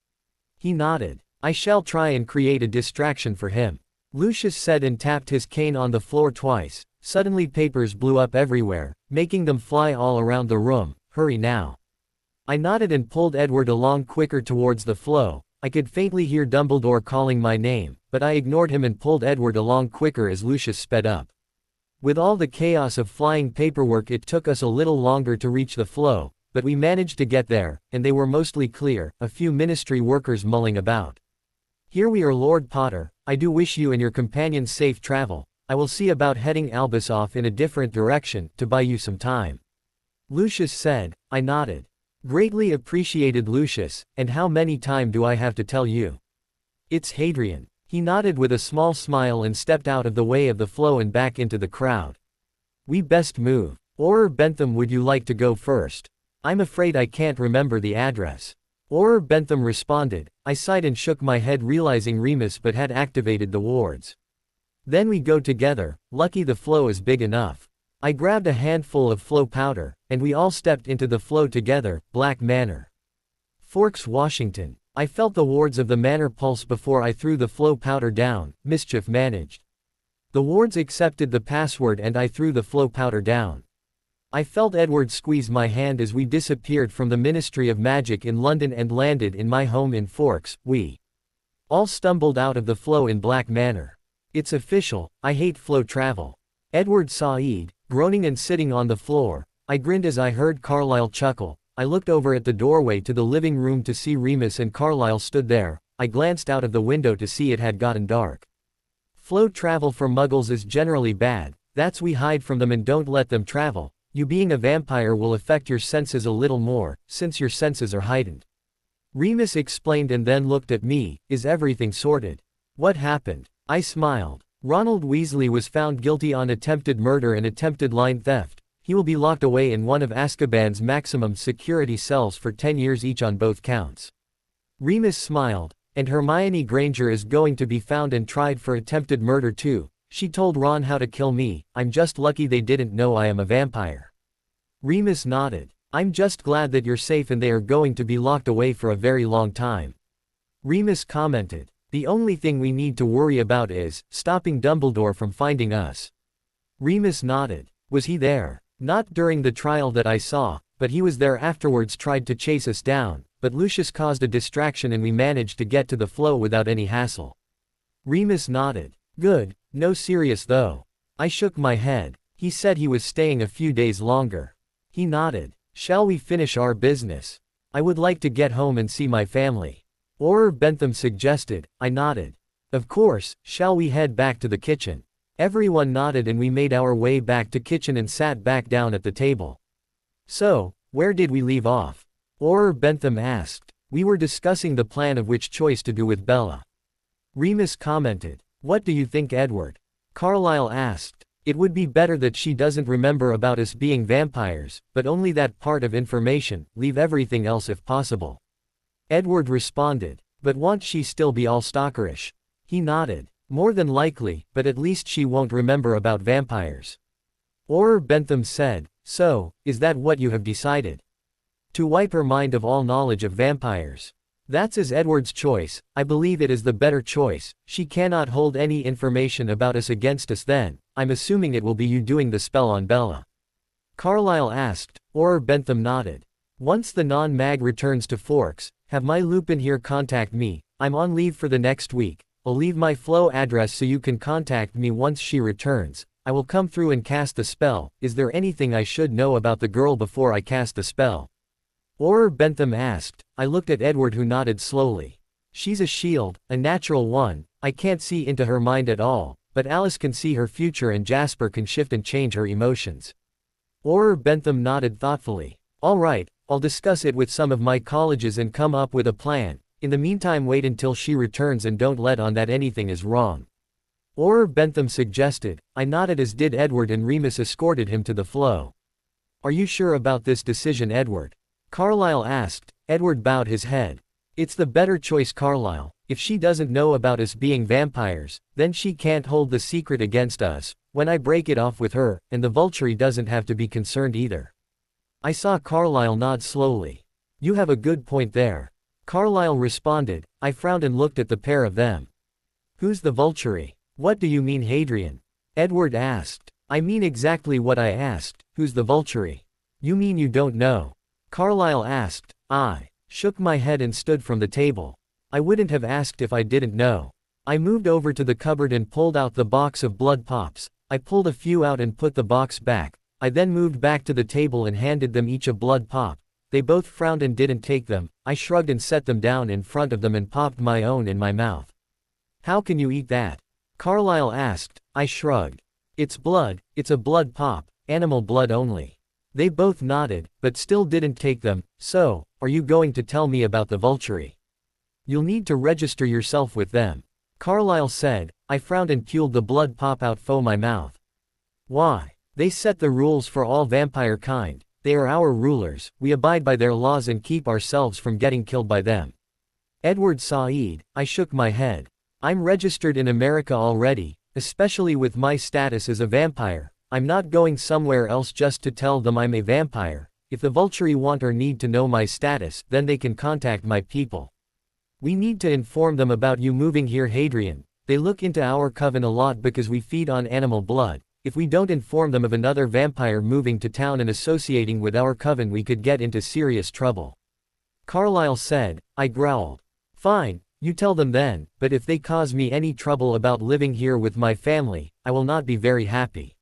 He nodded. I shall try and create a distraction for him. Lucius said and tapped his cane on the floor twice. Suddenly papers blew up everywhere, making them fly all around the room. Hurry now. I nodded and pulled Edward along quicker towards the flow. I could faintly hear Dumbledore calling my name, but I ignored him and pulled Edward along quicker as Lucius sped up. With all the chaos of flying paperwork, it took us a little longer to reach the flow, but we managed to get there, and they were mostly clear, a few ministry workers mulling about. Here we are, Lord Potter. I do wish you and your companions safe travel. I will see about heading Albus off in a different direction, to buy you some time. Lucius said. I nodded. Greatly appreciated, Lucius, and how many times do I have to tell you? It's Hadrian. He nodded with a small smile and stepped out of the way of the flow and back into the crowd. We best move. Auror Bentham, would you like to go first? I'm afraid I can't remember the address. Auror Bentham responded. I sighed and shook my head, realizing Remus but had activated the wards. Then we go together. Lucky the flow is big enough. I grabbed a handful of flow powder, and we all stepped into the flow together, Black Manor. Forks, Washington. I felt the wards of the manor pulse before I threw the flow powder down, Mischief managed. The wards accepted the password and I threw the flow powder down. I felt Edward squeeze my hand as we disappeared from the Ministry of Magic in London and landed in my home in Forks. We all stumbled out of the flow in Black Manor. It's official, I hate flow travel. Edward saw Ed, groaning and sitting on the floor. I grinned as I heard Carlyle chuckle. I looked over at the doorway to the living room to see Remus and Carlyle stood there. I glanced out of the window to see it had gotten dark. Flow travel for muggles is generally bad, that's we hide from them and don't let them travel. You being a vampire will affect your senses a little more, since your senses are heightened. Remus explained and then looked at me. Is everything sorted? What happened? I smiled. Ronald Weasley was found guilty on attempted murder and attempted line theft. He will be locked away in one of Azkaban's maximum security cells for 10 years each on both counts. Remus smiled. And Hermione Granger is going to be found and tried for attempted murder too. She told Ron how to kill me. I'm just lucky they didn't know I am a vampire. Remus nodded. I'm just glad that you're safe and they are going to be locked away for a very long time. Remus commented. The only thing we need to worry about is stopping Dumbledore from finding us. Remus nodded. Was he there? Not during the trial that I saw, but he was there afterwards. Tried to chase us down, but Lucius caused a distraction and we managed to get to the flow without any hassle. Remus nodded. Good, no serious though. I shook my head. He said he was staying a few days longer. He nodded. Shall we finish our business? I would like to get home and see my family. Auror Bentham suggested. I nodded. Of course, shall we head back to the kitchen? Everyone nodded and we made our way back to kitchen and sat back down at the table. So, where did we leave off? Auror Bentham asked. We were discussing the plan of which choice to do with Bella. Remus commented. What do you think, Edward? Carlyle asked. It would be better that she doesn't remember about us being vampires, but only that part of information, leave everything else if possible. Edward responded. But won't she still be all stalkerish? He nodded. More than likely, but at least she won't remember about vampires. Auror Bentham said. So, is that what you have decided? To wipe her mind of all knowledge of vampires. That's as Edward's choice. I believe it is the better choice. She cannot hold any information about us against us then. I'm assuming it will be you doing the spell on Bella. Carlyle asked. Auror Bentham nodded. Once the non-mag returns to Forks, have my Lupin here contact me. I'm on leave for the next week. I'll leave my flow address so you can contact me once she returns. I will come through and cast the spell. Is there anything I should know about the girl before I cast the spell? Auror Bentham asked. I looked at Edward, who nodded slowly. She's a shield, a natural one. I can't see into her mind at all, but Alice can see her future and Jasper can shift and change her emotions. Auror Bentham nodded thoughtfully. All right, I'll discuss it with some of my colleges and come up with a plan. In the meantime, wait until she returns and don't let on that anything is wrong. Auror Bentham suggested. I nodded, as did Edward, and Remus escorted him to the flow. Are you sure about this decision, Edward? Carlyle asked. Edward bowed his head. It's the better choice, Carlyle. If she doesn't know about us being vampires, then she can't hold the secret against us when I break it off with her, and the Volturi doesn't have to be concerned either. I saw Carlyle nod slowly. You have a good point there. Carlyle responded. I frowned and looked at the pair of them. Who's the Volturi? What do you mean, Hadrian? Edward asked. I mean exactly what I asked. Who's the Volturi? You mean you don't know? Carlyle asked. I shook my head and stood from the table. I wouldn't have asked if I didn't know. I moved over to the cupboard and pulled out the box of blood pops. I pulled a few out and put the box back. I then moved back to the table and handed them each a blood pop. They both frowned and didn't take them. I shrugged and set them down in front of them and popped my own in my mouth. How can you eat that? Carlyle asked. I shrugged. It's blood, it's a blood pop, animal blood only. They both nodded, but still didn't take them. So, are you going to tell me about the Volturi? You'll need to register yourself with them. Carlyle said. I frowned and pulled the blood pop out from my mouth. Why? They set the rules for all vampire kind. They are our rulers. We abide by their laws and keep ourselves from getting killed by them. Edward Said. I shook my head. I'm registered in America already, especially with my status as a vampire. I'm not going somewhere else just to tell them I'm a vampire. If the Volturi want or need to know my status, then they can contact my people. We need to inform them about you moving here, Hadrian. They look into our coven a lot because we feed on animal blood. If we don't inform them of another vampire moving to town and associating with our coven, we could get into serious trouble. Carlyle said. I growled. Fine, you tell them then, but if they cause me any trouble about living here with my family, I will not be very happy.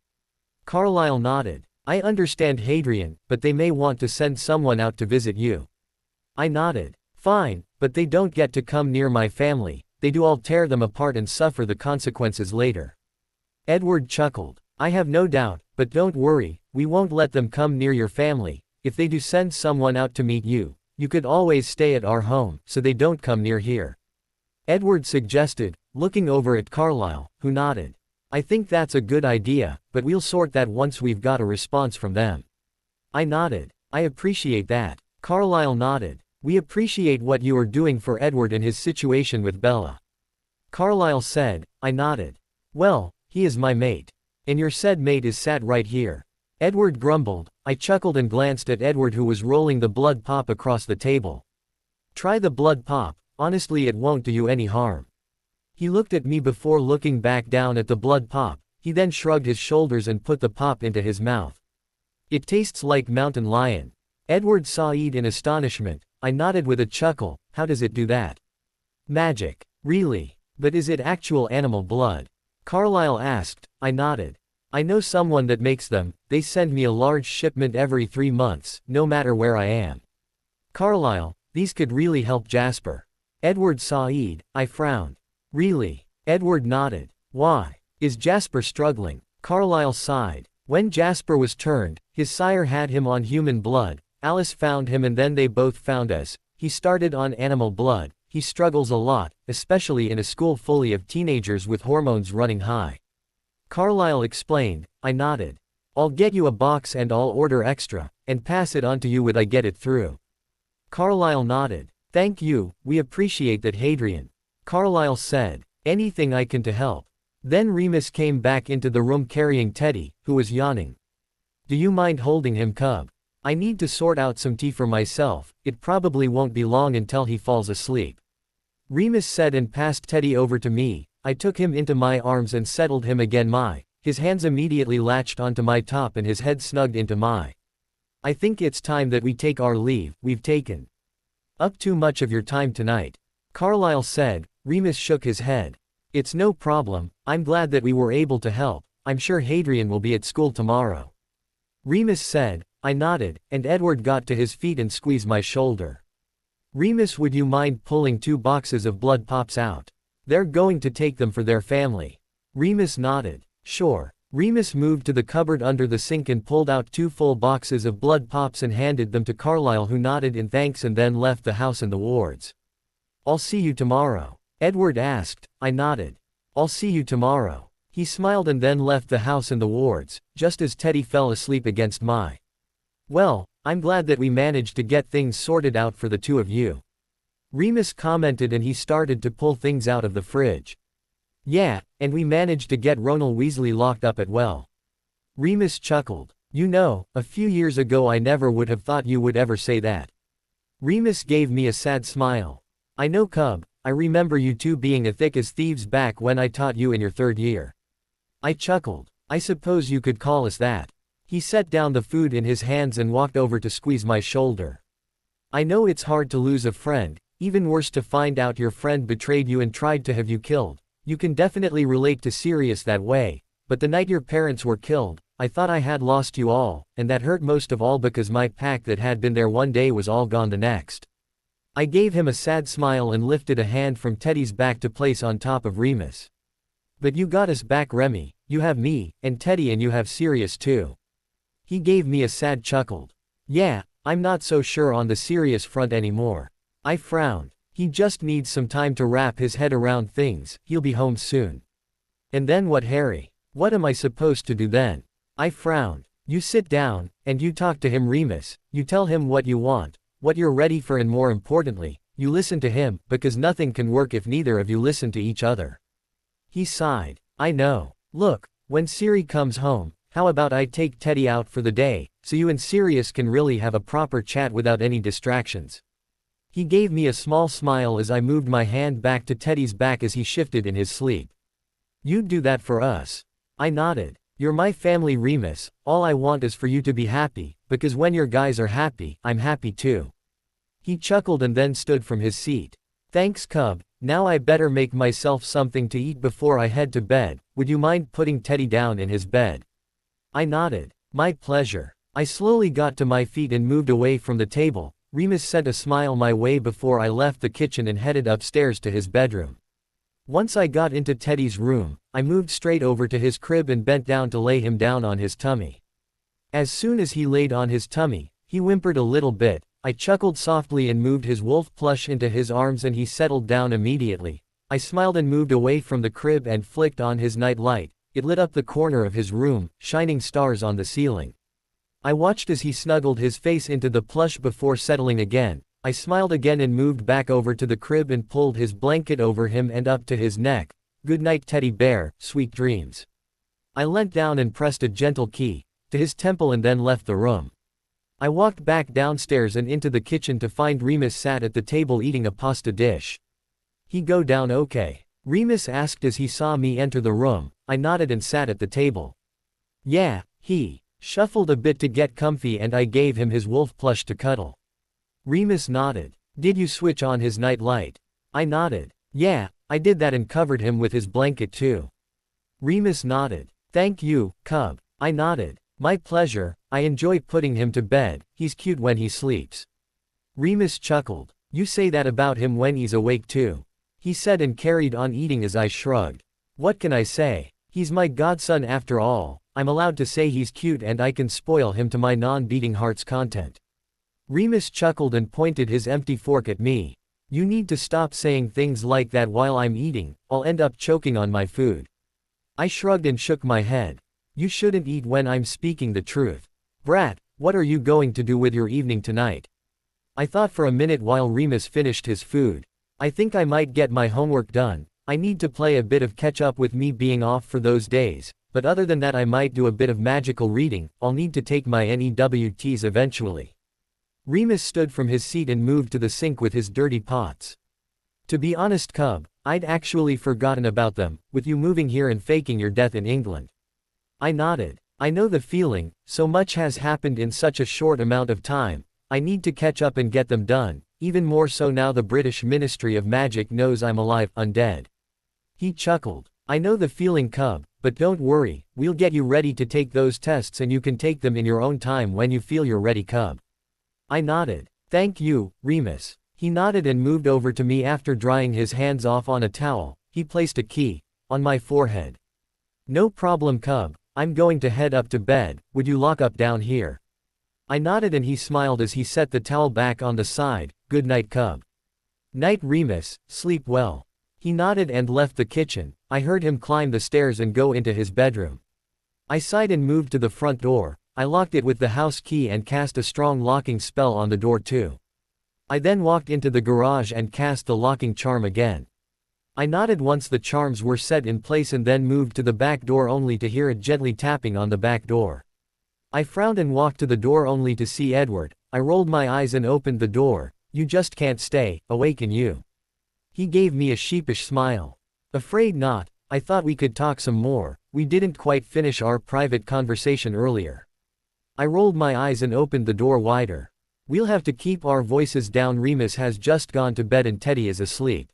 Carlyle nodded. I understand, Hadrian, but they may want to send someone out to visit you. I nodded. Fine, but they don't get to come near my family. They do. I'll tear them apart and suffer the consequences later. Edward chuckled. I have no doubt, but don't worry, we won't let them come near your family. If they do send someone out to meet you, you could always stay at our home, so they don't come near here. Edward suggested, looking over at Carlyle, who nodded. I think that's a good idea, but we'll sort that once we've got a response from them. I nodded. I appreciate that. Carlyle nodded. We appreciate what you are doing for Edward and his situation with Bella. Carlyle said. I nodded. Well, he is my mate. And your said mate is sat right here. Edward grumbled. I chuckled and glanced at Edward, who was rolling the blood pop across the table. Try the blood pop, honestly it won't do you any harm. He looked at me before looking back down at the blood pop. He then shrugged his shoulders and put the pop into his mouth. It tastes like mountain lion. Edward sighed in astonishment. I nodded with a chuckle. How does it do that? Magic. Really? But is it actual animal blood? Carlyle asked. I nodded. I know someone that makes them. They send me a large shipment every 3 months, no matter where I am. Carlyle, these could really help Jasper. Edward sighed. I frowned. Really? Edward nodded. Why? Is Jasper struggling? Carlyle sighed. When Jasper was turned, his sire had him on human blood. Alice found him and then they both found us. He started on animal blood. He struggles a lot, especially in a school fully of teenagers with hormones running high. Carlyle explained. I nodded. I'll get you a box and I'll order extra, and pass it on to you when I get it through. Carlyle nodded. Thank you, we appreciate that, Hadrian. Carlyle said. Anything I can to help. Then Remus came back into the room carrying Teddy, who was yawning. Do you mind holding him, Cub? I need to sort out some tea for myself. It probably won't be long until he falls asleep. Remus said and passed Teddy over to me. I took him into my arms and settled him again. His hands immediately latched onto my top and his head snugged into my. I think it's time that we take our leave. We've taken up too much of your time tonight. Carlyle said. Remus shook his head. It's no problem. I'm glad that we were able to help. I'm sure Hadrian will be at school tomorrow. Remus said. I nodded, and Edward got to his feet and squeezed my shoulder. Remus, would you mind pulling 2 boxes of blood pops out? They're going to take them for their family. Remus nodded. Sure. Remus moved to the cupboard under the sink and pulled out 2 full boxes of blood pops and handed them to Carlyle, who nodded in thanks and then left the house and the wards. I'll see you tomorrow. Edward asked. I nodded. I'll see you tomorrow. He smiled and then left the house and the wards, just as Teddy fell asleep against my. Well, I'm glad that we managed to get things sorted out for the 2 of you. Remus commented, and he started to pull things out of the fridge. Yeah, and we managed to get Ronald Weasley locked up at well. Remus chuckled. You know, a few years ago I never would have thought you would ever say that. Remus gave me a sad smile. I know, Cub, I remember you 2 being as thick as thieves back when I taught you in your 3rd year. I chuckled. I suppose you could call us that. He set down the food in his hands and walked over to squeeze my shoulder. I know it's hard to lose a friend, even worse to find out your friend betrayed you and tried to have you killed. You can definitely relate to Sirius that way, but the night your parents were killed, I thought I had lost you all, and that hurt most of all because my pack that had been there one day was all gone the next. I gave him a sad smile and lifted a hand from Teddy's back to place on top of Remus. But you got us back, Remy. You have me, and Teddy, and you have Sirius too. He gave me a sad chuckle. Yeah, I'm not so sure on the Sirius front anymore. I frowned. He just needs some time to wrap his head around things. He'll be home soon. And then what, Harry? What am I supposed to do then? I frowned. You sit down, and you talk to him, Remus. You tell him what you want, what you're ready for, and more importantly, you listen to him, because nothing can work if neither of you listen to each other. He sighed. I know. Look, when Siri comes home, How about I take Teddy out for the day, so you and Sirius can really have a proper chat without any distractions? He gave me a small smile as I moved my hand back to Teddy's back as he shifted in his sleep. You'd do that for us? I nodded. You're my family, Remus. All I want is for you to be happy, because when your guys are happy, I'm happy too. He chuckled and then stood from his seat. Thanks, Cub. Now I better make myself something to eat before I head to bed. Would you mind putting Teddy down in his bed? I nodded. My pleasure. I slowly got to my feet and moved away from the table. Remus sent a smile my way before I left the kitchen and headed upstairs to his bedroom. Once I got into Teddy's room, I moved straight over to his crib and bent down to lay him down on his tummy. As soon as he laid on his tummy, he whimpered a little bit. I chuckled softly and moved his wolf plush into his arms and he settled down immediately. I smiled and moved away from the crib and flicked on his night light. It lit up the corner of his room, shining stars on the ceiling. I watched as he snuggled his face into the plush before settling again. I smiled again and moved back over to the crib and pulled his blanket over him and up to his neck. Good night, teddy bear, sweet dreams. I leant down and pressed a gentle key to his temple and then left the room. I walked back downstairs and into the kitchen to find Remus sat at the table eating a pasta dish. He go down okay? Remus asked as he saw me enter the room. I nodded and sat at the table. Yeah, he shuffled a bit to get comfy and I gave him his wolf plush to cuddle. Remus nodded. Did you switch on his night light? I nodded. Yeah, I did that and covered him with his blanket too. Remus nodded. Thank you, Cub. I nodded. My pleasure, I enjoy putting him to bed, he's cute when he sleeps. Remus chuckled. You say that about him when he's awake too. He said and carried on eating as I shrugged. What can I say? He's my godson after all. I'm allowed to say he's cute and I can spoil him to my non-beating heart's content. Remus chuckled and pointed his empty fork at me. You need to stop saying things like that while I'm eating, I'll end up choking on my food. I shrugged and shook my head. You shouldn't eat when I'm speaking the truth. Brat, what are you going to do with your evening tonight? I thought for a minute while Remus finished his food. I think I might get my homework done. I need to play a bit of catch up with me being off for those days, but other than that I might do a bit of magical reading. I'll need to take my NEWTs eventually. Remus stood from his seat and moved to the sink with his dirty pots. To be honest, Cub, I'd actually forgotten about them, with you moving here and faking your death in England. I nodded. I know the feeling, so much has happened in such a short amount of time. I need to catch up and get them done, even more so now the British Ministry of Magic knows I'm alive, undead. He chuckled. I know the feeling, Cub, but don't worry, we'll get you ready to take those tests and you can take them in your own time when you feel you're ready, Cub. I nodded. Thank you, Remus. He nodded and moved over to me after drying his hands off on a towel. He placed a key on my forehead. No problem, Cub. I'm going to head up to bed. Would you lock up down here? I nodded and he smiled as he set the towel back on the side. Good night, Cub. Night, Remus. Sleep well. He nodded and left the kitchen. I heard him climb the stairs and go into his bedroom. I sighed and moved to the front door. I locked it with the house key and cast a strong locking spell on the door too. I then walked into the garage and cast the locking charm again. I nodded once the charms were set in place and then moved to the back door only to hear it gently tapping on the back door. I frowned and walked to the door only to see Edward. I rolled my eyes and opened the door. You just can't stay awake, can you? He gave me a sheepish smile. Afraid not. I thought we could talk some more. We didn't quite finish our private conversation earlier. I rolled my eyes and opened the door wider. We'll have to keep our voices down. Remus has just gone to bed and Teddy is asleep.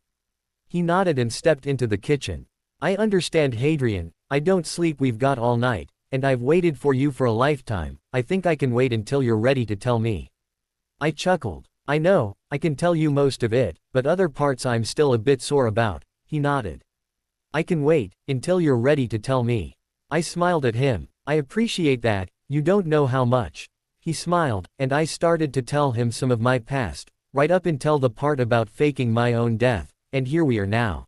He nodded and stepped into the kitchen. I understand, Hadrian. I don't sleep. We've got all night, and I've waited for you for a lifetime. I think I can wait until you're ready to tell me. I chuckled. I know, I can tell you most of it, but other parts I'm still a bit sore about. He nodded. I can wait until you're ready to tell me. I smiled at him. I appreciate that. You don't know how much. He smiled, and I started to tell him some of my past, right up until the part about faking my own death, and here we are now.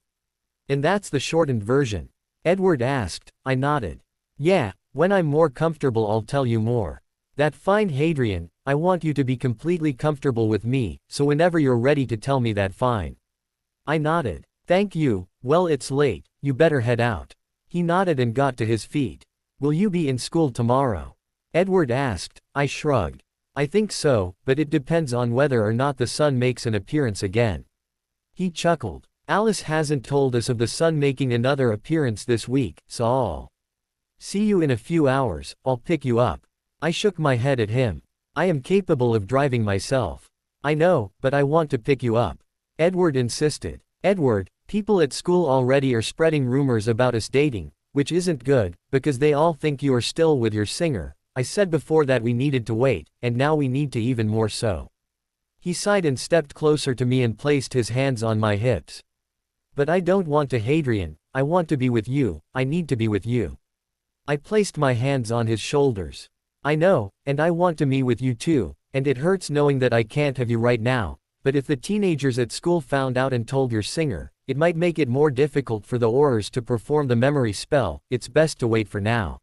And that's the shortened version. Edward asked. I nodded. Yeah, when I'm more comfortable I'll tell you more. That fine, Hadrian. I want you to be completely comfortable with me, so whenever you're ready to tell me that fine. I nodded. Thank you. Well, it's late, you better head out. He nodded and got to his feet. Will you be in school tomorrow? Edward asked. I shrugged. I think so, but it depends on whether or not the sun makes an appearance again. He chuckled. Alice hasn't told us of the sun making another appearance this week, so I'll see you in a few hours. I'll pick you up. I shook my head at him. I am capable of driving myself. I know, but I want to pick you up. Edward insisted. Edward, people at school already are spreading rumors about us dating, which isn't good, because they all think you are still with your singer. I said before that we needed to wait, and now we need to even more so. He sighed and stepped closer to me and placed his hands on my hips. But I don't want to, Hadrian. I want to be with you. I need to be with you. I placed my hands on his shoulders. I know, and I want to be with you too, and it hurts knowing that I can't have you right now, but if the teenagers at school found out and told your singer, it might make it more difficult for the Aurors to perform the memory spell. It's best to wait for now.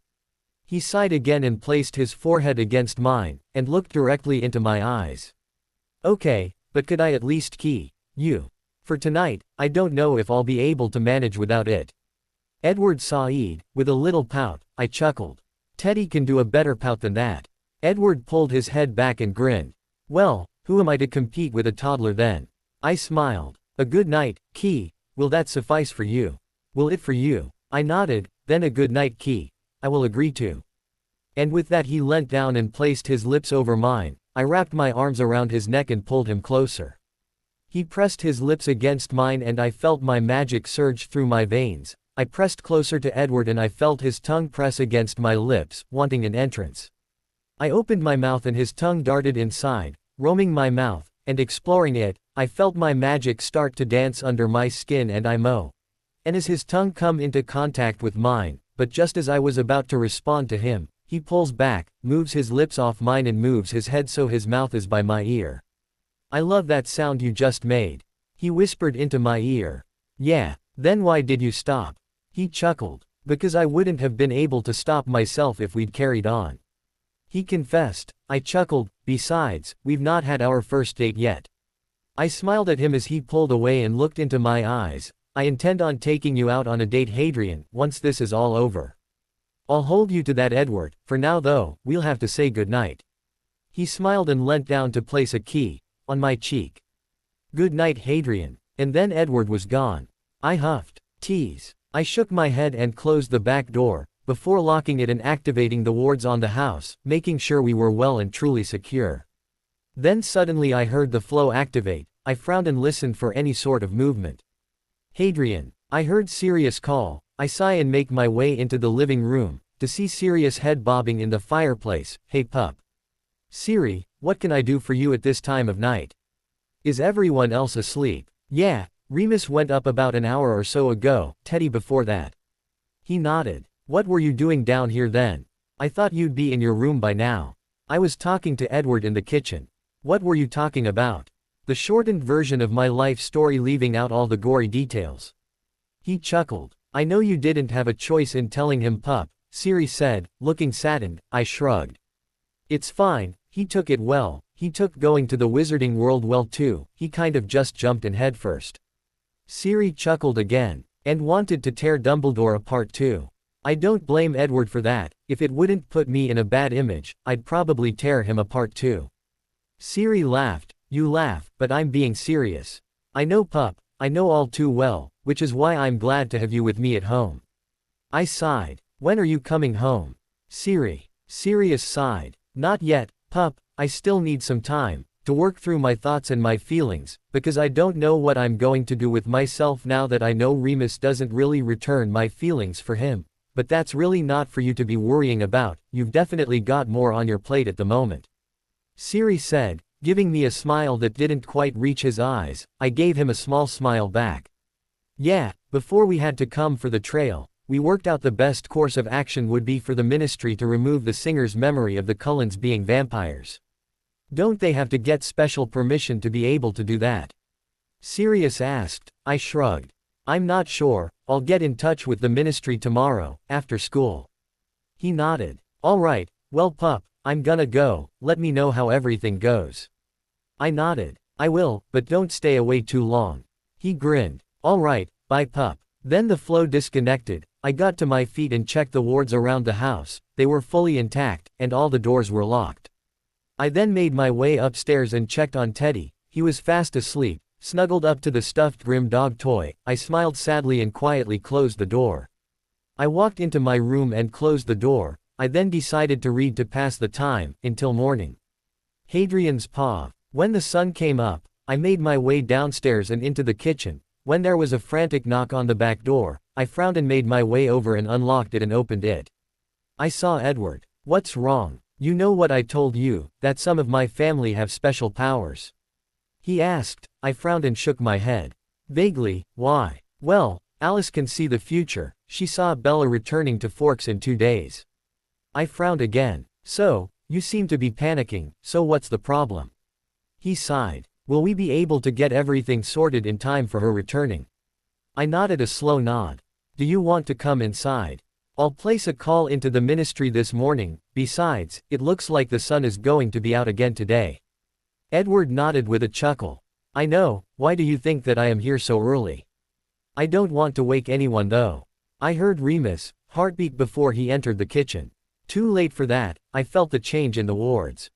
He sighed again and placed his forehead against mine, and looked directly into my eyes. Okay, but could I at least key you? For tonight, I don't know if I'll be able to manage without it. Edward sighed, with a little pout. I chuckled. Teddy can do a better pout than that. Edward pulled his head back and grinned. Well, who am I to compete with a toddler then? I smiled. A good night, Key. Will that suffice for you? Will it for you? I nodded. Then a good night, Key. I will agree to. And with that he leant down and placed his lips over mine. I wrapped my arms around his neck and pulled him closer. He pressed his lips against mine and I felt my magic surge through my veins. I pressed closer to Edward and I felt his tongue press against my lips, wanting an entrance. I opened my mouth and his tongue darted inside, roaming my mouth, and exploring it. I felt my magic start to dance under my skin and I moaned. And as his tongue come into contact with mine, but just as I was about to respond to him, he pulls back, moves his lips off mine and moves his head so his mouth is by my ear. I love that sound you just made. He whispered into my ear. Yeah, then why did you stop? He chuckled. Because I wouldn't have been able to stop myself if we'd carried on. He confessed. I chuckled. Besides, we've not had our first date yet. I smiled at him as he pulled away and looked into my eyes. I intend on taking you out on a date, Hadrian, once this is all over. I'll hold you to that, Edward. For now though, we'll have to say goodnight. He smiled and leant down to place a key on my cheek. Good night, Hadrian. And then Edward was gone. I huffed. Tease. I shook my head and closed the back door, before locking it and activating the wards on the house, making sure we were well and truly secure. Then suddenly I heard the flow activate. I frowned and listened for any sort of movement. Hadrian. I heard Sirius call. I sigh and make my way into the living room, to see Sirius' head bobbing in the fireplace. Hey pup. Siri, what can I do for you at this time of night? Is everyone else asleep? Yeah. Remus went up about an hour or so ago, Teddy before that. He nodded. What were you doing down here then? I thought you'd be in your room by now. I was talking to Edward in the kitchen. What were you talking about? The shortened version of my life story, leaving out all the gory details. He chuckled. I know you didn't have a choice in telling him, pup, Siri said, looking saddened. I shrugged. It's fine, he took it well. He took going to the wizarding world well too. He kind of just jumped in headfirst. Siri chuckled again, and wanted to tear Dumbledore apart too. I don't blame Edward for that. If it wouldn't put me in a bad image, I'd probably tear him apart too. Siri laughed. You laugh, but I'm being serious. I know, pup, I know all too well, which is why I'm glad to have you with me at home. I sighed. When are you coming home? Sirius sighed. Not yet, pup, I still need some time to work through my thoughts and my feelings, because I don't know what I'm going to do with myself now that I know Remus doesn't really return my feelings for him. But that's really not for you to be worrying about. You've definitely got more on your plate at the moment. Siri said, giving me a smile that didn't quite reach his eyes. I gave him a small smile back. Yeah, before we had to come for the trail, we worked out the best course of action would be for the ministry to remove the singer's memory of the Cullens being vampires. Don't they have to get special permission to be able to do that? Sirius asked. I shrugged. I'm not sure. I'll get in touch with the ministry tomorrow, after school. He nodded. All right, well pup, I'm gonna go. Let me know how everything goes. I nodded. I will, but don't stay away too long. He grinned. All right, bye pup. Then the flow disconnected. I got to my feet and checked the wards around the house. They were fully intact, and all the doors were locked. I then made my way upstairs and checked on Teddy. He was fast asleep, snuggled up to the stuffed Grim dog toy. I smiled sadly and quietly closed the door. I walked into my room and closed the door. I then decided to read to pass the time, until morning. Hadrian's Paw. When the sun came up, I made my way downstairs and into the kitchen. When there was a frantic knock on the back door, I frowned and made my way over and unlocked it and opened it. I saw Edward. "What's wrong? You know what I told you, that some of my family have special powers?" he asked. I frowned and shook my head. Vaguely. Why? Well, Alice can see the future. She saw Bella returning to Forks in 2 days. I frowned again. So, you seem to be panicking, so what's the problem? He sighed. Will we be able to get everything sorted in time for her returning? I nodded a slow nod. Do you want to come inside? I'll place a call into the ministry this morning. Besides, it looks like the sun is going to be out again today. Edward nodded with a chuckle. I know. Why do you think that I am here so early? I don't want to wake anyone though. I heard Remus' heartbeat before he entered the kitchen. Too late for that. I felt the change in the wards.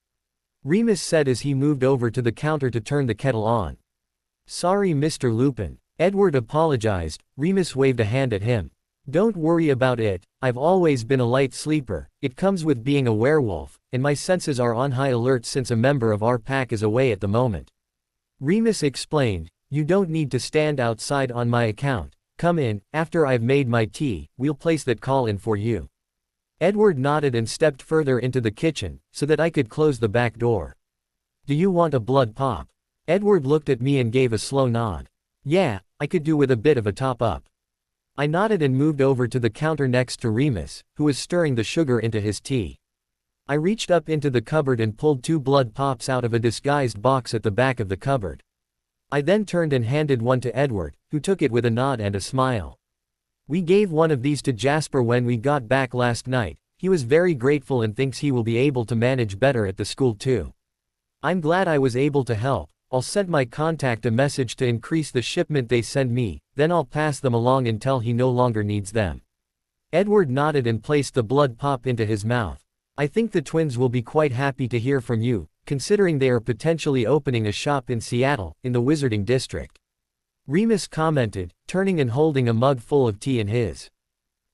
Remus said as he moved over to the counter to turn the kettle on. Sorry, Mr. Lupin. Edward apologized. Remus waved a hand at him. Don't worry about it. I've always been a light sleeper. It comes with being a werewolf, and my senses are on high alert since a member of our pack is away at the moment. Remus explained. You don't need to stand outside on my account. Come in. After I've made my tea, we'll place that call in for you. Edward nodded and stepped further into the kitchen, so that I could close the back door. Do you want a blood pop? Edward looked at me and gave a slow nod. Yeah, I could do with a bit of a top-up. I nodded and moved over to the counter next to Remus, who was stirring the sugar into his tea. I reached up into the cupboard and pulled 2 blood pops out of a disguised box at the back of the cupboard. I then turned and handed one to Edward, who took it with a nod and a smile. We gave one of these to Jasper when we got back last night. He was very grateful and thinks he will be able to manage better at the school too. I'm glad I was able to help. I'll send my contact a message to increase the shipment they send me, then I'll pass them along until he no longer needs them. Edward nodded and placed the blood pop into his mouth. I think the twins will be quite happy to hear from you, considering they are potentially opening a shop in Seattle, in the Wizarding District. Remus commented, turning and holding a mug full of tea in his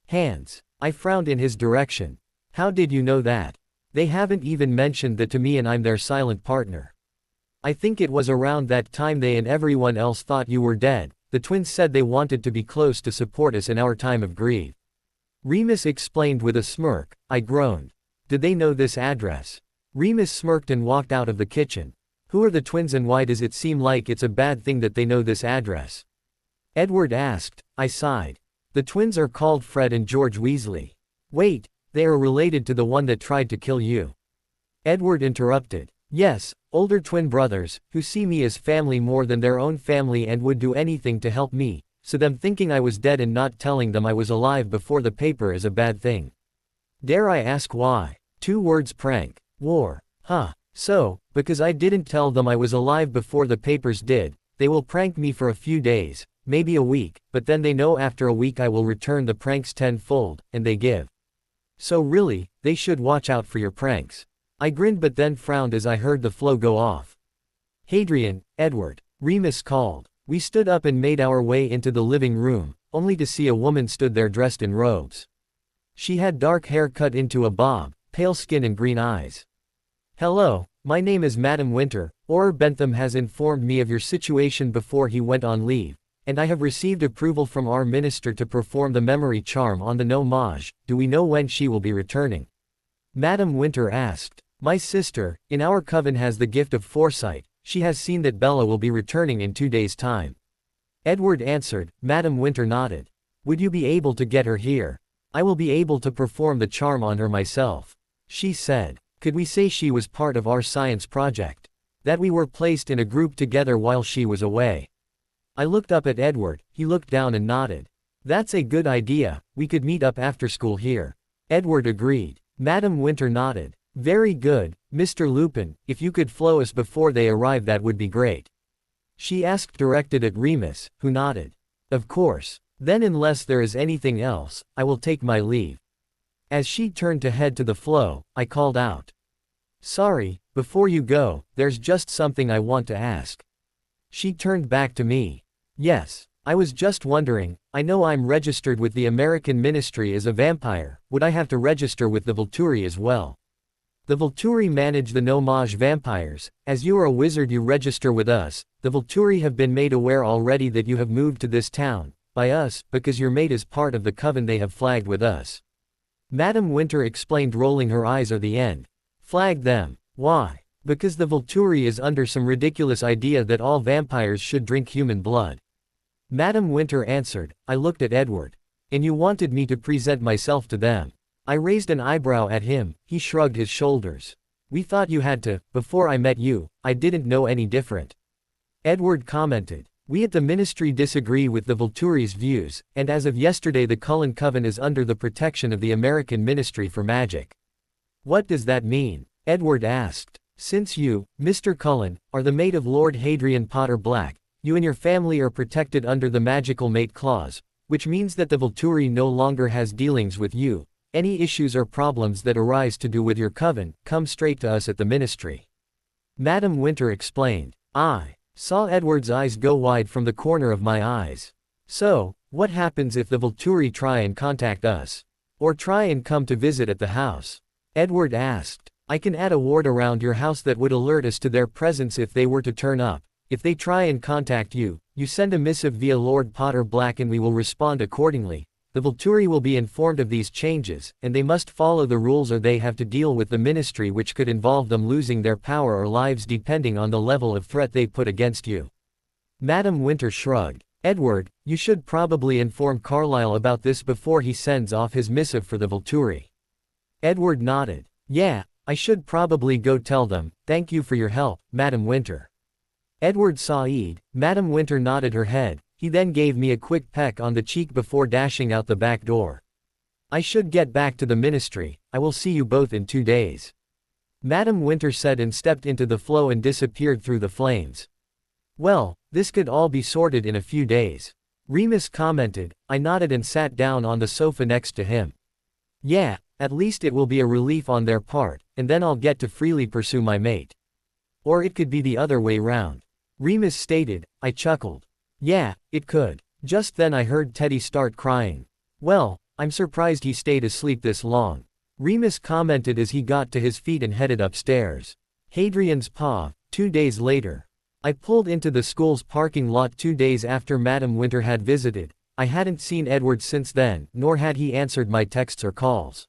hands. I frowned in his direction. How did you know that? They haven't even mentioned that to me and I'm their silent partner. I think it was around that time they and everyone else thought you were dead. The twins said they wanted to be close to support us in our time of grief. Remus explained with a smirk. I groaned. Did they know this address? Remus smirked and walked out of the kitchen. Who are the twins and why does it seem like it's a bad thing that they know this address? Edward asked. I sighed. The twins are called Fred and George Weasley. Wait, they are related to the one that tried to kill you. Edward interrupted. Yes, older twin brothers, who see me as family more than their own family and would do anything to help me, so them thinking I was dead and not telling them I was alive before the paper is a bad thing. Dare I ask why? 2 words: prank. War. Huh. So, because I didn't tell them I was alive before the papers did, they will prank me for a few days, maybe a week, but then they know after a week I will return the pranks tenfold, and they give. So really, they should watch out for your pranks. I grinned but then frowned as I heard the flow go off. Hadrian, Edward, Remus called. We stood up and made our way into the living room, only to see a woman stood there dressed in robes. She had dark hair cut into a bob, pale skin and green eyes. Hello, my name is Madam Winter. Auror Bentham has informed me of your situation before he went on leave, and I have received approval from our minister to perform the memory charm on the No Mage. Do we know when she will be returning? Madam Winter asked. My sister, in our coven, has the gift of foresight. She has seen that Bella will be returning in 2 days' time. Edward answered. Madam Winter nodded. Would you be able to get her here? I will be able to perform the charm on her myself. She said. Could we say she was part of our science project? That we were placed in a group together while she was away? I looked up at Edward. He looked down and nodded. That's a good idea. We could meet up after school here. Edward agreed. Madam Winter nodded. Very good, Mr. Lupin, if you could flow us before they arrive that would be great. She asked, directed at Remus, who nodded. Of course. Then unless there is anything else, I will take my leave. As she turned to head to the flow, I called out. Sorry, before you go, there's just something I want to ask. She turned back to me. Yes, I was just wondering, I know I'm registered with the American Ministry as a vampire, would I have to register with the Volturi as well? The Volturi manage the No-Maj vampires. As you are a wizard you register with us. The Volturi have been made aware already that you have moved to this town, by us, because your mate is part of the coven they have flagged with us. Madam Winter explained, rolling her eyes at the end. Flagged them. Why? Because the Volturi is under some ridiculous idea that all vampires should drink human blood. Madam Winter answered. I looked at Edward. And you wanted me to present myself to them. I raised an eyebrow at him, he shrugged his shoulders. We thought you had to, before I met you, I didn't know any different. Edward commented. We at the Ministry disagree with the Volturi's views, and as of yesterday the Cullen Coven is under the protection of the American Ministry for Magic. What does that mean? Edward asked. Since you, Mr. Cullen, are the mate of Lord Hadrian Potter Black, you and your family are protected under the Magical Mate Clause, which means that the Volturi no longer has dealings with you. Any issues or problems that arise to do with your coven, come straight to us at the Ministry. Madam Winter explained. I saw Edward's eyes go wide from the corner of my eyes. So, what happens if the Volturi try and contact us? Or try and come to visit at the house? Edward asked. I can add a ward around your house that would alert us to their presence if they were to turn up. If they try and contact you, you send a missive via Lord Potter Black and we will respond accordingly. The Volturi will be informed of these changes, and they must follow the rules or they have to deal with the Ministry, which could involve them losing their power or lives depending on the level of threat they put against you. Madam Winter shrugged. Edward, you should probably inform Carlyle about this before he sends off his missive for the Volturi. Edward nodded. Yeah, I should probably go tell them. Thank you for your help, Madam Winter. Edward sighed. Madam Winter nodded her head. He then gave me a quick peck on the cheek before dashing out the back door. I should get back to the Ministry. I will see you both in 2 days. Madam Winter said and stepped into the flow and disappeared through the flames. Well, this could all be sorted in a few days. Remus commented. I nodded and sat down on the sofa next to him. Yeah, at least it will be a relief on their part, and then I'll get to freely pursue my mate. Or it could be the other way round. Remus stated. I chuckled. Yeah, it could. Just then I heard Teddy start crying. Well, I'm surprised he stayed asleep this long. Remus commented as he got to his feet and headed upstairs. Hadrian's paw. 2 days later. I pulled into the school's parking lot 2 days after Madam Winter had visited. I hadn't seen Edward since then, nor had he answered my texts or calls.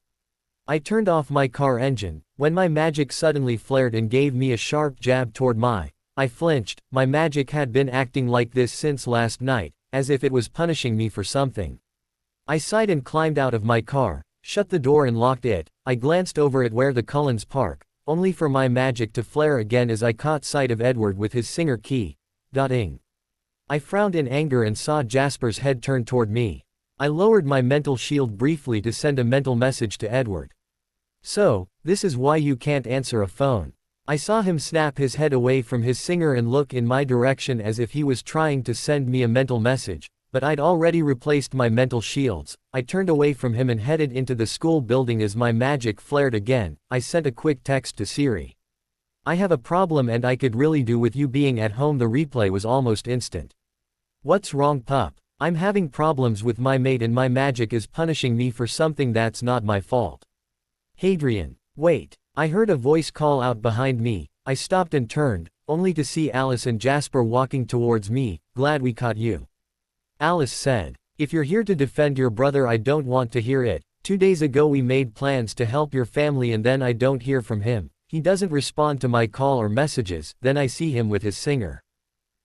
I turned off my car engine, when my magic suddenly flared and gave me a sharp jab toward I flinched. My magic had been acting like this since last night, as if it was punishing me for something. I sighed and climbed out of my car, shut the door and locked it. I glanced over at where the Cullens park, only for my magic to flare again as I caught sight of Edward with his singer key. Dotting. I frowned in anger and saw Jasper's head turn toward me. I lowered my mental shield briefly to send a mental message to Edward. So, this is why you can't answer a phone. I saw him snap his head away from his singer and look in my direction as if he was trying to send me a mental message, but I'd already replaced my mental shields. I turned away from him and headed into the school building as my magic flared again. I sent a quick text to Siri. I have a problem and I could really do with you being at home. The replay was almost instant. What's wrong, pup? I'm having problems with my mate and my magic is punishing me for something that's not my fault. Hadrian. Wait. I heard a voice call out behind me. I stopped and turned, only to see Alice and Jasper walking towards me. Glad we caught you. Alice said. If you're here to defend your brother, I don't want to hear it. 2 days ago we made plans to help your family and then I don't hear from him. He doesn't respond to my call or messages, then I see him with his singer.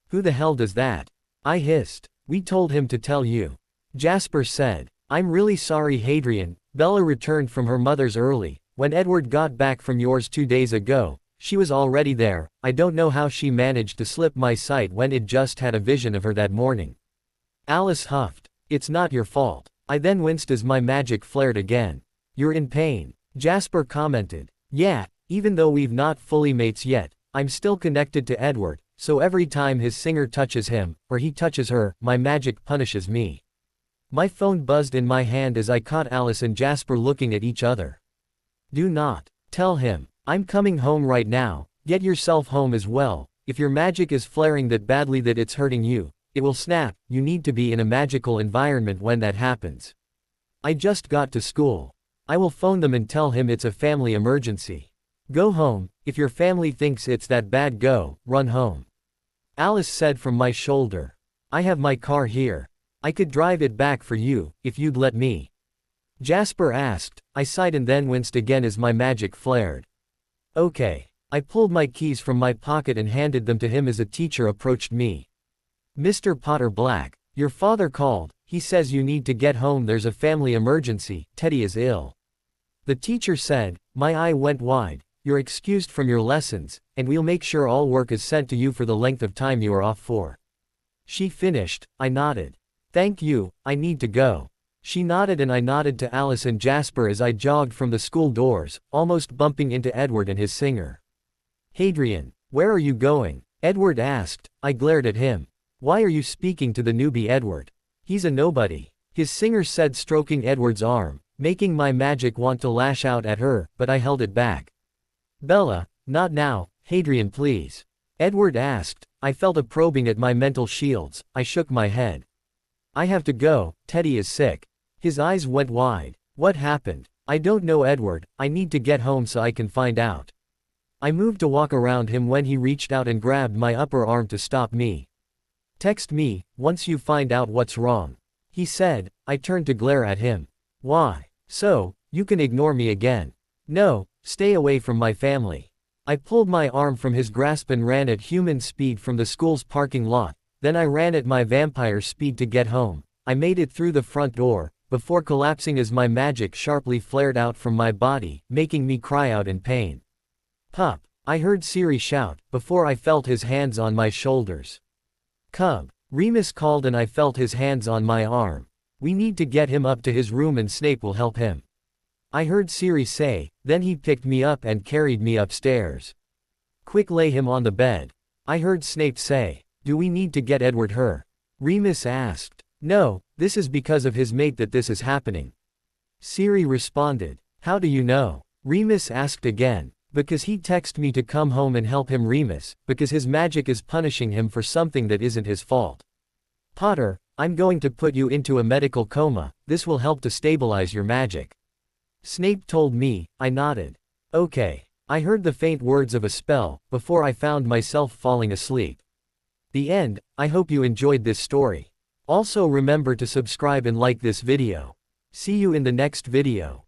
Who the hell does that? I hissed. We told him to tell you. Jasper said. I'm really sorry, Hadrian. Bella returned from her mother's early. When Edward got back from yours 2 days ago, she was already there. I don't know how she managed to slip my sight when it just had a vision of her that morning. Alice huffed. It's not your fault. I then winced as my magic flared again. You're in pain. Jasper commented. Yeah, even though we've not fully mates yet, I'm still connected to Edward, so every time his singer touches him, or he touches her, my magic punishes me. My phone buzzed in my hand as I caught Alice and Jasper looking at each other. Do not tell him. I'm coming home right now. Get yourself home as well. If your magic is flaring that badly that it's hurting you, it will snap. You need to be in a magical environment when that happens. I just got to school. I will phone them and tell him it's a family emergency. Go home. If your family thinks it's that bad, run home. Alice said from my shoulder. I have my car here. I could drive it back for you, if you'd let me. Jasper asked. I sighed and then winced again as my magic flared. Okay. I pulled my keys from my pocket and handed them to him as a teacher approached me. Mr. Potter Black, your father called. He says you need to get home, there's a family emergency, Teddy is ill. The teacher said. My eye went wide. You're excused from your lessons, and we'll make sure all work is sent to you for the length of time you are off for. She finished. I nodded. Thank you, I need to go. She nodded and I nodded to Alice and Jasper as I jogged from the school doors, almost bumping into Edward and his singer. Hadrian, where are you going? Edward asked. I glared at him. Why are you speaking to the newbie Edward? He's a nobody. His singer said, stroking Edward's arm, making my magic want to lash out at her, but I held it back. Bella, not now, Hadrian please. Edward asked. I felt a probing at my mental shields. I shook my head. I have to go, Teddy is sick. His eyes went wide. What happened? I don't know, Edward. I need to get home so I can find out. I moved to walk around him when he reached out and grabbed my upper arm to stop me. Text me, once you find out what's wrong. He said. I turned to glare at him. Why? So, you can ignore me again. No, stay away from my family. I pulled my arm from his grasp and ran at human speed from the school's parking lot. Then I ran at my vampire speed to get home. I made it through the front door, before collapsing as my magic sharply flared out from my body, making me cry out in pain. Pup, I heard Siri shout, before I felt his hands on my shoulders. Cub, Remus called and I felt his hands on my arm. We need to get him up to his room and Snape will help him. I heard Siri say, then he picked me up and carried me upstairs. Quick, lay him on the bed. I heard Snape say. Do we need to get Edward her? Remus asked. No, this is because of his mate that this is happening. Siri responded. How do you know? Remus asked again. Because he texted me to come home and help him, Remus, because his magic is punishing him for something that isn't his fault. Potter, I'm going to put you into a medical coma, this will help to stabilize your magic. Snape told me. I nodded. Okay. I heard the faint words of a spell, before I found myself falling asleep. The end. I hope you enjoyed this story. Also remember to subscribe and like this video. See you in the next video.